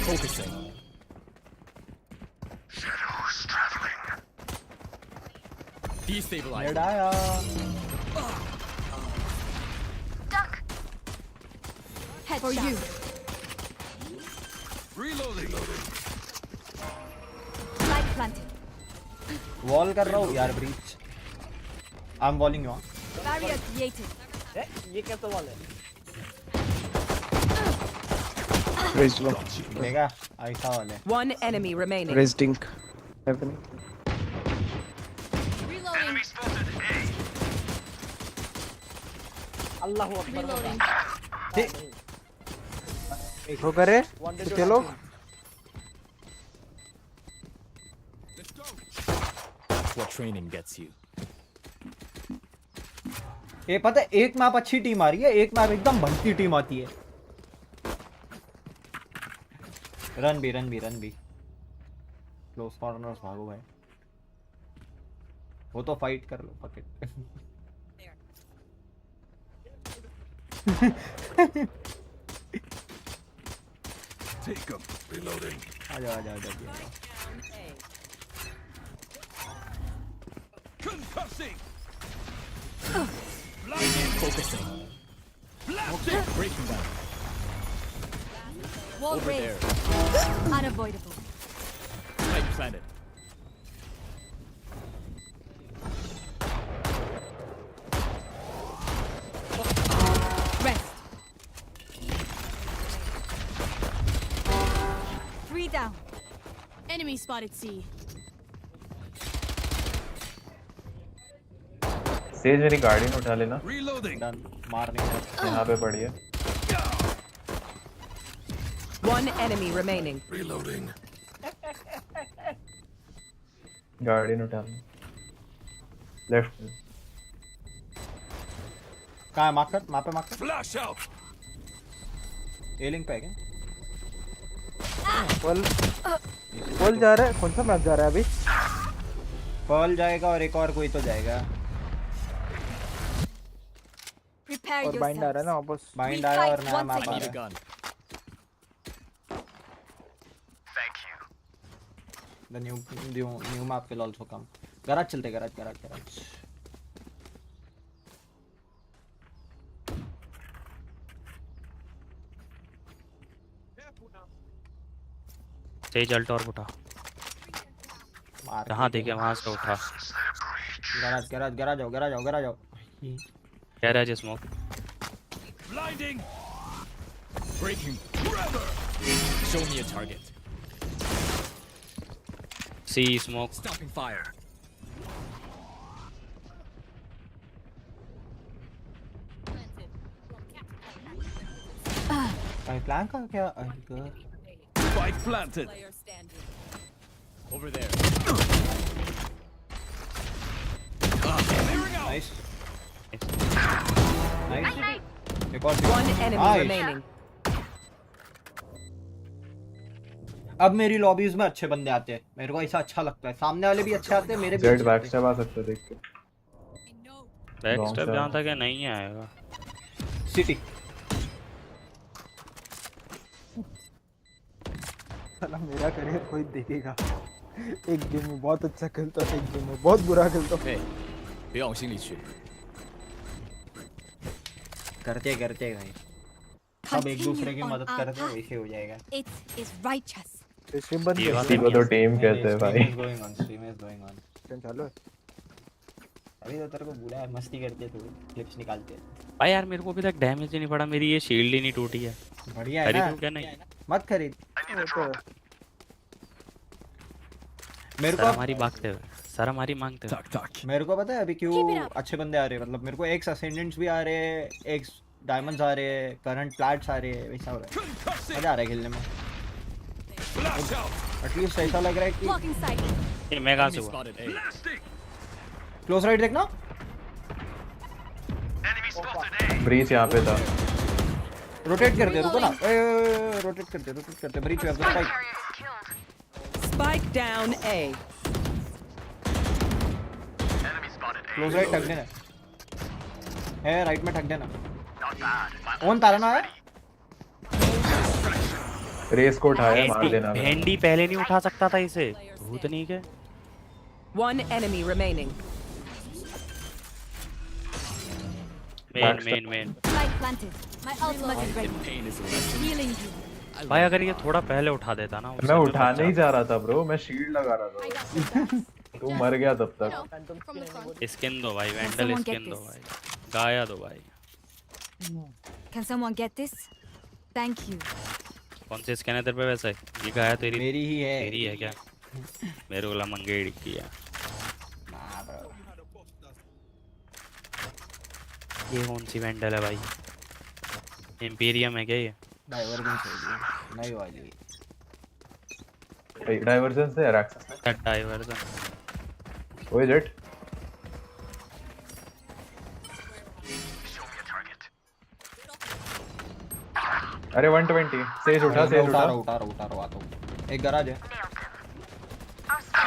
Focusing. Shadows traveling. Destabilizing. Nedaya. Duck. Head for you. Reloading. Light planted. Wall कर रहा हूँ यार breach. I'm walling you. Barrier created. ये क्या सवाल है? Raise low. देखा ऐसा वाले. One enemy remaining. Raise dink. Happening. Enemy spotted A. अल्लाहु अकबर. वो करे तो चलो. What training gets you? ये पता है एक मैप अच्छी टीम आ रही है, एक मैप एकदम भड़की टीम आती है. रन भी क्लोज कॉर्नर्स भागो भाई. वो तो फाइट कर लो पकेट. Take him. Reloading. आजा. Concussing. Blinding. Focusing. Blasting. Breaking down. Wall Over raised. there. Unavoidable. Light planted. Rest. 3 down. Enemy spotted C. Says मेरी गार्डियन उठा लेना. Reloading. मारने यहाँ पे पड़ी है. One enemy remaining. Reloading. Guardian उठा लेना. लेफ्ट. कहाँ है मार्कर? Flash out. ए लिंक पे है क्या? Wall जा रहा है. कौन सा मैप जा रहा है अभी? पर्ल जाएगा और एक और कोई तो जाएगा. Prepare और बाइंड आ रहा है ना वापस. बाइंड आया और नया मैप आ I need a रहा है. gun. Thank you. The new map will also come. Garage चलते garage. तेज अल्ट और उठा. कहाँ देखे वहाँ से उठा. garage आओ. Garage smoke. Blinding. Breaking. Trevor. Show me a target. C smoke. Stopping fire. Plan का क्या? Spike planted. Player standing. Over there. Nice. एक और. One enemy Nice. remaining. अब मेरी लॉबीज में अच्छे बंदे आते हैं. मेरे को ऐसा अच्छा लगता है. सामने वाले भी अच्छे आते हैं, मेरे भी जेट अच्छे बैक आते स्टेप आ सकते देख के. बैक स्टेप जहाँ तक है नहीं आएगा. हैं. सिटी. साला मेरा करियर कोई देखेगा. एक गेम में बहुत अच्छा खेलता है, एक गेम में बहुत बुरा खेलता है. 不要往心里去。 करते भाई. सब एक दूसरे की मदद करते हैं, वैसे हो जाएगा. It is righteous. स्ट्रीम बंद कर. इसी को तो टीम कहते हैं भाई. Stream is going on. चालू है. अभी तो तेरे को बुला है, मस्ती करते हैं, थोड़ी क्लिप्स निकालते हैं. भाई यार मेरे को अभी तक डैमेज ही नहीं पड़ा. मेरी ये शील्ड ही नहीं टूटी है. बढ़िया है ना. खरीदूं क्या? नहीं मत खरीद. मेरे को हमारी मांगते हुए. मेरे को पता है अभी क्यों अच्छे बंदे आ रहे हैं. मतलब मेरे को एक्स असेंडेंट्स भी आ रहे हैं, एक्स डायमंड्स आ रहे हैं, करंट प्लैट्स आ रहे हैं. वैसा हो रहा है. मजा आ रहा है खेलने में. एटलीस्ट ऐसा लग रहा है कि ये मैं कहां से हुआ. क्लोज राइट देखना. ब्रीच यहाँ पे था. रोटेट कर दे. रुको ना. रोटेट करते. ब्रीच पे spike. Spike down A. Close right ठग देना है. राइट में ठग देना. कौन तारा ना है? रेस को उठाया, मार देना। भेंडी पहले नहीं उठा सकता था इसे, भूत नहीं के। One enemy remaining. Main Spike planted. My ultimate is ready. Healing you. भाई अगर ये थोड़ा पहले उठा देता ना। मैं उठाने ही जा रहा था ब्रो, मैं शील्ड लगा रहा था। तू मर गया तब तक। स्किन दो भाई, वेंडल स्किन दो भाई, गाया दो भाई। Can someone get this? Thank you. कौन सी स्किन है तेरे पे वैसे? ये गाया तेरी? मेरी ही है। तेरी है क्या? मेरे को मंगेड़ी की है। ये कौन सी वेंडल है भाई? इंपीरियम है क्या ये? डाइवर्जेंस है नहीं वाली। डाइवर्जेंस है एक्सेस है। डाइवर्जन। ओए जेट। अरे 120 सेज उठा, सेज उठा। उठा तो एक गैराज है,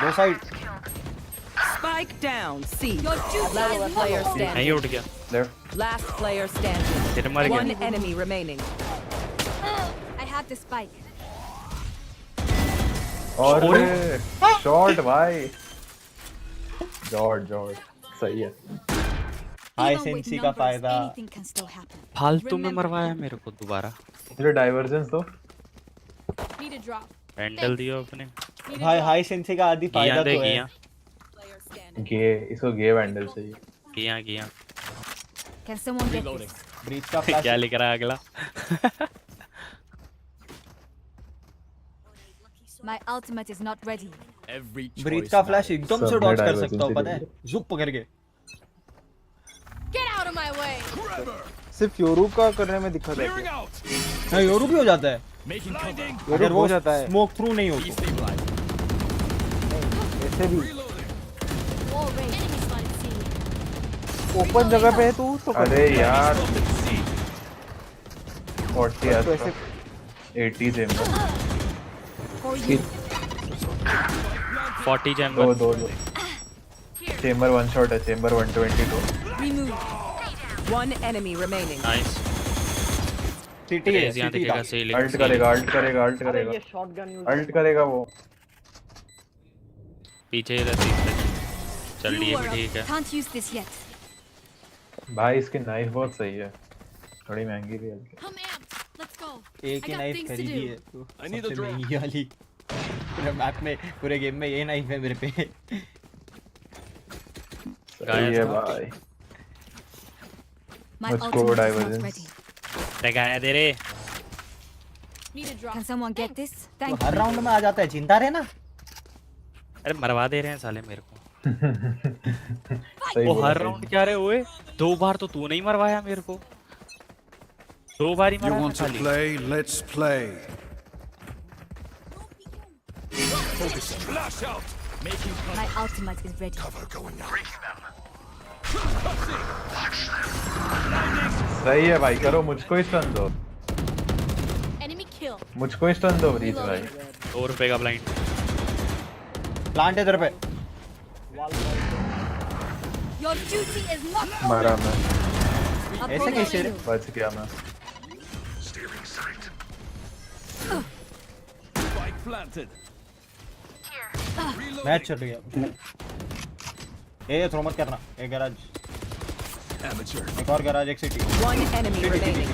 दो side. Spike down. C. Your duty Last is player not नहीं standing. उठ गया। लेफ्ट। Last player standing. फिर मर One गया। enemy remaining. I have the spike. और शॉट भाई। जॉर्ज सही है। हाई Even with सेंसी का numbers, फायदा। anything can still happen. फालतू में मरवाया मेरे को दोबारा। मुझे डाइवर्जेंस दो। Need a drop. वेंडल दियो अपने। भाई हाई सेंसी का आदि फायदा तो है। गे इसको गे वैंडल चाहिए। किया Can someone get this? Breach का फ्लैश। क्या लिख रहा है अगला? My ultimate is not ready. Breach का फ्लैश एकदम से डॉज कर सकता हूँ, पता है? ज़ुप पकड़ के। Get out of my way. सिर्फ योरू का करने में दिक्कत है। हाँ योरू भी हो जाता है। अगर वो जाता है स्मोक थ्रू नहीं हो तो। ऐसे भी Wall raised. Enemy spotted C. Open जगह पे है तू तो कर। अरे यार 40 तो ऐसे 80 चेंबर। For you. 40 चैम्बर। दो चेंबर वन शॉट है, chamber 122। Remove. One enemy remaining. Nice. City है, यहाँ सिटी दिखेगा का। सीलिंग। अल्ट करेगा अल्ट करेगा वो। पीछे ही रहती है। चल You ये were भी up. ठीक है। Can't use this yet. भाई इसकी नाइफ बहुत सही है, थोड़ी महंगी भी है। I'm amped. Let's go. एक I he got knife things to खरीदी do. है तो सबसे महंगी वाली। पूरे मैप में, पूरे गेम में ये नाइफ है मेरे पे। सही है भाई। My मुझको ultimate is not divergence. ready. गाया दे रे। Need a drop. Can someone get this? तो Thank हर you. राउंड में आ जाता है, चिंता रहे ना। अरे मरवा दे रहे हैं साले मेरे को। सही वो बोला, हर सही राउंड क्या रहे हुए? 2 बार तो तू नहीं मरवाया मेरे को। 2 बार ही You मरवाया want to खाली। play? Let's play. My ultimate is ready. सही है भाई, करो मुझको ही स्टन दो। Enemy kill. मुझको ही स्टन दो ब्रीच भाई। 2 रुपए का ब्लाइंड। प्लांट इधर पे। Your duty is not मारा मैं। ऐसे कैसे रे? बच गया मैं। मैच चल गया। ए थ्रो मत करना। एक गैराज, एक और गैराज, एक सिटी। One enemy remaining.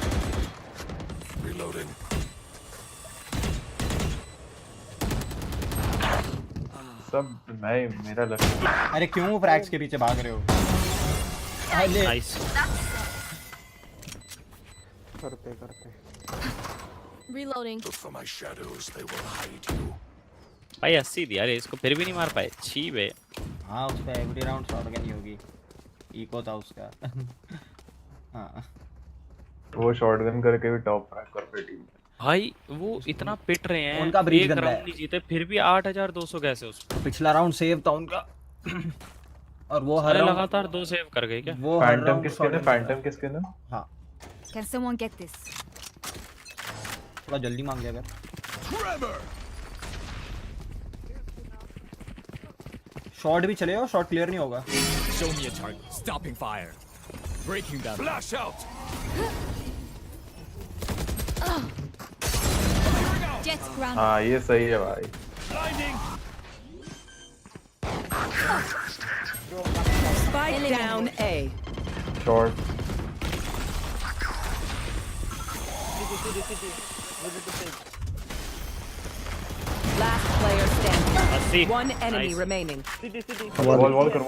सब मैं मेरा लक्ष्य। अरे क्यों फ्रैक्स के पीछे भाग रहे हो? नाइस। करते reloading. भाई 80 दिया रे इसको, फिर भी नहीं मार पाए। छी बे। हाँ उसका एवरी राउंड शॉटगन ही होगी। इको था उसका। हाँ वो शॉटगन करके भी टॉप फ्रैग कर पे टीम। भाई वो इतना पिट रहे हैं, उनका ब्रीच एक गंदा राउंड है। नहीं जीते, फिर भी 8200 कैसे उसको? पिछला राउंड सेव था उनका। और वो हर राउंड लगातार 2 सेव कर गए क्या? वो हर फैंटम राउंड किसके ने? फैंटम किसके ने? हाँ Can someone get this? थोड़ा जल्दी मांग लिया कर। शॉट भी चलेगा, शॉट क्लियर नहीं होगा। Show me a target. Stopping fire. Breaking them. Flash out. हाँ ये सही है भाई। Spike down A. Short Last player standing. One enemy Nice. remaining. Wall कर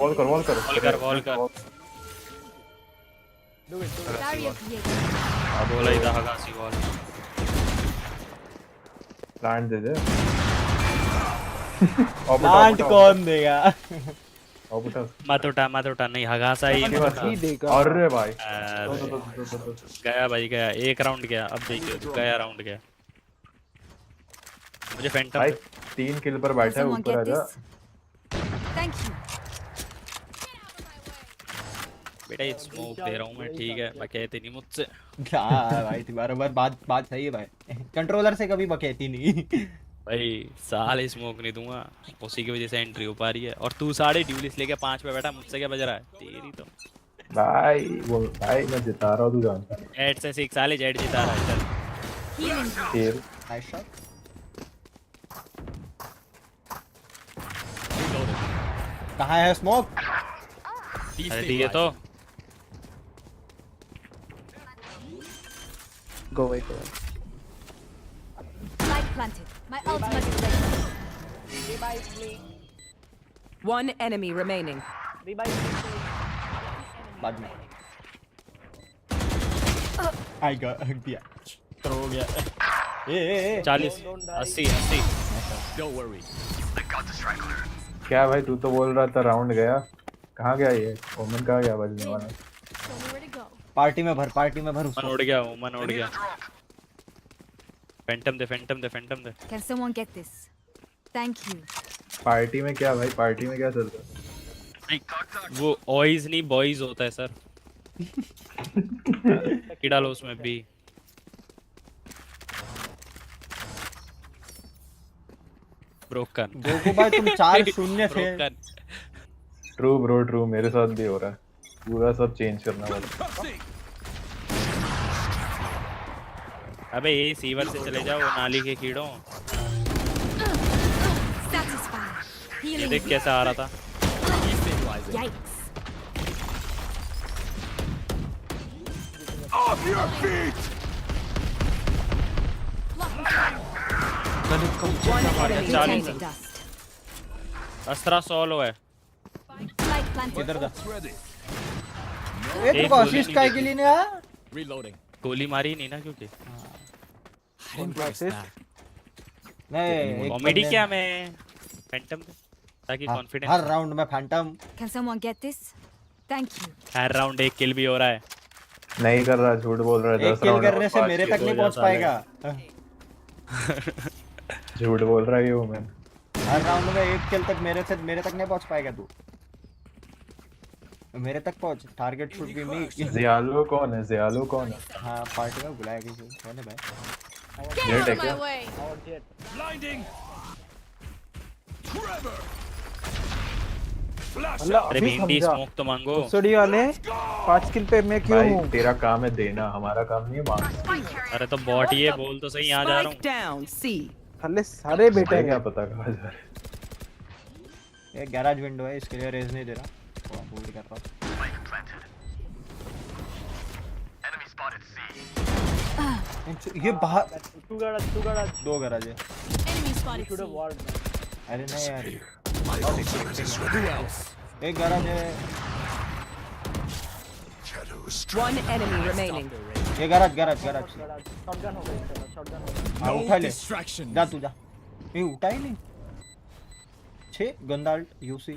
बोला ही था हगासी वॉल। प्लांट दे दे। प्लांट कौन देगा? मत उठा नहीं हगासा ही अरे भाई गया भाई गया, एक राउंड गया। अब देखिए गया राउंड गया। मुझे फैंटम भाई 3 किल पर बैठा है, ऊपर आजा। बेटा ये स्मोक दे रहा हूँ मैं, ठीक है? बकैती नहीं मुझसे। क्या भाई तुम्हारा बात सही है भाई। कंट्रोलर से कभी बकैती नहीं। भाई साले स्मोक नहीं दूंगा, उसी की वजह से एंट्री हो पा रही है। और तू साढ़े ड्यूलिस लेके 5 पे बैठा, मुझसे क्या बज रहा है? तेरी तो भाई मैं जिता रहा हूँ, तू जानता है। 8 से 6 साले जेड जिता रहा है। चल नाइस शॉट। कहाँ है स्मोक? अरे दिए तो Go away. Light planted. My ultimate is ready. One enemy remaining. बाद में आई गया थ्रो हो गया। 40 80 Don't worry. I got the strike clearance. क्या भाई तू तो बोल रहा था राउंड गया, कहाँ गया ये? ओमन कहाँ गया बजने वाला? पार्टी में भर मन उड़ गया। Phantom they. Can someone get this? Thank you. Party में क्या भाई? पार्टी में क्या चलता है? वो ऑयज नहीं बॉयज होता है सर। की डालो उसमें भी। ब्रोकन गोकू भाई तुम 4-0 थे। ट्रू ब्रो ट्रू, मेरे साथ भी हो रहा है। पूरा सब चेंज करना पड़ता। अबे ये सीवर से चले जाओ, नाली के कीड़ों। ये देख कैसा आ रहा था। Off your feet! अस्त्रा सोलो है। किधर था? तेरे को असिस्ट काय के लिए नहीं आया? Reloading. गोली मारी नहीं ना क्योंकि नहीं कॉमेडी क्या मैं फैंटम ताकि कॉन्फिडेंस। हर राउंड में Phantom. Can someone get this? Thank you. Her round एक किल भी हो रहा है। नहीं कर रहा, झूठ बोल रहा है। 10 किल करने से मेरे तक नहीं पहुंच पाएगा। झूठ बोल रहा है ये ओमन। हर राउंड में 1 किल तक मेरे तक नहीं पहुंच पाएगा तू। मेरे तक पहुंच। टारगेट शुड बी मी। ज़ियालो कौन है? हाँ पार्टी में बुलाया किसी कौन है भाई? जेट है क्या? Blinding. Trevor. अरे भिंडी स्मोक तो मांगो। सोडी वाले 5 किल पे मैं क्यों हूँ? तेरा काम है देना, हमारा काम नहीं है मांगना। अरे तो बॉट ये बोल तो सही, यहाँ जा रहा हूँ। Down C. सारे बेटे क्या पता कहाँ जा रहे। ये गैराज विंडो है, इसके लिए रेज नहीं दे रहा। होल्ड कर रहा हूँ। Enemy spotted C. ये बाहर 2 गैराज है। Enemy spotted. अरे नहीं यार, एक गैराज है। One enemy remaining. ये गैराज शॉटगन हो गई, शॉटगन। हाँ उठा ले, जा तू जा। ये उठा ही नहीं। 6 गंदा यूसी।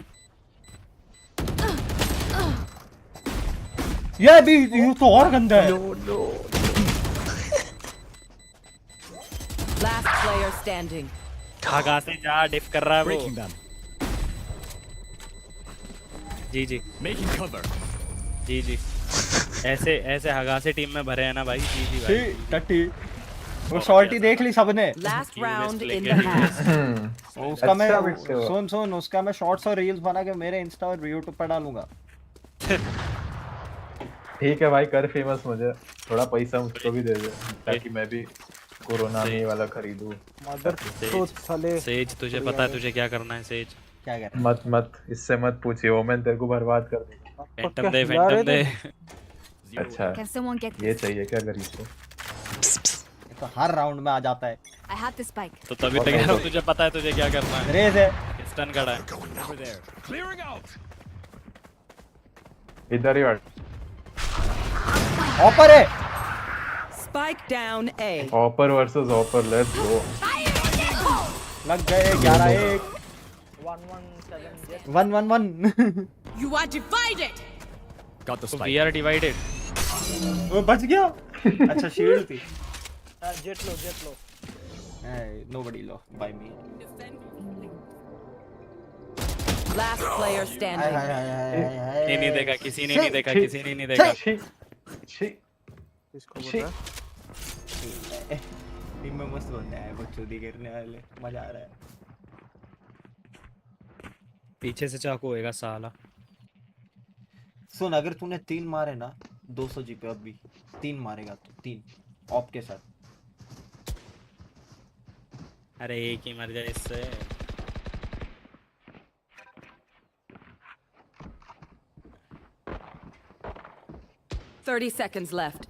ये भी यू तो और गंदा है। Last player standing. भागा से जा, डिफ कर रहा है वो। जी Making cover. जी ऐसे हगासे टीम में भरे हैं ना भाई। जी भाई टट्टी वो शॉर्टी देख ली सबने। Last round in the half. उसका मैं सुन उसका मैं शॉर्ट्स और रील्स बना के मेरे इंस्टा और यूट्यूब पर डालूंगा। ठीक है भाई, कर फेमस मुझे, थोड़ा पैसा मुझको भी दे दे ताकि मैं भी कोरोना में ये वाला खरीदूं। मदर तो साले सेज तुझे पता है तुझे क्या करना है सेज? क्या कर मत मत इससे मत पूछिए, वो मैं तेरे को बर्बाद कर दूंगा। फैंटम दे, फैंटम दे। अच्छा Can someone get ये this? चाहिए क्या गरीब को? ये तो हर राउंड में आ जाता है। I have the spike. तो तभी तो कह रहा हूँ तुझे पता है तुझे क्या करना है। रेस है। स्टन खड़ा है। Over there. Clearing out. इधर ही हट। ऑपर है। Spike down A. Op versus op, let's go. लग गए 11-1 1-1-1 You are divided. Got the spike. We are divided. वो बच गया। अच्छा शील्ड थी। Jet low Nobody low by me. Last player standing. ये नहीं देखा, किसी ने नहीं देखा, किसी ने नहीं देखा। इसको बोला टीम में मस्त बंदे हैं, बकचोदी करने वाले, मजा आ रहा है। पीछे से चाकू होएगा साला। सुन, अगर तूने 3 मारे ना 200 जीपे, अब भी 3 मारेगा तो 3 ऑप के साथ। अरे एक ही मर जाए इससे। Thirty seconds left.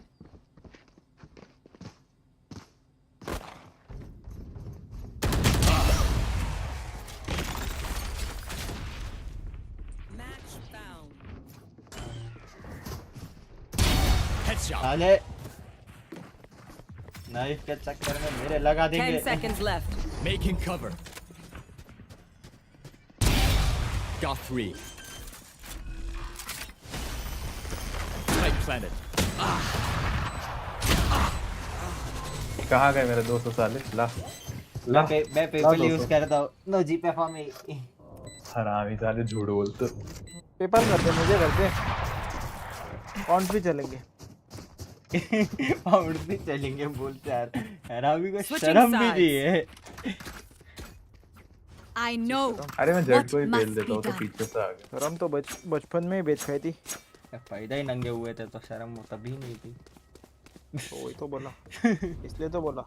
Match found. Headshot. साले नाइफ के चक्कर में मेरे लगा देंगे। 10 seconds left. Making cover. Got 3. Spike planted. कहाँ गए मेरे 200 साले? ला मैं पेपल यूज करता हूँ। No GPay for me. हरामी साले, झूठ बोलते। पेपर करते मुझे करते काउंट भी चलेंगे। पाउंड भी चलेंगे बोलते यार। हरामी को शर्म भी नहीं है। I know. अरे मैं जेट को ही बेल देता हूँ तो पीछे से आ गया। शर्म तो बचपन में ही बेच खाई थी। पैदा ही नंगे हुए थे तो शर्म तभी नहीं थी। वही तो बोला, इसलिए तो बोला।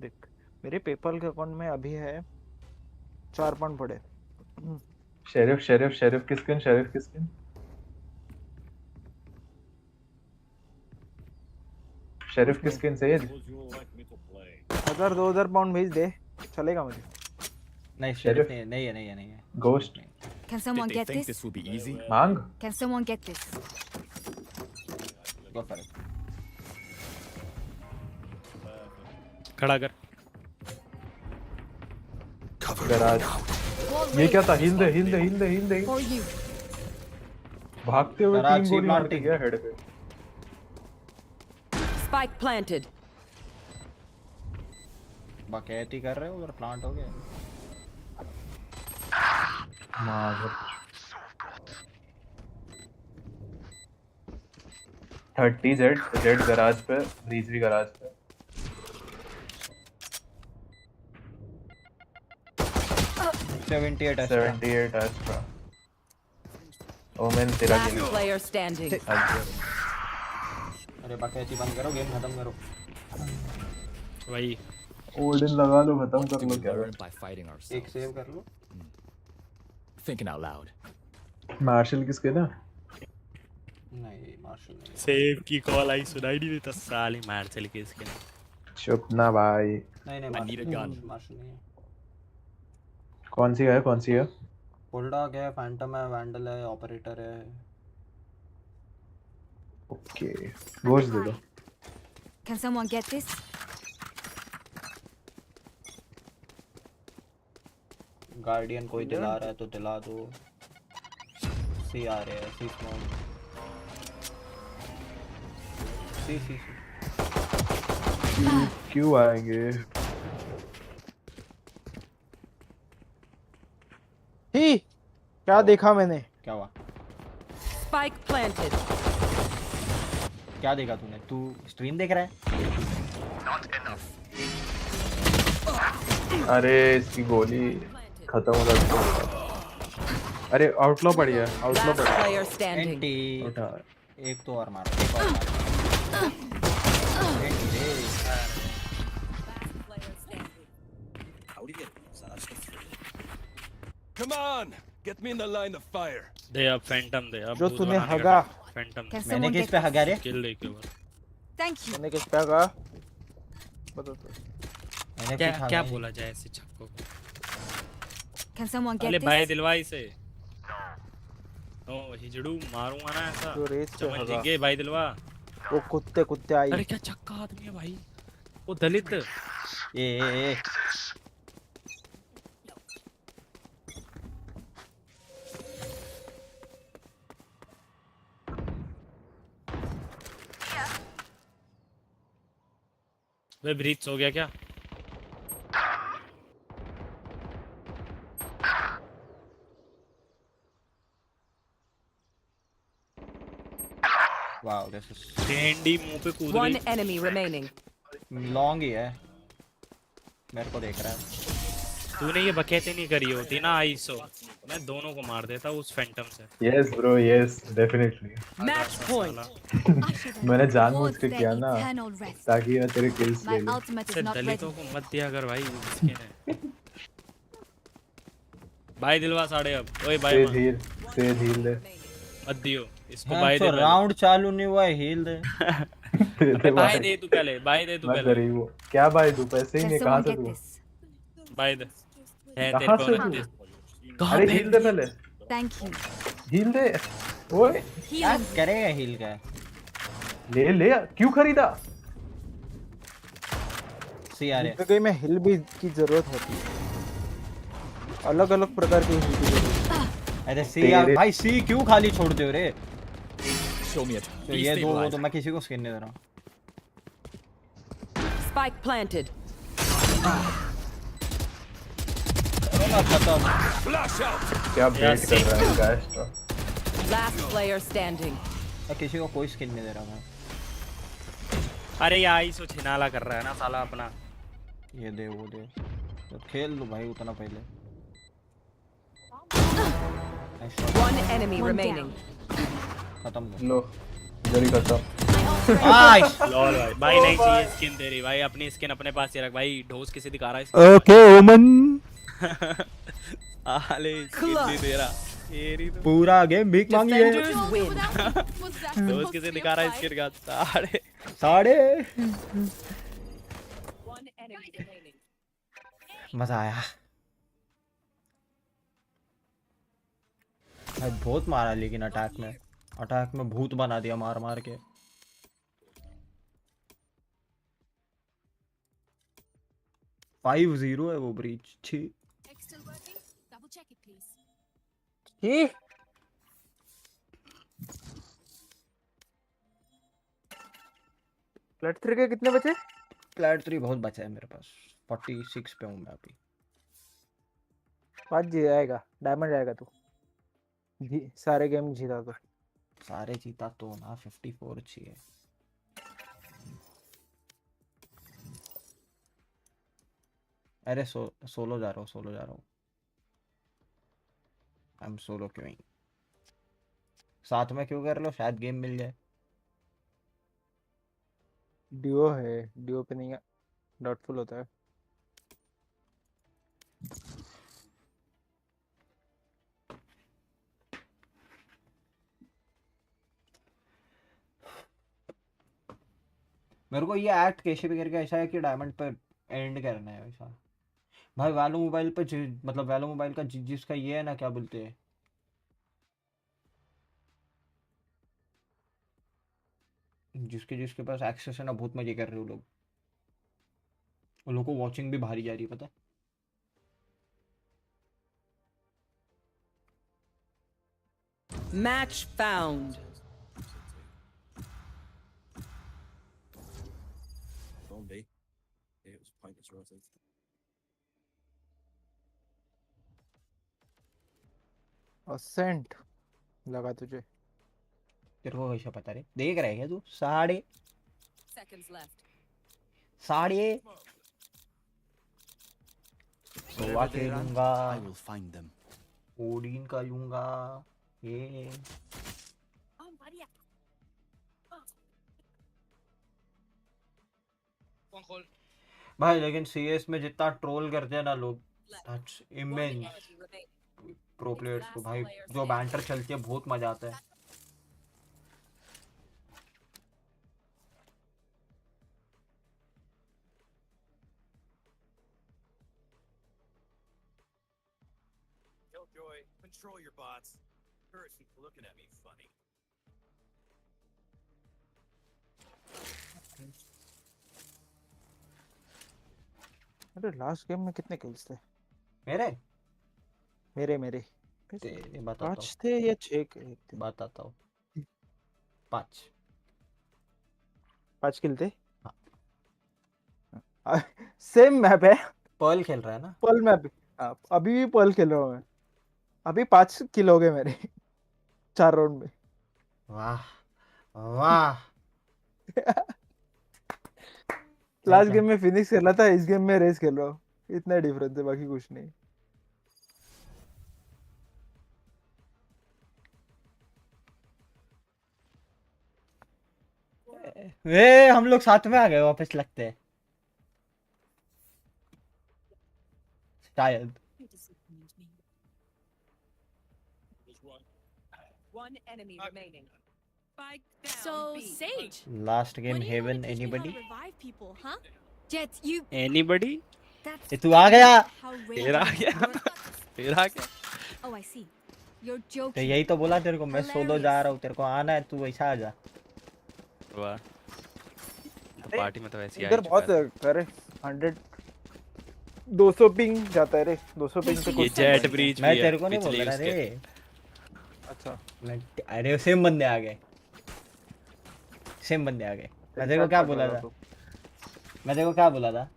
देख मेरे पेपल के अकाउंट में अभी है 4 पाउंड पड़े। शेरिफ की स्किन, शेरिफ की स्किन। शेरिफ की स्किन से 1000-2000 पाउंड भेज दे, चलेगा मुझे। नहीं शेरिफ नहीं है। Ghost. Can someone Did they get think this? this would be easy? मांग। Can someone get this? Go for it. खड़ा कर। गराज। ये क्या था? हिल दे। For you. भागते हुए गराज 3 गोली मार के planting. गया हेड पे। Spike planted. बकैती कर रहे हो उधर, प्लांट हो गया। मार 30 जेड गराज पे, ब्रीज भी गराज पे। 78 एस्ट्रा। ओमेन तेरा Last गेम। player standing. अरे बकैती बंद करो, गेम खत्म करो। वही ओल्डन लगा लो, खत्म कर लो। क्या By fighting ourselves. एक सेव कर लो। Thinking out loud. मार्शल किसके ना? नहीं मार्शल नहीं। सेव की कॉल आई, सुनाई नहीं देता साली। मार्शल की स्किन। चुप ना भाई। नहीं I need a gun. Marshal नहीं है। कौन सी है? बुलडॉग है, फैंटम है, वैंडल है, ऑपरेटर है। ओके, गोश्त दे दो। Can someone get this? Guardian कोई दिला रहा है तो दिला दो। सी आ रहे हैं, सी स्मॉल। सी क्यों आएंगे? ही क्या देखा मैंने? क्या हुआ? Spike planted. क्या देखा तूने? तू स्ट्रीम देख रहा है? अरे इसकी गोली खत्म हो गई। अरे आउटलॉ बढ़िया, आउटलॉ Last बढ़िया। player standing. एंटी उठा। एक तो और मारो, एक और मारो। एंटी रे। Come on, get me in the line of fire. दे अब फैंटम दे अब जो भूत तूने बनाने हगा। का फैंटम Can मैंने someone किस get पे हगा रे? किल दे के बाद Thank you. मैंने किस पे कहा? बता तो। मैंने क्या कुछ हगा क्या ही बोला जाए ऐसे छक्कों को? Can someone अरे get भाई this? दिलवाई से ओ हिजड़ू मारूंगा ना ऐसा जो रेस पे समझ हगा। लेंगे भाई दिलवा। वो कुत्ते आई। अरे क्या छक्का आदमी है भाई, वो दलित। ए वे ब्रीच हो गया क्या? वाओ दिस इज डैंडी मुंह पे कूद One गई। enemy remaining. लॉन्ग ही है, मेरे को देख रहा है। तूने ये बकेते नहीं करी होती ना आईसो, मैं दोनों को मार देता उस फैंटम से। Yes bro, yes definitely. Match point. मैंने जानबूझ के Their किया ना eternal rest. ताकि मैं तेरे किल्स My ले लूं। ultimate is से not ready. दलितों को मत दिया कर भाई इसके ने। भाई दिलवा साढ़े अब ओए भाई से धीर दे। मत दियो इसको हाँ, भाई तो दे राउंड चालू नहीं हुआ है, हील दे। भाई दे तू पहले, भाई दे तू मैं पहले। गरीब हूँ, क्या भाई तू पैसे ही Can नहीं, कहाँ someone से get तू? this? भाई दे है कहाँ तेरे से को तू? कहाँ अरे पे हील दे पहले, Thank you. हील दे। ओए क्या करेगा हील का? ले ले, क्यों खरीदा? सी आ रहे जिंदगी में हिल भी की जरूरत होती है, अलग अलग प्रकार की हिल की जरूरत। अरे सी यार भाई, सी क्यों खाली छोड़ दे रे? Show me a तो ये दो वो तो मैं किसी को स्किन नहीं दे रहा हूँ। Spike planted. खत्म। Flash out. क्या बेट कर रहा है गाइस? Last player standing. मैं किसी को कोई स्किन नहीं दे रहा मैं। अरे ये आईसो छिनाला कर रहा है ना साला अपना। ये दे वो दे, तो खेल लो भाई उतना पहले। One enemy remaining. खत्म लो जरी खत्म। लॉल भाई, भाई नहीं चाहिए स्किन तेरी भाई, अपनी स्किन अपने पास ही रख भाई। ढोस किसे दिखा रहा है? ओके ओमन। आले स्किन नहीं दे रहा तेरी तो पूरा गेम भीख मांगी है। Defenders win. ढोस किसे दिखा रहा है स्किन का? साढ़े One enemy remaining. मजा आया भाई, बहुत मारा लेकिन अटैक में भूत बना दिया मार मार के। फाइव 0 है वो ब्रीच। छी प्लेट 3 के कितने बचे? प्लेट 3 बहुत बचा है मेरे पास, 46 पे हूँ मैं अभी। 5 जी आएगा, डायमंड आएगा तू सारे गेम जीता तो। सारे जीता तो ना, 54 चाहिए। अरे सोलो जा रहा हूँ। I am solo queuing. साथ में क्यों कर लो, शायद गेम मिल जाए। डियो है, डियो पे नहीं डाउटफुल होता है। मेरे को ये एक्ट कैसे भी करके ऐसा है कि डायमंड पे एंड करना है वैसा। भाई वैलो मोबाइल पे मतलब वैलो मोबाइल का जिसका ये है ना, क्या बोलते हैं, जिसके पास एक्सेस है ना, बहुत मजे कर रहे हो लोग। उन लोगों को वॉचिंग भी भारी जा रही है, पता है? Match found. Don't be. It was pointless rotate. Ascent लगा तुझे। तेरे को कैसे पता रे? देख रहा है क्या तू? साढ़े Seconds left. सोवा खेलूंगा। I will find them. Odin का लूंगा ये। भाई लेकिन सीएस में जितना ट्रोल करते हैं ना लोग, दैट्स इमेंस। प्रो प्लेयर्स को भाई जो बैंटर चलती है बहुत मजा आता है। Killjoy, control your bots. Person's looking at me funny. अरे लास्ट गेम में कितने किल्स थे मेरे मेरे बताता 5 थे या 6 थे? बताता हूँ। 5 किल थे। सेम मैप है। पर्ल खेल रहा है ना? Pearl map. अभी भी पर्ल खेल रहा हूँ मैं। अभी 5 किल हो गए मेरे 4 राउंड में। वाह वाह। लास्ट गेम में फिनिक्स खेल रहा था, इस गेम में रेस खेल रहा हूँ। इतना डिफरेंस है, बाकी कुछ नहीं। वे हम लोग साथ में आ गए वापस लगते हैं शायद। One enemy remaining. Spike down. So, Sage. Last game Heaven, anybody? Revive people, huh? Jet, you. Anybody? ये तू आ गया? तेरा आ गया? तेरा आ गया? Oh, I see. You're joking. तो यही तो बोला तेरे को, मैं सोलो जा रहा हूँ, तेरे को आना है, तू वैसा आ जा। वाह। पार्टी में तो वैसे ही इधर बहुत करे 200 पिंग जाता है रे। 200 पिंग पे ये जेट ब्रीच मैं तेरे को नहीं बोल रहा रे। अच्छा अरे सेम बंदे आ गए, सेम बंदे आ गए। मैं तेरे को क्या बोला था? मैं तेरे को क्या बोला था?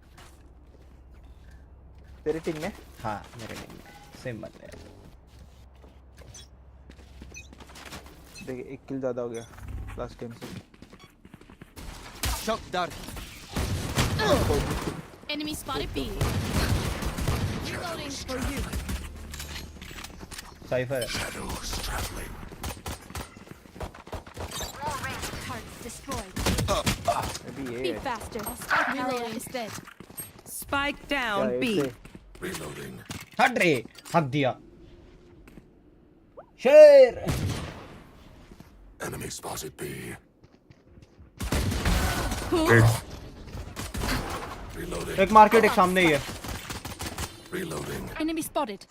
तेरी टीम में? हाँ मेरे टीम में सेम बंदे हैं। देख 1 किल ज्यादा हो गया लास्ट गेम से। Shock dart. Enemy spotted B. Reloading for you. Cypher. Shadows traveling. Hearts destroyed. अभी Be faster. Spike reloading instead. Spike down B. Reloading. हट रे, हक दिया। शेर। Enemy spotted B. Reloading. एक मार्केट एक सामने ही है। Reloading. Enemy spotted.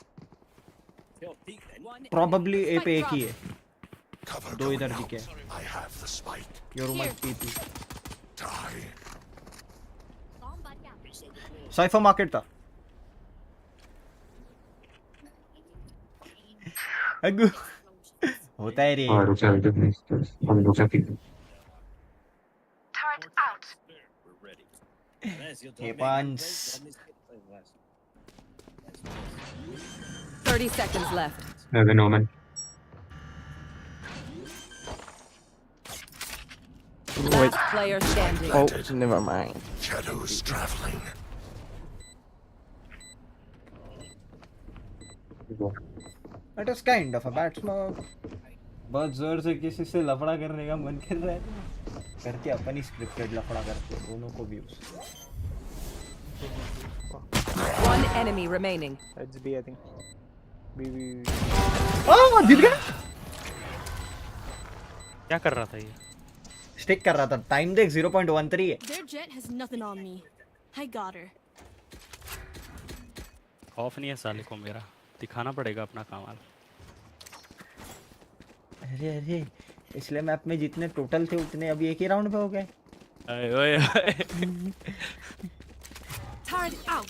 Probably A पे एक ही है। दो इधर दिखे। I have the spike. Your might PP. Die. Cipher market था। अगु होता है रे। Hey, Pans. 30 seconds left. Venom. Last player standing. Oh, never mind. Shadows traveling. That is kind of a bad smoke. बहुत जोर से किसी से लफड़ा करने का मन कर रहा है, करके अपनी स्क्रिप्टेड लफड़ा करते हैं दोनों को भी। One enemy remaining. That's B, I think. B. ओह जीत गया। क्या कर रहा था ये? स्टिक कर रहा था। टाइम देख 0.13 है। Their jet has nothing on me. I got her. खौफ नहीं है साले को मेरा, दिखाना पड़ेगा अपना कमाल। अरे अरे पिछले मैप में जितने टोटल थे उतने अभी एक ही राउंड पे हो गए। ओए ओए Turret out.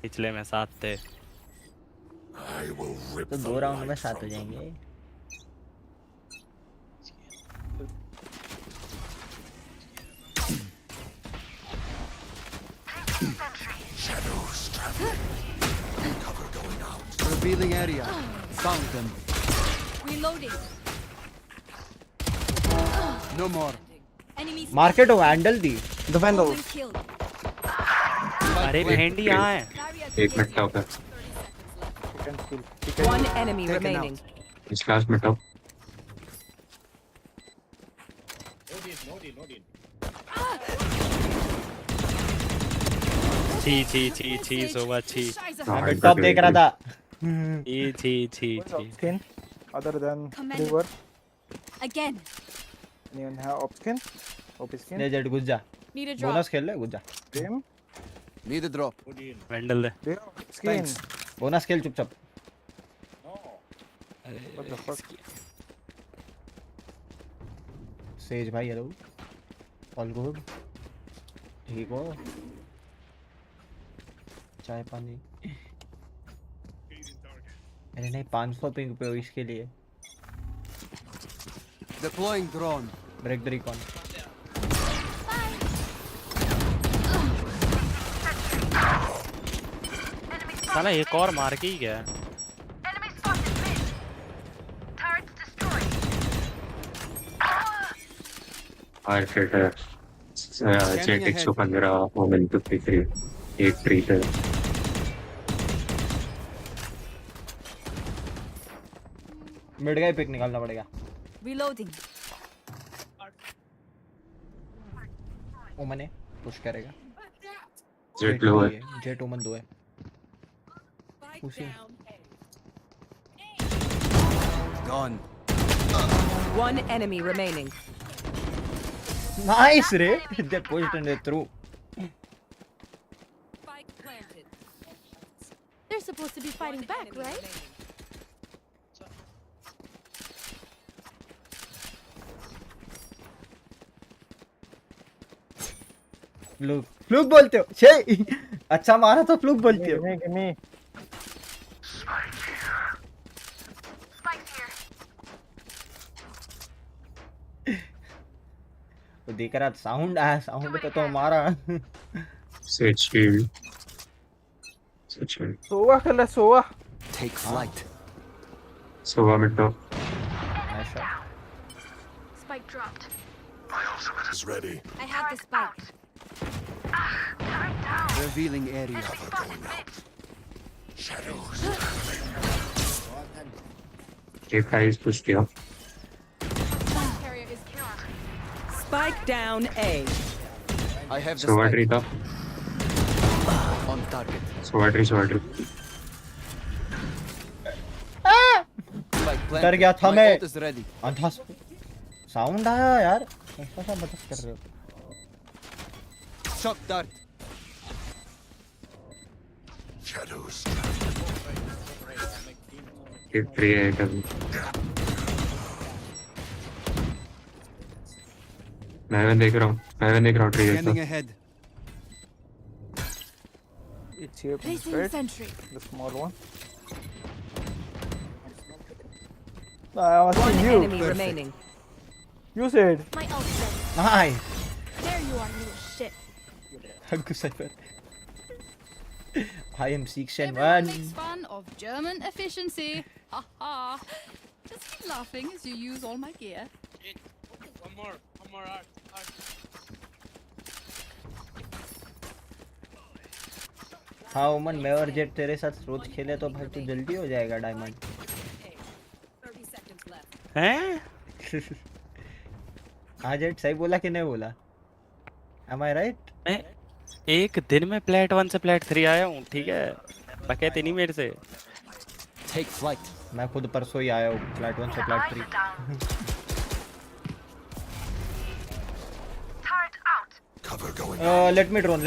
पिछले में 7 थे। तो 2 राउंड में 7 हो जाएंगे। Shadows traveling. Cover going out. Revealing area. Found them. Reloading. No more. Enemy market हो हैंडल दी। डिफेंड हो। अरे भेंडी यहाँ है। एक मिनट टॉप है. One enemy remaining. इस क्लास में टॉप. छी सोवा छी. मैं टॉप देख रहा था. छी. Skin other than river. Again. Anyone have op skin? Op skin. ले जेट घुस जा. Need a drop. बोनस खेल ले, घुस जा. Game. Need a drop. Vandal दे. Skin. बोनस खेल चुपचाप. What the fuck? सेज भाई हेलो. All good. ठीक हो. चाय पानी. अरे नहीं 500 पिंग पे हो इसके लिए. Deploying drone. Break the recon. साला एक और मार के ही गया. और फिर जेट 115 वोमेन 53 एक ट्री है. मिड का ही पिक निकालना पड़ेगा. Reloading. ओमन है पुश करेगा. जेट लो है. जेट ओमन 2 है. उसी Gone. One enemy remaining. Nice रे. They pushed and they threw. They're supposed to be fighting back, right? Fluke बोलते हो. छे अच्छा मारा तो फ्लूक बोलते हो. Give me. तो देख रहा साउंड आया. साउंड पे तो मारा. Says shield. सोवा खेला सोवा. Take flight. सोवा में top. Nice shot. Spike dropped. My ultimate is ready. I have the spike. Revealing area. Cover going out. Shadows. एक हाइस पुश किया. Carrier is killed. Spike down A. I have the Sova spike. Tree था. On target. Sova tree. Spike planted. डर गया था My मैं. ult is ready. अंधा sound आया यार. ऐसा सा मदद कर रहे हो. Shock dart. Shadows. एक ट्री है कभी. मैं देख रहा हूँ ट्री Scanning है. ahead. It's here. Placing Right? sentry. The small one. I was One asking you. enemy remaining. You said. My ult ready. Nice. There you are, little shit. हग्गू Cypher. I am 6 and Everyone 1. makes fun of German efficiency. Ha ha. Just keep laughing as you use all my gear. One more art. हाँ ओमन मैं और jet तेरे साथ रोज खेले तो भाई तू जल्दी हो जाएगा डायमंड. 30 seconds left. हैं? हाँ जेट सही बोला कि नहीं बोला. Am I right? मैं एक दिन में प्लेट 1 से प्लेट 3 आया हूँ. ठीक है बकैते नहीं मेरे से. Take flight. मैं खुद परसों ही आया हूँ फ्लैट 1 से flat 3. Turret out. Cover going out. Let me drone.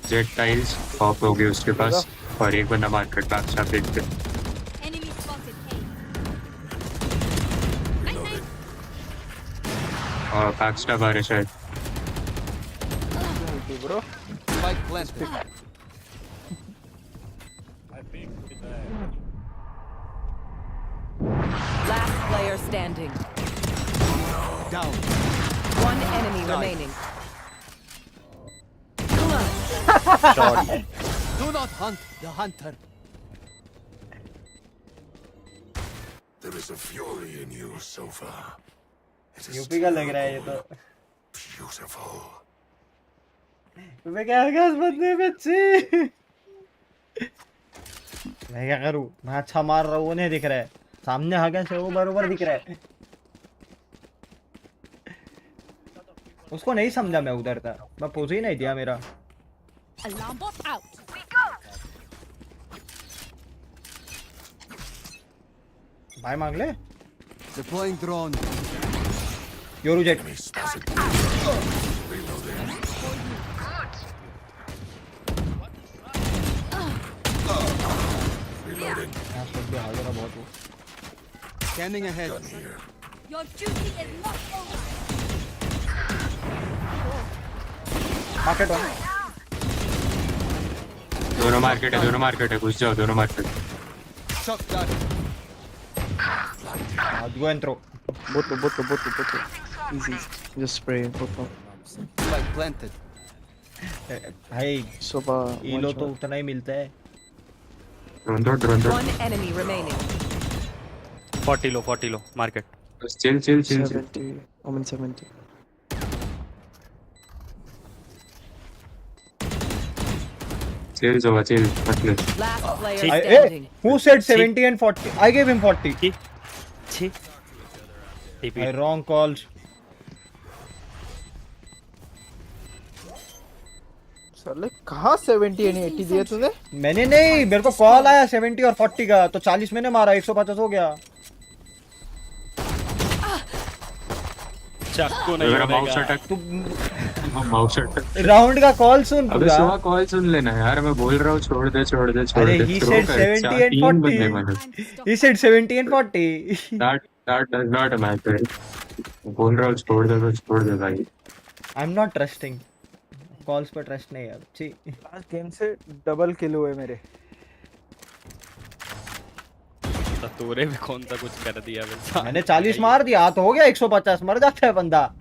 Jet tiles of हो गए उसके पास और एक बंदा मार्केट बैक से देखते. Enemy spotted. और बैक स्टैब आ रहे शायद. Bro. Spike planted. Last player standing. Down. One enemy remaining. Do not hunt the hunter. There is a fury in you, Sofa. It is UP का लग रहा है ये तो. beautiful. मैं क्या गया इस बंदे पे अच्छी। मैं क्या करूं, मैं अच्छा मार रहा हूँ वो नहीं दिख रहा है, सामने आ गया से वो बरोबर दिख रहा है। उसको नहीं समझा मैं उधर था, मैं पोज ही नहीं दिया मेरा। Alarm bot out. भाई मांग ले। Deploying drone. Yoru jet. बहुत Scanning ahead. Your duty is not over. Market है, दोनों मार्केट है, घुस जाओ दोनों market. Shock dart. go and throw. Both. Easy. Just spray. Both. Flag planted. भाई Soba. ईलो तो उतना ही मिलता है। Drone One enemy remaining. 40 लो मार्केट। बस चिल 70. Omen 70. चिल मतलब Last player Hey, standing. who said 70 and 40? I gave him 40. TP। Wrong calls. साले कहाँ 70 and 80 दिए तूने? मैंने नहीं, मेरे को कॉल आया 70 और 40 का, तो 40 मैंने मारा, 150 हो गया। चाकू नहीं मेरा होगा। माउस अटक। राउंड का कॉल सुन अबे पूरा। सुबह कॉल सुन लेना यार, मैं बोल रहा हूँ छोड़ दे। अरे he said 70 and 40. He said 70 and 40. That does not matter. बोल रहा हूँ छोड़ दे भाई। I'm not trusting. कॉल्स पर ट्रस्ट नहीं है अब। छी। लास्ट गेम से डबल किल हुए मेरे। तो तूने भी कौन सा कुछ कर दिया वैसा? मैंने 40 मार दिया तो हो गया 150, मर जाता है बंदा।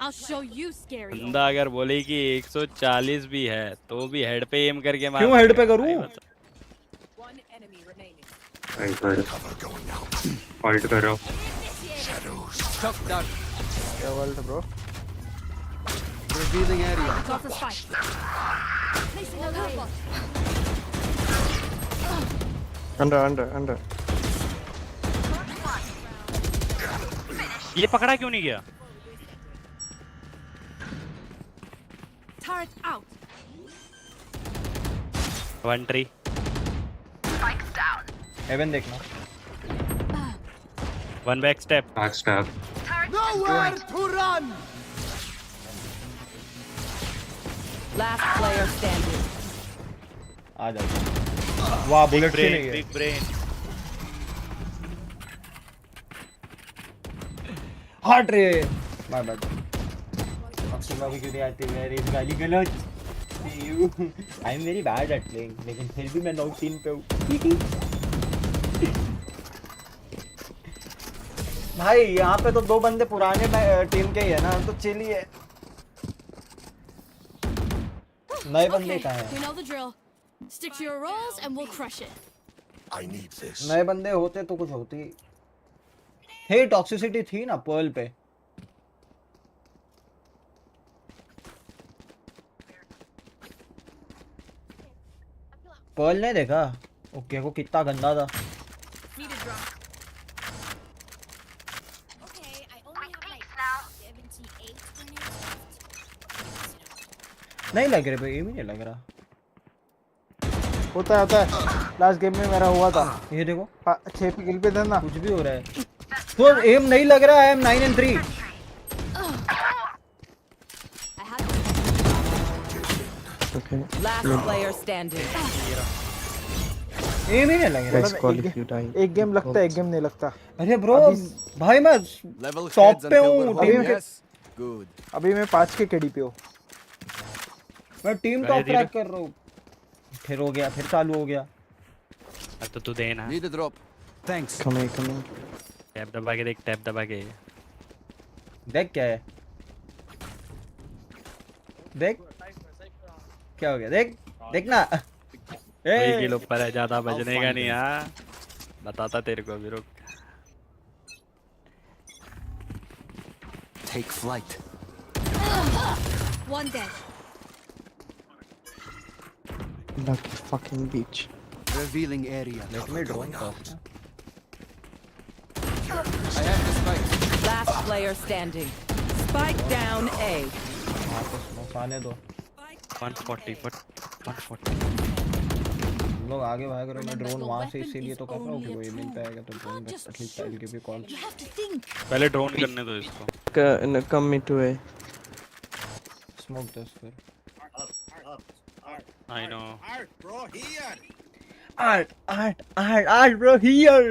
I'll show you scary. बंदा अगर बोले कि 140 भी है तो भी हेड पे एम करके मार। क्यों हेड पे करूं? One enemy remaining. फाइट कर रहा हूँ। Shock dart. क्या world bro? Revealing area. Got the spike. Placing alarm bot. Under. ये पकड़ा क्यों नहीं गया? Turret out. 1 tree। हेवन देखना। 1 back step। Nowhere to run. Last player standing. आ जाओ। वाह बुलेट से नहीं है। Big brain. हट रे। My bad. अक्सर भी क्यों नहीं आती मेरी गाली गलौज। I am very bad at playing, लेकिन फिर भी मैं नॉक 3 पे हूँ। भाई यहाँ पे तो 2 बंदे पुराने टीम के ही है ना, तो चिल ही है। नए बंदे कहाँ हैं? You know the drill. Stick to your roles and we'll crush it. I need this. नए बंदे होते तो कुछ होती। हे टॉक्सिसिटी थी ना पर्ल पे। पर्ल नहीं देखा? ओके को कितना गंदा था। Need a drop. Okay, I only have like 78 grenades left. नहीं लग रहा भाई, ये भी नहीं लग रहा। होता है। लास्ट गेम में मेरा हुआ था। ये देखो 6 पे किल पे था ना। कुछ भी हो रहा है। तो एम नहीं लग रहा है। I am 9 and 3. Okay. Last player standing. Aim ही नहीं लग Guys, रहा। call if you die. एक गेम लगता है, एक गेम नहीं लगता। अरे ब्रो भाई मैं Level टॉप heads पे until हूँ। we're home. Yes. Good. अभी मैं 5 के केडी पे हूँ। मैं टीम टॉप ट्रैक कर रहा हूँ। फिर हो गया, फिर चालू हो गया। अब तो तू दे ना। Need a drop. Thanks. Come here. Tap दबा के देख, टैप दबा के। देख क्या है, देख क्या हो गया, देखना। वही किलो ऊपर है, ज्यादा बजने का नहीं। हाँ बताता तेरे को अभी, रुक। Take flight. One dead. Lucky fucking beach. Revealing area. Let me drone first. I have the spike. Last player standing. Spike down A. हाँ तो smoke आने दो. 140 but 140. तुम लोग आगे भाग रहे हो, मैं ड्रोन वहाँ से इसीलिए तो कर रहा हूँ कि वो ये मिल पाएगा तो ड्रोन में at least I will give you calls. पहले ड्रोन करने दो इसको. Come me to A. Smoke this फिर. I know. Art bro here.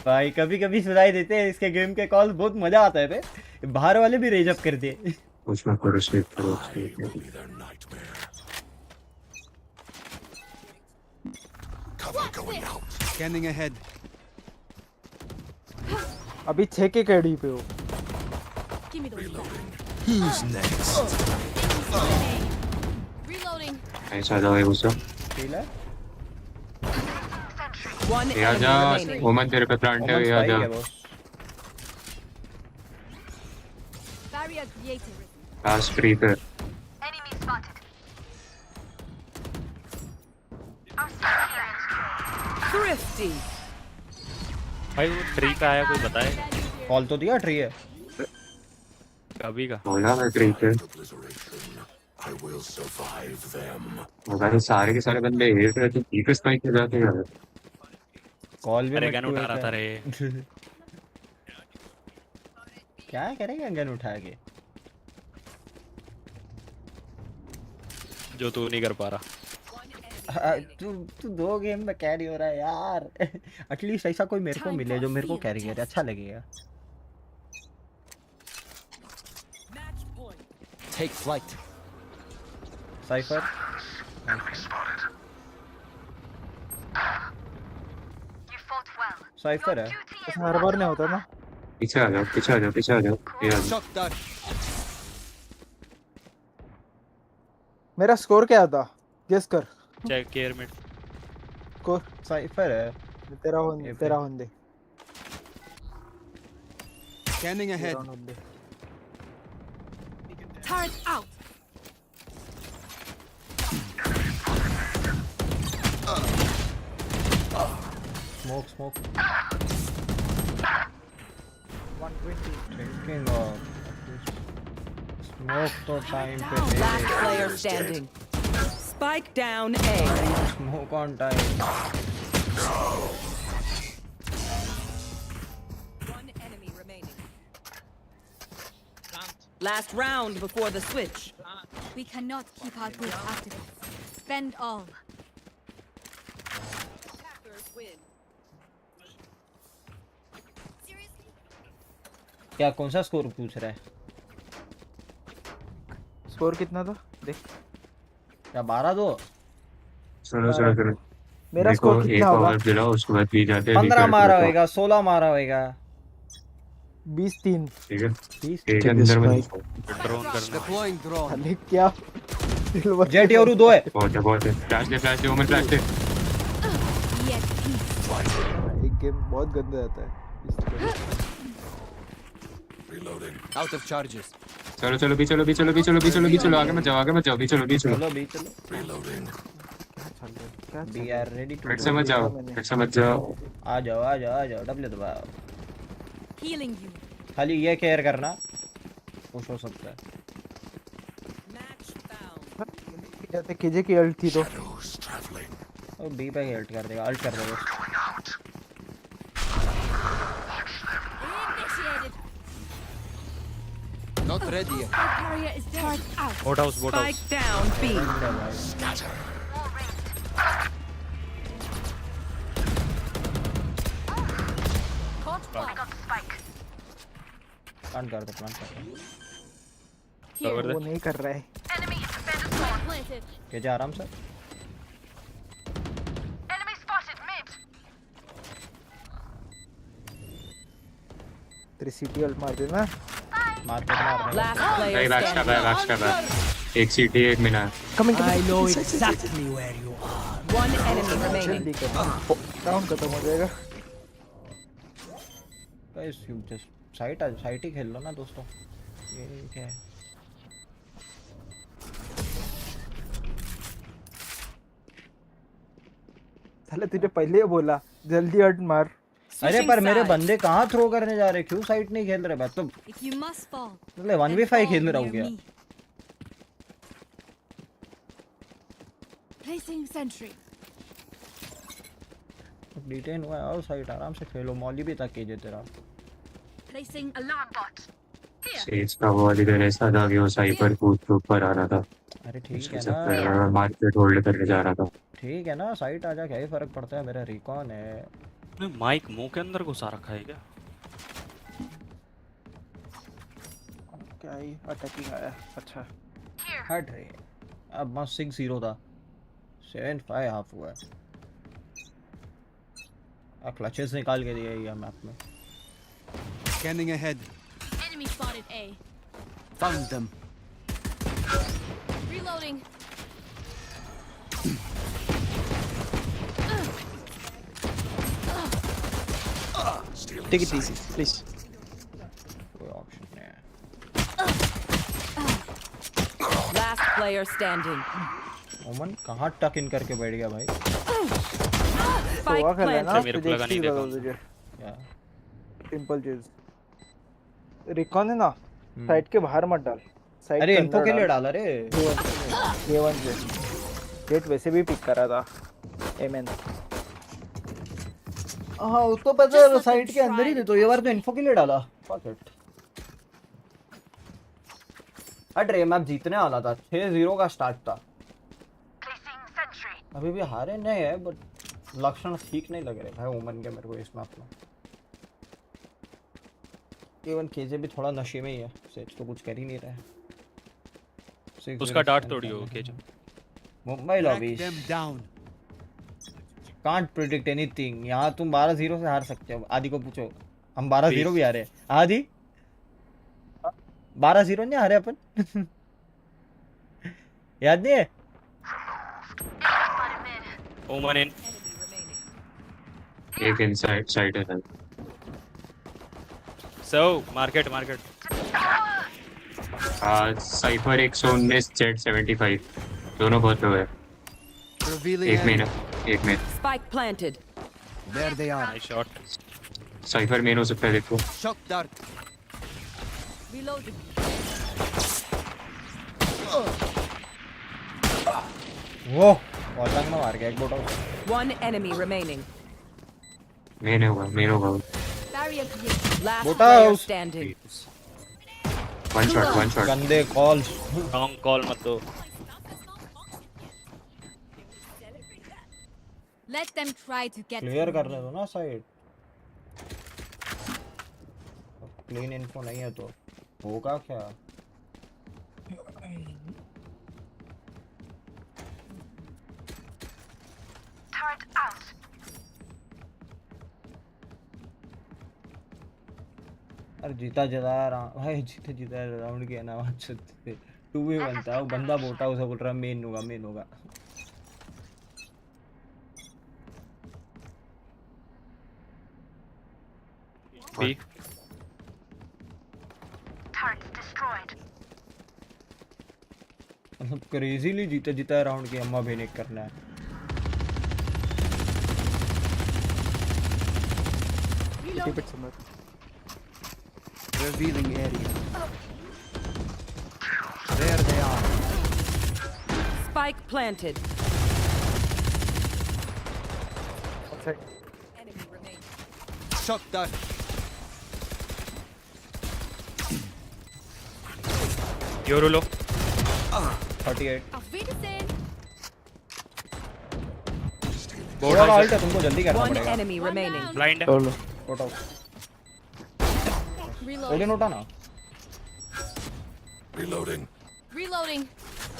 भाई कभी कभी सुनाई देते हैं इसके गेम के कॉल, बहुत मजा आता है बे. बाहर वाले भी रेज अप कर दिए. उसमें करो स्लीप करो. Scanning ahead. अभी 6 के KD पे हो. Who's next? Reloading. ऐसा जाओ ये उसको. फील है. One ये आजा. enemy remaining. वोमन तेरे पे प्लांट है. ये आजा. Barrier created. लास्ट फ्री पे. Enemy spotted. Thrifty. भाई वो 3 का आया, कोई बताए? कॉल तो दिया. ट्री है कभी का. बोला मैं फ्री पे. अगर सारे के सारे बंदे हिट रहे तो ठीक है स्पाइक पे जाते यार. कॉल भी अरे मत गन उठा रहा था रे. क्या करेगा गन उठा के. जो तू नहीं कर पा रहा. तू 2 गेम में कैरी हो रहा है यार. एटलीस्ट ऐसा कोई मेरे को मिले जो मेरे को कैरी करे, अच्छा लगेगा. Take flight. साइफर. साइफर है. हर बार नहीं होता ना. पीछे आ जाओ, पीछे आ जाओ, पीछे आ जाओ. ये आ जाओ. Shock dart. मेरा स्कोर क्या था? गेस कर. चेक केयर में. स्कोर साइफर है. तेरा होंदे. Scanning ahead. Turret out. Smoke. 120. Thinking of smoke तो time पे दे. Last player standing. Spike down A. Smoke on time. One enemy remaining. Last round before the switch. We cannot keep our goods active. Spend all. Attackers win. क्या कौन सा score पूछ रहा है? Score कितना था? देख. क्या 12-2? चलो. मेरा स्कोर कितना होगा? और दिलाओ उसके बाद भी जाते हैं. 15 मारा होगा, 16 मारा होगा. 20-3. ठीक है. 30. एक अंदर में ड्रोन करना. Deploying drone. अरे क्या? जेट योरू 2 है. बहुत है. फ्लैश दे वोमन फ्लैश दे. एक गेम बहुत गंदा जाता है. Out of charges. चलो भी चलो. आगे मत जाओ. भी चलो. We are ready to. फिर से मत जाओ. आ जाओ. डब्ल्यू दबाओ. Healing you. खाली ये केयर करना. पुश हो सकता है. जाते केजे की अल्ट थी तो. और बी पे अल्ट कर देगा. Not ready yet. Barrier is dead. Out. Boat house. Spike down B. Plant कर दो. वो नहीं कर रहा है. केजे आराम से. Enemy spotted mid. 3CT alt मार देना. मार. Last player backs standing. का. एक सीटी एक मीनार. I know exactly where you are. One enemy remaining. जल्दी कर. राउंड खत्म हो जाएगा. Guys, you just साइट ही खेल लो ना दोस्तों, ये क्या है। साले तुझे पहले ही बोला जल्दी हट मार। अरे पर मेरे बंदे कहाँ थ्रो करने जा रहे, क्यों साइट नहीं खेल रहे मतलब? If you must fall, मतलब 1v5 खेल रहा हूँ क्या? placing sentry. डिटेन हुआ है और साइट आराम से खेलो, मॉली भी तक कीजिए तेरा। Placing alarm bot. सेज का वॉल इधर ऐसा था कि वो साइपर कूद के ऊपर आ रहा था। अरे ठीक है चक्कर ना, में मार्केट होल्ड करने जा रहा था। ठीक है ना, साइट आजा, क्या ही फर्क पड़ता है, मेरा रिकॉन है। माइक मुंह के अंदर घुसा रखा है क्या? क्या ही अटैकिंग आया। अच्छा हट रे, अब मस्त 6-0 था, 7-5 हाफ हुआ है। क्लचेस निकाल के दिए ये मैप में। Scanning ahead. Enemy spotted A. Found them. Reloading. Take it easy, please. कोई ऑप्शन नहीं है। Last player standing. ओमन कहाँ टक इन करके बैठ गया भाई? Spike planted. मेरे को लगा नहीं देखा। क्या? सिंपल चीज, रिकॉन है ना, साइड के बाहर मत डाल। साइड अरे इन्फो के लिए डाला रे। A1 से जेट वैसे भी पिक करा था एमएन। हाँ वो तो पता है, साइड के अंदर ही थे, तो ये बार तो इन्फो के लिए डाला। Fuck it. हट रे, मैप जीतने वाला था, 6-0 का स्टार्ट था। अभी भी हारे नहीं है, बट लक्षण ठीक नहीं लग रहे भाई ओमन के मेरे को इस मैप में। इवन केजे भी थोड़ा नशे में ही है, सेज तो कुछ कर ही नहीं रहा है। उसका डार्ट तोड़ी हो KJ. Mumbai lobbies can't predict anything. यहाँ तुम 12-0 से हार सकते हो। आदि को पूछो, हम 12-0 भी हारे। आदि 12-0 नहीं हारे अपन। याद नहीं है? ओमन इन एक इनसाइड साइड है। सो मार्केट साइपर 119 जेट 75 दोनों बहुत लोग है। एक main Spike planted. There they are. Nice shot. Cypher main हो सकता है, देखो। Shock dart. Reloading. वो वॉलंग में मार गया एक बोटा। One enemy remaining. मेन होगा। Barrier here. Last Bota player house. standing. One shot. गंदे कॉल्स। रॉन्ग कॉल मत दो। Let them try to get clear करने दो ना साइड। क्लीन इन्फो नहीं है तो होगा क्या? Turret out. अरे जीता भाई, जीता राउंड की ना बात सुनते 2v1 था, वो बंदा बोटा उसे बोल रहा मेन होगा। B Turret destroyed. मतलब क्रेजीली जीता राउंड की अम्मा भी नहीं करना है। Keep it somewhere. Revealing area. There they are. Spike planted. Outside. Enemy remaining. Shock dart. योरो low. 38 board थोड़ा अल्ट है, तुमको जल्दी करना One पड़ेगा। enemy remaining. ब्लाइंड लो उठाओ, ओडिन उठा ना। Reloading.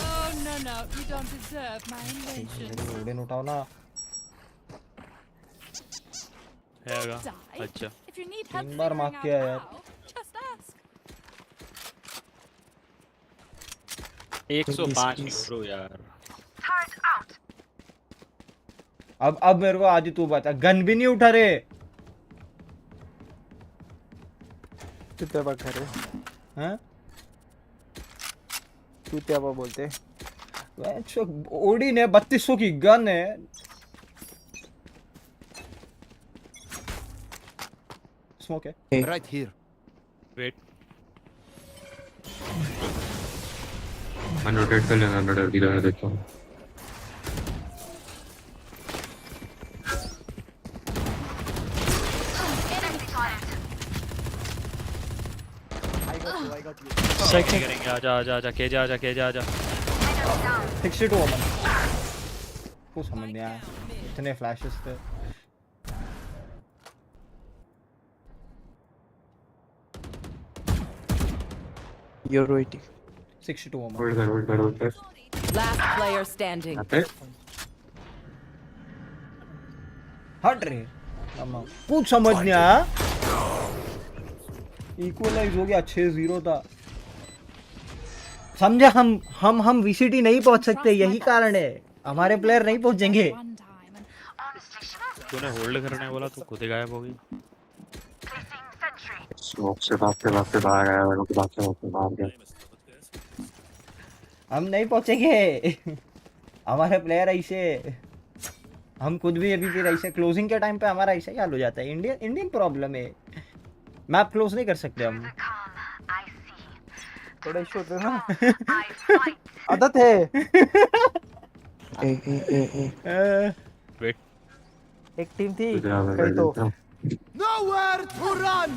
Oh no, you don't deserve my invention. Odin उठाओ ना। हैगा। अच्छा If you need help 3 bar mark किया यार। just ask. 105 ब्रो यार। Turret out. अब मेरे को आज तू बता, गन भी नहीं उठा रे। चूतियाबा कर रहे हैं? चूतियाबा बोलते ओडी ने 3200 की गन है। स्मोक है Right here. वेट मैं रोटेट कर लेना, मैं डर भी लगा देता हूँ। सेकंड करेंगे। आजा आजा आजा केजा आजा केजा आजा। 62 ओमन को समझ नहीं आया, इतने फ्लैशेस थे। You're waiting. 62 ओमन। होल्ड कर होल्ड कर होल्ड कर। Last player standing. आते हट रे अम्मा, कुछ समझ नहीं आया। इक्वलाइज हो गया, 6-0 था। समझा, हम वीसीटी नहीं पहुंच सकते, यही कारण है, हमारे प्लेयर नहीं पहुंचेंगे। तूने होल्ड करने बोला तो खुद ही गायब हो गई। स्मोक से भागते बाहर आया, वालों के भागते बाहर गया। हम नहीं पहुंचेंगे हमारे प्लेयर ऐसे, हम खुद भी अभी फिर ऐसे क्लोजिंग के टाइम पे हमारा ऐसा ही हाल हो जाता है। इंडियन प्रॉब्लम है, मैप क्लोज नहीं कर सकते हम। थोड़ा इशू होता है ना आदत है। वेट एक टीम थी कहीं तो Nowhere to run.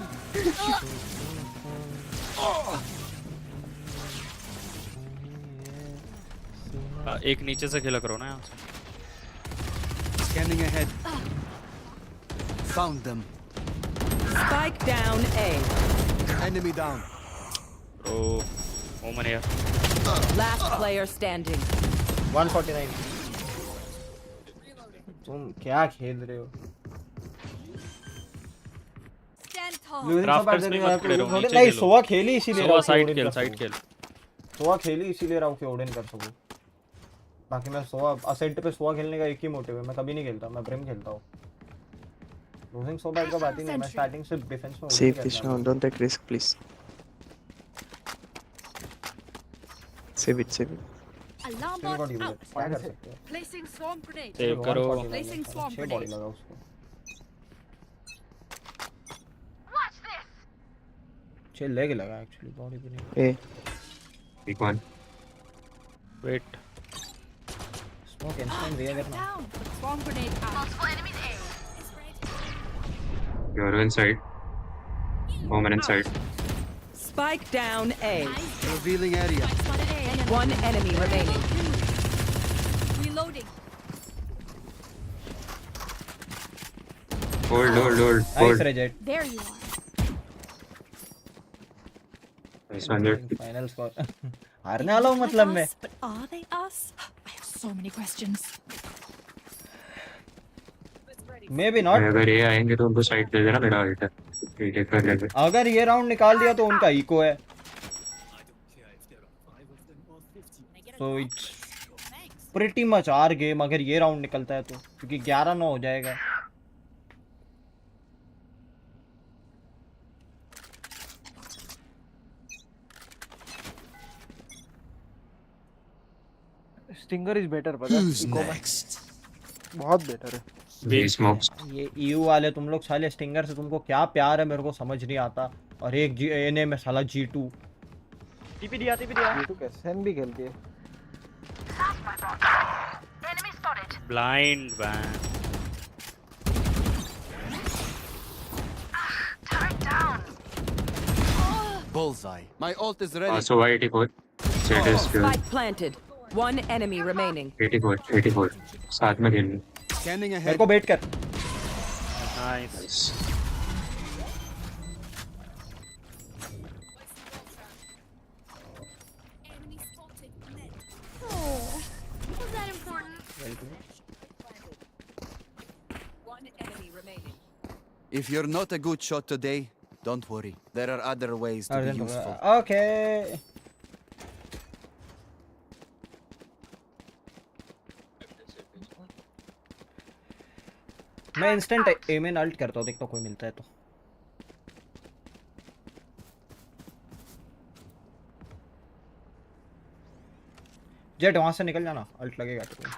एक नीचे से खेला करो ना यहाँ से। Scanning ahead. Found them. Spike down A. Enemy down. Oh, Omen here. Last player standing. 149। तुम क्या खेल रहे हो? Crafters में मत खड़े रहो, नीचे नहीं, खेलो। सोवा खेली इसीलिए सोवा रहा साइड खेल, साइड खेल। सोवा खेली इसीलिए रहा कि ओडिन कर सकूं। बाकी मैं सोवा असेंट पे सोवा खेलने का एक ही मोटिव है, मैं कभी नहीं खेलता, मैं ब्रिम खेलता हूँ। लूजिंग सोवा का बात ही नहीं, मैं स्टार्टिंग से डिफेंस में Save this round. Don't take risk, please. Save it, save it. Alarm क्या bot कर out. सकते हैं? Placing swarm grenade. सेव करो। Placing swarm 6 body grenade. लगा उसको। छह लेग लगा एक्चुअली, बॉडी पे नहीं। Hey. Weak one. Wait smoke instant दिया करना। Down. Swarm grenade out. Multiple enemies A. You're inside. Omen inside. Spike down A. Revealing area. One enemy remaining. Reloading. Hold. Nice रेजेट। There you are. Nice one there. Final score हारने वाला हूँ मतलब मैं। But are they us? I have so many questions. May be not. अगर ये आएंगे तो उनको साइड दे देना, मेरा अल्ट है। रीटेक कर लेंगे। अगर ये राउंड निकाल दिया तो उनका इको है, तो it's pretty much our game अगर ये राउंड निकलता है तो, क्योंकि 11-9 हो जाएगा। स्टिंगर इज बेटर, पता है इको में बहुत बेटर है। ये स्मोक्स ये ईयू वाले तुम लोग साले स्टिंगर से तुमको क्या प्यार है मेरे को समझ नहीं आता। और एक जी एनए में साला G2 टीपी दिया G2 कैसे भी खेलती है। Blind ban. Bullseye. My ult is ready. so 84 set is good. Spike planted. One enemy remaining. 84 साथ में खेल। Scanning मेरे ahead. को बेट कर। Nice. Was that important? One enemy remaining. If you're not a good shot today, don't worry. There are other ways to be useful. Okay मैं instant M N alt करता हूँ, देखता हूँ कोई मिलता है तो। जेट वहां से निकल जाना, अल्ट लगेगा तेरे को।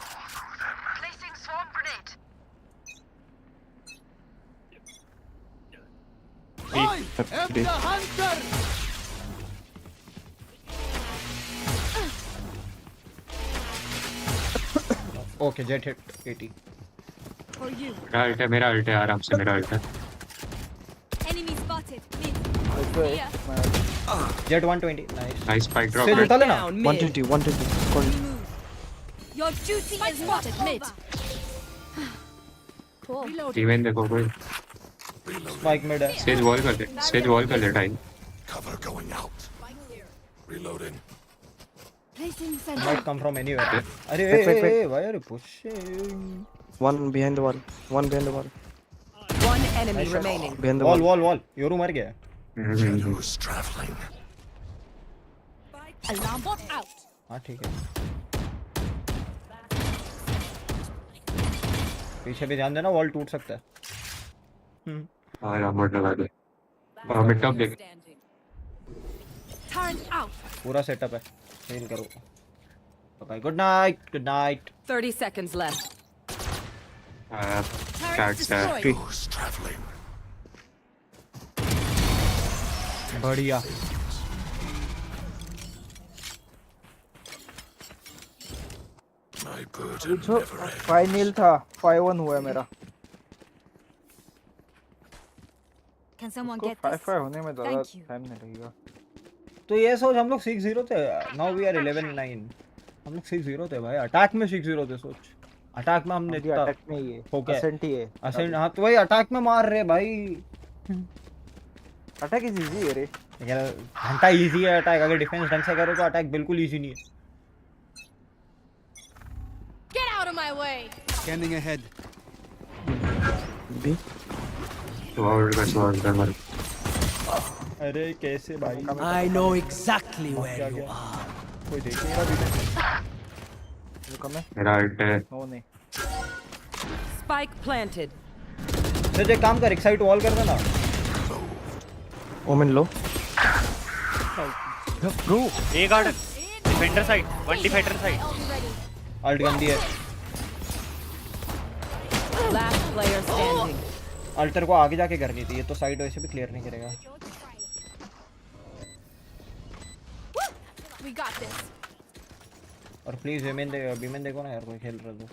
Placing swarm grenade. Empty. Okay jet hit 80। For you. मेरा अल्ट है आराम से, मेरा अल्ट है। Enemy spotted. Mid. Jet 120 nice. Nice spike drop. से उठा लेना। 120 120 Your duty is spotted. Mid. Event देखो कोई। स्पाइक मिड है। सेज वॉल कर दे, सेज वॉल कर दे time. Cover going out. Reloading. Placing Might come from anywhere. अरे wait. why are you pushing? One behind the wall. One behind the wall. One enemy remaining. Behind the Wall wall. wall. Yoru मर गया। Shadows traveling. Alarm bot out. हाँ ठीक है। पीछे भी ध्यान देना, वॉल टूट सकता है। हाँ यार मत लगा दे। मिड टॉप देख। Turn out. पूरा सेटअप है, हेल करो। Okay good night, good night. 30 seconds left. Cats है। Shadows traveling. बढ़िया। My burden जो never ends. 5-0 था, 5-1 हुआ है मेरा। Can someone उसको get this? 5-5 होने में ज़्यादा Thank you. टाइम नहीं लगेगा। तो ये सोच हम लोग 6-0 थे, नाउ वी आर 11-9। हम लोग 6-0 थे भाई, अटैक में 6-0 थे। सोच अटैक में हमने अभी अटैक में ही है, हो गया असेंट ही है। असेंट। हाँ तो वही अटैक में मार रहे भाई। अटैक इज इजी है रे यार, घंटा इजी है अटैक। अगर डिफेंस ढंग से करो तो अटैक बिल्कुल इजी नहीं है। Get out of my way. Scanning ahead. B. Wall का सवाल कर मर। अरे कैसे भाई? I know exactly where you are. कोई देख नहीं रहा भी। कम है मेरा अल्ट है। नो नहीं। Spike planted. तो एक काम कर, एक साइड वॉल कर देना। Omen low. Bro A guard defender side, one defender side. Ult गंदी है। Last player standing. अल्टर को आगे जाके करनी थी, ये तो साइड वैसे भी क्लियर नहीं करेगा। We got this. और प्लीज बीमेन देखो ना यार, कोई खेल रहा तो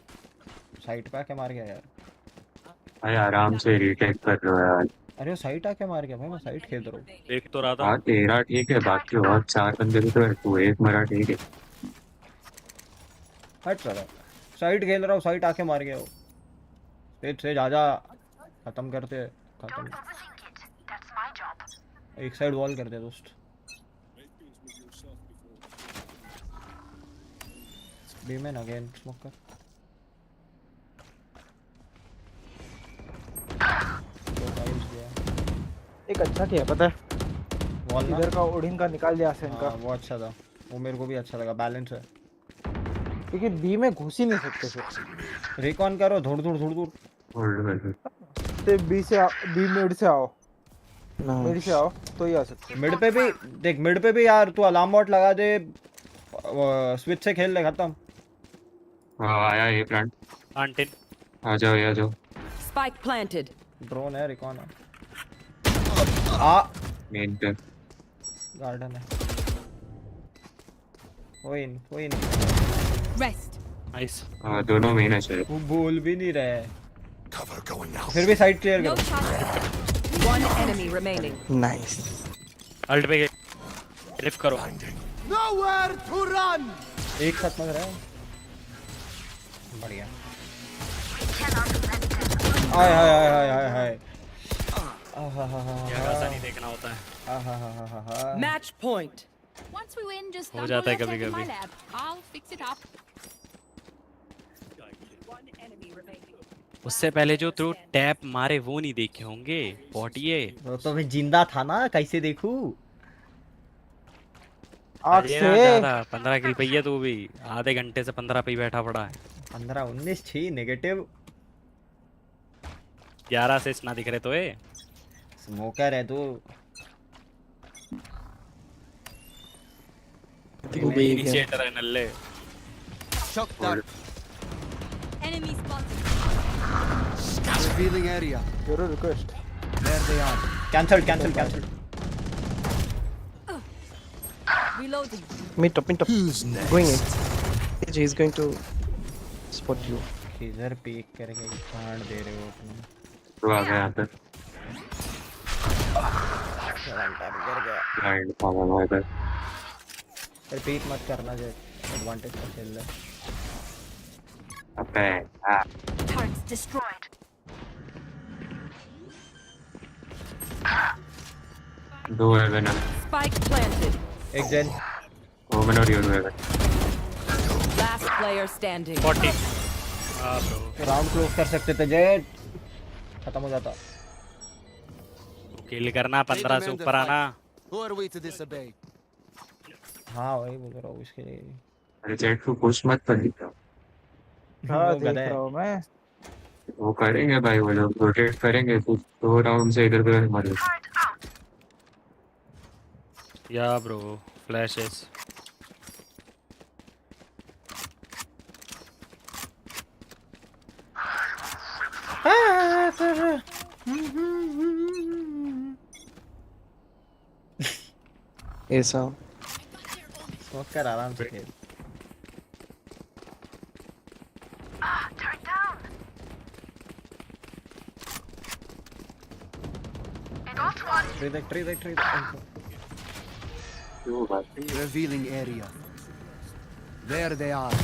साइड पे आके मार गया यार। भाई आराम से रीटेक कर रहे हो यार। अरे वो साइड आके मार गया भाई, मैं साइड खेल रहा हूँ। देख तो रहा था। हाँ तेरा ठीक है, बाकी और 4 बंदे भी तो है, तू एक मरा ठीक है। हट चला, साइड खेल रहा हूँ, साइड आके मार गया वो। से जा खत्म करते, खत्म। That's my job. एक साइड वॉल कर दे दोस्त। बीमेन अगेन स्मोक कर। एक अच्छा किया पता है, वॉल इधर का ओडिन का निकाल दिया असेंट का। वो अच्छा था, वो मेरे को भी अच्छा लगा, बैलेंस है। क्योंकि बी में घुस ही नहीं सकते फिर। रिकॉन करो, धुड़ धुड़ धुड़ धुड़। ते बी मिड से आओ, मिड से आओ तो ही आ सकते। मिड पे भी देख, मिड पे भी यार तू अलार्म बॉट लगा दे, स्विच से खेल ले, खत्म। हाँ आया ये प्लांट। आंटिन आ जाओ आ जाओ। Spike planted. ड्रोन है, रिकॉन है। आ मेन पे गार्डन है। कोई नहीं। Rest. नाइस। हाँ दोनों मेन है शायद। वो बोल भी नहीं रहे हैं। Cover going out. फिर भी साइड क्लियर No करो। chance. One enemy remaining. Nice. Ult पे लिफ्ट करो। Nowhere to run. एक साथ मग रहा है, बढ़िया। हाय हाय हाय हाय हाय हाय। क्या गाता नहीं देखना होता है। Match point. Once we win, just हो dump जाता all है your tech in कभी-कभी। my lab. I'll fix it up. One enemy remaining. उससे पहले जो तू टैप मारे वो नहीं देखे होंगे पॉटिए। वो तो मैं जिंदा था ना, कैसे देखूं? आग अरे से ना ज्यादा 15 किल पे ही है तू भी, आधे घंटे से 15 पे ही बैठा पड़ा है। 15 19 6 नेगेटिव 11 से ना दिख रहे तो ए स्मोकर है तू। इनिशिएटर है नल्ले। Shock dart. Enemy spotted. Revealing area. Your request. There they are. Cancelled. Reloading. Meet up. Who's next? Going in. He's going to spot you. किधर पीक करके कांड दे रहे हो अपने? तो आ गया यहाँ पे। Blind पावा हुआ इधर। पीक मत करना जो एडवांटेज का खेल है। अबे हाँ। Turrets destroyed. दो है वेनम। Spike planted. एक जन। ओमन और योरू है वेनम। Last player standing. 40 हाँ ब्रो राउंड क्लोज कर सकते थे जेट खत्म हो जाता किल करना 15 से ऊपर आना Who are we to disobey? हाँ वही बोल रहा हूँ इसके लिए अरे जेट को पुश मत कर दीजिए हाँ देख रहा हूँ मैं वो करेंगे भाई वो लोग रोटेट करेंगे तो 2 राउंड से इधर उधर मारो या ब्रो फ्लैशेस ऐसा स्मोक कर आराम से खेल tree Revealing area. There they are.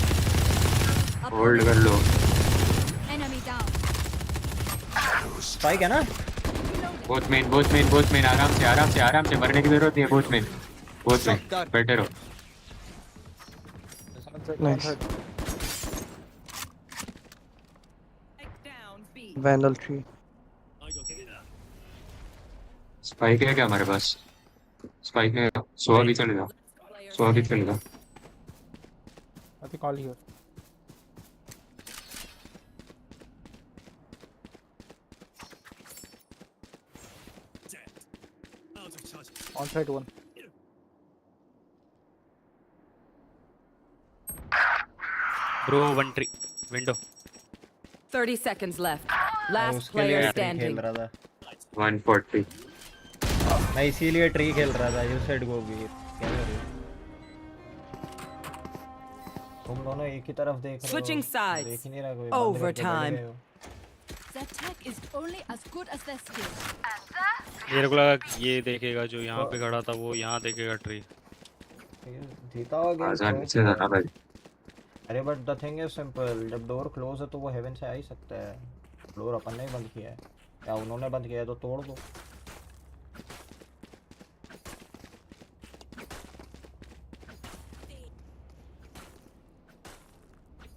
Hold कर लो Enemy down. स्पाइक है ना बोथ मेन आराम से मरने की जरूरत नहीं है बोथ मेन बैठे रहो nice. Vandal tree. स्पाइक है क्या हमारे पास स्पाइक है सोआ भी चलेगा I think all here. On site one. Bro one tree window 30 seconds left. Last उसके player लिए ट्री standing. खेल रहा था 140 मैं इसीलिए ट्री खेल रहा था यू सेड गो वीर क्या कर रहे हो तुम दोनों एक ही तरफ देख रहे हो Switching sides. देख ही नहीं रहा कोई Overtime. Their tech is only as good as their skill. मेरे को लगा ये देखेगा जो यहाँ पे खड़ा था वो यहाँ देखेगा ट्री जीता हो गया आसान से जाना भाई अरे but the thing is simple जब डोर क्लोज है तो वो हेवन से आ ही सकता है डोर अपन ने ही बंद किया है या उन्होंने बंद किया है तो तोड़ दो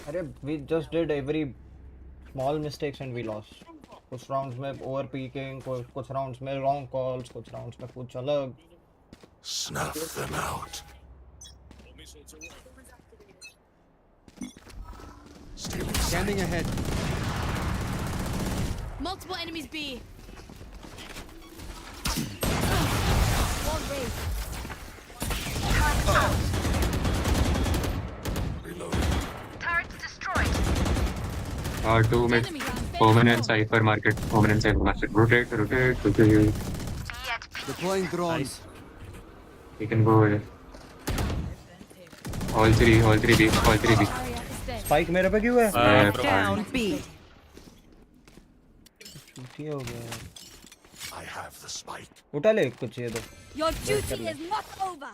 अरे we just did every small mistakes and we lost कुछ राउंड्स में ओवर पीकिंग कुछ राउंड्स में रॉन्ग कॉल्स कुछ राउंड्स में कुछ अलग Snuff them out. Scanning ahead. Multiple enemies B. Wall raised. Turret destroyed. और 2 minute Omen and Cypher market rotate Deploying drones. you can go all three B spike मेरे पे क्यों है Down B. छुट्टी हो गया I have the spike. उठा ले कुछ ये दो Your duty is not over.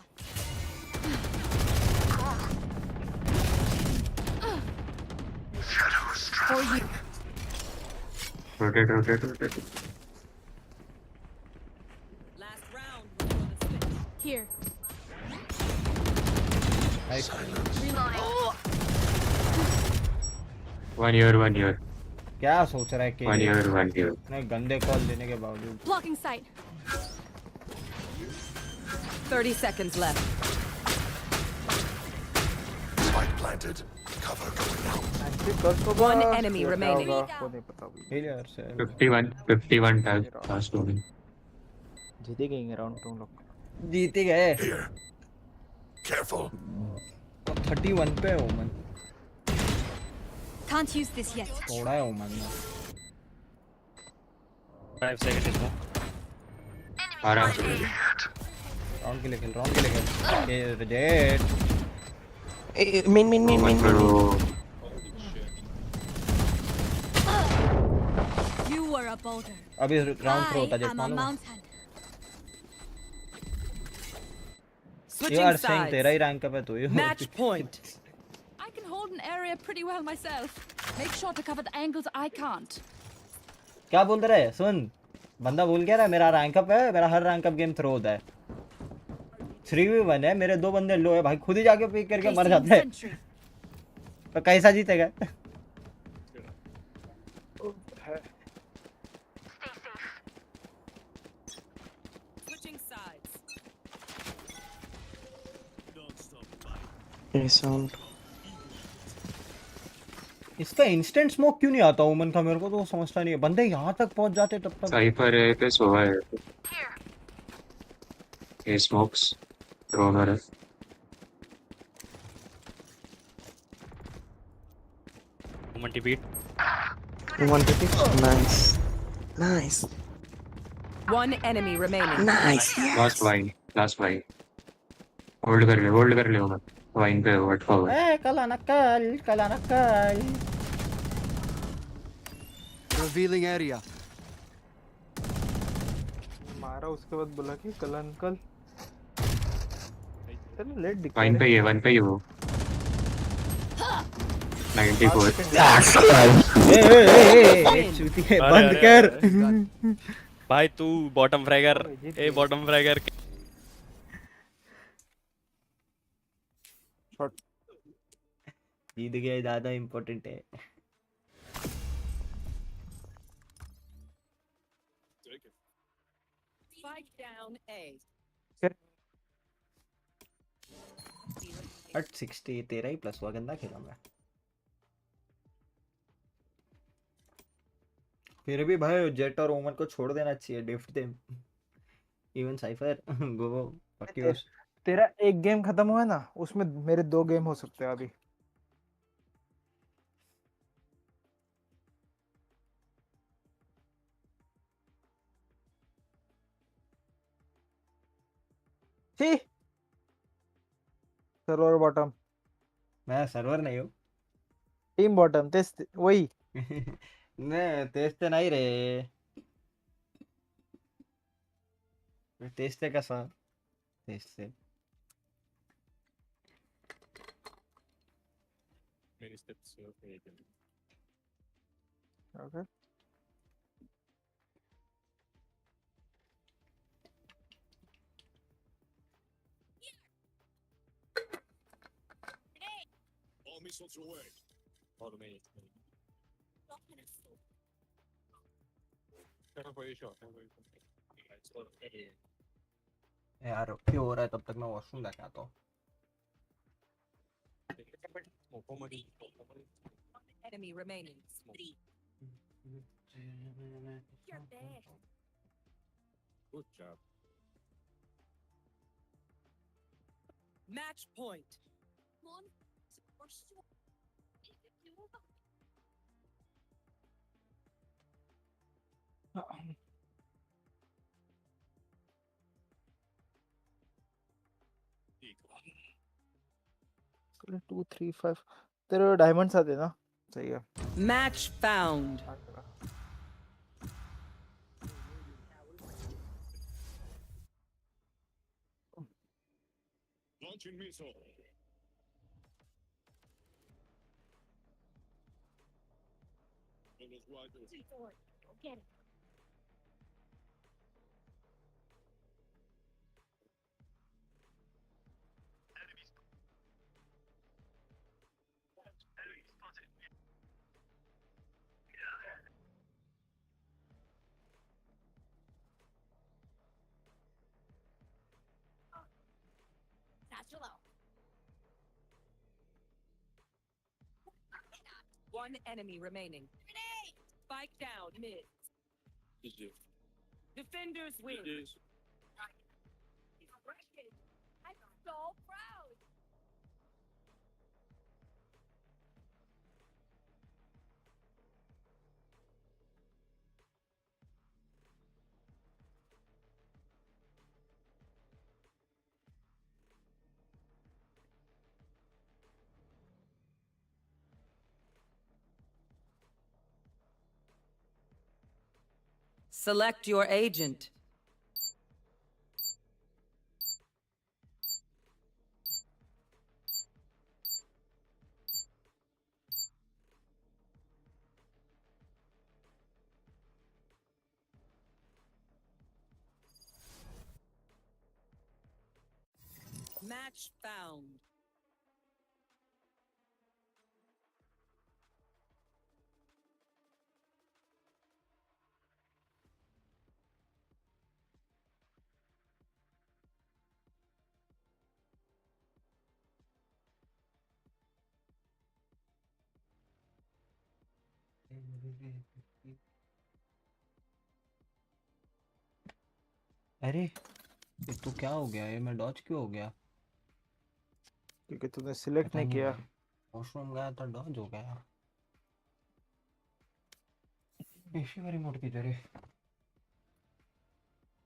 For you. rotate Last round before the switch. Here. one year क्या सोच रहा है कि 1 year इतने गंदे कॉल देने के बावजूद Blocking sight. 30 seconds left. Spike planted. Cover going out. One enemy remaining. Failure से 51 टैग लास्ट ओवर जीते गए राउंड तुम लोग जीते गए Here. Careful. 31 पे ओमन Can't use this yet. थोड़ा है ओमन में 5 seconds smoke. आराम से राउंड के लिए खेल ये डेड Main. मत करो You were a boulder. अभी राउंड थ्रो होता I जेट am a मालूम mount hunter. You Switching are saying sides. तेरा ही रैंक अप है तू Match point. I can hold an area pretty well myself. Make sure to cover the angles I can't. क्या बोल रहा है सुन बंदा बोल क्या रहा है मेरा रैंक अप है मेरा हर रैंक अप गेम थ्रो होता है 3v1 है मेरे 2 बंदे लो है भाई खुद ही जाके पिक करके मर जाते हैं तो कैसा जीतेगा Switching sides. Sound. इसका इंस्टेंट स्मोक क्यों नहीं आता ओमन का मेरे को तो समझता नहीं है बंदे यहाँ तक पहुंच जाते तब तक साइफर है पे सोवा है ये स्मोक्स ड्रोनर है Woman to beat. 150. Nice. One enemy remaining. Nice. Last wine hold कर ले ओमन वाइन पे व्हाट फॉरवर्ड ए कल नकल Revealing area. मारा उसके बाद बोला कि कल अंकल चलो लेट दिखा वाइन पे ही वो 94 चूती है बंद कर भाई तू बॉटम फ्रैगर बॉटम फ्रैगर जीत गया ज्यादा इम्पोर्टेंट है Spike down A. हट 60 तेरा ही प्लस हुआ गंदा खेला मैं फिर भी भाई जेट और ओमन को छोड़ देना चाहिए डिफ्ट दे इवन साइफर गो तेरा एक गेम खत्म हुआ है ना उसमें मेरे 2 गेम हो सकते हैं अभी सर्वर बॉटम मैं सर्वर नहीं हूँ टीम बॉटम तेज वही नहीं तेजते नहीं रे तेजते कसा तेजते okay All missiles away. Automated. यार क्यों हो रहा है तब तक मैं वॉशरूम जाके आता हूँ Enemy remaining. You're there. Good job. Match point. चलो 2 3 5 तेरे डायमंड्स आते ना सही है Match found. Launching missile. Get it. Satchel out. One enemy remaining. Spike down mid. Defenders win. I'm so proud. Select your agent. Match found. अरे ये तो क्या हो गया, ये मैं डॉज क्यों हो गया? क्योंकि तूने सिलेक्ट पता नहीं किया। वॉशरूम गया था, डॉज हो गया। इसी बारी मोड़ की तेरे।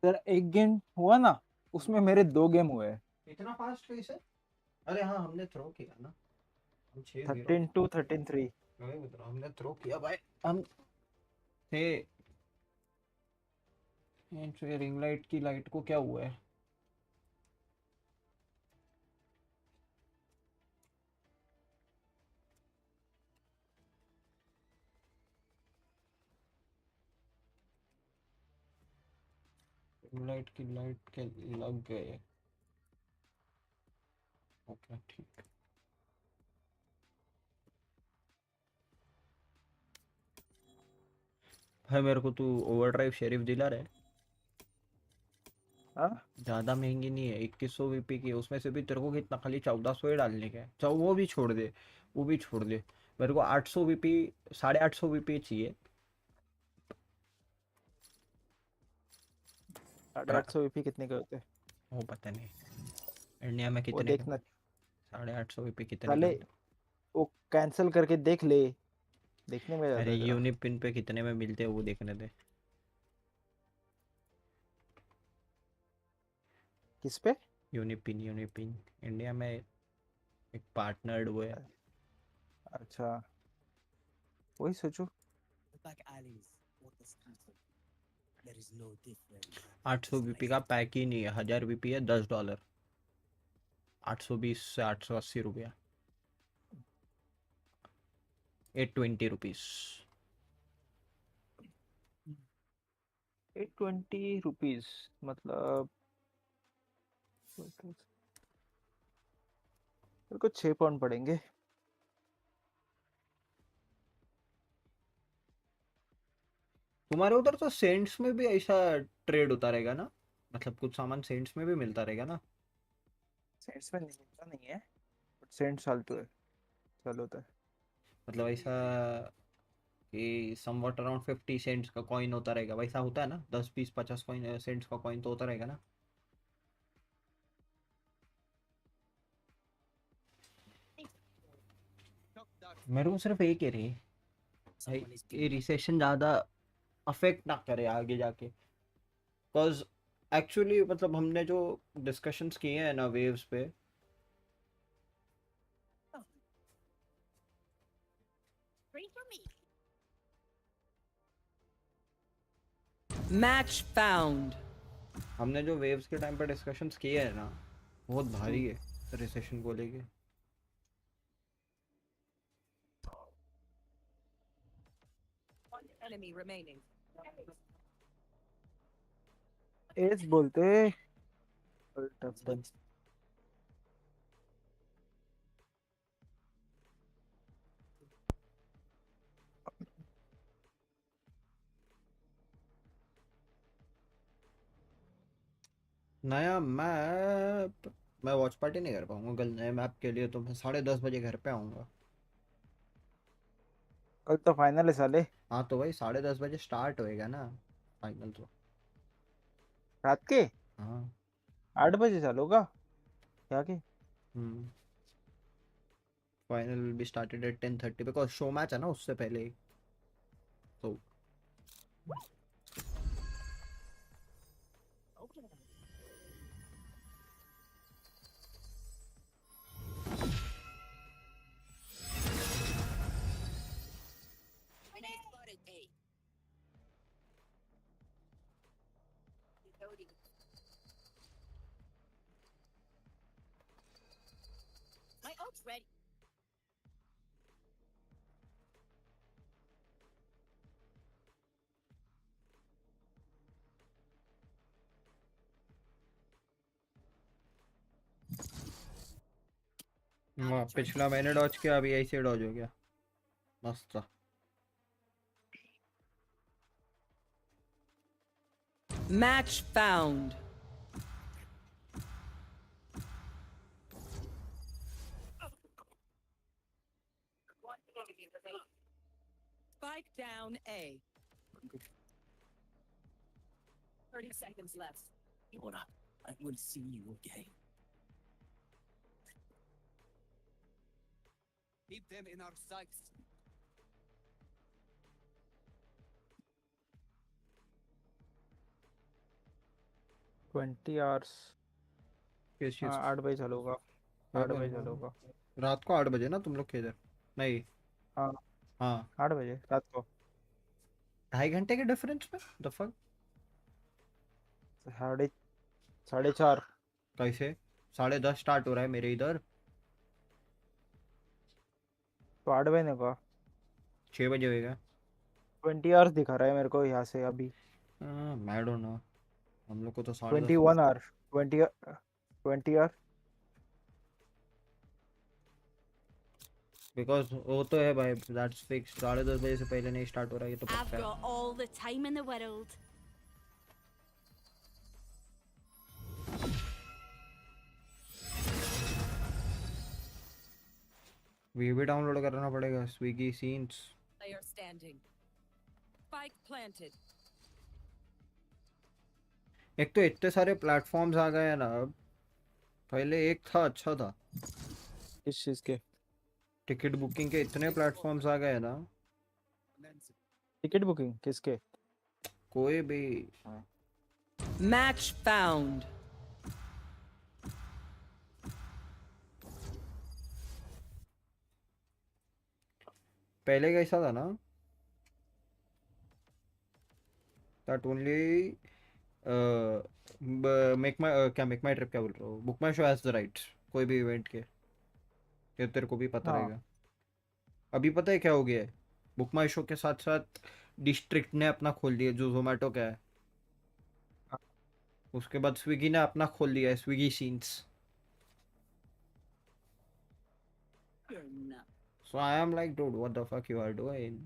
तेरा एक गेम हुआ ना, उसमें मेरे 2 गेम हुए। इतना फास्ट कैसे? अरे हाँ, हमने थ्रो किया ना। हम 6-0 13-2 13-3। हमने थ्रो किया भाई। हम थे। रिंग लाइट की लाइट को क्या हुआ है? रिंग लाइट की लाइट के लग गए। ओके ठीक। भाई मेरे को तू ओवरड्राइव शेरिफ दिला रहा है? ज्यादा महंगी नहीं है, 2100 वीपी की। उसमें से भी तेरे को कितना, खाली 1400 ही डालने का है। चाहो वो भी छोड़ दे, वो भी छोड़ दे। मेरे को 800 वीपी, 850 वीपी चाहिए। 850 वीपी कितने के होते हैं? वो पता नहीं इंडिया में वो कितने का। देखना 850 वीपी कितने का साले, होता वो कैंसिल करके देख ले, देखने में है? ज्यादा अरे है तेरा। यूनिपिन पे कितने में मिलते हैं वो देखने दे। किस पे? यूनिपिन, यूनिपिन इंडिया में एक पार्टनर्ड हुए। अच्छा, वही सोचो। Back alleys or the streets. There is no difference. 800 VP का पैक ही नहीं है, 1000 वीपी है $10। 820 से 880 रुपया, 820 रुपीज। 820 रुपीज मतलब मेरे को 6 पाउंड पड़ेंगे। तुम्हारे उधर तो सेंट्स में भी ऐसा ट्रेड होता रहेगा ना? मतलब कुछ सामान सेंट्स में भी मिलता रहेगा ना? सेंट्स में नहीं मिलता नहीं है, बट सेंट्स फालतू है, चल होता है। मतलब ऐसा कि समवट अराउंड 50 सेंट्स का कॉइन होता रहेगा, वैसा होता है ना? 10 20 50 कॉइन सेंट्स का कॉइन तो होता रहेगा ना? मेरे को सिर्फ एक ही रही भाई, ये रिसेशन ज़्यादा अफेक्ट ना करे आगे जाके। बिकॉज एक्चुअली मतलब हमने जो डिस्कशंस किए हैं ना वेव्स पे, Match found. हमने जो वेव्स के टाइम पे डिस्कशंस किए हैं ना, बहुत भारी है रिसेशन को लेके। One enemy remaining. एज बोलते टफ डन। नया मैप मैं वॉच पार्टी नहीं कर पाऊंगा कल। नए मैप के लिए तो मैं 10:30 बजे घर पे आऊंगा। कल तो फाइनल है साले। हाँ तो भाई 10:30 बजे स्टार्ट होएगा ना फाइनल तो। रात के हाँ 8 बजे चालू होगा क्या के? Final will be started at 10:30 because show match है ना उससे पहले ही। तो My ult's ready. पिछला मैंने डॉज किया, अभी ऐसे डॉज हो गया, मस्त था। Match found. Spike down A. 30 seconds left. Nora, I will see you again. Keep them in our sights. 20 hours। किस चीज? 8 बजे चलूंगा। 8 बजे चलूंगा। रात को 8 बजे ना तुम लोग किधर? नहीं। हाँ हाँ 8 बजे रात को। 2.5 घंटे के डिफरेंस में द फक। 4:30। कैसे 10:30 स्टार्ट हो रहा है मेरे इधर। तो 8 बजे ने कहा 6 बजे होएगा। 20 आवर्स दिखा रहा है मेरे को यहाँ से अभी। मैं डोंट नो, हम लोग को तो 10:30। 21 आवर 20 आवर। बिकॉज वो तो है भाई, दैट्स फिक्स। 10:30 बजे से पहले नहीं स्टार्ट हो रहा है, ये तो I've पक्का है। got all the time in the world. We भी डाउनलोड करना पड़ेगा, Swiggy scenes. Player standing. Spike planted. एक तो इतने सारे प्लेटफॉर्म्स आ गए हैं ना अब, पहले एक था अच्छा था। किस चीज के? टिकट बुकिंग के इतने प्लेटफॉर्म्स आ गए हैं ना। टिकट बुकिंग किसके? कोई भी। Match found. पहले कैसा था ना, that only make my trip क्या बोल रहा हूँ, book my show has the rights कोई भी इवेंट के, ये तेरे को भी पता हाँ। रहेगा। अभी पता है क्या हो गया है, बुक माई शो के साथ साथ डिस्ट्रिक्ट ने अपना खोल दिया जो जोमेटो का है। उसके बाद स्विगी ने अपना खोल दिया है, Swiggy scenes. So I am like, dude, what the fuck you are doing?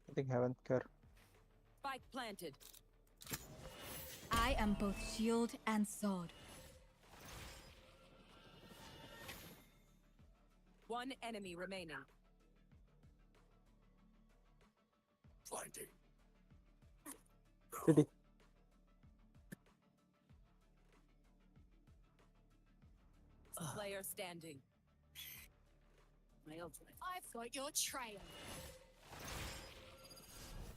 I think haven't care. Spike planted. I am both shield and sword. One enemy remaining. Blinding. City. Player standing. I've got your trail.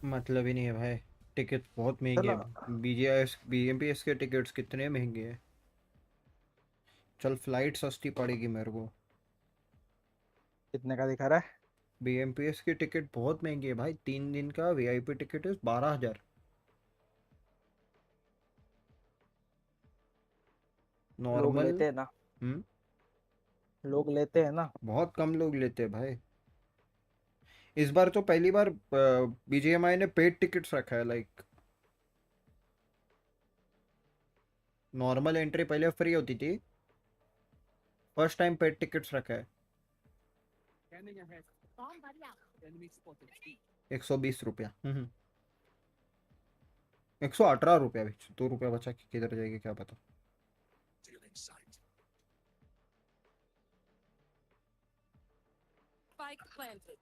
मतलब ही नहीं है भाई, ticket बहुत महंगे हैं। BGS BMPS के tickets कितने महंगे हैं। चल फ्लाइट सस्ती पड़ेगी मेरे को। कितने का दिखा रहा है? बीएमपीएस की टिकट बहुत महंगी है भाई, 3 दिन का वीआईपी टिकट है 12,000। लोग नॉर्मल लेते हैं ना। लोग लेते हैं ना। बहुत कम लोग लेते हैं भाई। इस बार तो पहली बार बीजीएमआई ने पेड टिकट्स रखा है, लाइक नॉर्मल एंट्री पहले फ्री होती थी, फर्स्ट टाइम पेड टिकट्स रखा है। 120 रुपया। 118 रुपया, 2 रुपया बचा कि किधर जाएगी क्या पता। Spike planted.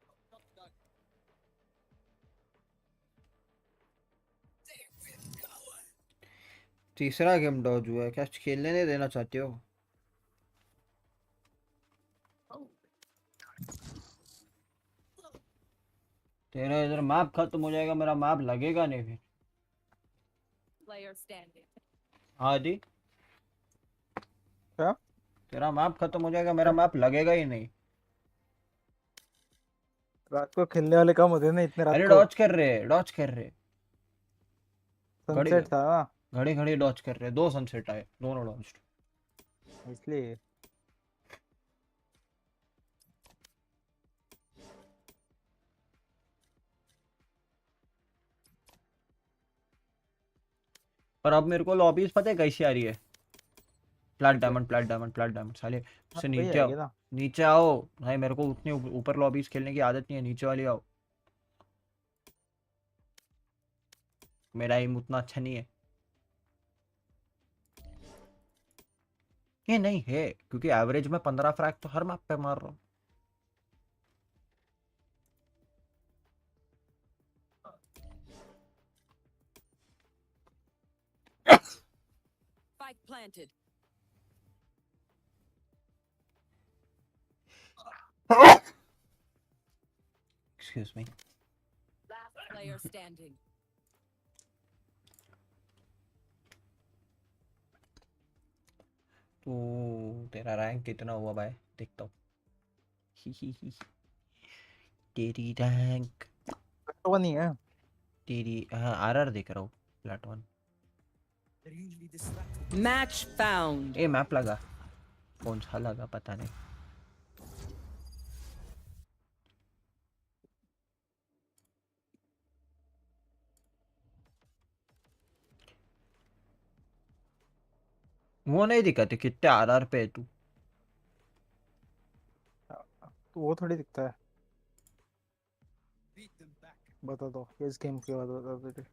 तीसरा गेम डॉज हुआ है, क्या खेलने नहीं देना चाहते हो? तेरा इधर मैप खत्म हो जाएगा, मेरा मैप लगेगा नहीं फिर। Player standing. हाँ दी, क्या? तेरा मैप खत्म हो जाएगा, मेरा मैप लगेगा ही नहीं। रात को खेलने वाले कम होते हैं ना इतने रात अरे को। डॉज कर रहे। सनसेट था ना, घड़ी घड़ी डॉच कर रहे, 2 सनसेट आए, दोनों डॉच। इसलिए पर अब मेरे को लॉबीज पता है कैसी आ रही है, flat diamond flat diamond flat diamond साले। उससे वही नीचे आएगी आओ, ना। नीचे आओ भाई, मेरे को उतनी ऊपर लॉबीज खेलने की आदत नहीं है, नीचे वाली आओ, मेरा एम उतना अच्छा नहीं है। ये नहीं है क्योंकि एवरेज में 15 फ्रैग तो हर मैप पे मार रहा हूँ। Spike planted. Excuse me. Last player standing. तो तेरा रैंक कितना हुआ भाई, देखता हूँ। तेरी रैंक वो नहीं है, तेरी हाँ आरआर देख रहा हूँ, फ्लैट 1। Match found. ए मैप लगा, कौन सा लगा पता नहीं। वो नहीं दिखाते कितने आरआर पे है तू। तो वो थोड़ी दिखता है। बता दो इस गेम के बाद, बता दो तुझे।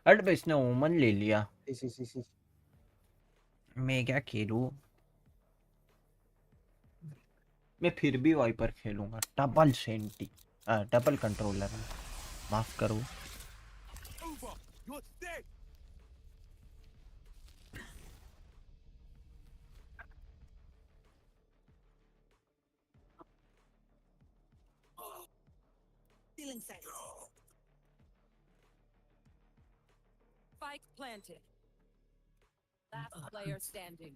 अरे भाई इसने ओमन ले लिया, सी मैं क्या खेलूं। मैं फिर भी वाइपर खेलूंगा, डबल सेंटी डबल कंट्रोलर में, माफ करो। Spike planted. Last player standing.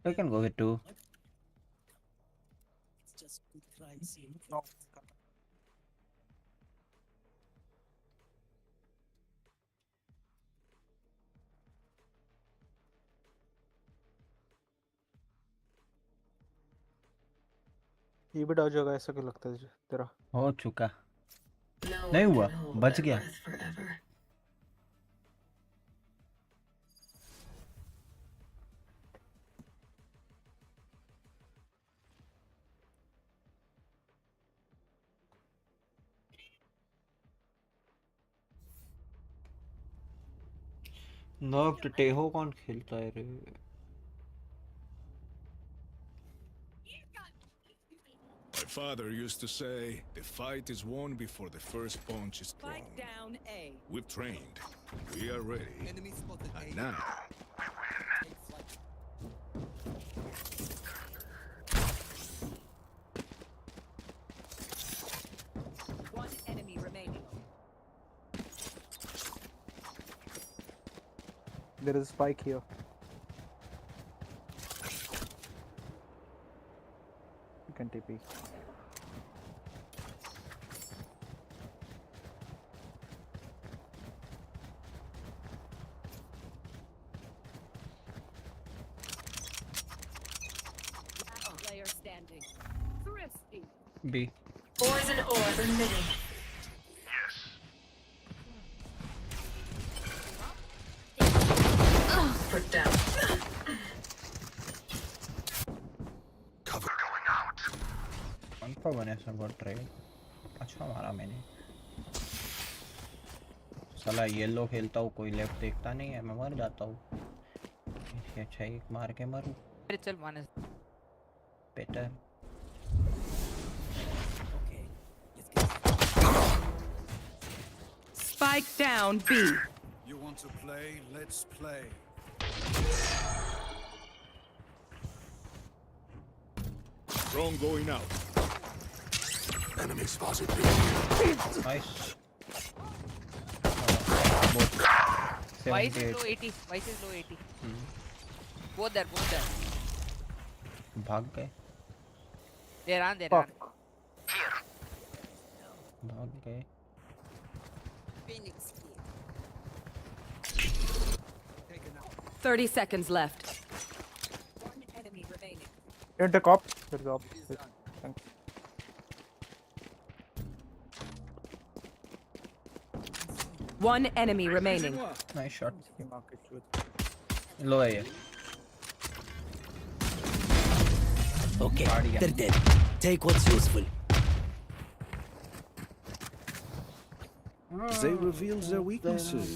I can go with 2. It's just good try, see. No. ये भी डॉज होगा ऐसा क्यों लगता है तेरा? हो चुका, नहीं हुआ, बच गया। नर्व्ड टेहो कौन खेलता है रे? My father used to say, the fight is won before the first punch is thrown. Spike down A. We've trained. We are ready. Enemy spotted A. And now, One enemy remaining. There is a spike here. You can TP. Last player standing. Thrifty. B. Poison orb emitting. Put down. cover going out. कौन बने सब trade? अच्छा मारा मैंने। साला yellow खेलता हूँ, कोई लेफ्ट देखता नहीं है, मैं मर जाता हूँ। इसके अच्छा एक मार के मरूं। चल माने better. Spike down B. You want to play? Let's play. Drone going out. Enemy spotted B. Nice. Vice is low 80. Vice is low 80. Both there. भाग गए They're on. भाग गए Phoenix. 30 seconds left. One enemy remaining. Enter cop. There's op. Thanks. One enemy remaining. Nice shot low है ये Okay, they're dead. Take what's useful. They revealed their weaknesses.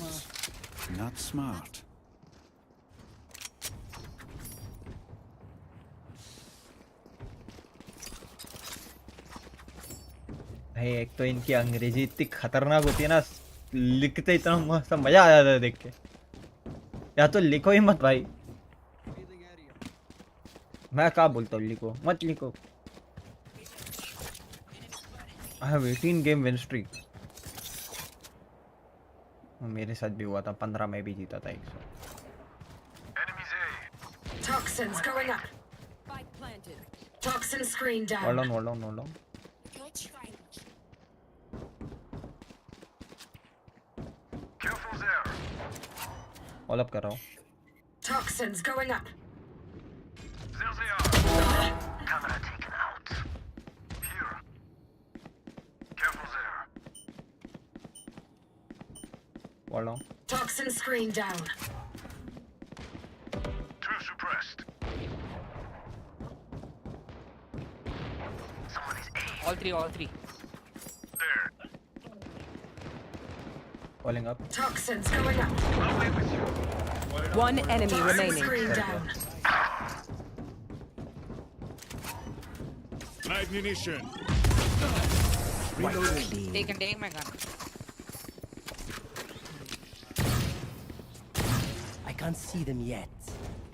Not smart. भाई एक तो इनकी अंग्रेजी इतनी खतरनाक होती है ना, लिखते इतना मस्त मजा आ जाता है देख के। या तो लिखो ही मत भाई, मैं क्या बोलता हूँ, लिखो मत लिखो। I have 18 game win streak. मेरे साथ भी हुआ था, 15 में भी जीता था 100। Toxins going up. Spike planted. Toxin screen down. Hold on. Careful there. All up कर रहा हूँ। Toxins going up. There they are. Camera taken out. Here. Careful there. Hold on. Toxin screen down. Two suppressed. Someone is A. All three. There. Falling up. Toxins going up. Away with you. One enemy Toxin remaining. screen down. Ammunition. Take my gun. I can't see them yet,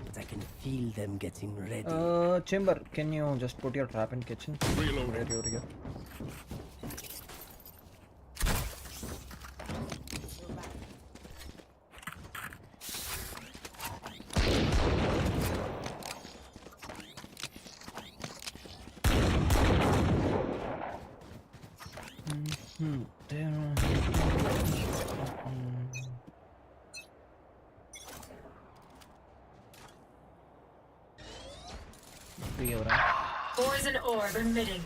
but I can feel them getting ready. Chamber, can you just put your trap in kitchen? Reload. Ready over here. Poison orb emitting.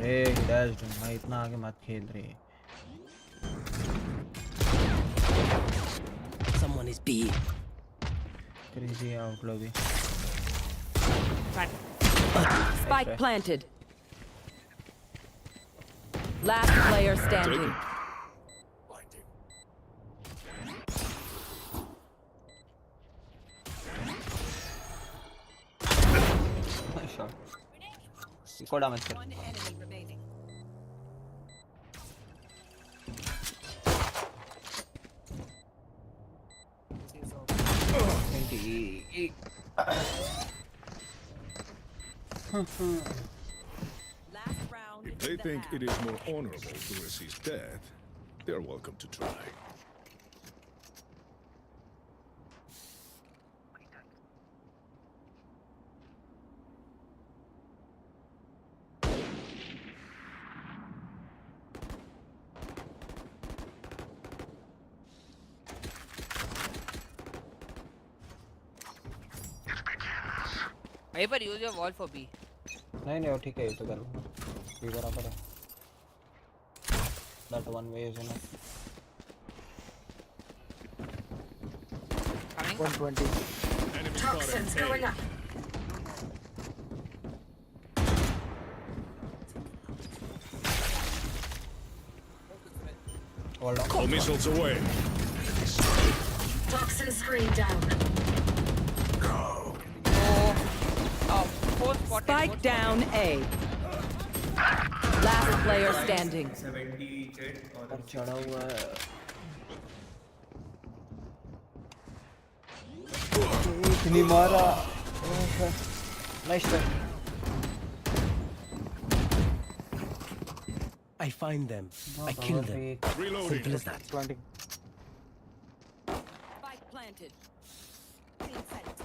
रे dash, मैं इतना आगे मत खेल रही। Someone is B. Crazy outlaw भी। Spike planted. Last player standing. Nice shot. Eco damage कर। One enemy remaining. If they think it is more honorable to resist death, they are welcome to try. Viper, use your wall for B. नहीं वो ठीक है, ये तो कर लूँगा, ये बराबर है। That one way is enough. Coming. 120. Toxins going up. Hold on. All missiles away. Toxin screen down. Spike down A. Last player standing. और चढ़ा हुआ है। इतनी मारा। Nice shot. I find them. I kill them. Reloading. Simple as that. Planting. Spike planted. Clean sight.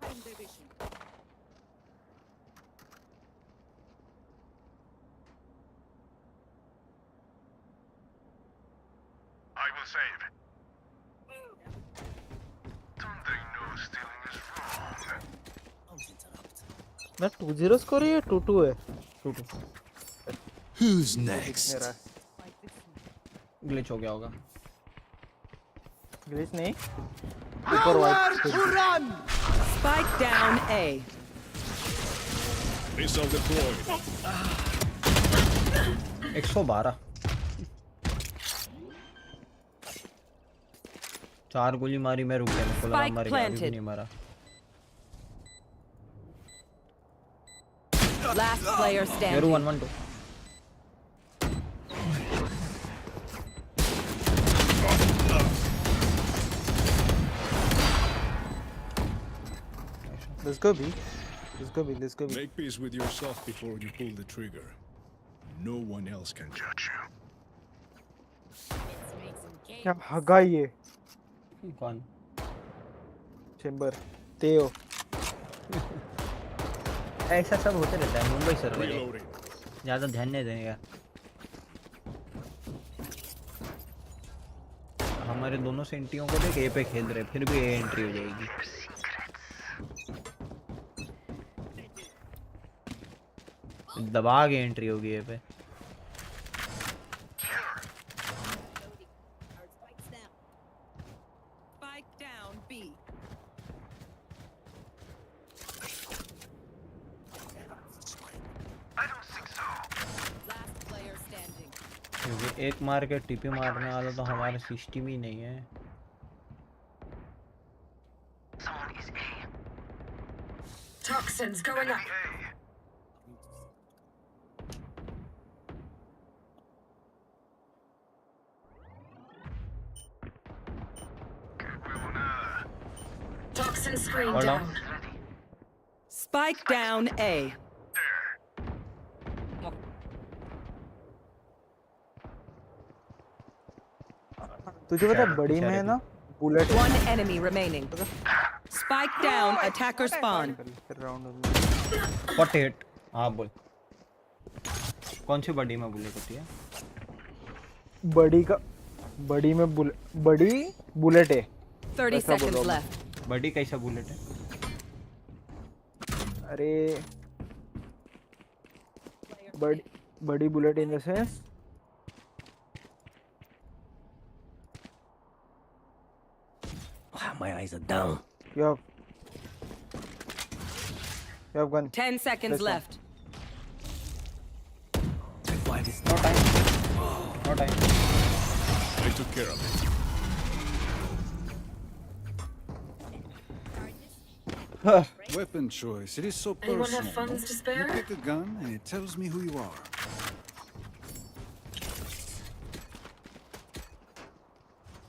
Time division. I will save. Don't they know stealing is wrong? ना 2-0 score है या 2-2 है? 2-2. Who's next? ग्लिच हो गया होगा. Glitch नहीं. ऊपर white. Spike down A. Missile deployed. 112. 4 गोली मारी मैं रुक गया. मेरे को लगा मर गया. अभी नहीं मारा. Last player standing. You're 1-1-2. Let's go B. Let's go B. Let's go B. Make peace with yourself before you pull the trigger. No one else can judge you. क्या भागा ये? कौन? चेंबर. तेओ. ऐसा सब होते रहता है. मुंबई सर्वर है. ज्यादा ध्यान नहीं देगा. हमारे दोनों सेंटियों को देख ए पे खेल रहे, फिर भी ए एंट्री हो जाएगी. दबा के एंट्री होगी ए पे. Spike down B. I don't think so. Last player standing. क्योंकि एक मार के टीपी मारने वाला तो हमारे सिस्टम ही नहीं है. Someone is A. Toxins going up. Toxin screen Hold on. down. Spike down A. तुझे पता है बड़ी में है ना bullet. One enemy remaining. Spike down. Attacker spawn. 48. हाँ बोल. कौन सी बड़ी में बुलेट होती है? बड़ी में बुलेट है. 30 seconds left. बड़ी कैसा बुलेट है? अरे बड़ी bullet in the sense My eyes are down. You have gone. 10 seconds left. No time. No time. I took care of it. Weapon choice. It is so Anyone personal. have funds to spare? You pick a gun and it tells me who you are.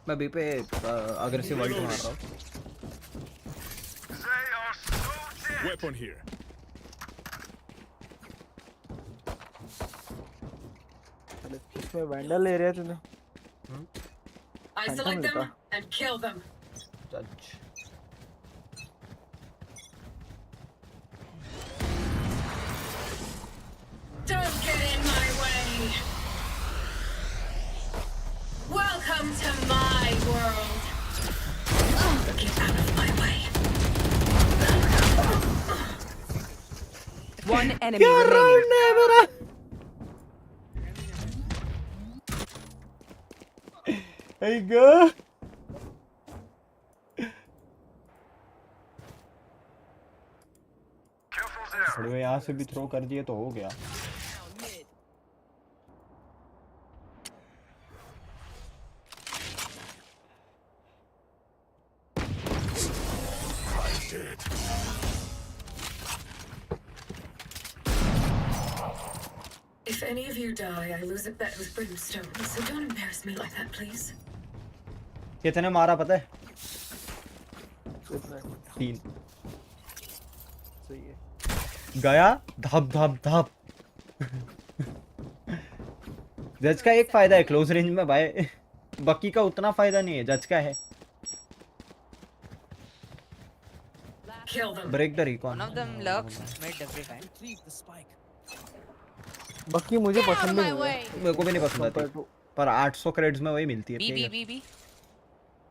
मैं B पे aggressive world मार रहा हूँ. Weapon here. इसमें vandal ले रहे तूने. Isolate them and kill them. Judge. Don't get in my way. Welcome to my world. Get out of my way. One enemy remaining. Hey go. थोड़े यहाँ से भी थ्रो कर दिए तो हो गया. If any of you die, I lose a bet with brimstone. So don't embarrass me like that, please. कितने मारा पता है? 3. सही है. गया धप धप धप। जज का एक फायदा है क्लोज रेंज में भाई, बकी का उतना फायदा नहीं है, जज का है। Break the recon. One of them lurks mid every time. बाकी मुझे पसंद नहीं है, मेरे को भी नहीं पसंद आती, पर 800 क्रेडिट्स में वही मिलती है। B.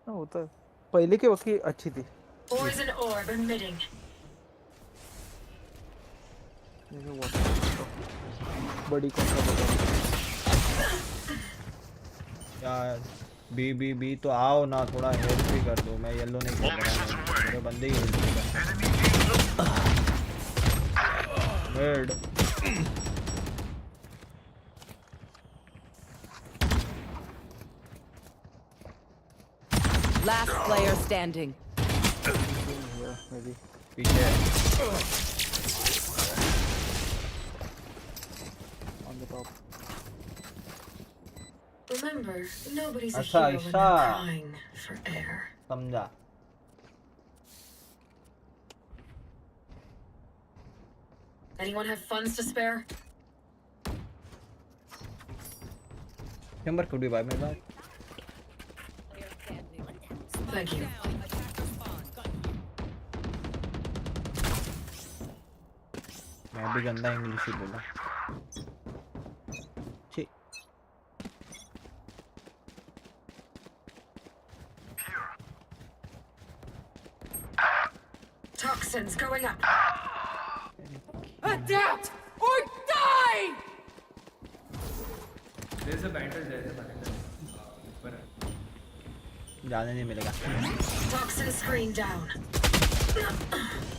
हाँ होता है, पहले की बाकी अच्छी थी। Poison orb emitting. बड़ी कौन सा बता यार बी तो आओ ना, थोड़ा हेल्प भी कर दो। मैं येलो नहीं खेल रहा, मेरे बंदे ही हेल्प कर। Last player standing. पीछे on the top. Remember, nobody's a अच्छा hero when ऐसा they're crying for air. समझा। Anyone have funds to spare? Number could be by my bad. Thank you. मैं भी गंदा इंग्लिश ही बोला। छी। Toxins going up. Adapt or die! There's a banter. जाने नहीं मिलेगा। Toxin screen down.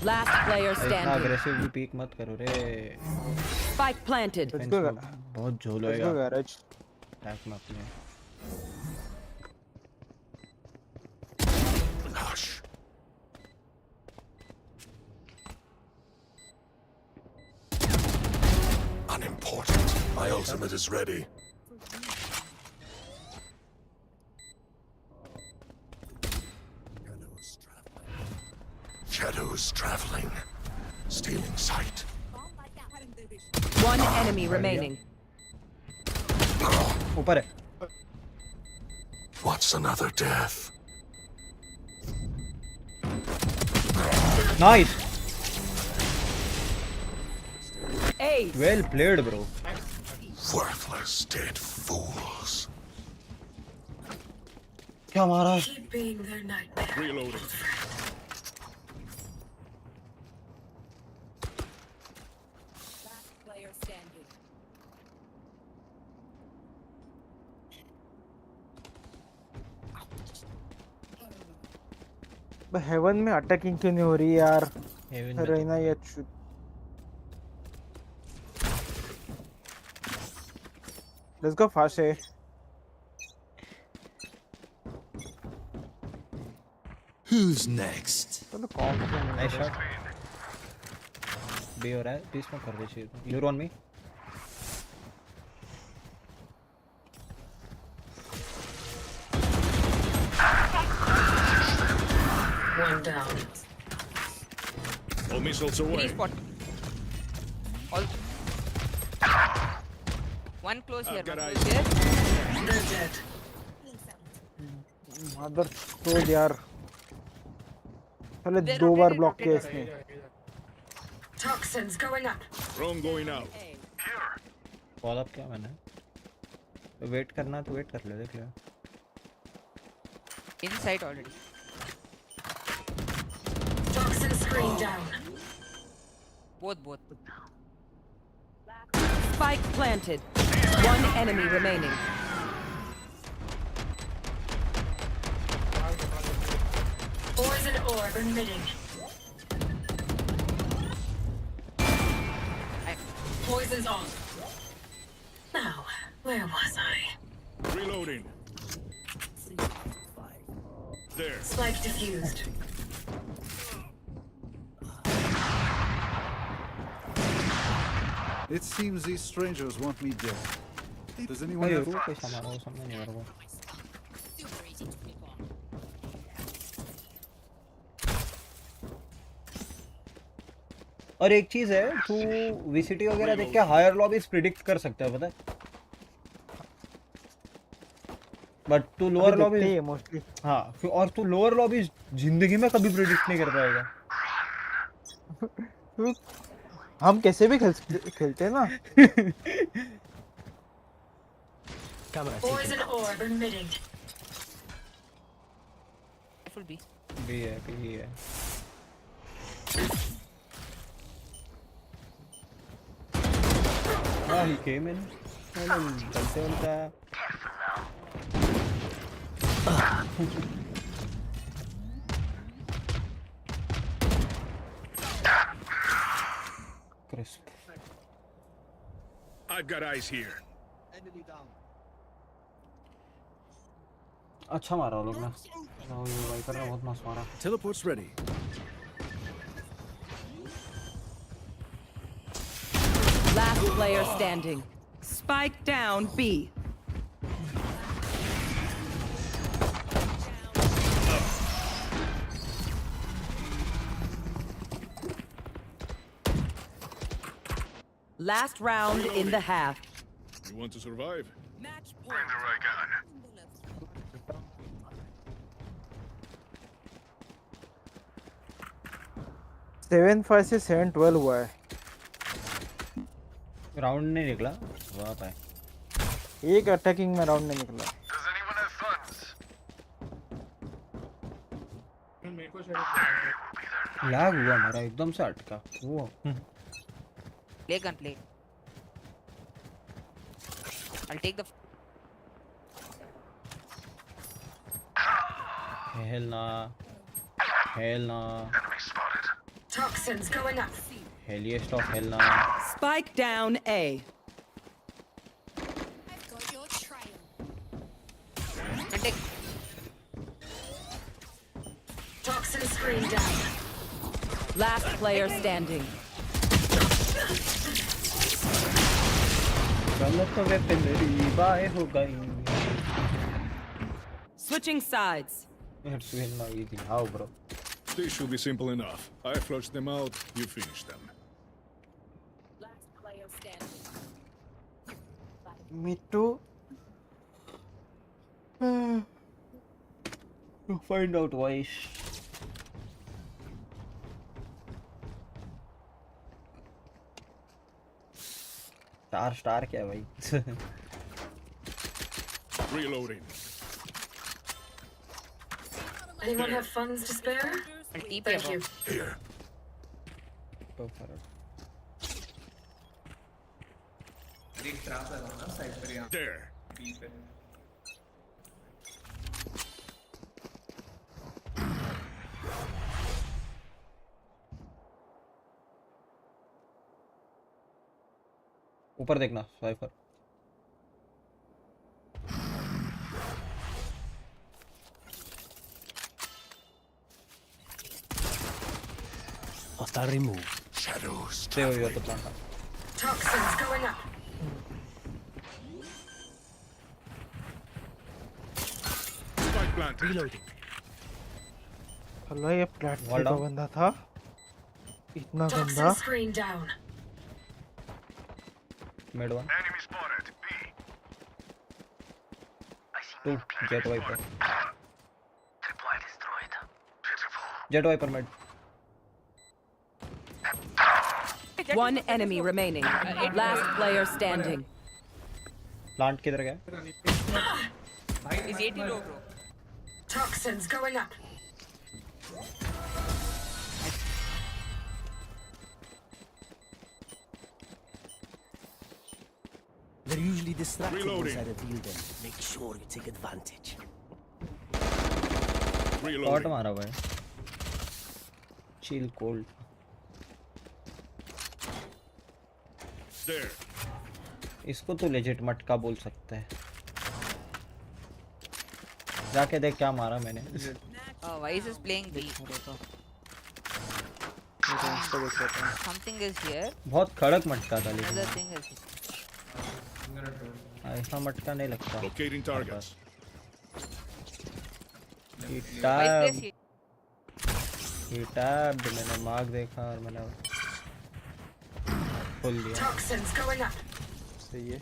Last player इतना standing. अग्रेसिवली पीक मत करो रे। Spike planted. बहुत झोल होएगा। गैरेज अटैक में अपने। Hush. Unimportant. My ultimate is ready. Shadows traveling. Stealing sight. One enemy remaining. ऊपर है। What's another death? Nice. Eight. Well played, bro. Worthless dead fools. क्या मारा? Keep being their nightmare. Reloading. Player standing. Haven में attacking क्यों नहीं हो रही यार? Heaven में रहना या चुप। Let's go fast है। Who's next? चलो कॉम Nice shot. बी हो रहा है, बीच में कर दीजिए। You're on me. One down. All missiles away. 3 spot. All. One close here. One close here. They're dead. मदर चोद यार, पहले दो बार ब्लॉक किया इसने। Toxins going up. Drone going out. Call up क्या मैंने? तो वेट करना तो वेट कर ले, देख ले। Inside already. Toxin screen down. Both. Spike planted. One enemy remaining. Poison orb emitting. Poison's on. Now, where was I? Reloading. There. Spike diffused. It seems these strangers want me dead. Does anyone अरे have रुक, कैसा मारा वो समझ नहीं आ रहा। और एक चीज है, तू वीसीटी वगैरह देख के हायर लॉबीज प्रिडिक्ट कर सकता है, पता है? बट तू लोअर लॉबीज मोस्टली। हाँ, और तू लोअर लॉबीज जिंदगी में कभी प्रिडिक्ट नहीं कर पाएगा। हम कैसे भी खेलते हैं ना। Poison orb emitting. भी है। हाँ, he came in. चलते उनका crisp. I've got eyes here. अच्छा मारा लोग ने। वाइपर ने बहुत मस्त मारा। Teleport's ready. Last player standing. Spike down B. Last round in the half. You want to survive? Match Bring the right gun. 7-5 से 7-12 हुआ है। राउंड नहीं निकला, वाह भाई। एक अटैकिंग में राउंड नहीं निकला। Does anyone have funds? Lag हुआ मेरा एकदम से अटका वो। Play gun, play. I'll take the. Hell nah. Enemy spotted. Toxins going up. Heliest of hell nah. Spike down A. I've got your trail. I'll take. Toxin screen down. Last player standing. गलत weapon मेरी बाएं हो गई। Switching sides. It's really not easy. How, bro? This should be simple enough. I flushed them out, you finish them. Last player standing. Me too. To find out why. Star क्या है भाई? Reloading. Anyone have funds to spare? Thank you. Here. Go for it. There. ऊपर देखना स्वाइपर। Hostile remove. Shadows. Stay over here, plant. Toxins going up. Spike planted. Reloading. अल्लाह, ये platform का बंदा था इतना गंदा। Toxin screen down. Mid one. Enemy spotted. B. I see Two. Jet wiper. Triply destroyed. Beautiful. Jet wiper mid. One enemy remaining. Last player standing. Plant किधर गया? Is 80 low, bro? Toxins going up. They're usually distracted once Reloading. I reveal them. Make sure you take advantage. Shot Reloading. मारा भाई। Chill cold. There. इसको तो legit मटका बोल सकते हैं। जाके देख क्या मारा मैंने। Oh, why is this playing B? Something is here. बहुत कड़क मटका था लेकिन। Another thing is here. ऐसा मटका नहीं लगता। Locating targets. Why is tab this here? मैंने मार्क देखा और मैंने खोल दिया। Toxins going up. सही है।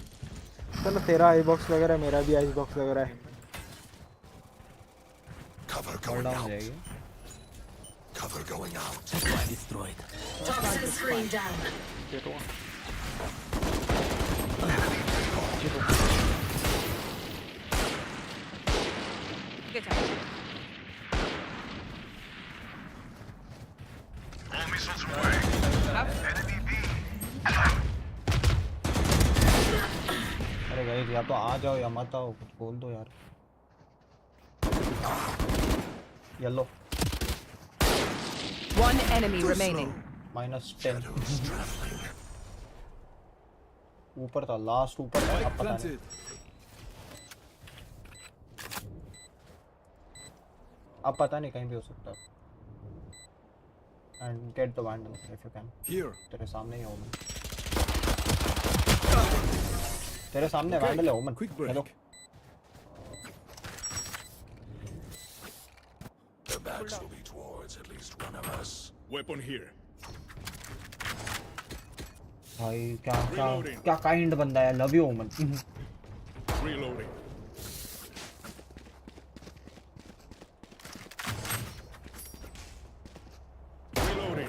चलो तेरा आइस बॉक्स लग रहा है, मेरा भी आइस बॉक्स लग रहा है। Cover Hold going down out. जाएगी। Cover going out. Destroyed. Toxin screen down. All missiles away. Enemy B. अरे गाइस या तो आ जाओ या मत आओ, कुछ बोल दो यार। Yellow One enemy remaining. -10 ऊपर था, लास्ट ऊपर था, अब पता नहीं। अब पता नहीं, कहीं भी हो सकता है। And get the vandal if you can. Here. तेरे सामने ही है ओमन। तेरे सामने vandal है ओमन। Hello. The backs will be towards at least one of us. Weapon here. भाई क्या काइंड बंदा है, लव यू ओमन। Reloading.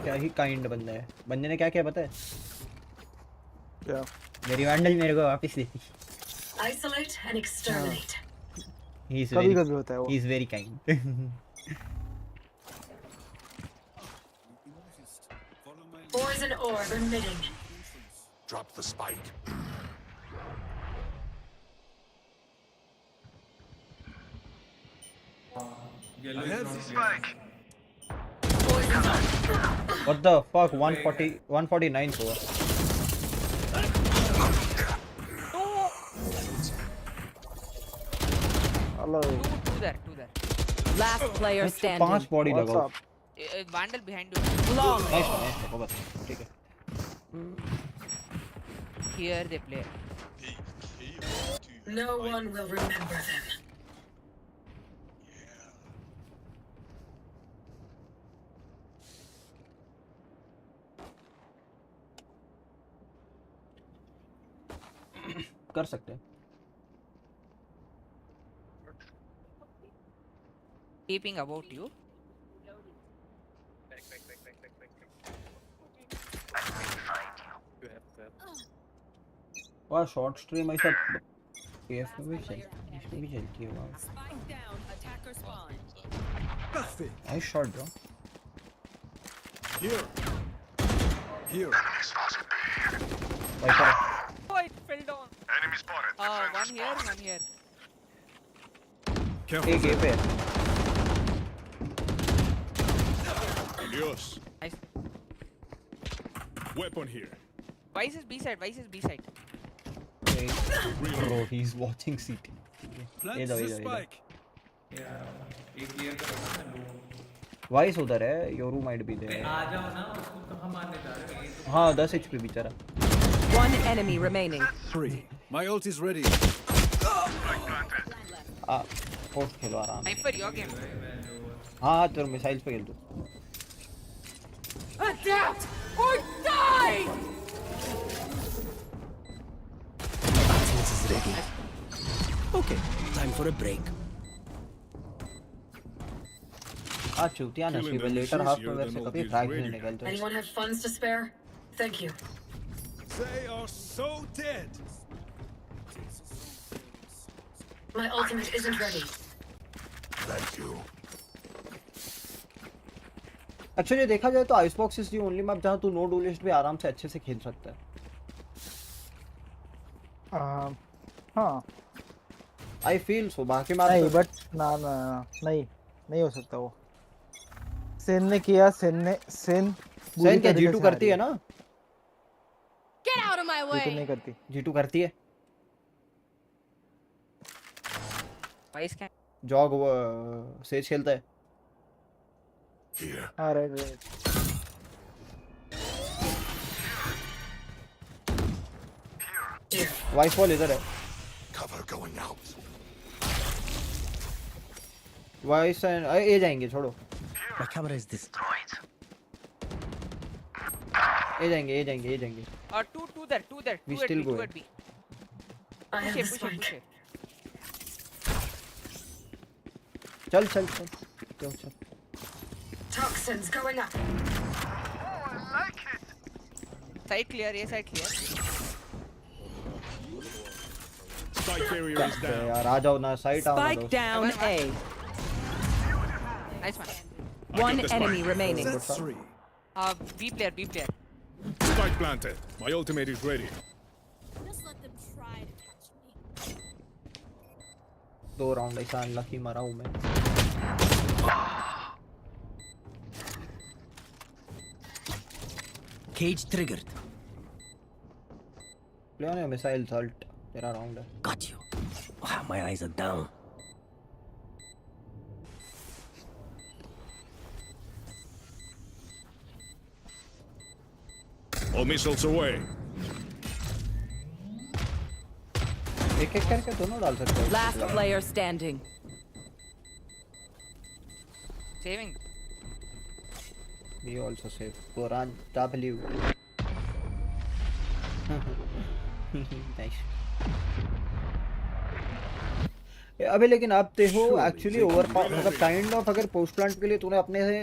क्या ही काइंड बंदा है। बंदे ने क्या किया पता है? क्या? मेरी वैंडल मेरे को वापस दे दी। Isolate and exterminate. कभी-कभी होता है वो। He is very kind. Poison orb emitting. Drop the spike. Spike. What the fuck? 140, 149 हुआ। Hello. Two there. Last player standing. 5 body लगाओ। Vandal behind you. Long. Nice बस ठीक है। Here they play. No one will remember them. कर सकते हैं। Keeping about you. वाह short stream ऐसा केएफ में भी चलती है। वाह Spike down. Attacker spawn. Nice shot bro. Here. Here. Viper Oh, it fell down. Enemy spotted. One here. एक ए पे। Adios. Nice. Weapon here. Vice is B side. Bro, he's watching CT. Plant the spike. Vice उधर है, Yoru might भी दे। आ जाओ ना, उसको कहां मारने जा रहे हो? हाँ 10 HP बेचारा। One enemy remaining. 3. My ult is ready. Post खेलो आराम। Hyper your game. हाँ तेरे मिसाइल्स पे खेल तू। Adapt or die. Vaccines is ready. Okay, time for a break. चूतिया नसीब है, लेटर हाफ में वैसे कभी फ्रैग नहीं निकलते। Anyone have funds to spare? Thank you. They are so dead. My ultimate isn't ready. Thank you. अच्छा ये देखा जाए तो icebox is the only map जहाँ तू नो डुएलिस्ट भी आराम से अच्छे से खेल सकता है। हाँ आई फील सो। बाकी मैप नहीं बट ना नहीं हो सकता वो। सेन ने किया, सेन क्या G2 करती है ना? Get out of my way. G2 नहीं करती। G2 करती है। Vice क्या? जॉग सेज खेलता है। हाँ राइट। वाइस वॉल इधर है। Cover going out. वाइस ए जाएंगे, छोड़ो। My camera is destroyed. ये जाएंगे Two there. We Two at still B. Two going. at B. I have Push the it. spike. चल Toxins going up. Side clear. ये side clear. Spike carrier is down. यार आ जाओ ना site आओ ना Spike down A. Nice one. One the spike. enemy remaining. That's 3. B player. Spike planted. My ultimate is ready. Just let them try to catch me. 2 round ऐसा unlucky मरा हूं मैं. Cage triggered. Play on missile Salt तेरा round है. Got you. Wow, my eyes are down. All missiles away. एक करके दोनों डाल सकते हो. Last player standing. Saving. We also save. Quran W. Nice. अबे लेकिन आप देखो एक्चुअली ओवर मतलब काइंड ऑफ अगर पोस्ट प्लांट के लिए तूने अपने से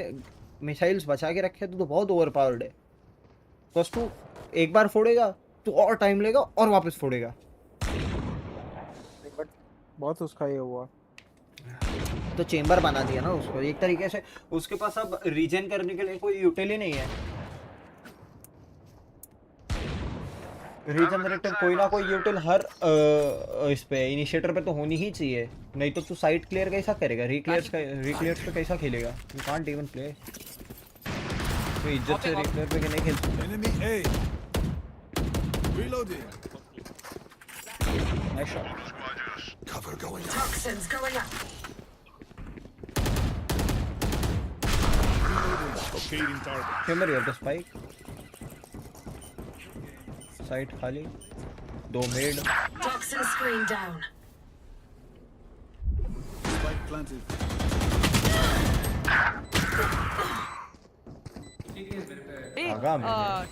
मिसाइल्स बचा के रखे तो बहुत ओवर पावर्ड है. बस तू एक बार फोड़ेगा तो और टाइम लेगा और वापस फोड़ेगा. बट बहुत उसका ये हुआ तो चेंबर बना दिया ना उसको एक तरीके से. उसके पास अब रीजन करने के लिए कोई यूटिल ही नहीं है. रीजनरेटर कोई ना कोई यूटिल हर इस पे इनिशिएटर पे तो होनी ही चाहिए. नहीं तो तू साइट क्लियर कैसा करेगा. रिक्लियर्स पे कैसा खेलेगा. You can't even play. तो इज्जत से रिक्लियर पे नहीं खेल सकता. Enemy A. Reloading. Nice shot. Cover going up. Toxins going up. Locating target. Remember you have the spike. Side खाली. 2 mid. Toxin screen down. Spike planted. Hey, आगा में.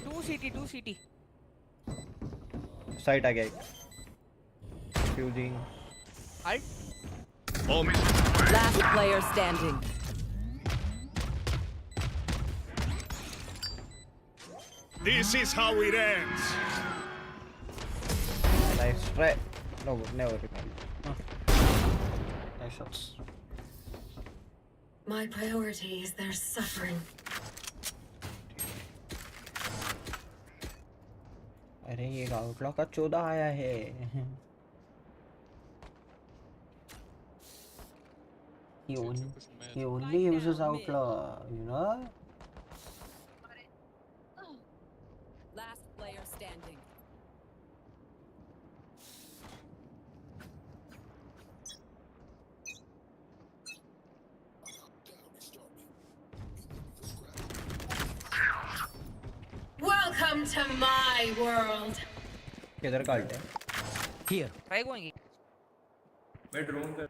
2 CT. Side आ गया. Fusing. Halt. All missiles. Last player standing. This is how it ends. Nice try. No, never recall. Nice shots. My priority is their suffering. अरे ये आउटलॉक का 14 आया है. He only uses outlaw, you know. Last player standing. Welcome to my world. किधर काट है? Here. Try going. मैं drone कर.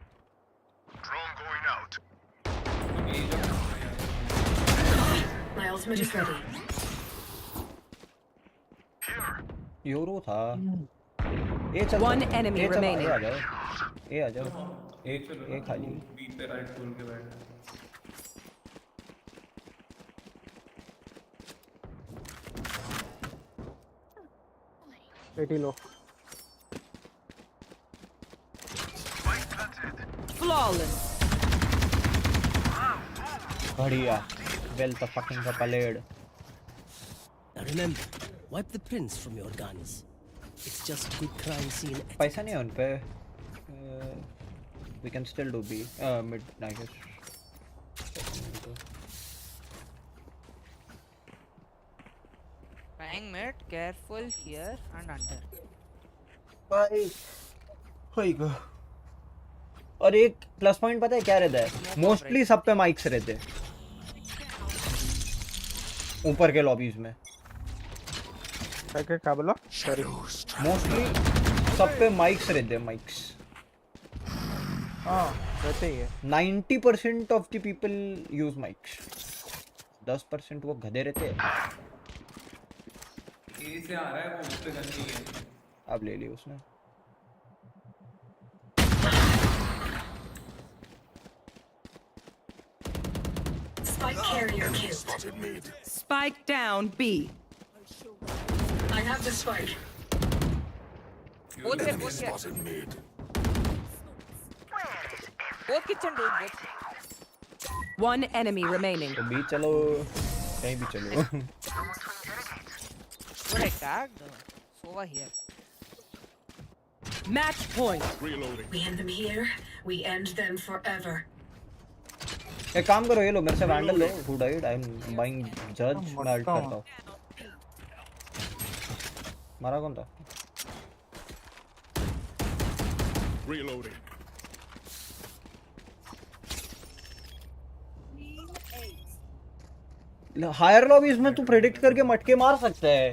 Drone going out. My ultimate is ready. Euro था. ये चल. One enemy remaining. ये आ जाओ. ये आ जाओ. एक खाली. बी पे राइट खोल के बैठ. एटी लो. Flawless. बढ़िया. Well the fucking pallid. Now remember, wipe the prints from your guns. It's just good crime scene. पैसा नहीं है उन पे. We can still do B. Mid, I guess. Trying mid. Careful here and under. भाई. होइगा. और एक plus point पता है क्या रहता है. मोस्टली सब पे माइक्स रहते हैं ऊपर के लॉबीज में. क्या बोला? सॉरी. मोस्टली सब पे माइक्स रहते हैं. माइक्स हाँ रहते ही है. 90% of the people use mics. 10% वो गधे रहते हैं. ए से आ रहा है वो उस पे गन नहीं है। अब ले ली उसने। Spike carrier killed. Spike down B. I have the spike. Both here. Both kitchen door. Both. One enemy remaining. तो भी चलो, कहीं भी चलो। What I tagged? Sova here. Match point. Reloading. We end them here. We end them forever. एक काम करो, ये लो मेरे से vandal low. Who died? I'm buying judge। मैं अल्ट करता हूँ। मारा कौन था? Reloading. हायर लॉबीज में तू प्रेडिक्ट करके मटके मार सकता है।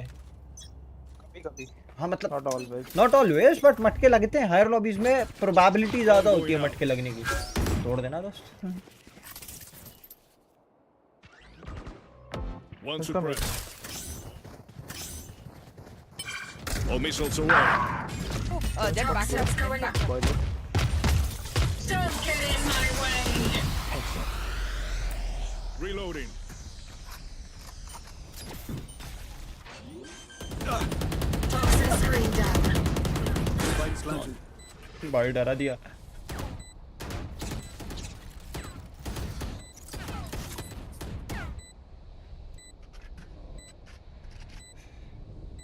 कभी कभी। हाँ मतलब not always. Not always but मटके लगते हैं हायर लॉबीज में। प्रोबेबिलिटी ज्यादा होती है मटके लगने की। तोड़ देना दोस्त। One suppressed. All missiles away. That back Toxins going up. Don't get in my way. Reloading. Toxin screen down. Spike planted. भाई डरा दिया।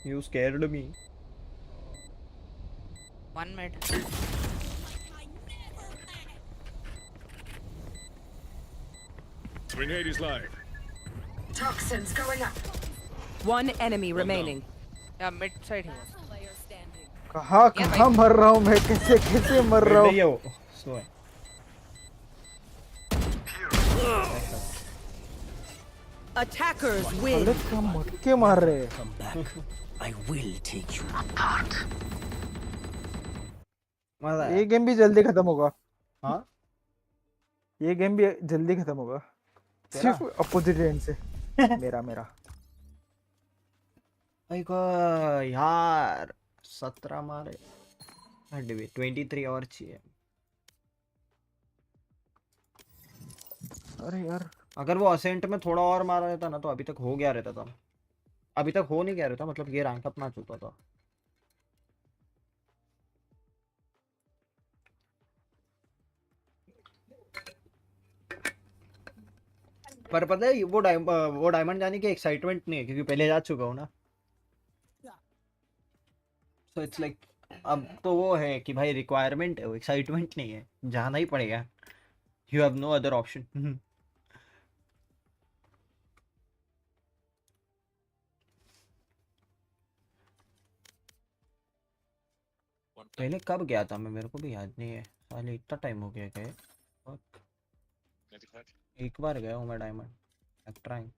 You scared me. 1 minute. Grenade is live. Toxins going up. One enemy remaining. Yeah, mid side here. कहाँ कहाँ मर रहा हूँ मैं, कैसे कैसे मर रहा हूँ। नहीं है वो, स्लो है। Attackers अरे win. क्या मटके मार रहे हैं। Come back. I will take you apart. मजा आया। ये गेम भी जल्दी खत्म होगा। हाँ? ये गेम भी जल्दी खत्म होगा। सिर्फ अपोजिट एंड से। मेरा मेरा। यार 17 मारे। 23 और चाहिए। अरे यार अगर वो असेंट में थोड़ा और मारा रहता ना तो अभी तक हो गया रहता था। अभी तक हो नहीं गया रहता, मतलब ये रैंक अप मैच होता था। पर पता है वो डायमंड जाने की एक्साइटमेंट नहीं है क्योंकि पहले जा चुका हूँ ना। सो इट्स लाइक अब तो वो है कि भाई रिक्वायरमेंट है, वो एक्साइटमेंट नहीं है, जाना ही पड़ेगा। You have no other option. पहले कब गया था मैं, मेरे को भी याद नहीं है। साले इतना टाइम हो गया गए। एक बार गया हूँ मैं डायमंड एक्ट्राइंग।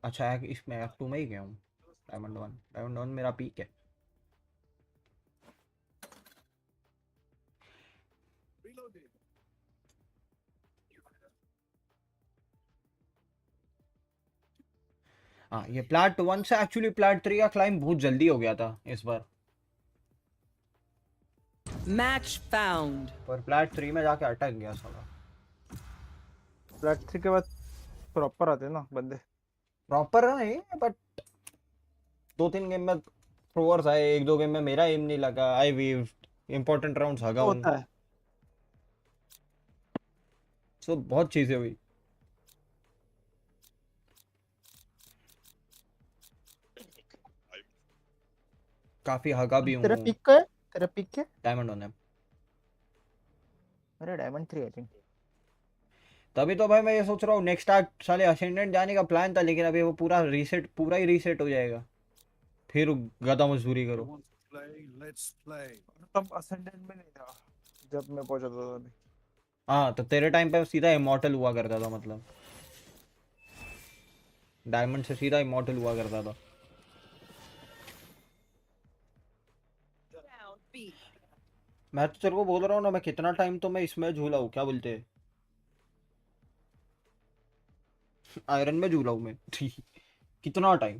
अच्छा इसमें एक्ट 2 में ही गया हूँ। डायमंड 1 मेरा पीक है। हाँ ये प्लाट 1 से एक्चुअली प्लाट 3 का क्लाइंब बहुत जल्दी हो गया था इस बार। Match found. पर प्लाट 3 में जाके अटक गया साला। प्लाट 3 के बाद प्रॉपर आते हैं ना बंदे। प्रॉपर नहीं बट 2-3 गेम में थ्रोअर्स आए, 1-2 गेम में मेरा एम नहीं लगा। आई वीव इंपॉर्टेंट राउंड्स हगा होता है। सो बहुत चीजें हुई। काफी हगा भी हूँ। तेरा पिक क्या है? तेरा पिक क्या? डायमंड 1 है मेरा डायमंड 3 आई थिंक। तभी तो भाई मैं ये सोच रहा हूँ नेक्स्ट आर्ट साले असेंडेंट जाने का प्लान था, लेकिन अभी वो पूरा ही रीसेट हो जाएगा। फिर गधा मजदूरी करो। Let's play. तब असेंडेंट में नहीं था जब मैं पहुंचा था अभी। हाँ तो तेरे टाइम पे सीधा इमॉर्टल हुआ करता था, मतलब डायमंड से सीधा इमॉर्टल हुआ करता था। मैं तो तेरे को बोल रहा हूँ ना, मैं कितना टाइम तो मैं इसमें झूला हूँ, क्या बोलते हैं आयरन में झूला हूँ मैं। कितना टाइम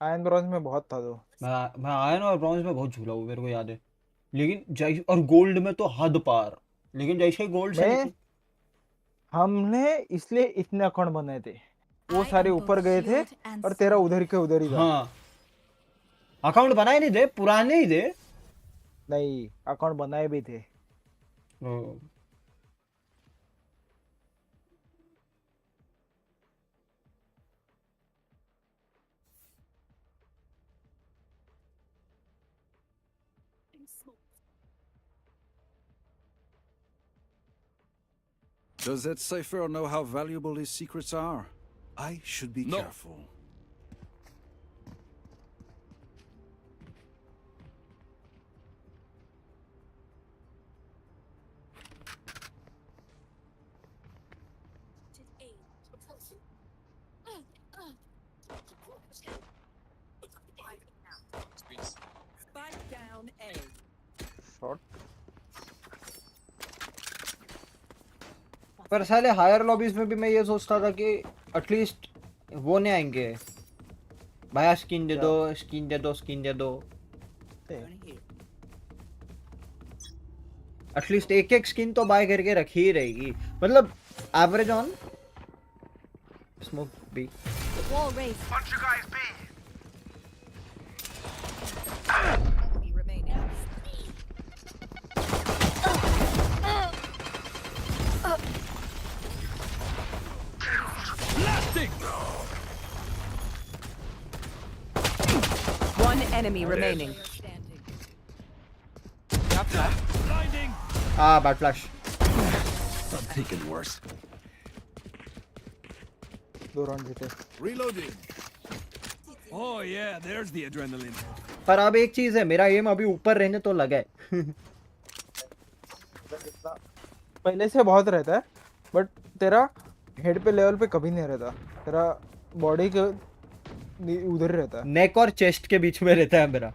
आयरन ब्रॉन्ज में बहुत था तो। मैं आयरन और ब्रॉन्ज में बहुत झूला हूँ, मेरे को याद है। लेकिन जैसे और गोल्ड में तो हद पार। लेकिन जैसे ही गोल्ड से मैं हमने इसलिए इतने अकाउंट बनाए थे, वो सारे ऊपर गए थे और तेरा उधर के उधर ही था। हाँ, अकाउंट बनाए नहीं थे, पुराने ही थे। नहीं, अकाउंट बनाए भी थे। Does that cipher know how valuable his secrets are? I should be careful. Spike down A. Shot. पर साले हायर लॉबीज में भी मैं ये सोचता था कि एटलीस्ट वो नहीं आएंगे भाई, स्किन दे दो, स्किन दे दो, स्किन दे दो। एटलीस्ट एक एक स्किन तो बाय करके रखी ही रहेगी, मतलब average on smoke B. Wall raised. Bunch you guys be. Enemy remaining. One enemy remaining. Ah, bad flash. I'm thinking worse. दो राउंड जीते। Reloading. Oh yeah, there's the adrenaline. पर अब एक चीज है, मेरा एम अभी ऊपर रहने तो लगा है। पहले से बहुत रहता है, बट तेरा हेड पे लेवल पे कभी नहीं रहता, तेरा बॉडी के उधर रहता है। नेक और चेस्ट के बीच में रहता है मेरा।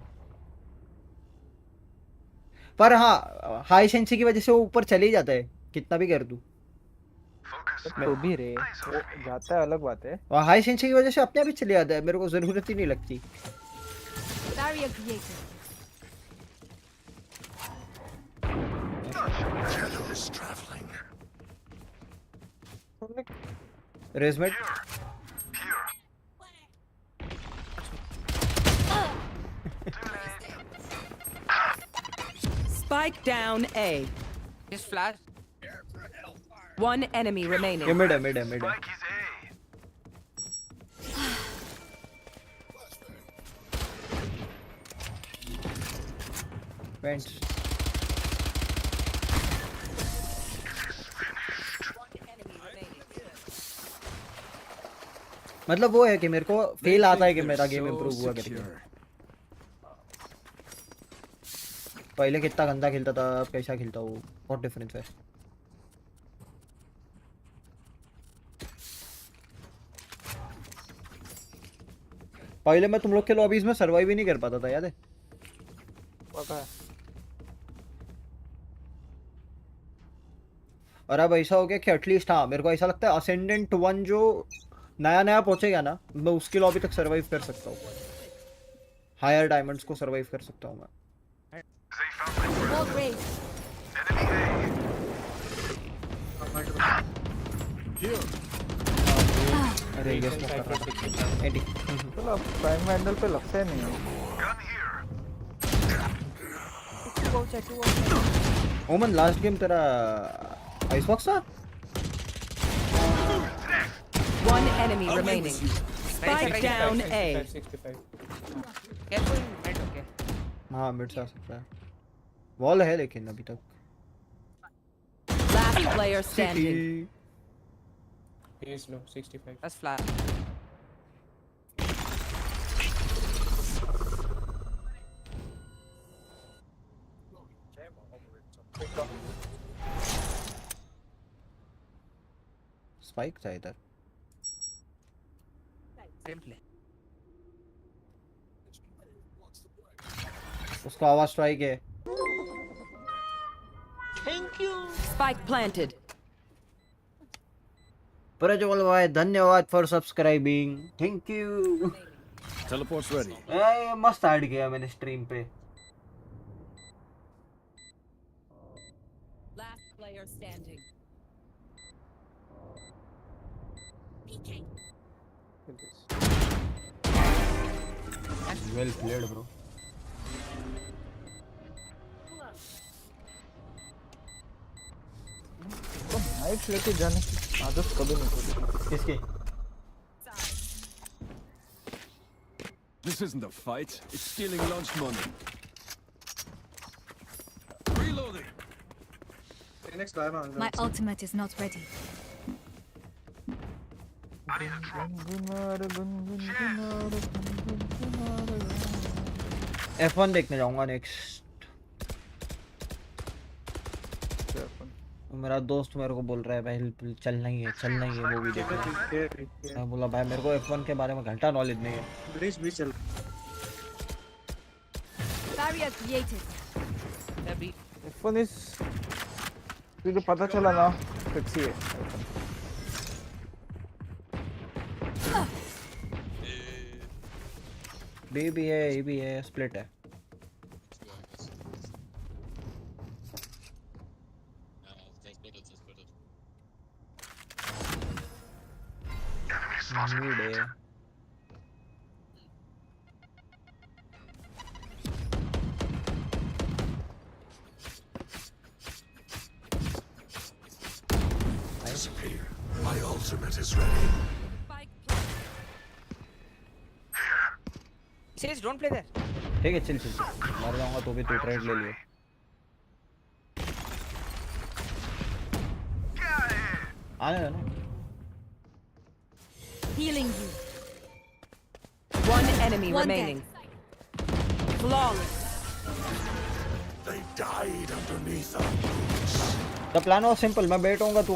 पर हाँ, हाई सेंसी की वजह से वो ऊपर चले ही जाता है, कितना भी कर दूं। तो भी रे, वो जाता है अलग बात है। और हाई सेंसी की वजह से अपने आप ही चले जाता है, मेरे को जरूरत ही नहीं लगती। Barrier created. Shadows traveling. रेजमेट Spike down A. Just flash. One enemy remaining. ये मिड है, मिड है, मिड है। Vents. मतलब वो है कि मेरे को फेल आता है कि मेरा गेम इंप्रूव हुआ करके। पहले कितना गंदा खेलता था, अब कैसा खेलता हूँ, बहुत डिफरेंस है। पहले मैं तुम लोग के लॉबीज में सर्वाइव ही नहीं कर पाता था, याद है? पता है। और अब ऐसा हो गया कि एटलीस्ट हाँ, मेरे को ऐसा लगता है असेंडेंट 1 जो नया नया पहुंचेगा ना, मैं उसके लॉबी तक सर्वाइव कर सकता हूँ। हायर डायमंड्स को सर्वाइव कर सकता हूँ मैं। Wall raised. अरे ये स्मोक कर रहा था। एडी चलो प्राइम हैंडल पे लगता है नहीं। ओमन लास्ट गेम तेरा आइसबॉक्स था? One enemy remaining. Spike down A. Careful mid, okay. हाँ, मिड से आ सकता है। वॉल है लेकिन अभी तक। Last player standing. He is low, 65. That's flash. Spike था इधर। Same play. उसका आवाज स्ट्राइक है। Thank you. Spike planted. Prajwal भाई धन्यवाद for subscribing, thank you. Teleport's ready. मस्त ऐड किया मैंने स्ट्रीम पे. Last player standing. Well played, bro. Knife लेके जाने की आदत कभी नहीं छोड़ी. किसकी? This isn't a fight. It's stealing lunch money. Reloading. My ultimate is not ready. F1 देखने जाऊंगा नेक्स्ट. मेरा दोस्त मेरे को बोल रहा है भाई चलना ही है मूवी देखने. मैं बोला भाई मेरे को F1 के बारे में घंटा नॉलेज नहीं है. ब्रिज भी चल. Barrier created. F1 is तुझे पता चला ना फिक्सी है. B भी है A भी है स्प्लिट है. Mid है. Disappear. My ultimate is ready. Says don't play there. ठीक है चिल मर जाऊंगा तो भी तू ट्रेड ले लियो. आने दो ना. Healing you. One enemy remaining. Flawless. They died underneath our boots. The plan was simple. मैं बैठूंगा तू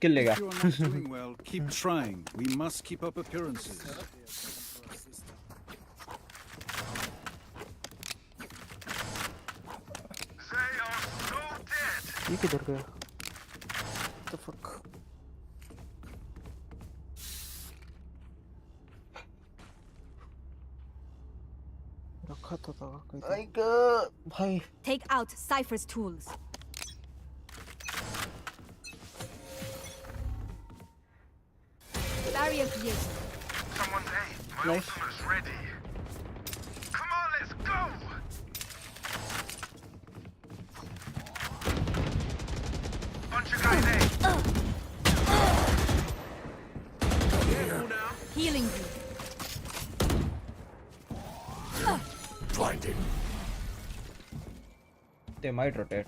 किल लेगा. You're not doing well. Keep trying. We must keep up appearances. ये किधर गया? The fuck? रखा तो था कहीं. भाई. Take out Cypher's tools. Barrier created. Someone's A. My Nice. ultimate's ready. Come on, let's go! Bunch of guys A. Healing you. Blinding. They might rotate.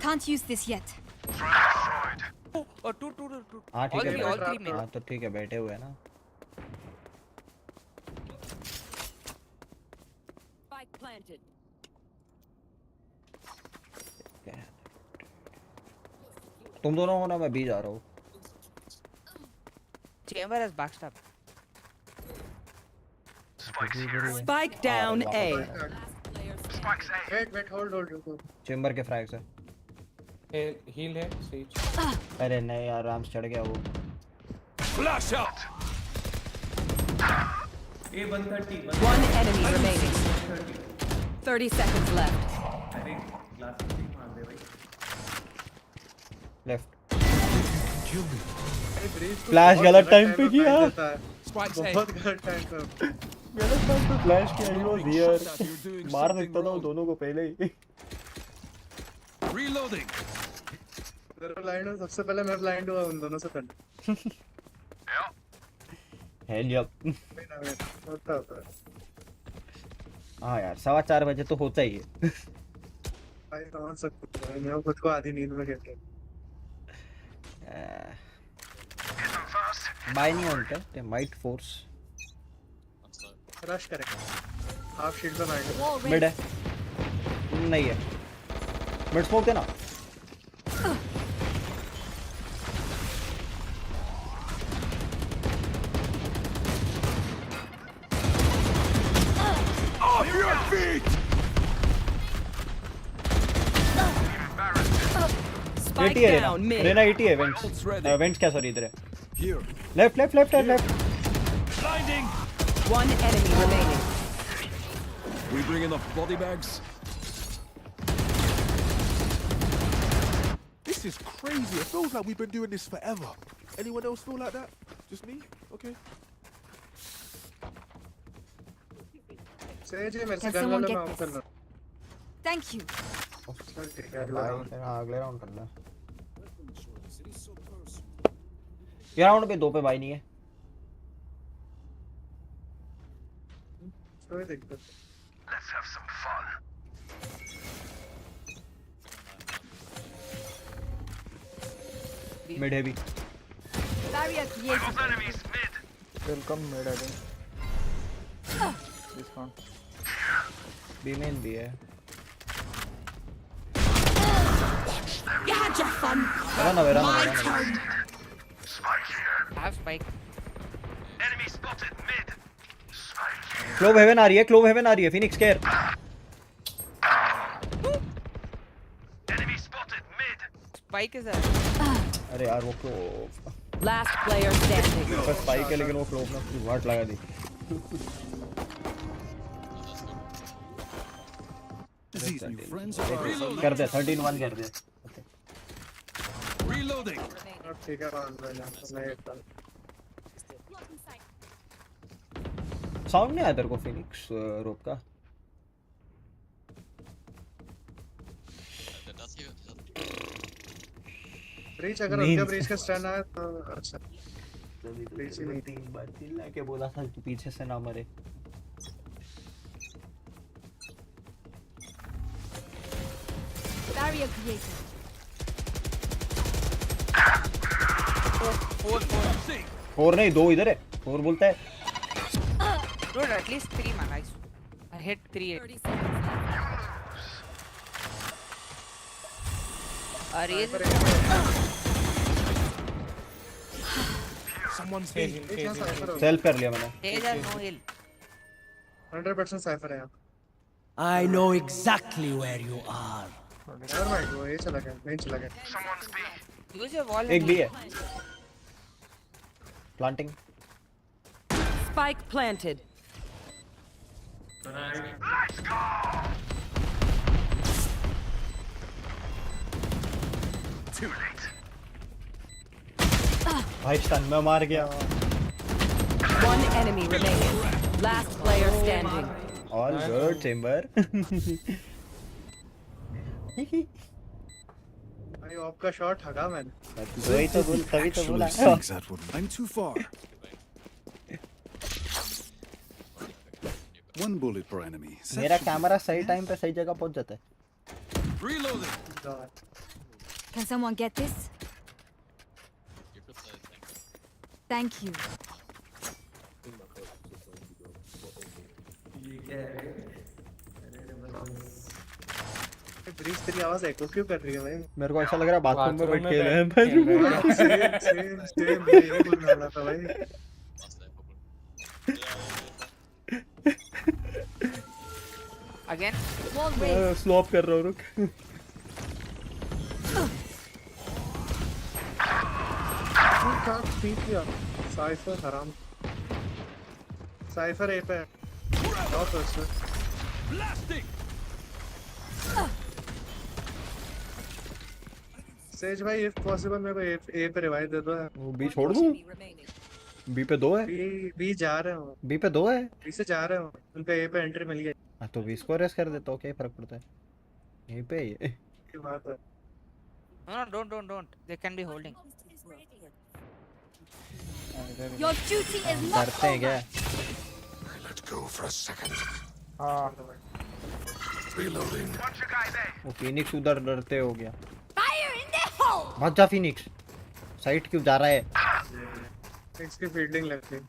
Can't use this yet. Or two. हाँ ठीक है. All three हाँ तो ठीक है बैठे हुए हैं ना. Spike planted. तुम दोनों हो ना मैं B जा रहा हूँ. Chamber has backstab. Spike down A. Spike's A. Wait, hold. Chamber के फ्रैग से. हील है स्टेज. अरे नहीं यार राम्स चढ़ गया वो. Flash out. A 130. One enemy remaining. 30 seconds left. अरे ग्लास से मार दे भाई. लेफ्ट. फ्लैश गलत टाइम पे किया. बहुत गलत टाइम पे. गलत टाइम पे फ्लैश किया. He was here. मार सकता था दोनों को पहले ही. Reloading. ब्लाइंड हो सबसे पहले मैं ब्लाइंड हुआ उन दोनों से पहले. Hell yep. होता है. हाँ यार 4:15 बजे तो होता ही है. भाई समझ सकते हैं. मैं खुद को आधी नींद में खेलता हूँ. बाय नहीं होता. they might force. रश करेंगे. हाफ शील्ड बनाएंगे. मिड है. नहीं है. मिड स्मोक है ना. Off your feet. Spike 80 है down रेना. mid. 80 है वेंट्स. वेंट्स क्या सॉरी इधर है. Here. Left. Blinding. Blinding. One enemy remaining. We bring enough body bags? This is crazy. It feels like we've been doing this forever. Anyone else feel like that? Just me? Okay. Can someone get this? Thank you. अगले round करना है। ये round पे 2 पे भाई नहीं है। Let's have some fun. Mid heavy. Barrier created. Enemies mid. Welcome mid, I think. This one. B main भी है। You had your fun. Run away, run away, My run away. turn. Spike here. Have spike. Enemy spotted mid. Spike here. Clove Haven आ रही है, Clove Haven आ रही है। Phoenix care. Enemy spotted mid. Spike is there. अरे यार वो Clove. Last player standing. बस स्पाइक है लेकिन वो क्लोव ने उसकी वाट लगा दी। कर दे 13-1 कर दे। Reloading. ठीक है साउंड नहीं आया तेरे को फिनिक्स रोप का? ब्रीच अगर उनका ब्रीच का स्टैंड आया तो अच्छा। ब्रीच में 3 बार चिल्ला के बोला था कि पीछे से ना मरे। Barrier created. 4 नहीं 2 इधर है। 4 बोलता है। Dude, at least 3 man. I hit 3. Are you? Someone's self कर लिया मैंने। There no heal. 100% साइफर है यहाँ। I know exactly where you are. यार भाई वो ये चला गया, नहीं चला गया। Use your wall. एक भी है। Planting. Spike planted. Let's go. Too late. भाई स्टन में मार गया। One enemy remaining. Last player standing. All good, Chamber. भाई आपका शॉट हगा मैंने। वही तो बोल, तभी तो बोला। I'm too far. 1 bullet per enemy. मेरा कैमरा सही टाइम पे सही जगह पहुंच जाता है। Reloading. Can someone get this? Thank you. Breach तेरी आवाज एको क्यों कर रही है भाई? मेरे को ऐसा लग रहा है बाथरूम में बैठ के रहे हैं। सेम यही बोलने वाला था भाई। Again? स्लॉप कर रहा हूँ रुक। साइफर हराम। साइफर ए पे। बहुत अच्छा। सेज भाई इफ पॉसिबल मेरे को ए पे रिवाइव दे दो। वो बी छोड़ दूँ? बी पे 2 है। बी जा रहे हो। बी पे 2 है। बी से जा रहे हो। उनको ए पे एंट्री मिल गई। हाँ तो बी इसको रेस कर देता हूँ, क्या फर्क पड़ता है? यहीं पे ही है। बात है। No, don't. They can be holding. Your duty is not डरते हैं क्या? Let's go for a second. Reloading. Bunch of guys there. वो फिनिक्स उधर डरते हो गया। Fire in the hole. भाग जा फिनिक्स। साइड क्यों जा रहा है? इसकी फील्डिंग लगती है।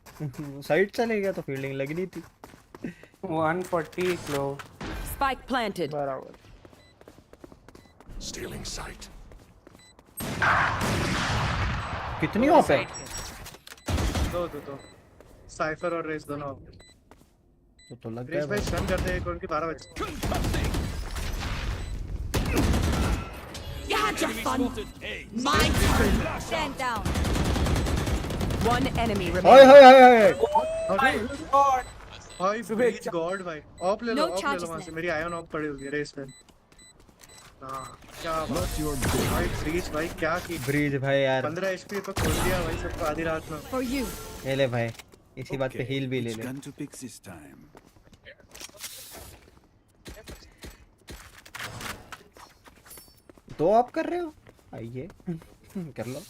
साइड चले गया तो फील्डिंग लगनी थी। 140 क्लो। Spike planted. बराबर। Stealing sight. कितनी ऑफ है? दो। साइफर और रेस दोनों। तो लग रेस गया भाई स्टन करते हैं उनकी 12 बजे। You had your fun. My turn. Stand down. One enemy hi remaining. हाय हाय हाय। भाई ब्रीच गॉड भाई ऑफ ले लो No ऑफ ले charges लो वहां से left. मेरी आयन ऑफ पड़ी हुई है रेस पे हां क्या बात Not your भाई ब्रीच भाई क्या की ब्रीज भाई यार 15 एचपी पे खोल दिया भाई सबको आधी रात में For you. ले ले भाई, इसी बात पे हील भी ले ले। Gun to pick this time. तो आप कर रहे हो, आइए कर लो।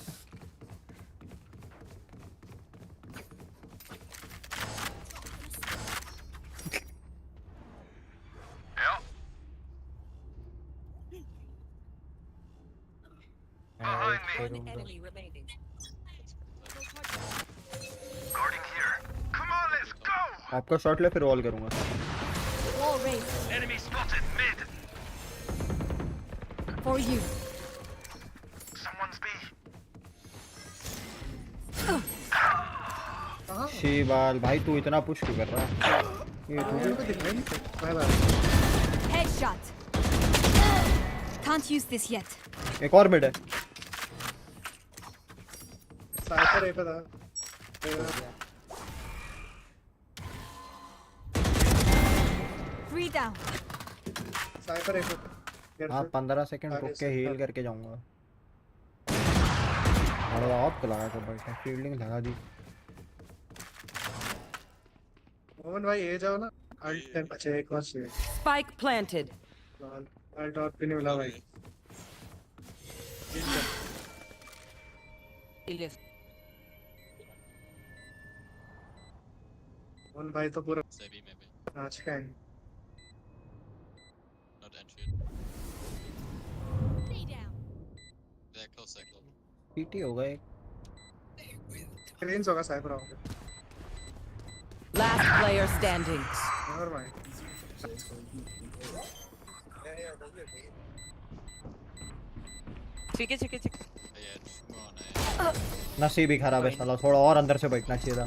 One enemy remaining. Guarding here. Come on, let's go. आपका शॉट ले फिर वॉल करूंगा। Wall raised. Enemy spotted mid. For you. Someone's B. शीबाल भाई तू इतना पुश क्यों कर रहा है? ये मेरे को दिख रहा ही नहीं bye bye Headshot. Can't use this yet. एक और मिड है। साइपर है पता Three down. साइपर है हाँ 15 सेकंड रुक के हील करके जाऊंगा। अरे आप तो लगा कर बैठा, फील्डिंग लगा दी। मोहन भाई ये जाओ ना अल्ट टाइम अच्छा एक और से Spike planted. अल्ट और पे नहीं मिला भाई मोहन भाई तो पूरा आज का है पीटी होगा एक। क्लींस होगा साइपर होगा Last player standing. Never mind ठीक है ठीक है ठीक है। नसीब ही खराब है साला, थोड़ा और अंदर से बैठना चाहिए था।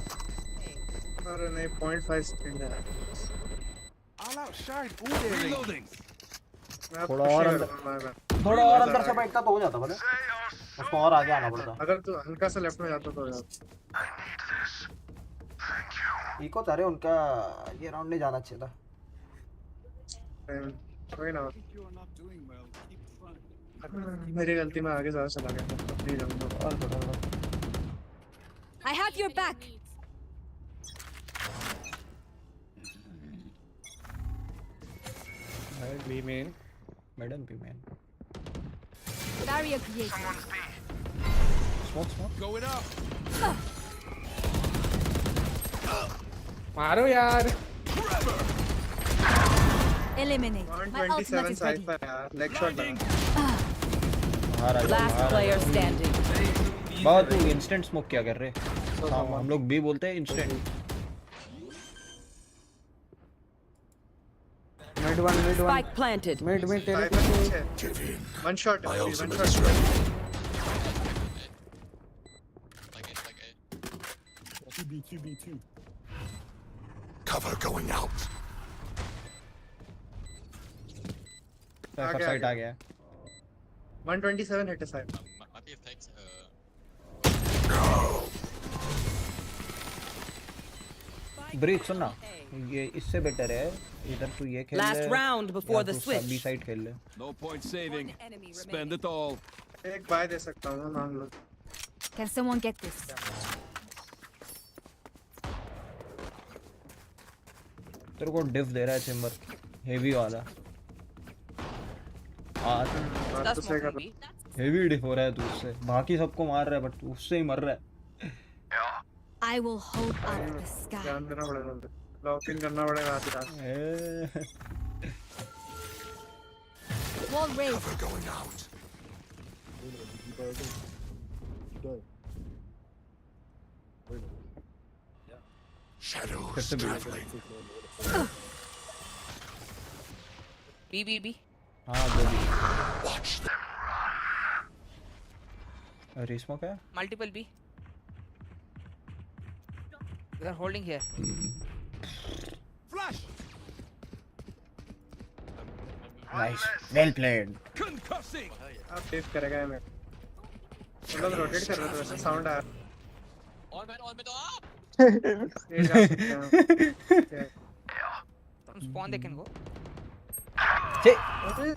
अरे नहीं 0.5 सेकंड है I'll outshine all their reloading. थोड़ा और अंदर से बैठता तो हो जाता भले, उसको और आगे आना पड़ता। अगर तू हल्का सा लेफ्ट में जाता तो हो जाता। इको तारे उनका ये राउंड नहीं जाना चाहिए था। कोई ना मेरी गलती में आगे ज्यादा चला गया नहीं जाऊंगा और बता I have your back. B main madam भी man Barrier created. Smoke Going up. मारो यार Eliminate. My ultimate 127 is ready. साइपर यार लेग शॉट लगा Last player standing. बहुत तू इंस्टेंट स्मोक क्या कर रहे? हम लोग भी बोलते हैं instant. Mid one Spike planted. Mid तेरे वन शॉट है one shot QB2. Cover going out. Cypher side आ गया। 127 हिट है साइपर ब्रेक सुनना, ये इससे बेटर है इधर तू ये खेल ले। Last round before the switch. B side खेल ले। No point saving. Spend it all. एक बाय दे सकता हूं मांग लो Can someone get this? तेरे को डिफ दे रहा है चेंबर हेवी वाला। आज तो सही कर हेवी डिफ हो रहा है तू उससे, बाकी सबको मार रहा है बट तू उससे ही मर रहा है। I will hold up the sky. ध्यान देना पड़ेगा लॉक इन करना पड़ेगा आधी रात Wall raised. Cover going out. Shadows traveling. B. हाँ दो भी। Watch them run. अरे स्मोक है? Multiple B. They are holding here. Flash. Nice, well played. Concussing. आप टेप करेगा मैं मतलब रोटेट कर रहा था वैसे साउंड आया On mid, on mid, up. ये जा सकते हैं। From spawn they can go. अरे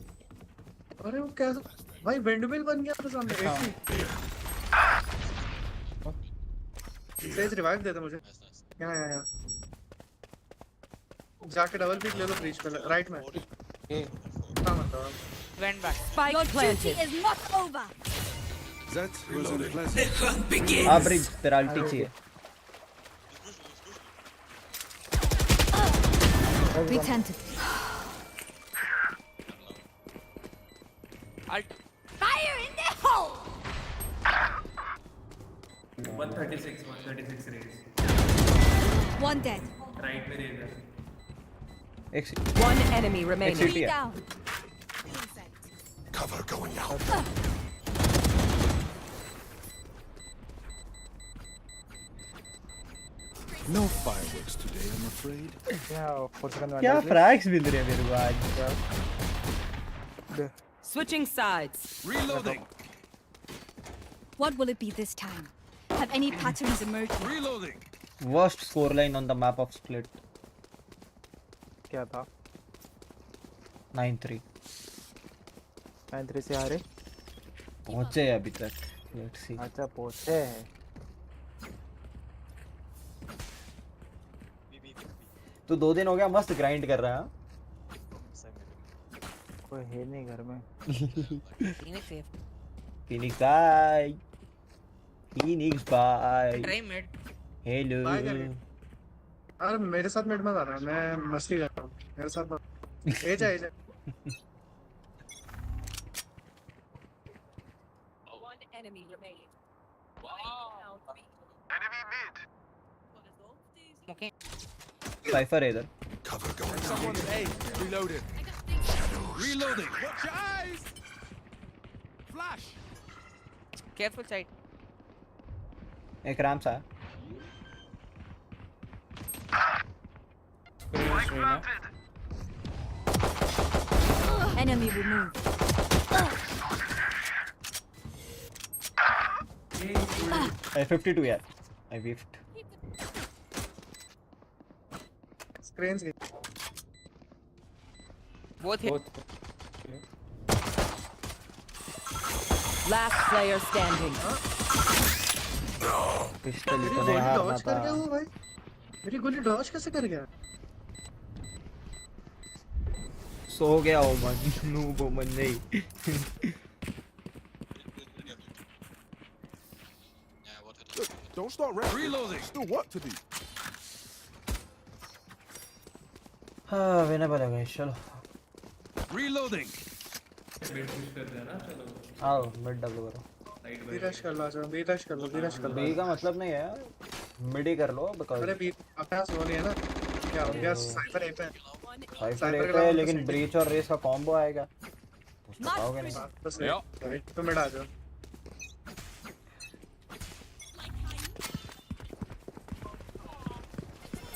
अरे वो कैसा भाई विंडमिल बन गया मेरे सामने 80 सेज रिवाइव दे दे मुझे यहाँ जाके डबल पिक ले लो ब्रीच पे राइट में क्या मतलब Went back. Spike Your duty is not over. That was unpleasant. Bridge तेरा अल्टी चाहिए Retentive. Alt. Fire in the hole. 136 raise. One dead. Right में रहेगा. One enemy remaining. Exit here. Down. Cover going out. No fireworks today, I'm afraid. क्या फ्रैग्स मिल रहे हैं मेरे को आज Switching sides. Reloading. What will it be this time? Have any patterns emerged? Reloading. worst scoreline on the map of split क्या था 9-3 9-3 से हारे पहुंचे हैं अभी तक लेट्स सी अच्छा पहुंचे हैं तो 2 दिन हो गया मस्त ग्राइंड कर रहा है कोई है नहीं घर में Phoenix buy Phoenix buy Try mid. Hello अरे मेरे साथ मिड मत आना मैं मस्ती कर रहा हूँ मेरे साथ मत ए जा One enemy remaining. Enemy mid. Okay. Cipher है इधर Cover going out. Someone A. Reloading. Reloading. Watch your eyes. Flash. Careful side. एक रैम्प सा Enemy removed. I 52 यार I whiffed स्क्रीन्स की Both hit. Last player standing. Pistol मेरी इतने गोली हारना डॉज कर गया था वो भाई मेरी गोली डॉज कैसे कर गया सो गया ओमन नूब ओमन नहीं Don't start reloading. Still work to do. हाँ वेना पड़ेगा चलो Reloading. आओ मिड डब्ल्यू करो बी रश कर लो आजा बी रश कर लो बी का मतलब नहीं है मिड ही कर लो बिकॉज़ अरे बी अपने पास वो नहीं है ना क्या हो गया साइफर ए पे साइफर ए पे लेकिन ब्रीच और रेस का कॉम्बो आएगा तो बताओगे नहीं बस राइट तो मिड आ जाओ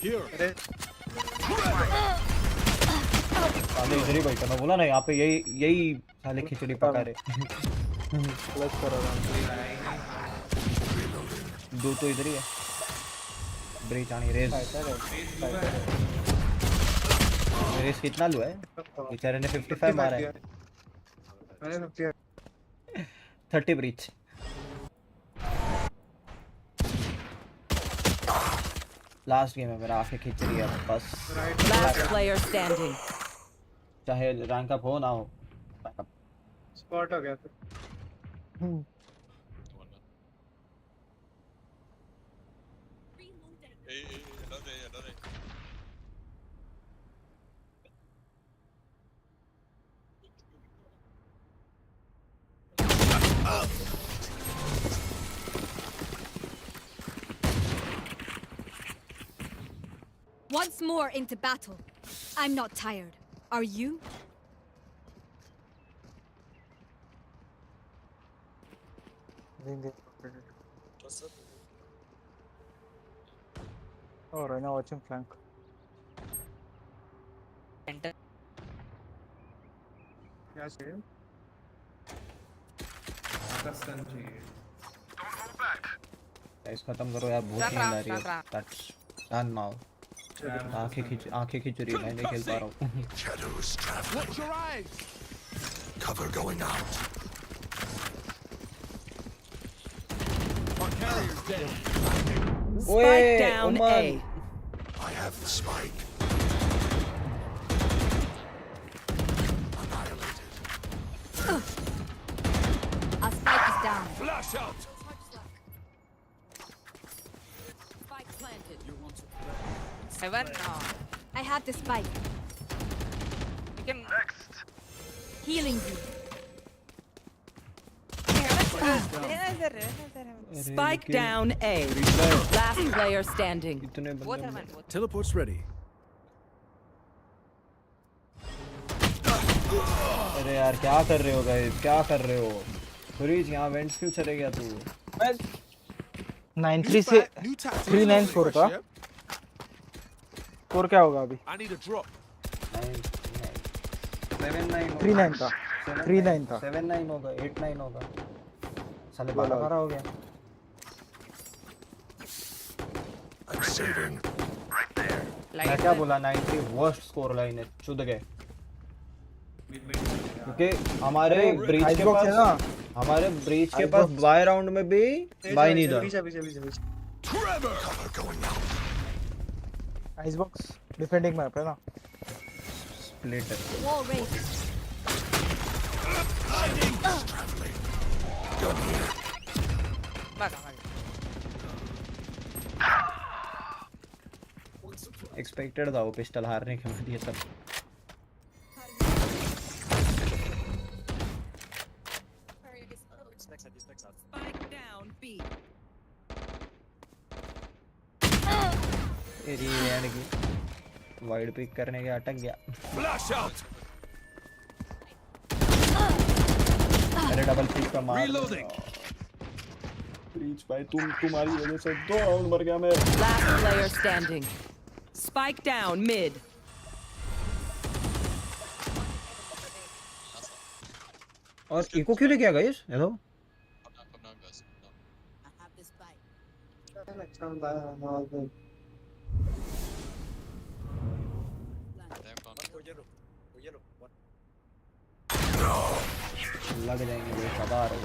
Here. साले इधर ही बैठा मैं बोला ना यहाँ पे यही साले खिचड़ी पका रहे क्लच करो दो तो इधर ही है ब्रीच आनी रेस रेस कितना लो है बेचारे ने 55 मारा है मैंने 30 ब्रीच लास्ट गेम है मेरा आंखें खींच रही है बस Last player standing. चाहे रैंक अप हो ना हो स्पॉट हो गया Once more into battle. I'm not tired. Are you? Oh, right now watching flank. Enter. क्या चाहिए Don't hold back. गाइस खत्म करो यार, बहुत नींद आ रही है। That's done now. आंखें खींच रही है, मैं नहीं खेल पा रहा हूँ। Shadows traveling. Watch your eyes. Cover going out. Our carrier's dead. Spike down A. I have the spike. Our spike is down. Flash out. Spike planted. Heaven, no. I have the spike. You can. Healing you. Spike down A. Last player standing. Both heaven, both. Teleport's ready. अरे यार क्या कर रहे हो guys, क्या कर रहे हो? फ्रीज यहाँ वेंट्स क्यों चले गया तू? 9-3 से 3-9 स्कोर का स्कोर क्या होगा अभी? I need a drop. 3-9 का 3-9 था 7-9 होगा, 8-9 होगा। साले 12-12 हो गया। I'm saving. मैं क्या बोला, 90 वर्स्ट स्कोर लाइन है, चुद गए। क्योंकि हमारे ब्रीच के पास बाय राउंड में भी बाय नहीं था। आइस बॉक्स डिफेंडिंग मैप है ना। Splitter Wall raised. एक्सपेक्टेड था वो पिस्टल हारने के बाद ये सब। Spike down B. एरिया की वाइड पिक करने के अटक गया। Flash out. अरे डबल पिक का मार। Reloading. ब्रीच भाई तुम्हारी वजह से 2 राउंड मर गया मैं। Last player standing. Spike down mid. और इको क्यों लेके आ गाइस? हेलो लग जाएंगे वो बता रहे।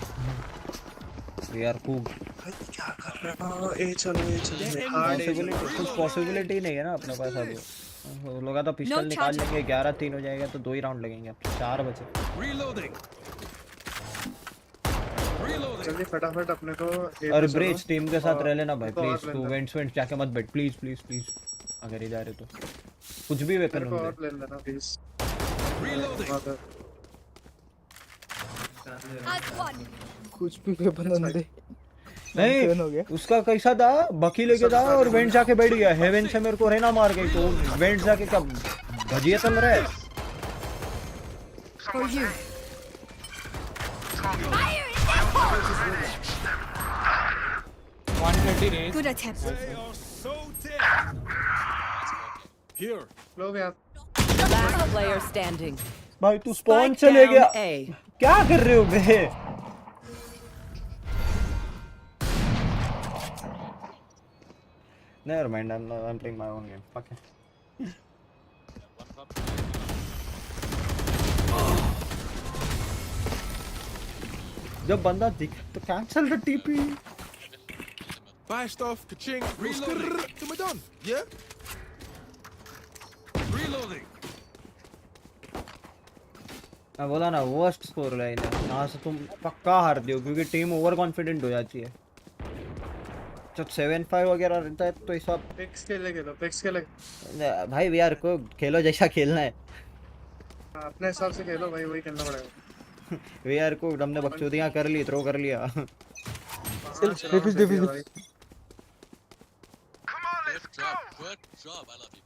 वी आर कूक। क्या कर रहा है? ए चलो कुछ पॉसिबिलिटी नहीं है ना अपने पास अब। वो लोग तो पिस्टल निकाल लेंगे, 11-3 हो जाएगा तो 2 ही राउंड लगेंगे, अब 4 बचे। जल्दी फटाफट अपने को और ब्रिज टीम के साथ रह लेना भाई प्लीज। तू वेंट्स जाके मत बैठ प्लीज प्लीज प्लीज। अगर ये जा रहे तो कुछ भी वेपन और ले लेना प्लीज। कुछ भी वेपन दे नहीं। उसका कैसा था, बकी लेके था और वेंट जाके बैठ गया। हेवन से मेरे को रहना मार गई तो वेंट जाके क्या भजिया तल रहा है। Good attempt. Here. लोग यार Last player standing. भाई तू स्पॉन Spike चले down गया, A. क्या कर रहे हो बे? Never mind, I'm playing my own game. Fuck it. जब बंदा दिख तो cancel the TP. Buy stuff, ka-ching, reloading. Then we're done. Yeah? Reloading. मैं बोला ना वर्स्ट स्कोर लाइन है, यहाँ से तुम पक्का हारते हो क्योंकि टीम ओवर कॉन्फिडेंट हो जाती है। जब 7-5 वगैरह रहता है तो इस वक्त पिक्स के लिए भाई यार को खेलो जैसा खेलना है, अपने हिसाब से खेलो भाई, वही करना पड़ेगा। यार को हमने बकचोदियां कर ली, थ्रो कर लिया। Good job, I love you.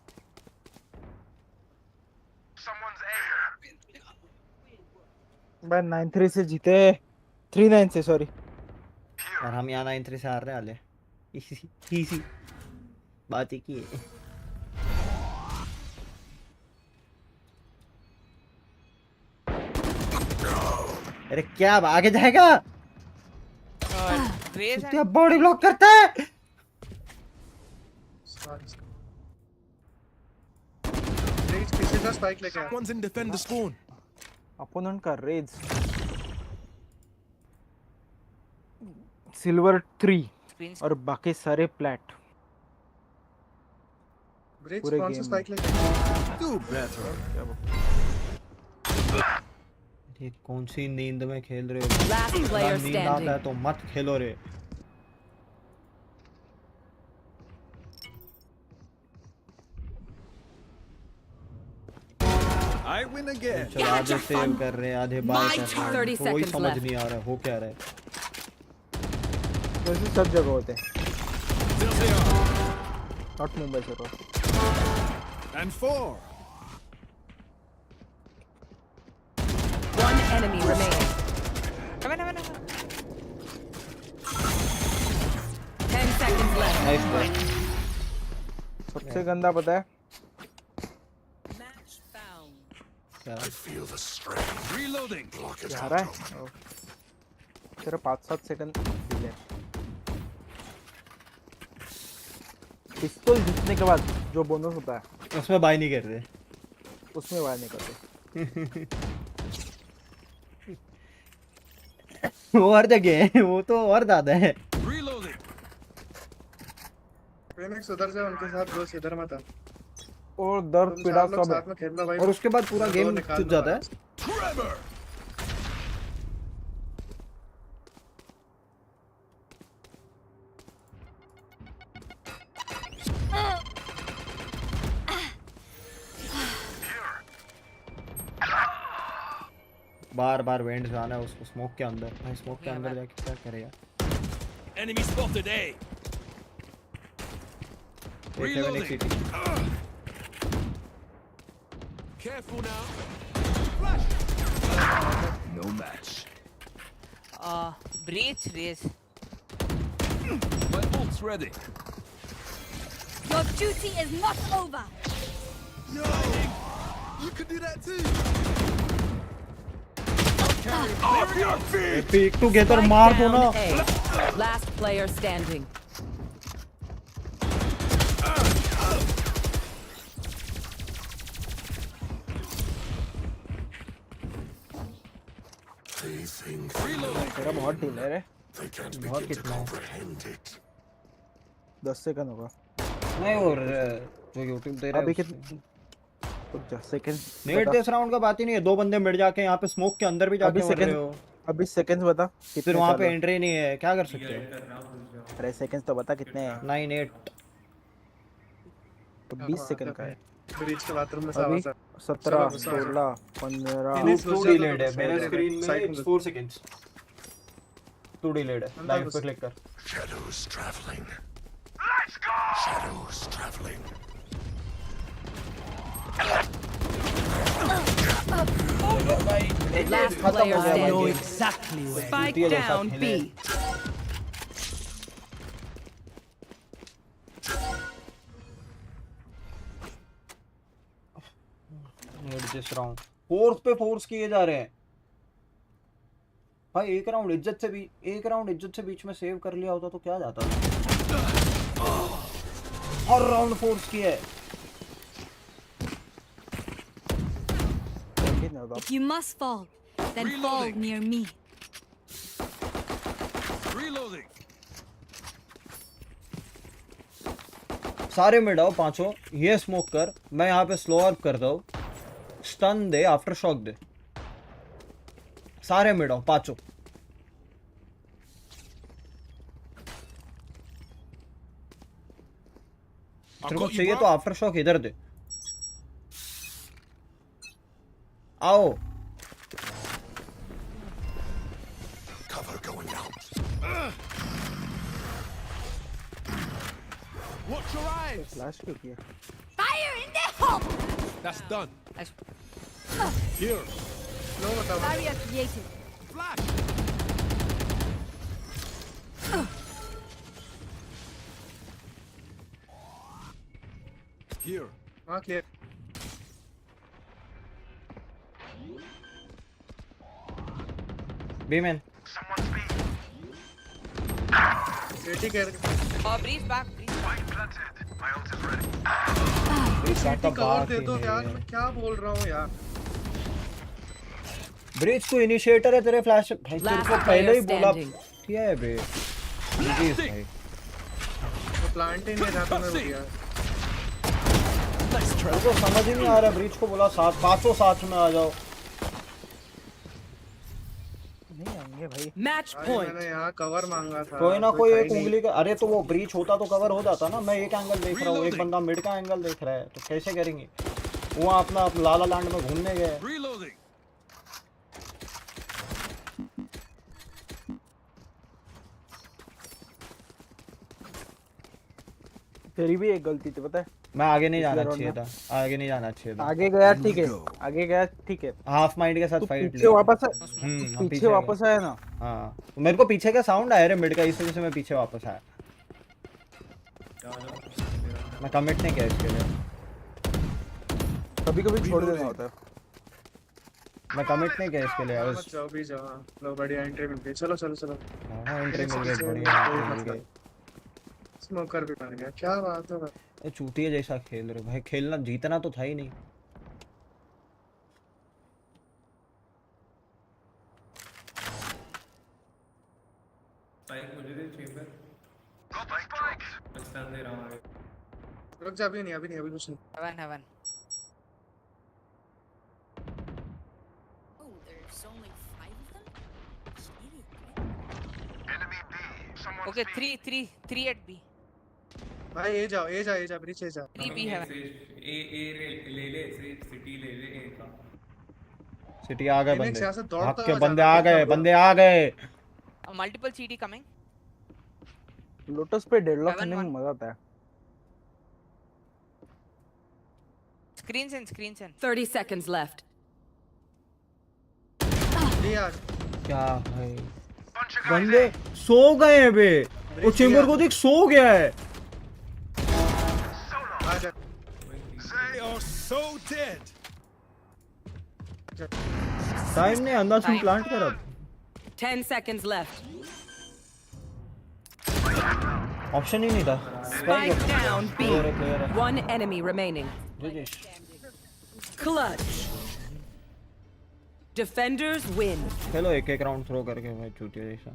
Someone's A. भाई 9-3 से जीते, 3-9 से सॉरी। और हम यहाँ 9-3 से हार रहे वाले। इसी बात ही की है। अरे क्या आगे जाएगा? Grace क्या बॉडी ब्लॉक करता है? किसी का स्पाइक लेके आया। One's in defender spawn. Opponent का रेज सिल्वर 3 और बाकी सारे प्लैट पूरे कौन सा गेम स्पाइक में। लेके आया? Do better. ये कौन सी नींद में खेल रहे हो? Last player अगर नींद आता है standing. तो मत खेलो रे। I win again. चलो आधे सेव कर रहे हैं, आधे बाय कर रहे हैं, 30 कोई seconds समझ left. नहीं आ रहा है हो क्या रहा है। वैसे सब जगह होते हैं, There they are. Not Mumbai से तो। And 4. One enemy remaining. 10 seconds left. Nice boy. सबसे गंदा पता है Match found. क्या? I feel the strain. Reloading. क्या आ रहा है? तेरा 5-7 सेकंड डिले। पिस्तौल जीतने के बाद जो बोनस होता है उसमें बाय नहीं कर रहे। उसमें वायर नहीं करते। वो हर जगह है, वो तो और ज्यादा है। Reloading. फेनिक्स उधर से उनके साथ रोज इधर मत आ। और दर्द तुम पीड़ा चार लोग सब साथ में खेल लो भाई। और उसके बाद पूरा गेम छूट जाता है। Trevor. बार बार वेंट जाना है उसको स्मोक के अंदर। भाई स्मोक के अंदर जाके क्या करेगा? Enemy spotted A. Reloading. Careful now. Flash. No match. breach raise. My ult's ready. Your duty is not over. Yo, you could do that too. Off your feet. Peak together मार दो ना। Down A. Last player standing. तेरा बहुत delay है। बहुत कितना है? 10 second होगा। नहीं और जो यूट्यूब दे रहा है अभी उससे। कितने? 10 सेकंड। नेट दिस राउंड का बात ही नहीं है। दो बंदे मिड जाके यहाँ पे स्मोक के अंदर भी जाके मर रहे हो। अभी सेकंड्स बता फिर कितने वहाँ पे चालू? एंट्री नहीं है, क्या कर सकते हो? अरे सेकंड्स तो बता कितने हैं? 9 8 तो 20 सेकंड का है। ब्रिज के बाथरूम में अभी सावा 17 16 15 टू डिलेड है मेरे स्क्रीन में। It's 4 seconds. टू डिलेड है। लाइव पे क्लिक कर। Shadows traveling. Let's go. Shadows traveling. Last खत्म player हो गया standing. भाई। Exactly where. Spike GTA जैसा down खेले। B. Net this round force पे फोर्स किए जा रहे हैं भाई। एक राउंड इज्जत से बीच में सेव कर लिया होता तो क्या जाता? हर राउंड फोर्स किया है। If you must fall, then fall near me. Reloading. सारे मिड आओ पांचों। ये स्मोक कर, मैं यहाँ पे स्लो अप करता हूँ। स्टन दे, आफ्टर शॉक दे। सारे मिड आओ पांचों। तेरे को चाहिए तो आफ्टर शॉक इधर दे। आओ। Cover going out. Watch your eyes. Flash क्यों किया? Fire in the hole! That's done. Here. Barrier created. Flash. Here. हाँ clear. B man. City care. Breeze back. Breeze back. City cover दे दो यार, मैं क्या बोल रहा हूँ यार. ब्रिज तू इनिशिएटर है, तेरे फ्लैश भाई तेरे को पहले ही बोला क्या है बे प्लीज भाई. तो प्लांट ही नहीं रहा तो मैं हो गया. तो समझ ही नहीं आ रहा. ब्रिज को बोला साथ पांचों साथ में आ जाओ. नहीं आएंगे भाई. Match point. मैंने यहाँ कवर मांगा था. कोई ना कोई एक उंगली का. अरे तो वो ब्रीच होता तो कवर हो जाता ना. मैं एक एंगल देख रहा हूँ, एक बंदा मिड का एंगल देख रहा है, तो कैसे करेंगे. वो अपना लाला लैंड में घूमने गए. तेरी भी एक गलती थी पता है. मैं आगे नहीं जाना चाहिए था. आगे नहीं जाना चाहिए था. आगे गया ठीक है. आगे गया ठीक है. हाफ माइंड के साथ फाइट पीछे वापस पीछे वापस आया ना. हाँ मेरे को पीछे का साउंड आया रे मिड का, इस वजह से मैं पीछे वापस आया. मैं कमिट नहीं किया इसके लिए. कभी कभी छोड़ देना होता है. मैं कमिट नहीं किया इसके लिए. जाओ भी जाओ. लो बढ़िया एंट्री मिल गई. चलो चलो चलो. हाँ एंट्री मिल गई. बढ़िया मिल गई. स्मोकर भी बन गया. क्या बात है भाई. चूतिया जैसा खेल रहे भाई. खेलना जीतना तो था ही नहीं. रुक जा. अभी नहीं अभी कुछ नहीं. Heaven. Oh, there's only 5 of them? Okay, three at B. भाई ए जा ब्रिज ए जा. 3 B Heaven. सिटी आ गए Phoenix यहाँ से बंदे. दौड़ता भाग के हुआ बंदे जाता आ है. गए. बंदे आ गए. Multiple CD coming. लोटस पे डेडलॉक Heaven करने में one. मजा आता है. Screens in. 30 seconds left. यार क्या भाई. बंदे सो गए हैं बे. वो चेंबर को देख सो गया है. They are so dead. Time ने अंदाज में प्लांट करा. 10 seconds left. ऑप्शन ही नहीं था. Spike down B. Player है. One enemy remaining. Clutch. Defenders win. चलो एक राउंड थ्रो करके भाई चूतिया जैसा.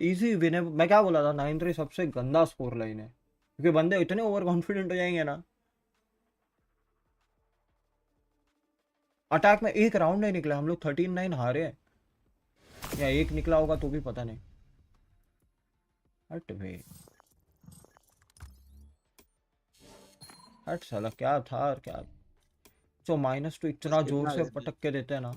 इजी विन है. मैं क्या बोला था 9-3 सबसे गंदा स्कोर लाइन है, क्योंकि बंदे इतने ओवर कॉन्फिडेंट हो जाएंगे ना. अटैक में एक राउंड नहीं निकला. हम लोग 13-9 हारे हैं, या एक निकला होगा तो भी पता नहीं. हट भाई हट. साला क्या था और क्या. तो माइनस तो इतना जोर से पटक के देते हैं ना.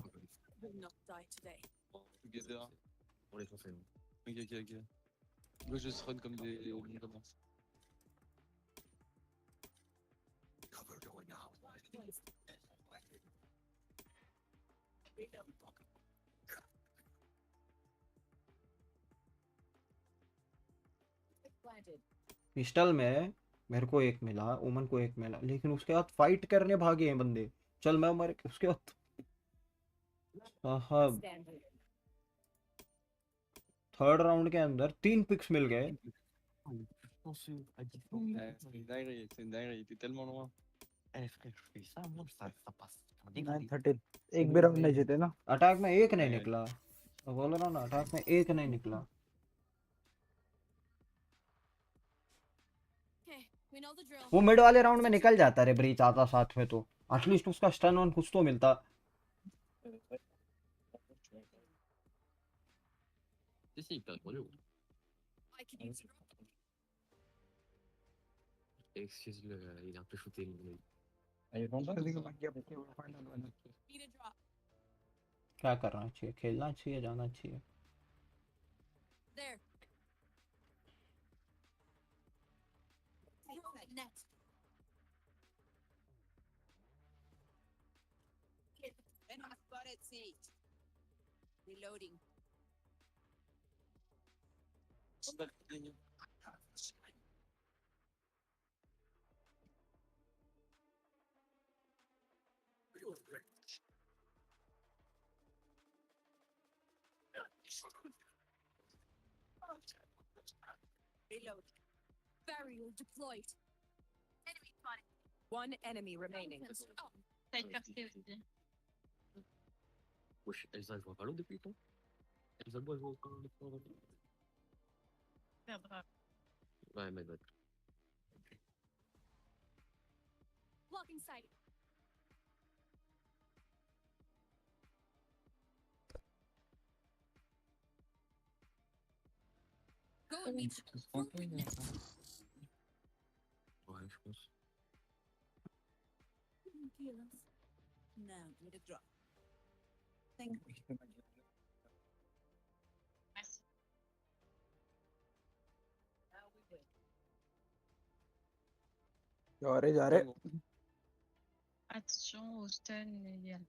पिस्टल में मेरे को एक मिला, ओमन को एक मिला, लेकिन उसके बाद फाइट करने भागे हैं बंदे. चल मैं मर. उसके बाद साहब थर्ड राउंड के अंदर 3 पिक्स मिल गए. एक भी राउंड नहीं जीते ना. अटैक में एक नहीं निकला. बोल रहा हूँ ना, अटैक में एक नहीं निकला. वो मिड वाले राउंड में निकल जाता रे ब्रीच आता साथ में, तो एटलीस्ट उसका स्टन ऑन कुछ तो मिलता. क्या करना चाहिए? खेलना चाहिए, जाना चाहिए. Next. Reloading. Reload. Barrier deployed. Enemy spotted. One enemy remaining. Wesh, Elsa, elle voit pas l'autre depuis le temps. Elsa, elle voit pas l'autre. Ouais, my god. Blocking sight. Go and meet. Ouais, je pense. Now let it drop. Thank you. Merci. Now we win. जा रहे Attention au stun, Yann.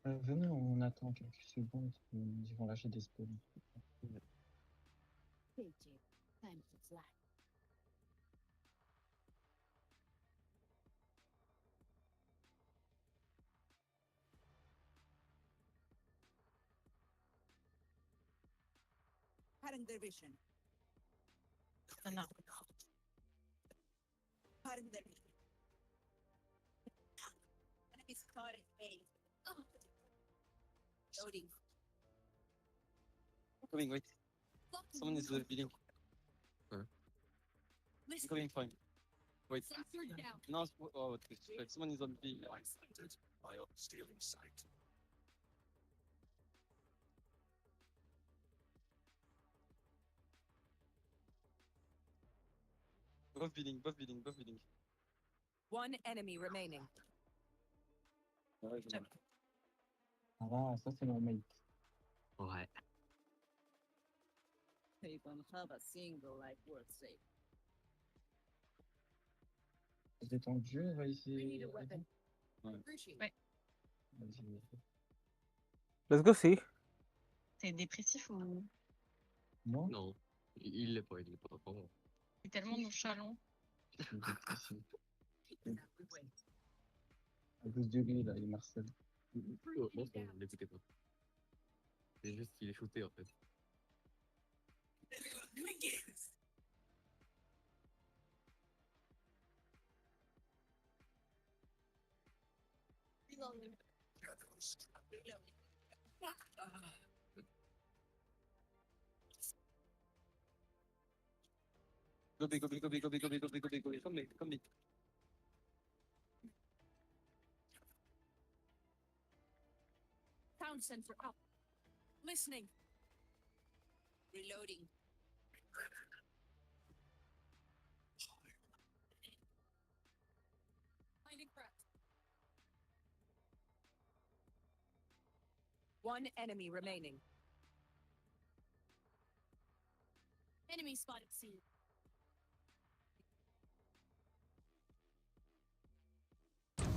Venez, on attend quelques secondes. Ils vont lâcher des spawns. Time to fly. Cutting their vision. No. Cutting their vision. Enemy spotted A. Loading. Coming, wait. Someone is building. Coming, fine. Wait. No, oh, someone is on B. Stealing sight. Both building, both building, both building. One enemy remaining. Ah, ça c'est mon mate. Ouais. They don't have a single life worth saving. C'est tendu, on va essayer. weapon. Ouais. Ouais. Vas-y. Let's go see. T'es dépressif ou Non. Non, il l'est pas vraiment. t'es tellement nonchalant? À cause de lui, là, il Marcel. Non, ne l'écoutez pas. C'est juste qu'il est shooté en fait. Go big, go big, go big, go big, go big, go big, go big, go big, come big, come big. Sound sensor up. Listening. Reloading. Finding crack. One enemy remaining. Enemy spotted C.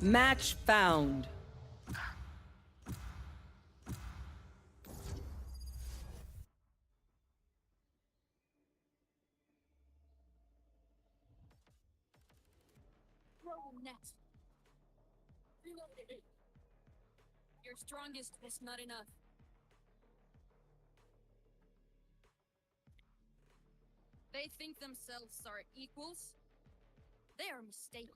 Match found. Throw net. Reloaded. Your strongest is not enough. They think themselves are equals. They are mistaken.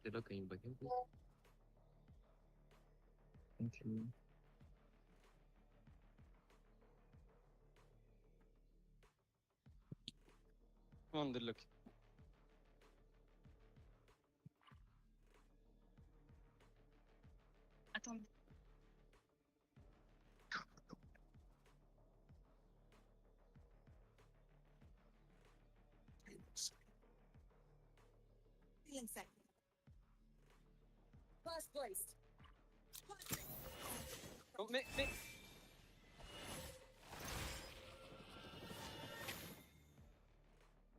C'est là quand il me back un peu. Ok. Come on, good luck. Attends. Feeling set. Flash placed. Oh, mais.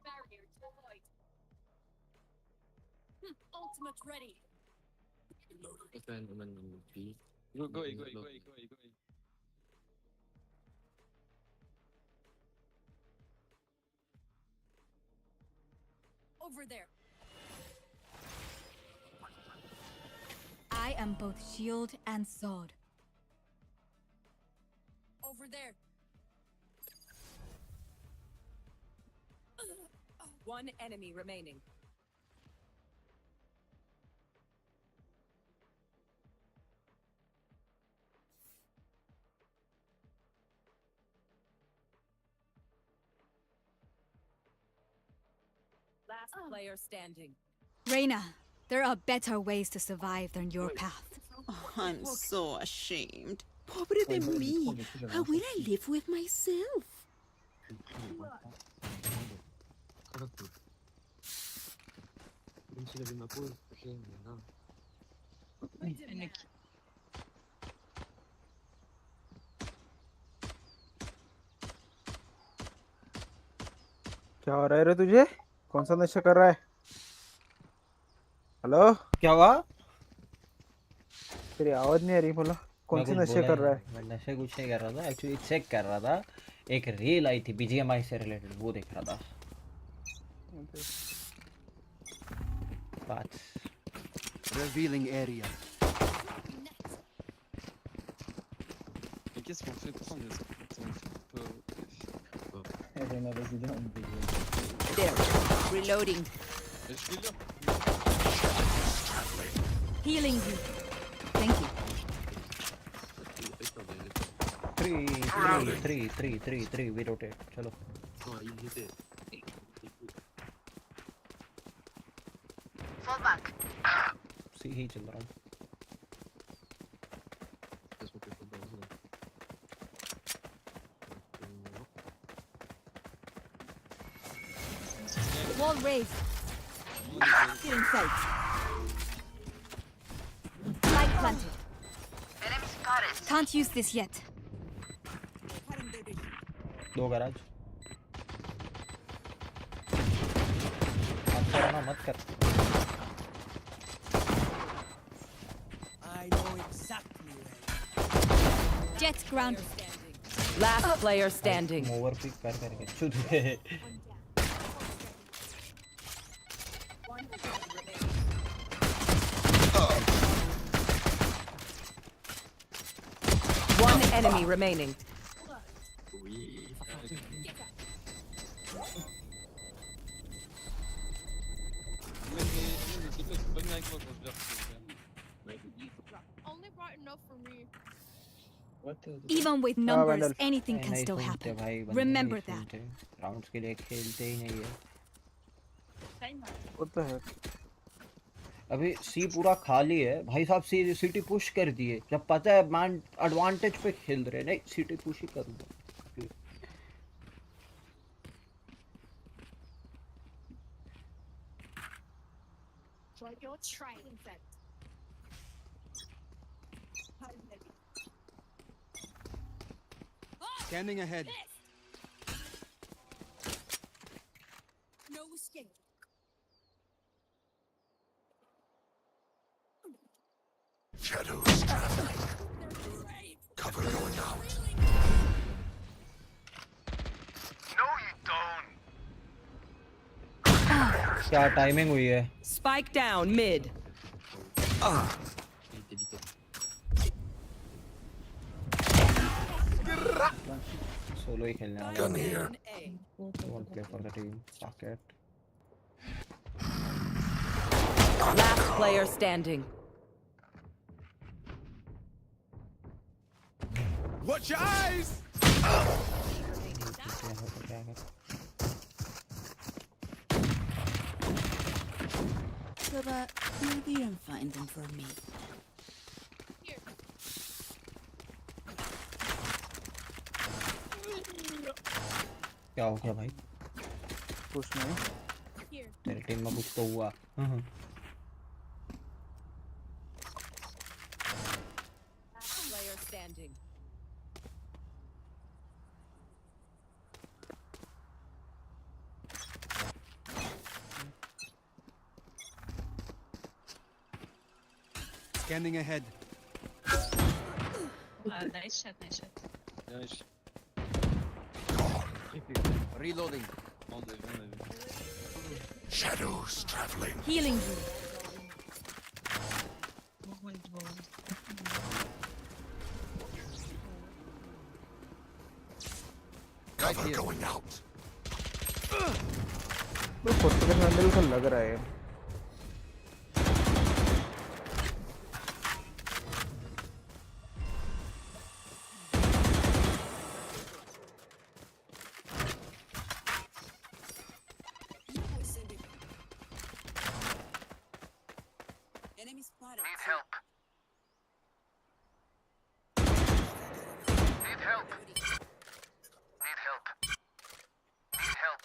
Barrier deployed. Ultimate ready. Open, B. Go. Over there. I am both shield and sword. Over there. One enemy remaining. Last player standing. Reina, there are better ways to survive than your path. Oh, I'm so ashamed. Pobre de mí. How will I live with myself? क्या हो रहा है रे तुझे? कौन सा नशा कर रहा है? हेलो? क्या हुआ? तेरी आवाज नहीं आ रही, बोला कौन सी नशे कर रहा है? मैं नशे कुछ नहीं कर रहा था, एक्चुअली चेक कर रहा था। एक रील आई थी बीजीएमआई से रिलेटेड, वो देख रहा था। बात Revealing area. Qu'est-ce qu'on fait pour ça? There. Reloading. Healing you. Thank you. 3 we rotate, चलो। Fall back. सी ही चल रहा हूँ। Wall raised. Still in sight. Light planted. Enemy spotted. Can't use this yet. दो गैराज। मत करना, मत कर। I know exactly where. Jet grounded. Last player standing. Over pick कर करके चुदे। One enemy remaining. Only bright enough for me. Even with numbers, anything can नहीं still सुनते happen. भाई, बंदे Remember नहीं that. सुनते। राउंड्स के लिए खेलते ही नहीं है। What the heck? अभी सी पूरा खाली है भाई साहब, सी सिटी पुश कर दिए जब पता है मैन एडवांटेज पे खेल रहे। नहीं, सिटी पुश ही करूंगा। Scanning ahead. No escape. Shadows traveling. Cover going out. No, you don't. क्या टाइमिंग हुई है? Spike down mid. सोलो ही खेलने वाला। Gun here. Won't play for the team. Fuck it. Last player standing. Watch your eyes! So that maybe you can find them for me. क्या हो गया भाई? कुछ नहीं। तेरी टीम में कुछ तो हुआ। Player standing. Scanning ahead. Nice shot, nice shot. Nice. Reloading. Shadows traveling. Healing you. Cover going out. तो फोर्टिकल हैंडल का लग रहा है Enemy spotted. Need help. Need help. Need help. Need help.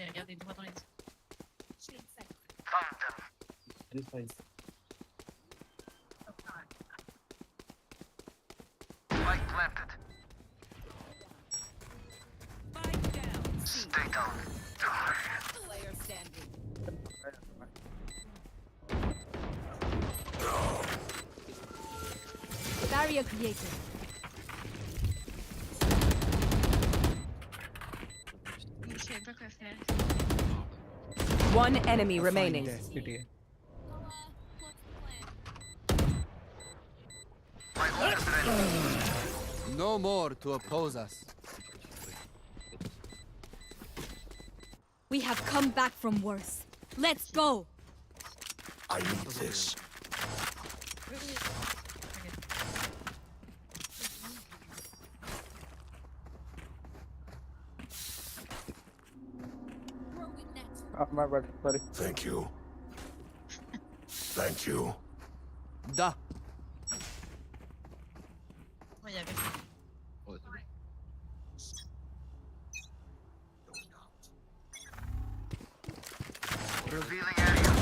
Regardez droit dans les yeux. Found them. This side. Spike planted. Spike down. Stay down. Player standing. Barrier created. Je savais pas quoi faire. One enemy remaining. No more to oppose us. We have come back from worse. Let's go. I need this. my bad, sorry. Thank you. Thank you. Da. Ouais, il y avait. Revealing area.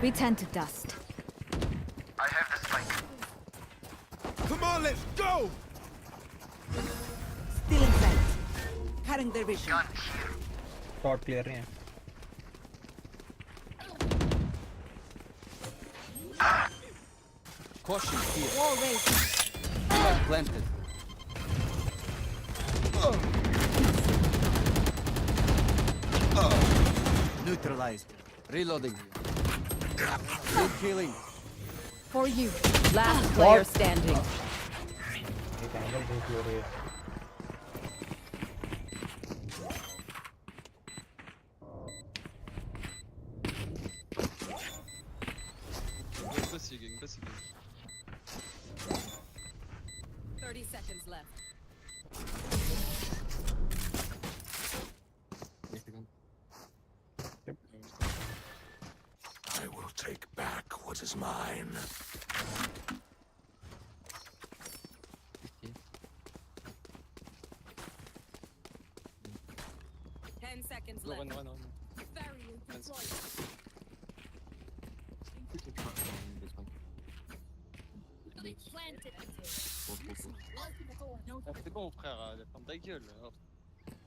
Return to dust. I have the spike. Come on, let's go! Still in sight. Cutting their vision. Gun here. Shot clear नहीं है Caution here. Wall raised. Planted. Neutralized. Reloading. Good killing. For you. Last player standing. एक angle देख लो रे Bus hier gegen, bus hier gegen. 30 seconds left. I will take back what is mine. 10 seconds Go, left. run. Barrier deployed. Planted. C'est bon frère, ferme ta gueule.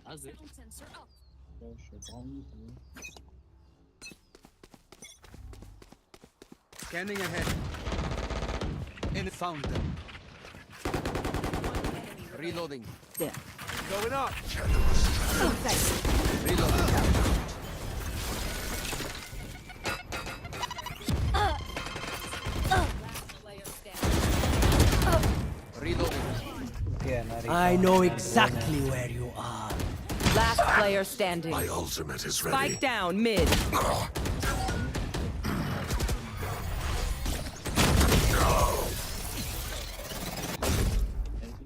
Vas-y. Sound sensor up. Ouais, je suis grand mute. Scanning ahead. In found them. Reloading. There. Going up! Reloading. Player standing. Reloading. I know exactly where you are. Last player standing. My ultimate is ready. Spike down mid.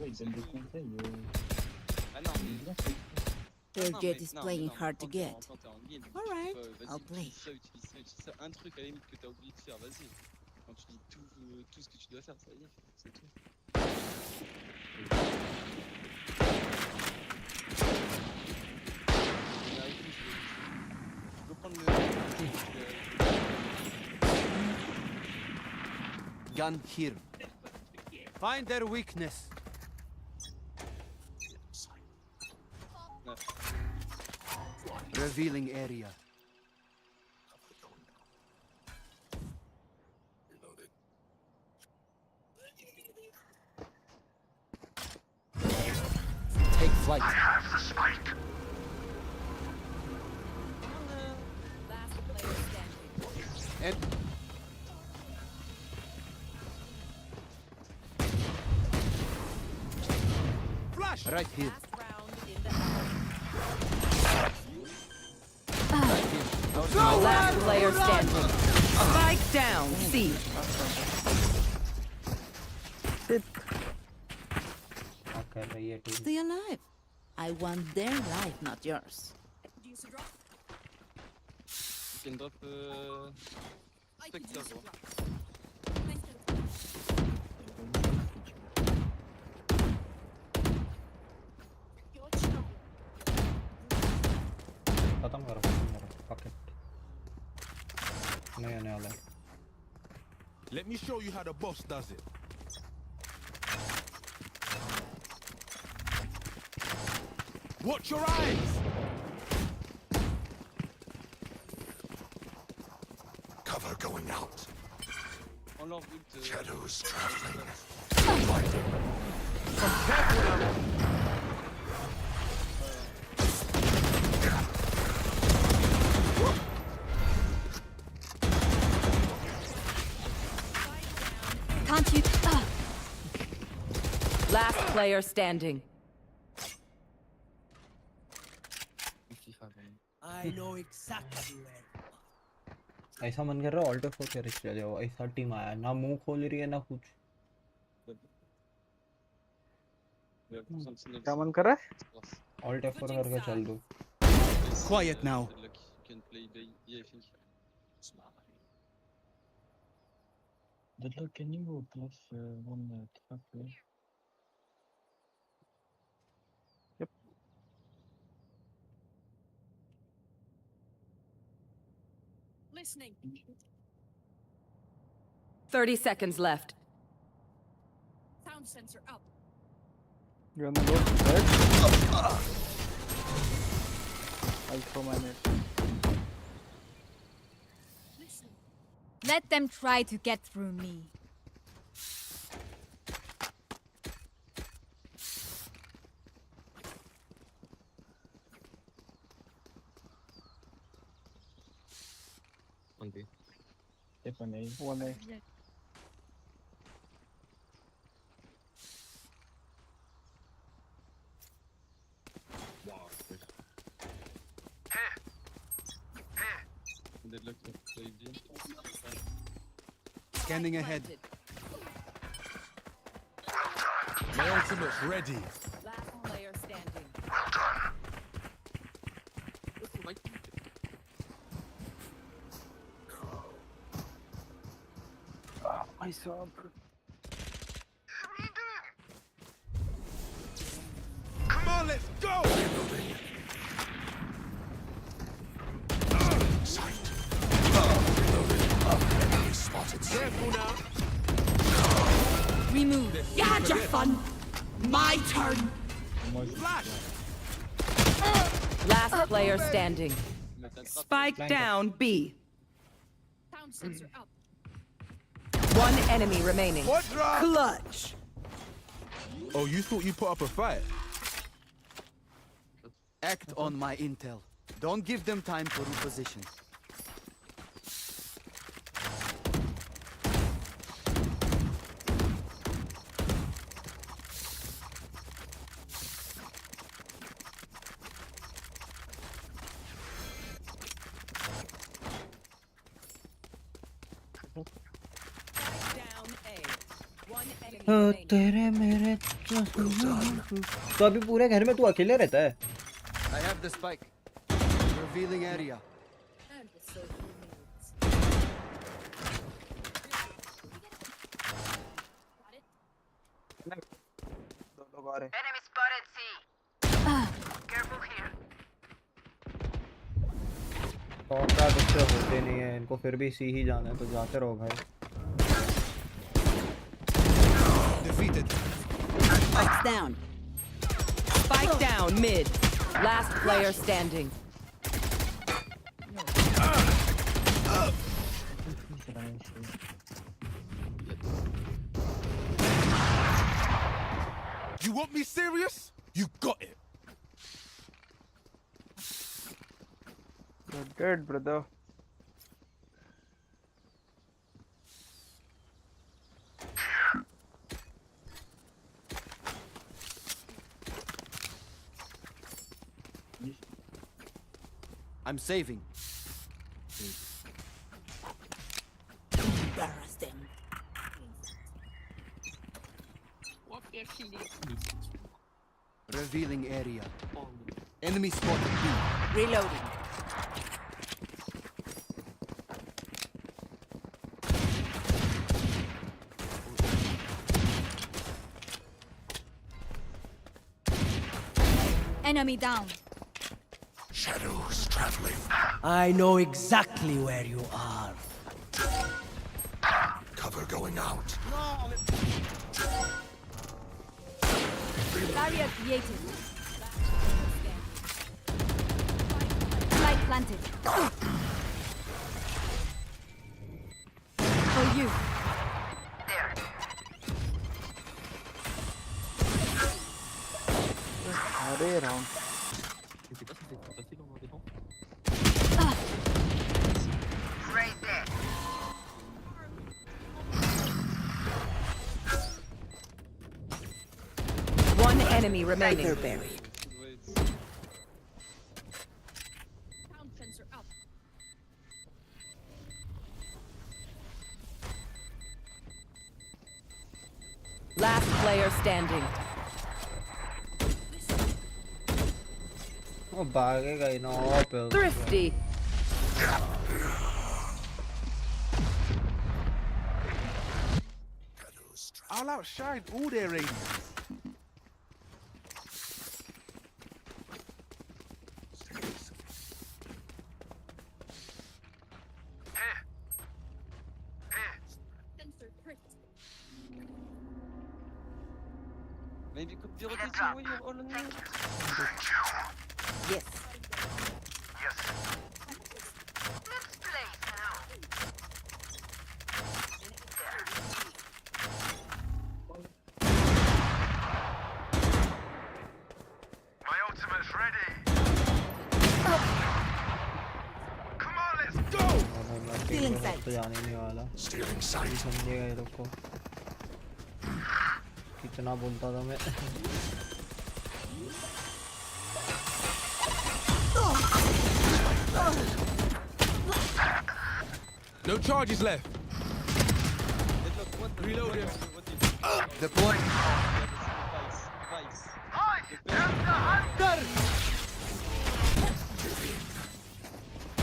Ils aiment des conseils. Ah non, mais... Your non, jet mais- is non, playing mais non, hard to quand t'es get. quand t'es en guild, All right, vas-y, I'll play. utilise ça. Un truc à la limite que t'as oublié de faire, vas-y. Quand tu dis tout ce que tu dois faire, ça y est, c'est tout. On arrive tous, je vais prendre le... Gun here. Find their weakness. Revealing area. Take flight. I have the spike. Last player standing. Flash! Right here. Last player standing. Spike down. C. Stay alive. I want their life, not yours. You can drop Spectre, bro. खत्म करो fuck it नहीं आने वाला है Let me show you how the boss does it. Watch your eyes! Cover going out. On leur ult. Shadows traveling. Can't you? Last player standing. I know exactly where. ऐसा मन कर रहा है alt four करके चले जाओ ऐसा team आया ना मुंह खोल रही है ना कुछ क्या मन कर रहा है ऑल्ट फोर करके चल दो Quiet now. You can play by I think. Deadlock, can you plus one trap here? Yep. Listening. 30 seconds left. Sound sensor up. You're on the low right? I'll throw my net. Let them try to get through me. One B. Step on A. One A. Wow. Deadlock can play B. Scanning ahead. My ultimate's ready. Last player standing. I saw. Come on, let's go! Careful now. Remove. You had your fun. My turn. Flash! Last player standing. Spike down B. Sound sensor up. One enemy remaining. What drop? Clutch. Oh, you thought you put up a fight? Act on my intel. Don't give them time to reposition. Down A. One enemy remaining. तेरे मेरे तो अभी पूरे घर में तू अकेले रहता है I have the spike. Revealing area. And the circle moves. Got it? दो लोग आ रहे हैं Enemy spotted C. Careful here. Top बच्चे होते नहीं है इनको फिर भी सी ही जाना है तो जाते रहो भाई Defeated. Spikes down. Spike down mid. Last player standing. You want me serious? You got it. You're dead, brother. I'm saving. Embarrass them. Revealing area. Enemy spotted B. Reloading. Enemy down. Shadows traveling. I know exactly where you are. Cover going out. Barrier created. Light planted. For you. अरे round Right there. One enemy remaining. Buried. Ground fencer up. Last player standing. वो भागेगा ही ना पे Thrifty. I'll outshine all their radiance. Sensor crit. Maybe you could be rotating when you're all on me. Yes. Yes. Let's play now. My ultimate's ready. Come on, let's go. Stealing sight. तो जाने नहीं वाला Stealing sight. समझेगा ये लोग को कितना बोलता था मैं No charges left. Reloading. The point.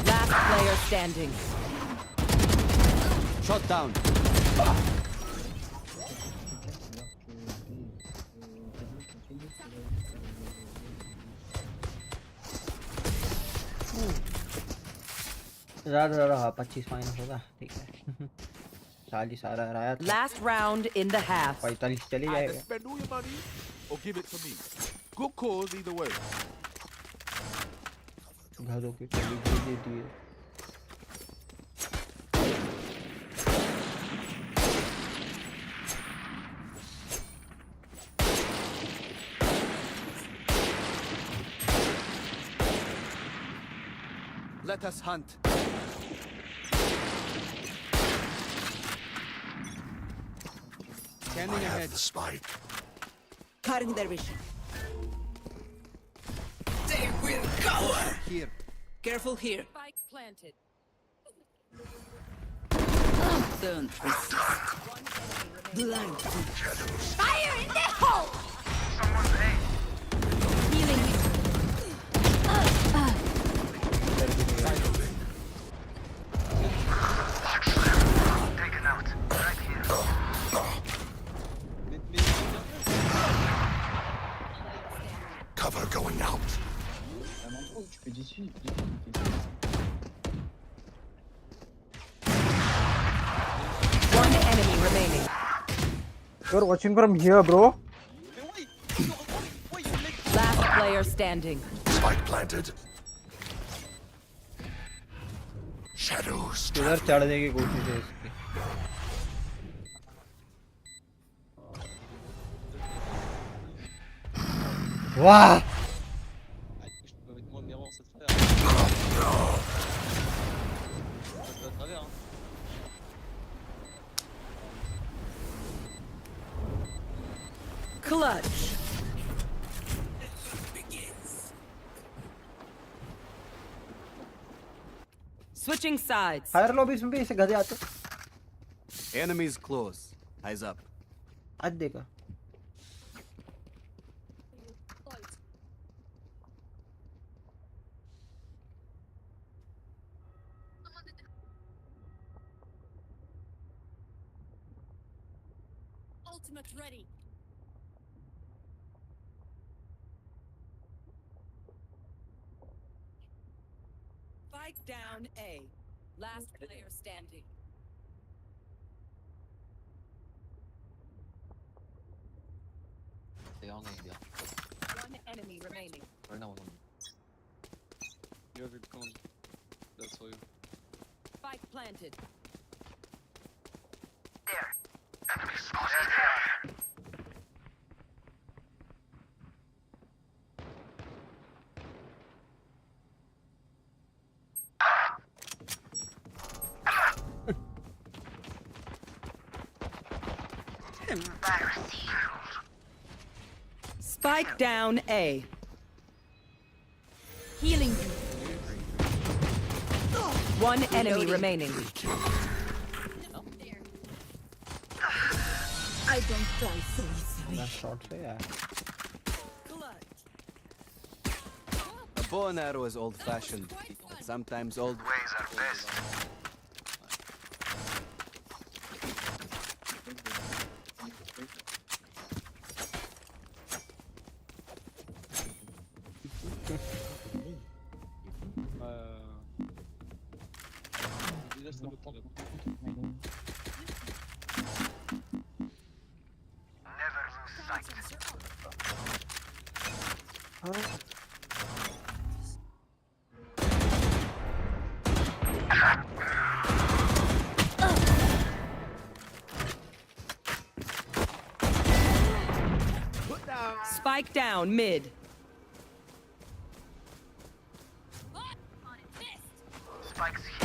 Last player standing. Shot down. ज़्यादा हाँ 25 माइनस होगा ठीक है 40 आ रहा है Last round in the half. 45 चली Either जाएगा spend all your money or give it to me. Good cause either way. घरों की टली दे दिए Let us hunt. Scanning ahead. The spike. Cutting their vision. They will cover. Here. Careful here. Spike planted. Don't resist. Blind. Fire in the hole! Someone's A. Healing you. Taken out. Right here. Cover going out. Tu peux d'ici. One enemy remaining. You're watching from here, bro. Last player standing. Spike planted. Shadows इधर चढ़ने की कोशिश है इसकी वाह Avec moi, Miron, ça te fait. Ça à travers. Clutch. Switching sides. Higher lobbies में भी ऐसे गधे आते. Enemies close. Eyes up. आज देखा. Ultimate ready. Spike down A. Last player standing. 대형 애기야. One enemy remaining. 얼나 오는. You have it gone. That's for you. Spike planted. Enemy spotted. Spike down A. Healing you. One enemy remaining. I don't die so easily. Nice shot से यार. A bow and arrow is old-fashioned. Sometimes old Ways are best. Village ça peut prendre. Never lose sight. Spike down mid. Spikes here.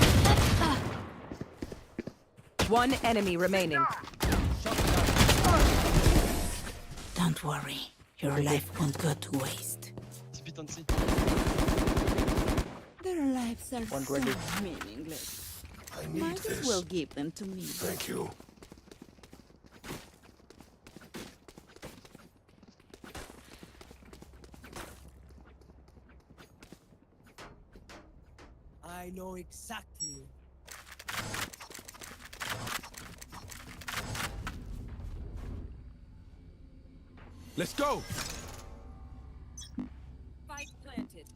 One enemy remaining. Don't worry. Your life won't go to waste. Their lives are so 120. meaningless. I need Might as this. well give them to me. Thank you. I know exactly. Let's go. Spike planted.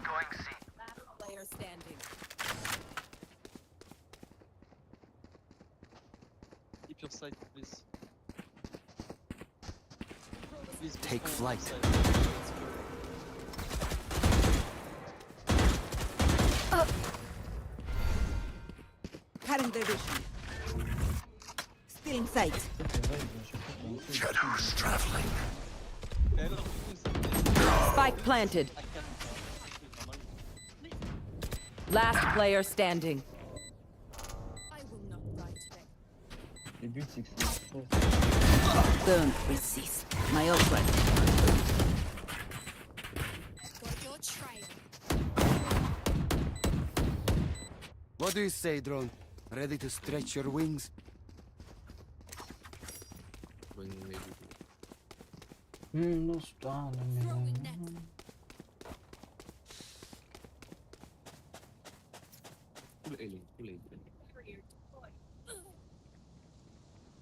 Going C. Last player standing. Keep your sight, please. Please Take push on flight. your side. Let's go. Current division. Still in sight. Shadows traveling. Spike planted. Last player standing. I will not die today. Le but c'est que c'est Don't resist. My old friend. For your trail. What do you say, drone? Ready to stretch your wings?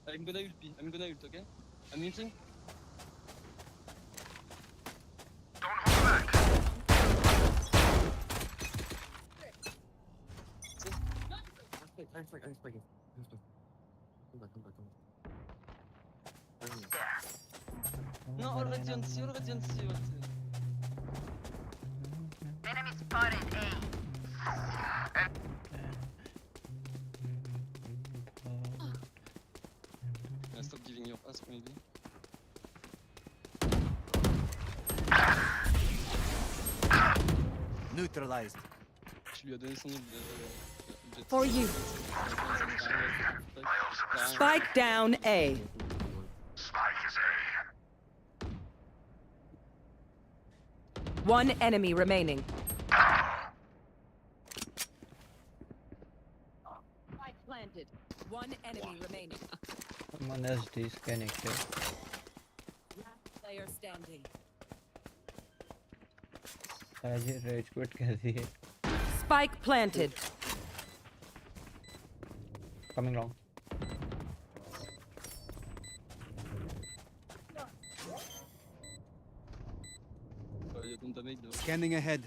I'm gonna ult B. I'm gonna ult, okay? I'm ulting. Don't hold back. No, already on C, already on C. Enemy spotted A. Stop giving your ass, maybe. Neutralized. Tu lui as donné son ult For you. Spike down A. Spike is One enemy remaining. Spike planted. One enemy remaining. Someone is disconnected. Last player standing. आज ये rage quit कर दी है. Spike planted. Coming long. Scanning ahead.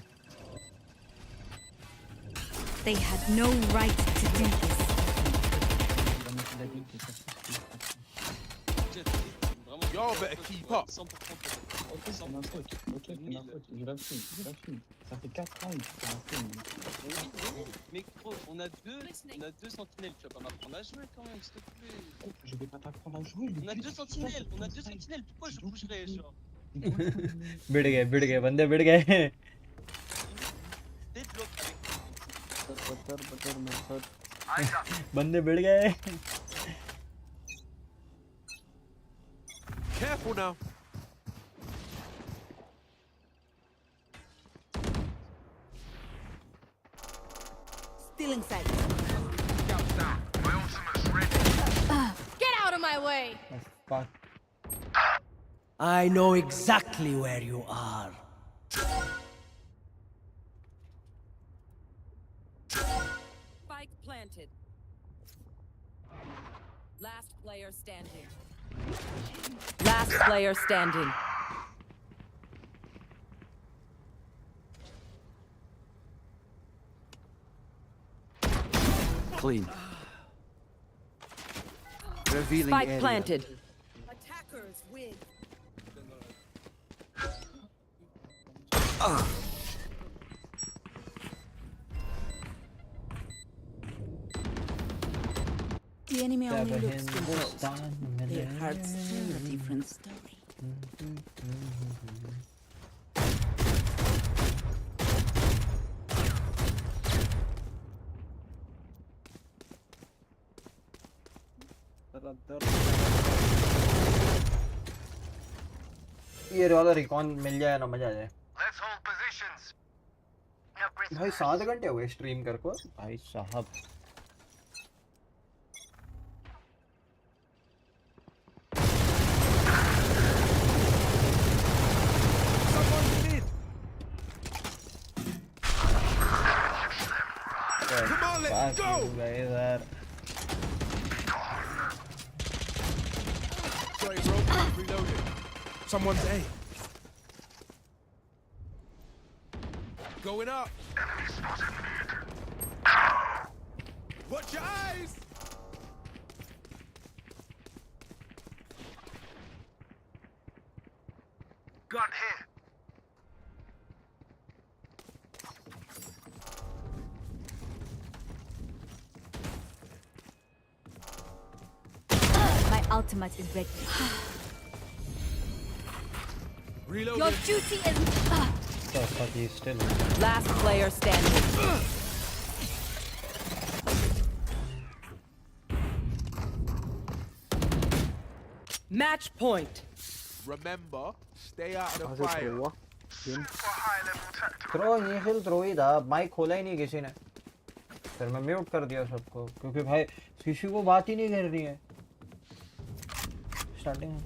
They had no right to do this. Y'all better keep up. Ok, c'est ma faute. Ok, c'est ma faute. Je l'assume. Ça fait 4 ans que tu fais un film. Mais gros, on a deux sentinelles, tu vas pas m'apprendre à jouer quand même, s'il te plaît. Je vais pas t'apprendre à jouer. On a deux sentinelles, pourquoi je bougerais, genre? बिड़ गए बंदे बिड़ गए. बंदे बिड़ गए. Careful now. Stealing sight. My ultimate's ready. Get out of my way! Fuck. I know exactly where you are. Spike planted. Last player standing. Last player standing. Clean. Revealing Spike area. planted. Attackers win. The enemy only Never looks composed. Their hearts tell a different story. ये वाला recon मिल जाए ना मजा आ जाए. Let's hold positions. Now, Chris, भाई 7 घंटे हो गए स्ट्रीम कर को. भाई साहब. Come on, let's go. Sorry, bro. Reloading. Someone's A. Going up. enemy spotted mid. Watch your eyes. Gun here. My ultimate is ready. Reloading. Your duty is. So fuck, he's still. Last player standing. Match point. Remember, stay out of the fire. Super high level tactical. Throw initial throw ही था. Mic खोला ही नहीं किसी ने. फिर मैं mute कर दिया सबको क्योंकि भाई किसी को बात ही नहीं करनी है स्टार्टिंग में.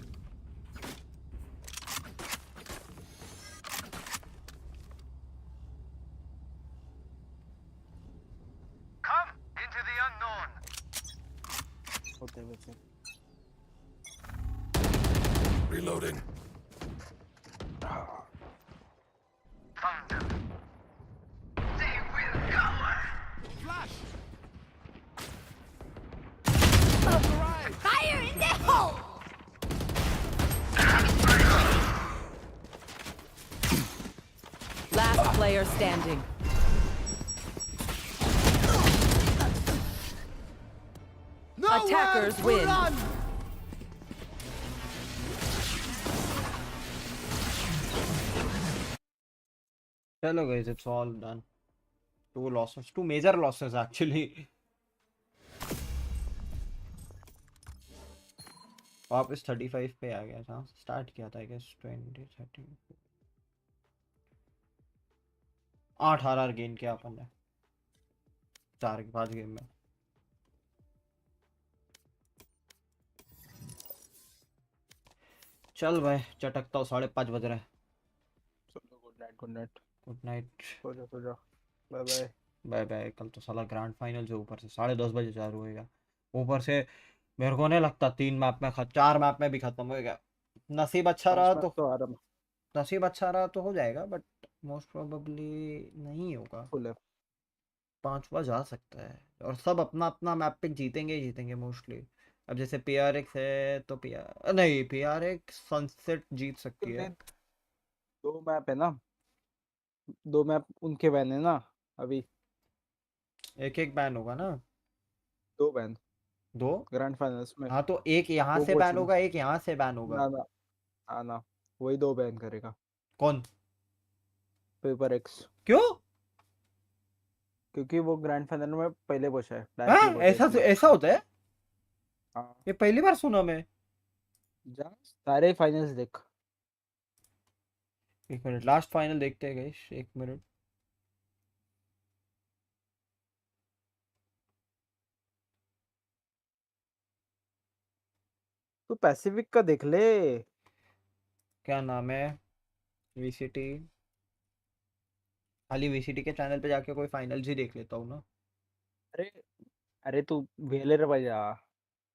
Come into the unknown. Reloading. Found them. They will cower. Flash. Fire in the hole! Last player standing. Attackers win. चलो guys, it's all done. 2 losses, 2 major losses actually. वापस 35 पे आ गया था, स्टार्ट किया था आई गेस 20 30 8 आर गेन किया अपन ने 5 game में। चल भाई चटकता हूँ, 5:30 बज रहे हैं। Good night good night good night, सो जा बाय बाय बाय बाय। कल तो साला ग्रैंड फाइनल जो ऊपर से 10:30 बजे चालू होएगा, ऊपर से मेरे को नहीं लगता 4 मैप में भी खत्म होएगा। नसीब अच्छा रहा तो आराम नसीब अच्छा रहा तो हो जाएगा, बट मोस्ट प्रोबेबली नहीं होगा। फुल है। 5वां जा सकता है, और सब अपना अपना मैप पिक जीतेंगे ही जीतेंगे मोस्टली। अब जैसे PRX है तो PRX सनसेट जीत सकती है। 2 मैप है ना, 2 मैप उनके बैन है ना अभी। एक बैन होगा ना, 2 बैन 2 ग्रैंड फाइनल्स में। हाँ तो एक यहाँ 2 से कोच बैन होगा, एक यहाँ से बैन होगा। ना हाँ ना, वही 2 बैन करेगा कौन? पेपर एक्स, क्यों? क्योंकि वो ग्रैंड फाइनल में पहले पहुंचा है, हाँ डायरेक्टली पहुंचा ऐसा इसलिए। ऐसा होता है? हाँ ये पहली बार सुना मैं। जा सारे फाइनल्स देख। एक मिनट, लास्ट फाइनल देखते हैं गाइस, एक मिनट। तू पैसिफिक का देख ले। क्या नाम है? VCT, खाली VCT के चैनल पे जाके कोई फाइनल्स ही देख लेता हूँ ना। अरे अरे तू वेलर पे जा,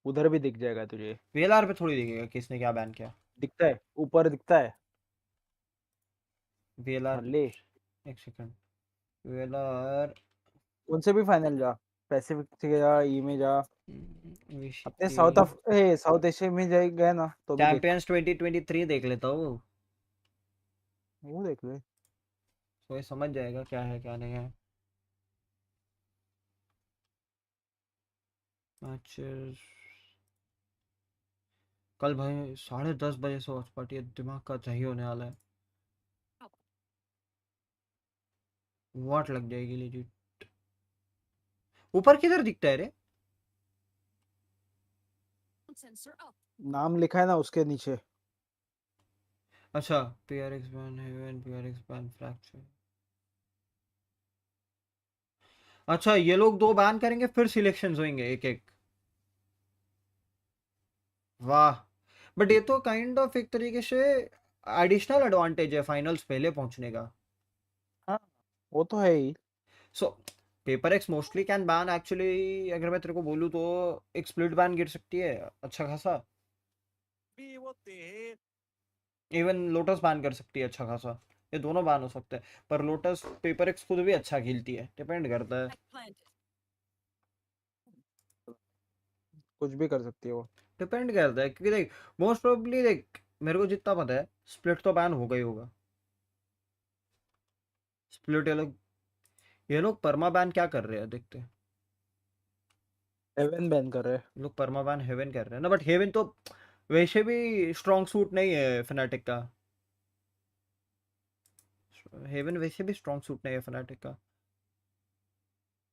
उधर भी दिख जाएगा तुझे। VLR पे थोड़ी दिखेगा किसने क्या बैन किया। दिखता है, ऊपर दिखता है। VLR, मान ले एक सेकंड, VLR उनसे भी फाइनल जा, पैसिफिक से जा, ई में जा, अपने VCT साउथ एशिया में जाए गए ना तो भी देख। चैंपियंस 2023 देख लेता हूँ, वो देख ले। तो ये समझ जाएगा क्या है क्या नहीं है। मैचेस कल भाई 10:30 बजे से वॉच पार्टी, दिमाग का सही होने वाला है। वाट लग जाएगी लेजिट। ऊपर किधर दिखता है रे? नाम लिखा है ना उसके नीचे। अच्छा, PRX ban Haven, PRX ban Fracture. अच्छा ये लोग 2 बैन करेंगे फिर सिलेक्शंस होंगे एक एक। वाह, बट ये तो काइंड ऑफ एक तरीके से एडिशनल एडवांटेज है फाइनल्स पहले पहुंचने का। हाँ वो तो है ही। So paper X mostly can ban actually, अगर मैं तेरे को बोलूँ तो एक स्प्लिट बैन गिर सकती है अच्छा खासा। इवन लोटस बैन कर सकती है अच्छा खासा, ये दोनों बैन हो सकते हैं। पर लोटस पेपर एक्स खुद भी अच्छा खेलती है, डिपेंड करता है। कुछ भी कर सकती है वो। डिपेंड करता है क्योंकि देख, मोस्ट प्रोबेबली देख, मेरे को जितना पता है स्प्लिट तो बैन होगा ही होगा। स्प्लिट ये लोग परमा बैन क्या कर रहे हैं देखते हैं। हेवन बैन कर रहे हैं। लोग परमा बैन हेवन कर रहे हैं ना, बट हेवन तो वैसे भी स्ट्रॉन्ग सूट नहीं है फनाटिक का। हेवन वैसे भी स्ट्रॉन्ग सूट नहीं है फनाटिक का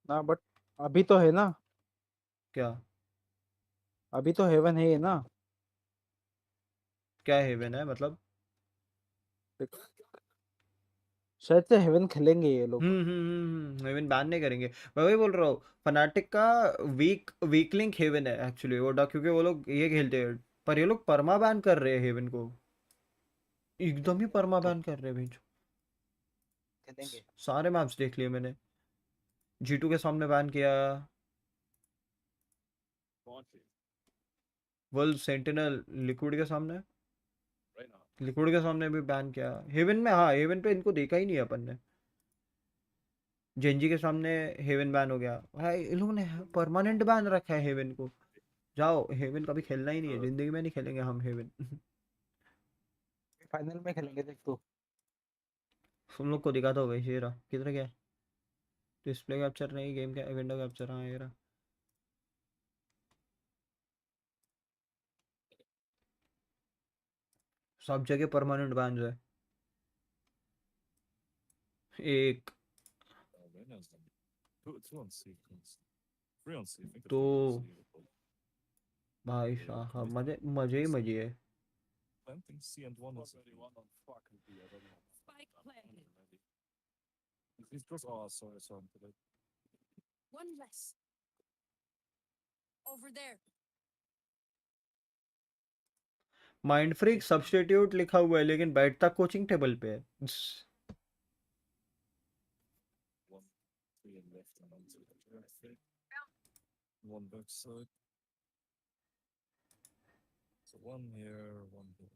ना, बट अभी तो है ना, क्या? अभी तो हेवन है ना। क्या हेवन है मतलब? शायद से हेवन खेलेंगे ये लोग। हेवन बैन नहीं करेंगे, मैं वही बोल रहा हूँ। फनाटिक का वीक लिंक हेवन है एक्चुअली वो क्योंकि वो लोग ये खेलते हैं, पर ये लोग परमा बैन कर रहे हैं हेवन को, एकदम ही परमा बैन कर रहे हैं भाई। खेलेंगे। सारे मैप्स देख लिए मैंने, G2 के सामने बैन किया, वर्ल्ड सेंटिनल लिक्विड के सामने, लिक्विड के सामने भी बैन किया। हेवन में, हाँ हेवन पे इनको देखा ही नहीं है अपन ने। जेंजी के सामने हेवन बैन हो गया भाई, इन लोगों ने परमानेंट बैन रखा है हेवन को। जाओ, हेवन कभी खेलना ही नहीं है जिंदगी में, नहीं खेलेंगे हम हेवन। फाइनल में खेलेंगे देख तू। तुम लोग को दिखाता होगा ये रहा, किधर गया? डिस्प्ले कैप्चर नहीं, गेम का विंडो कैप्चर, हाँ ये रहा। सब जगह परमानेंट बैन जो है। एक तो भाई साहब मजे मजे ही मजे है। Spike planted. One less. Over there. Mind freak substitute लिखा हुआ है लेकिन बैठता कोचिंग टेबल पे है।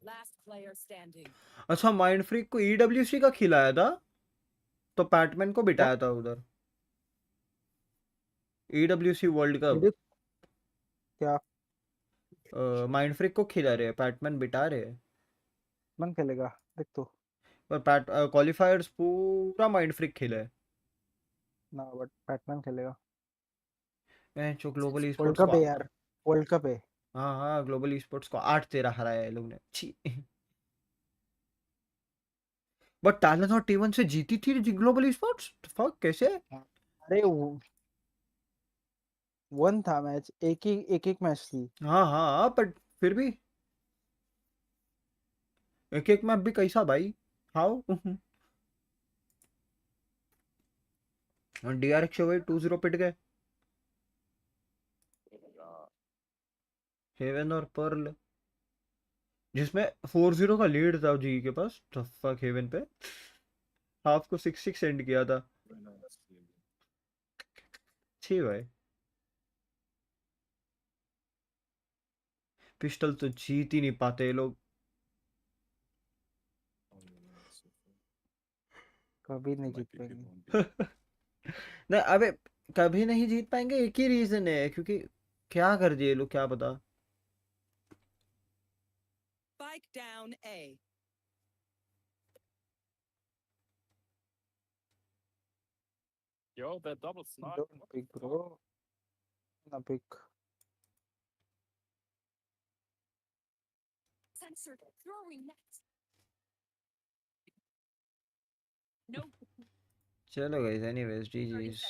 Last player standing. अच्छा माइंड फ्रीक को ईडब्ल्यूसी का खिलाया था तो पैटमैन को बिठाया था उधर। ईडब्ल्यूसी वर्ल्ड कप क्या माइंड फ्रीक को खिला रहे हैं, पैटमैन बिठा रहे हैं। मन खेलेगा देख तो पर पैट क्वालिफायर्स पूरा माइंड फ्रीक खेला है। ना, बट बैटमैन खेलेगा। मैं जो ग्लोबल वर्ल्ड ई-स्पोर्ट्स कप को है यार, वर्ल्ड कप है। हाँ हाँ ग्लोबल ई-स्पोर्ट्स को 8-13 हराया है लोग ने। छी। बट टैलेंट और टी1 से जीती थी ग्लोबल ई-स्पोर्ट्स। फक कैसे? अरे वन था मैच, एक मैच थी। हाँ हाँ बट फिर भी एक एक मैच भी कैसा भाई? हाउ? डीआरएक्स वही 2-0 पिट गए। हेवन और पर्ल जिसमें 4-0 का लीड था जी के पास, फक हेवन पे हाफ को 6-6 एंड किया था। छी भाई पिस्टल तो जीत ही नहीं पाते ये लोग। कभी नहीं जीत पाएंगे। नहीं अबे कभी नहीं जीत पाएंगे, एक ही रीजन है क्योंकि क्या कर दिए लोग क्या पता। Spike down A. Yo, they're double snipe. Don't pick, bro. Na pick. Censored. Throwing net. No. चलो गाइस एनीवेज जीजी's।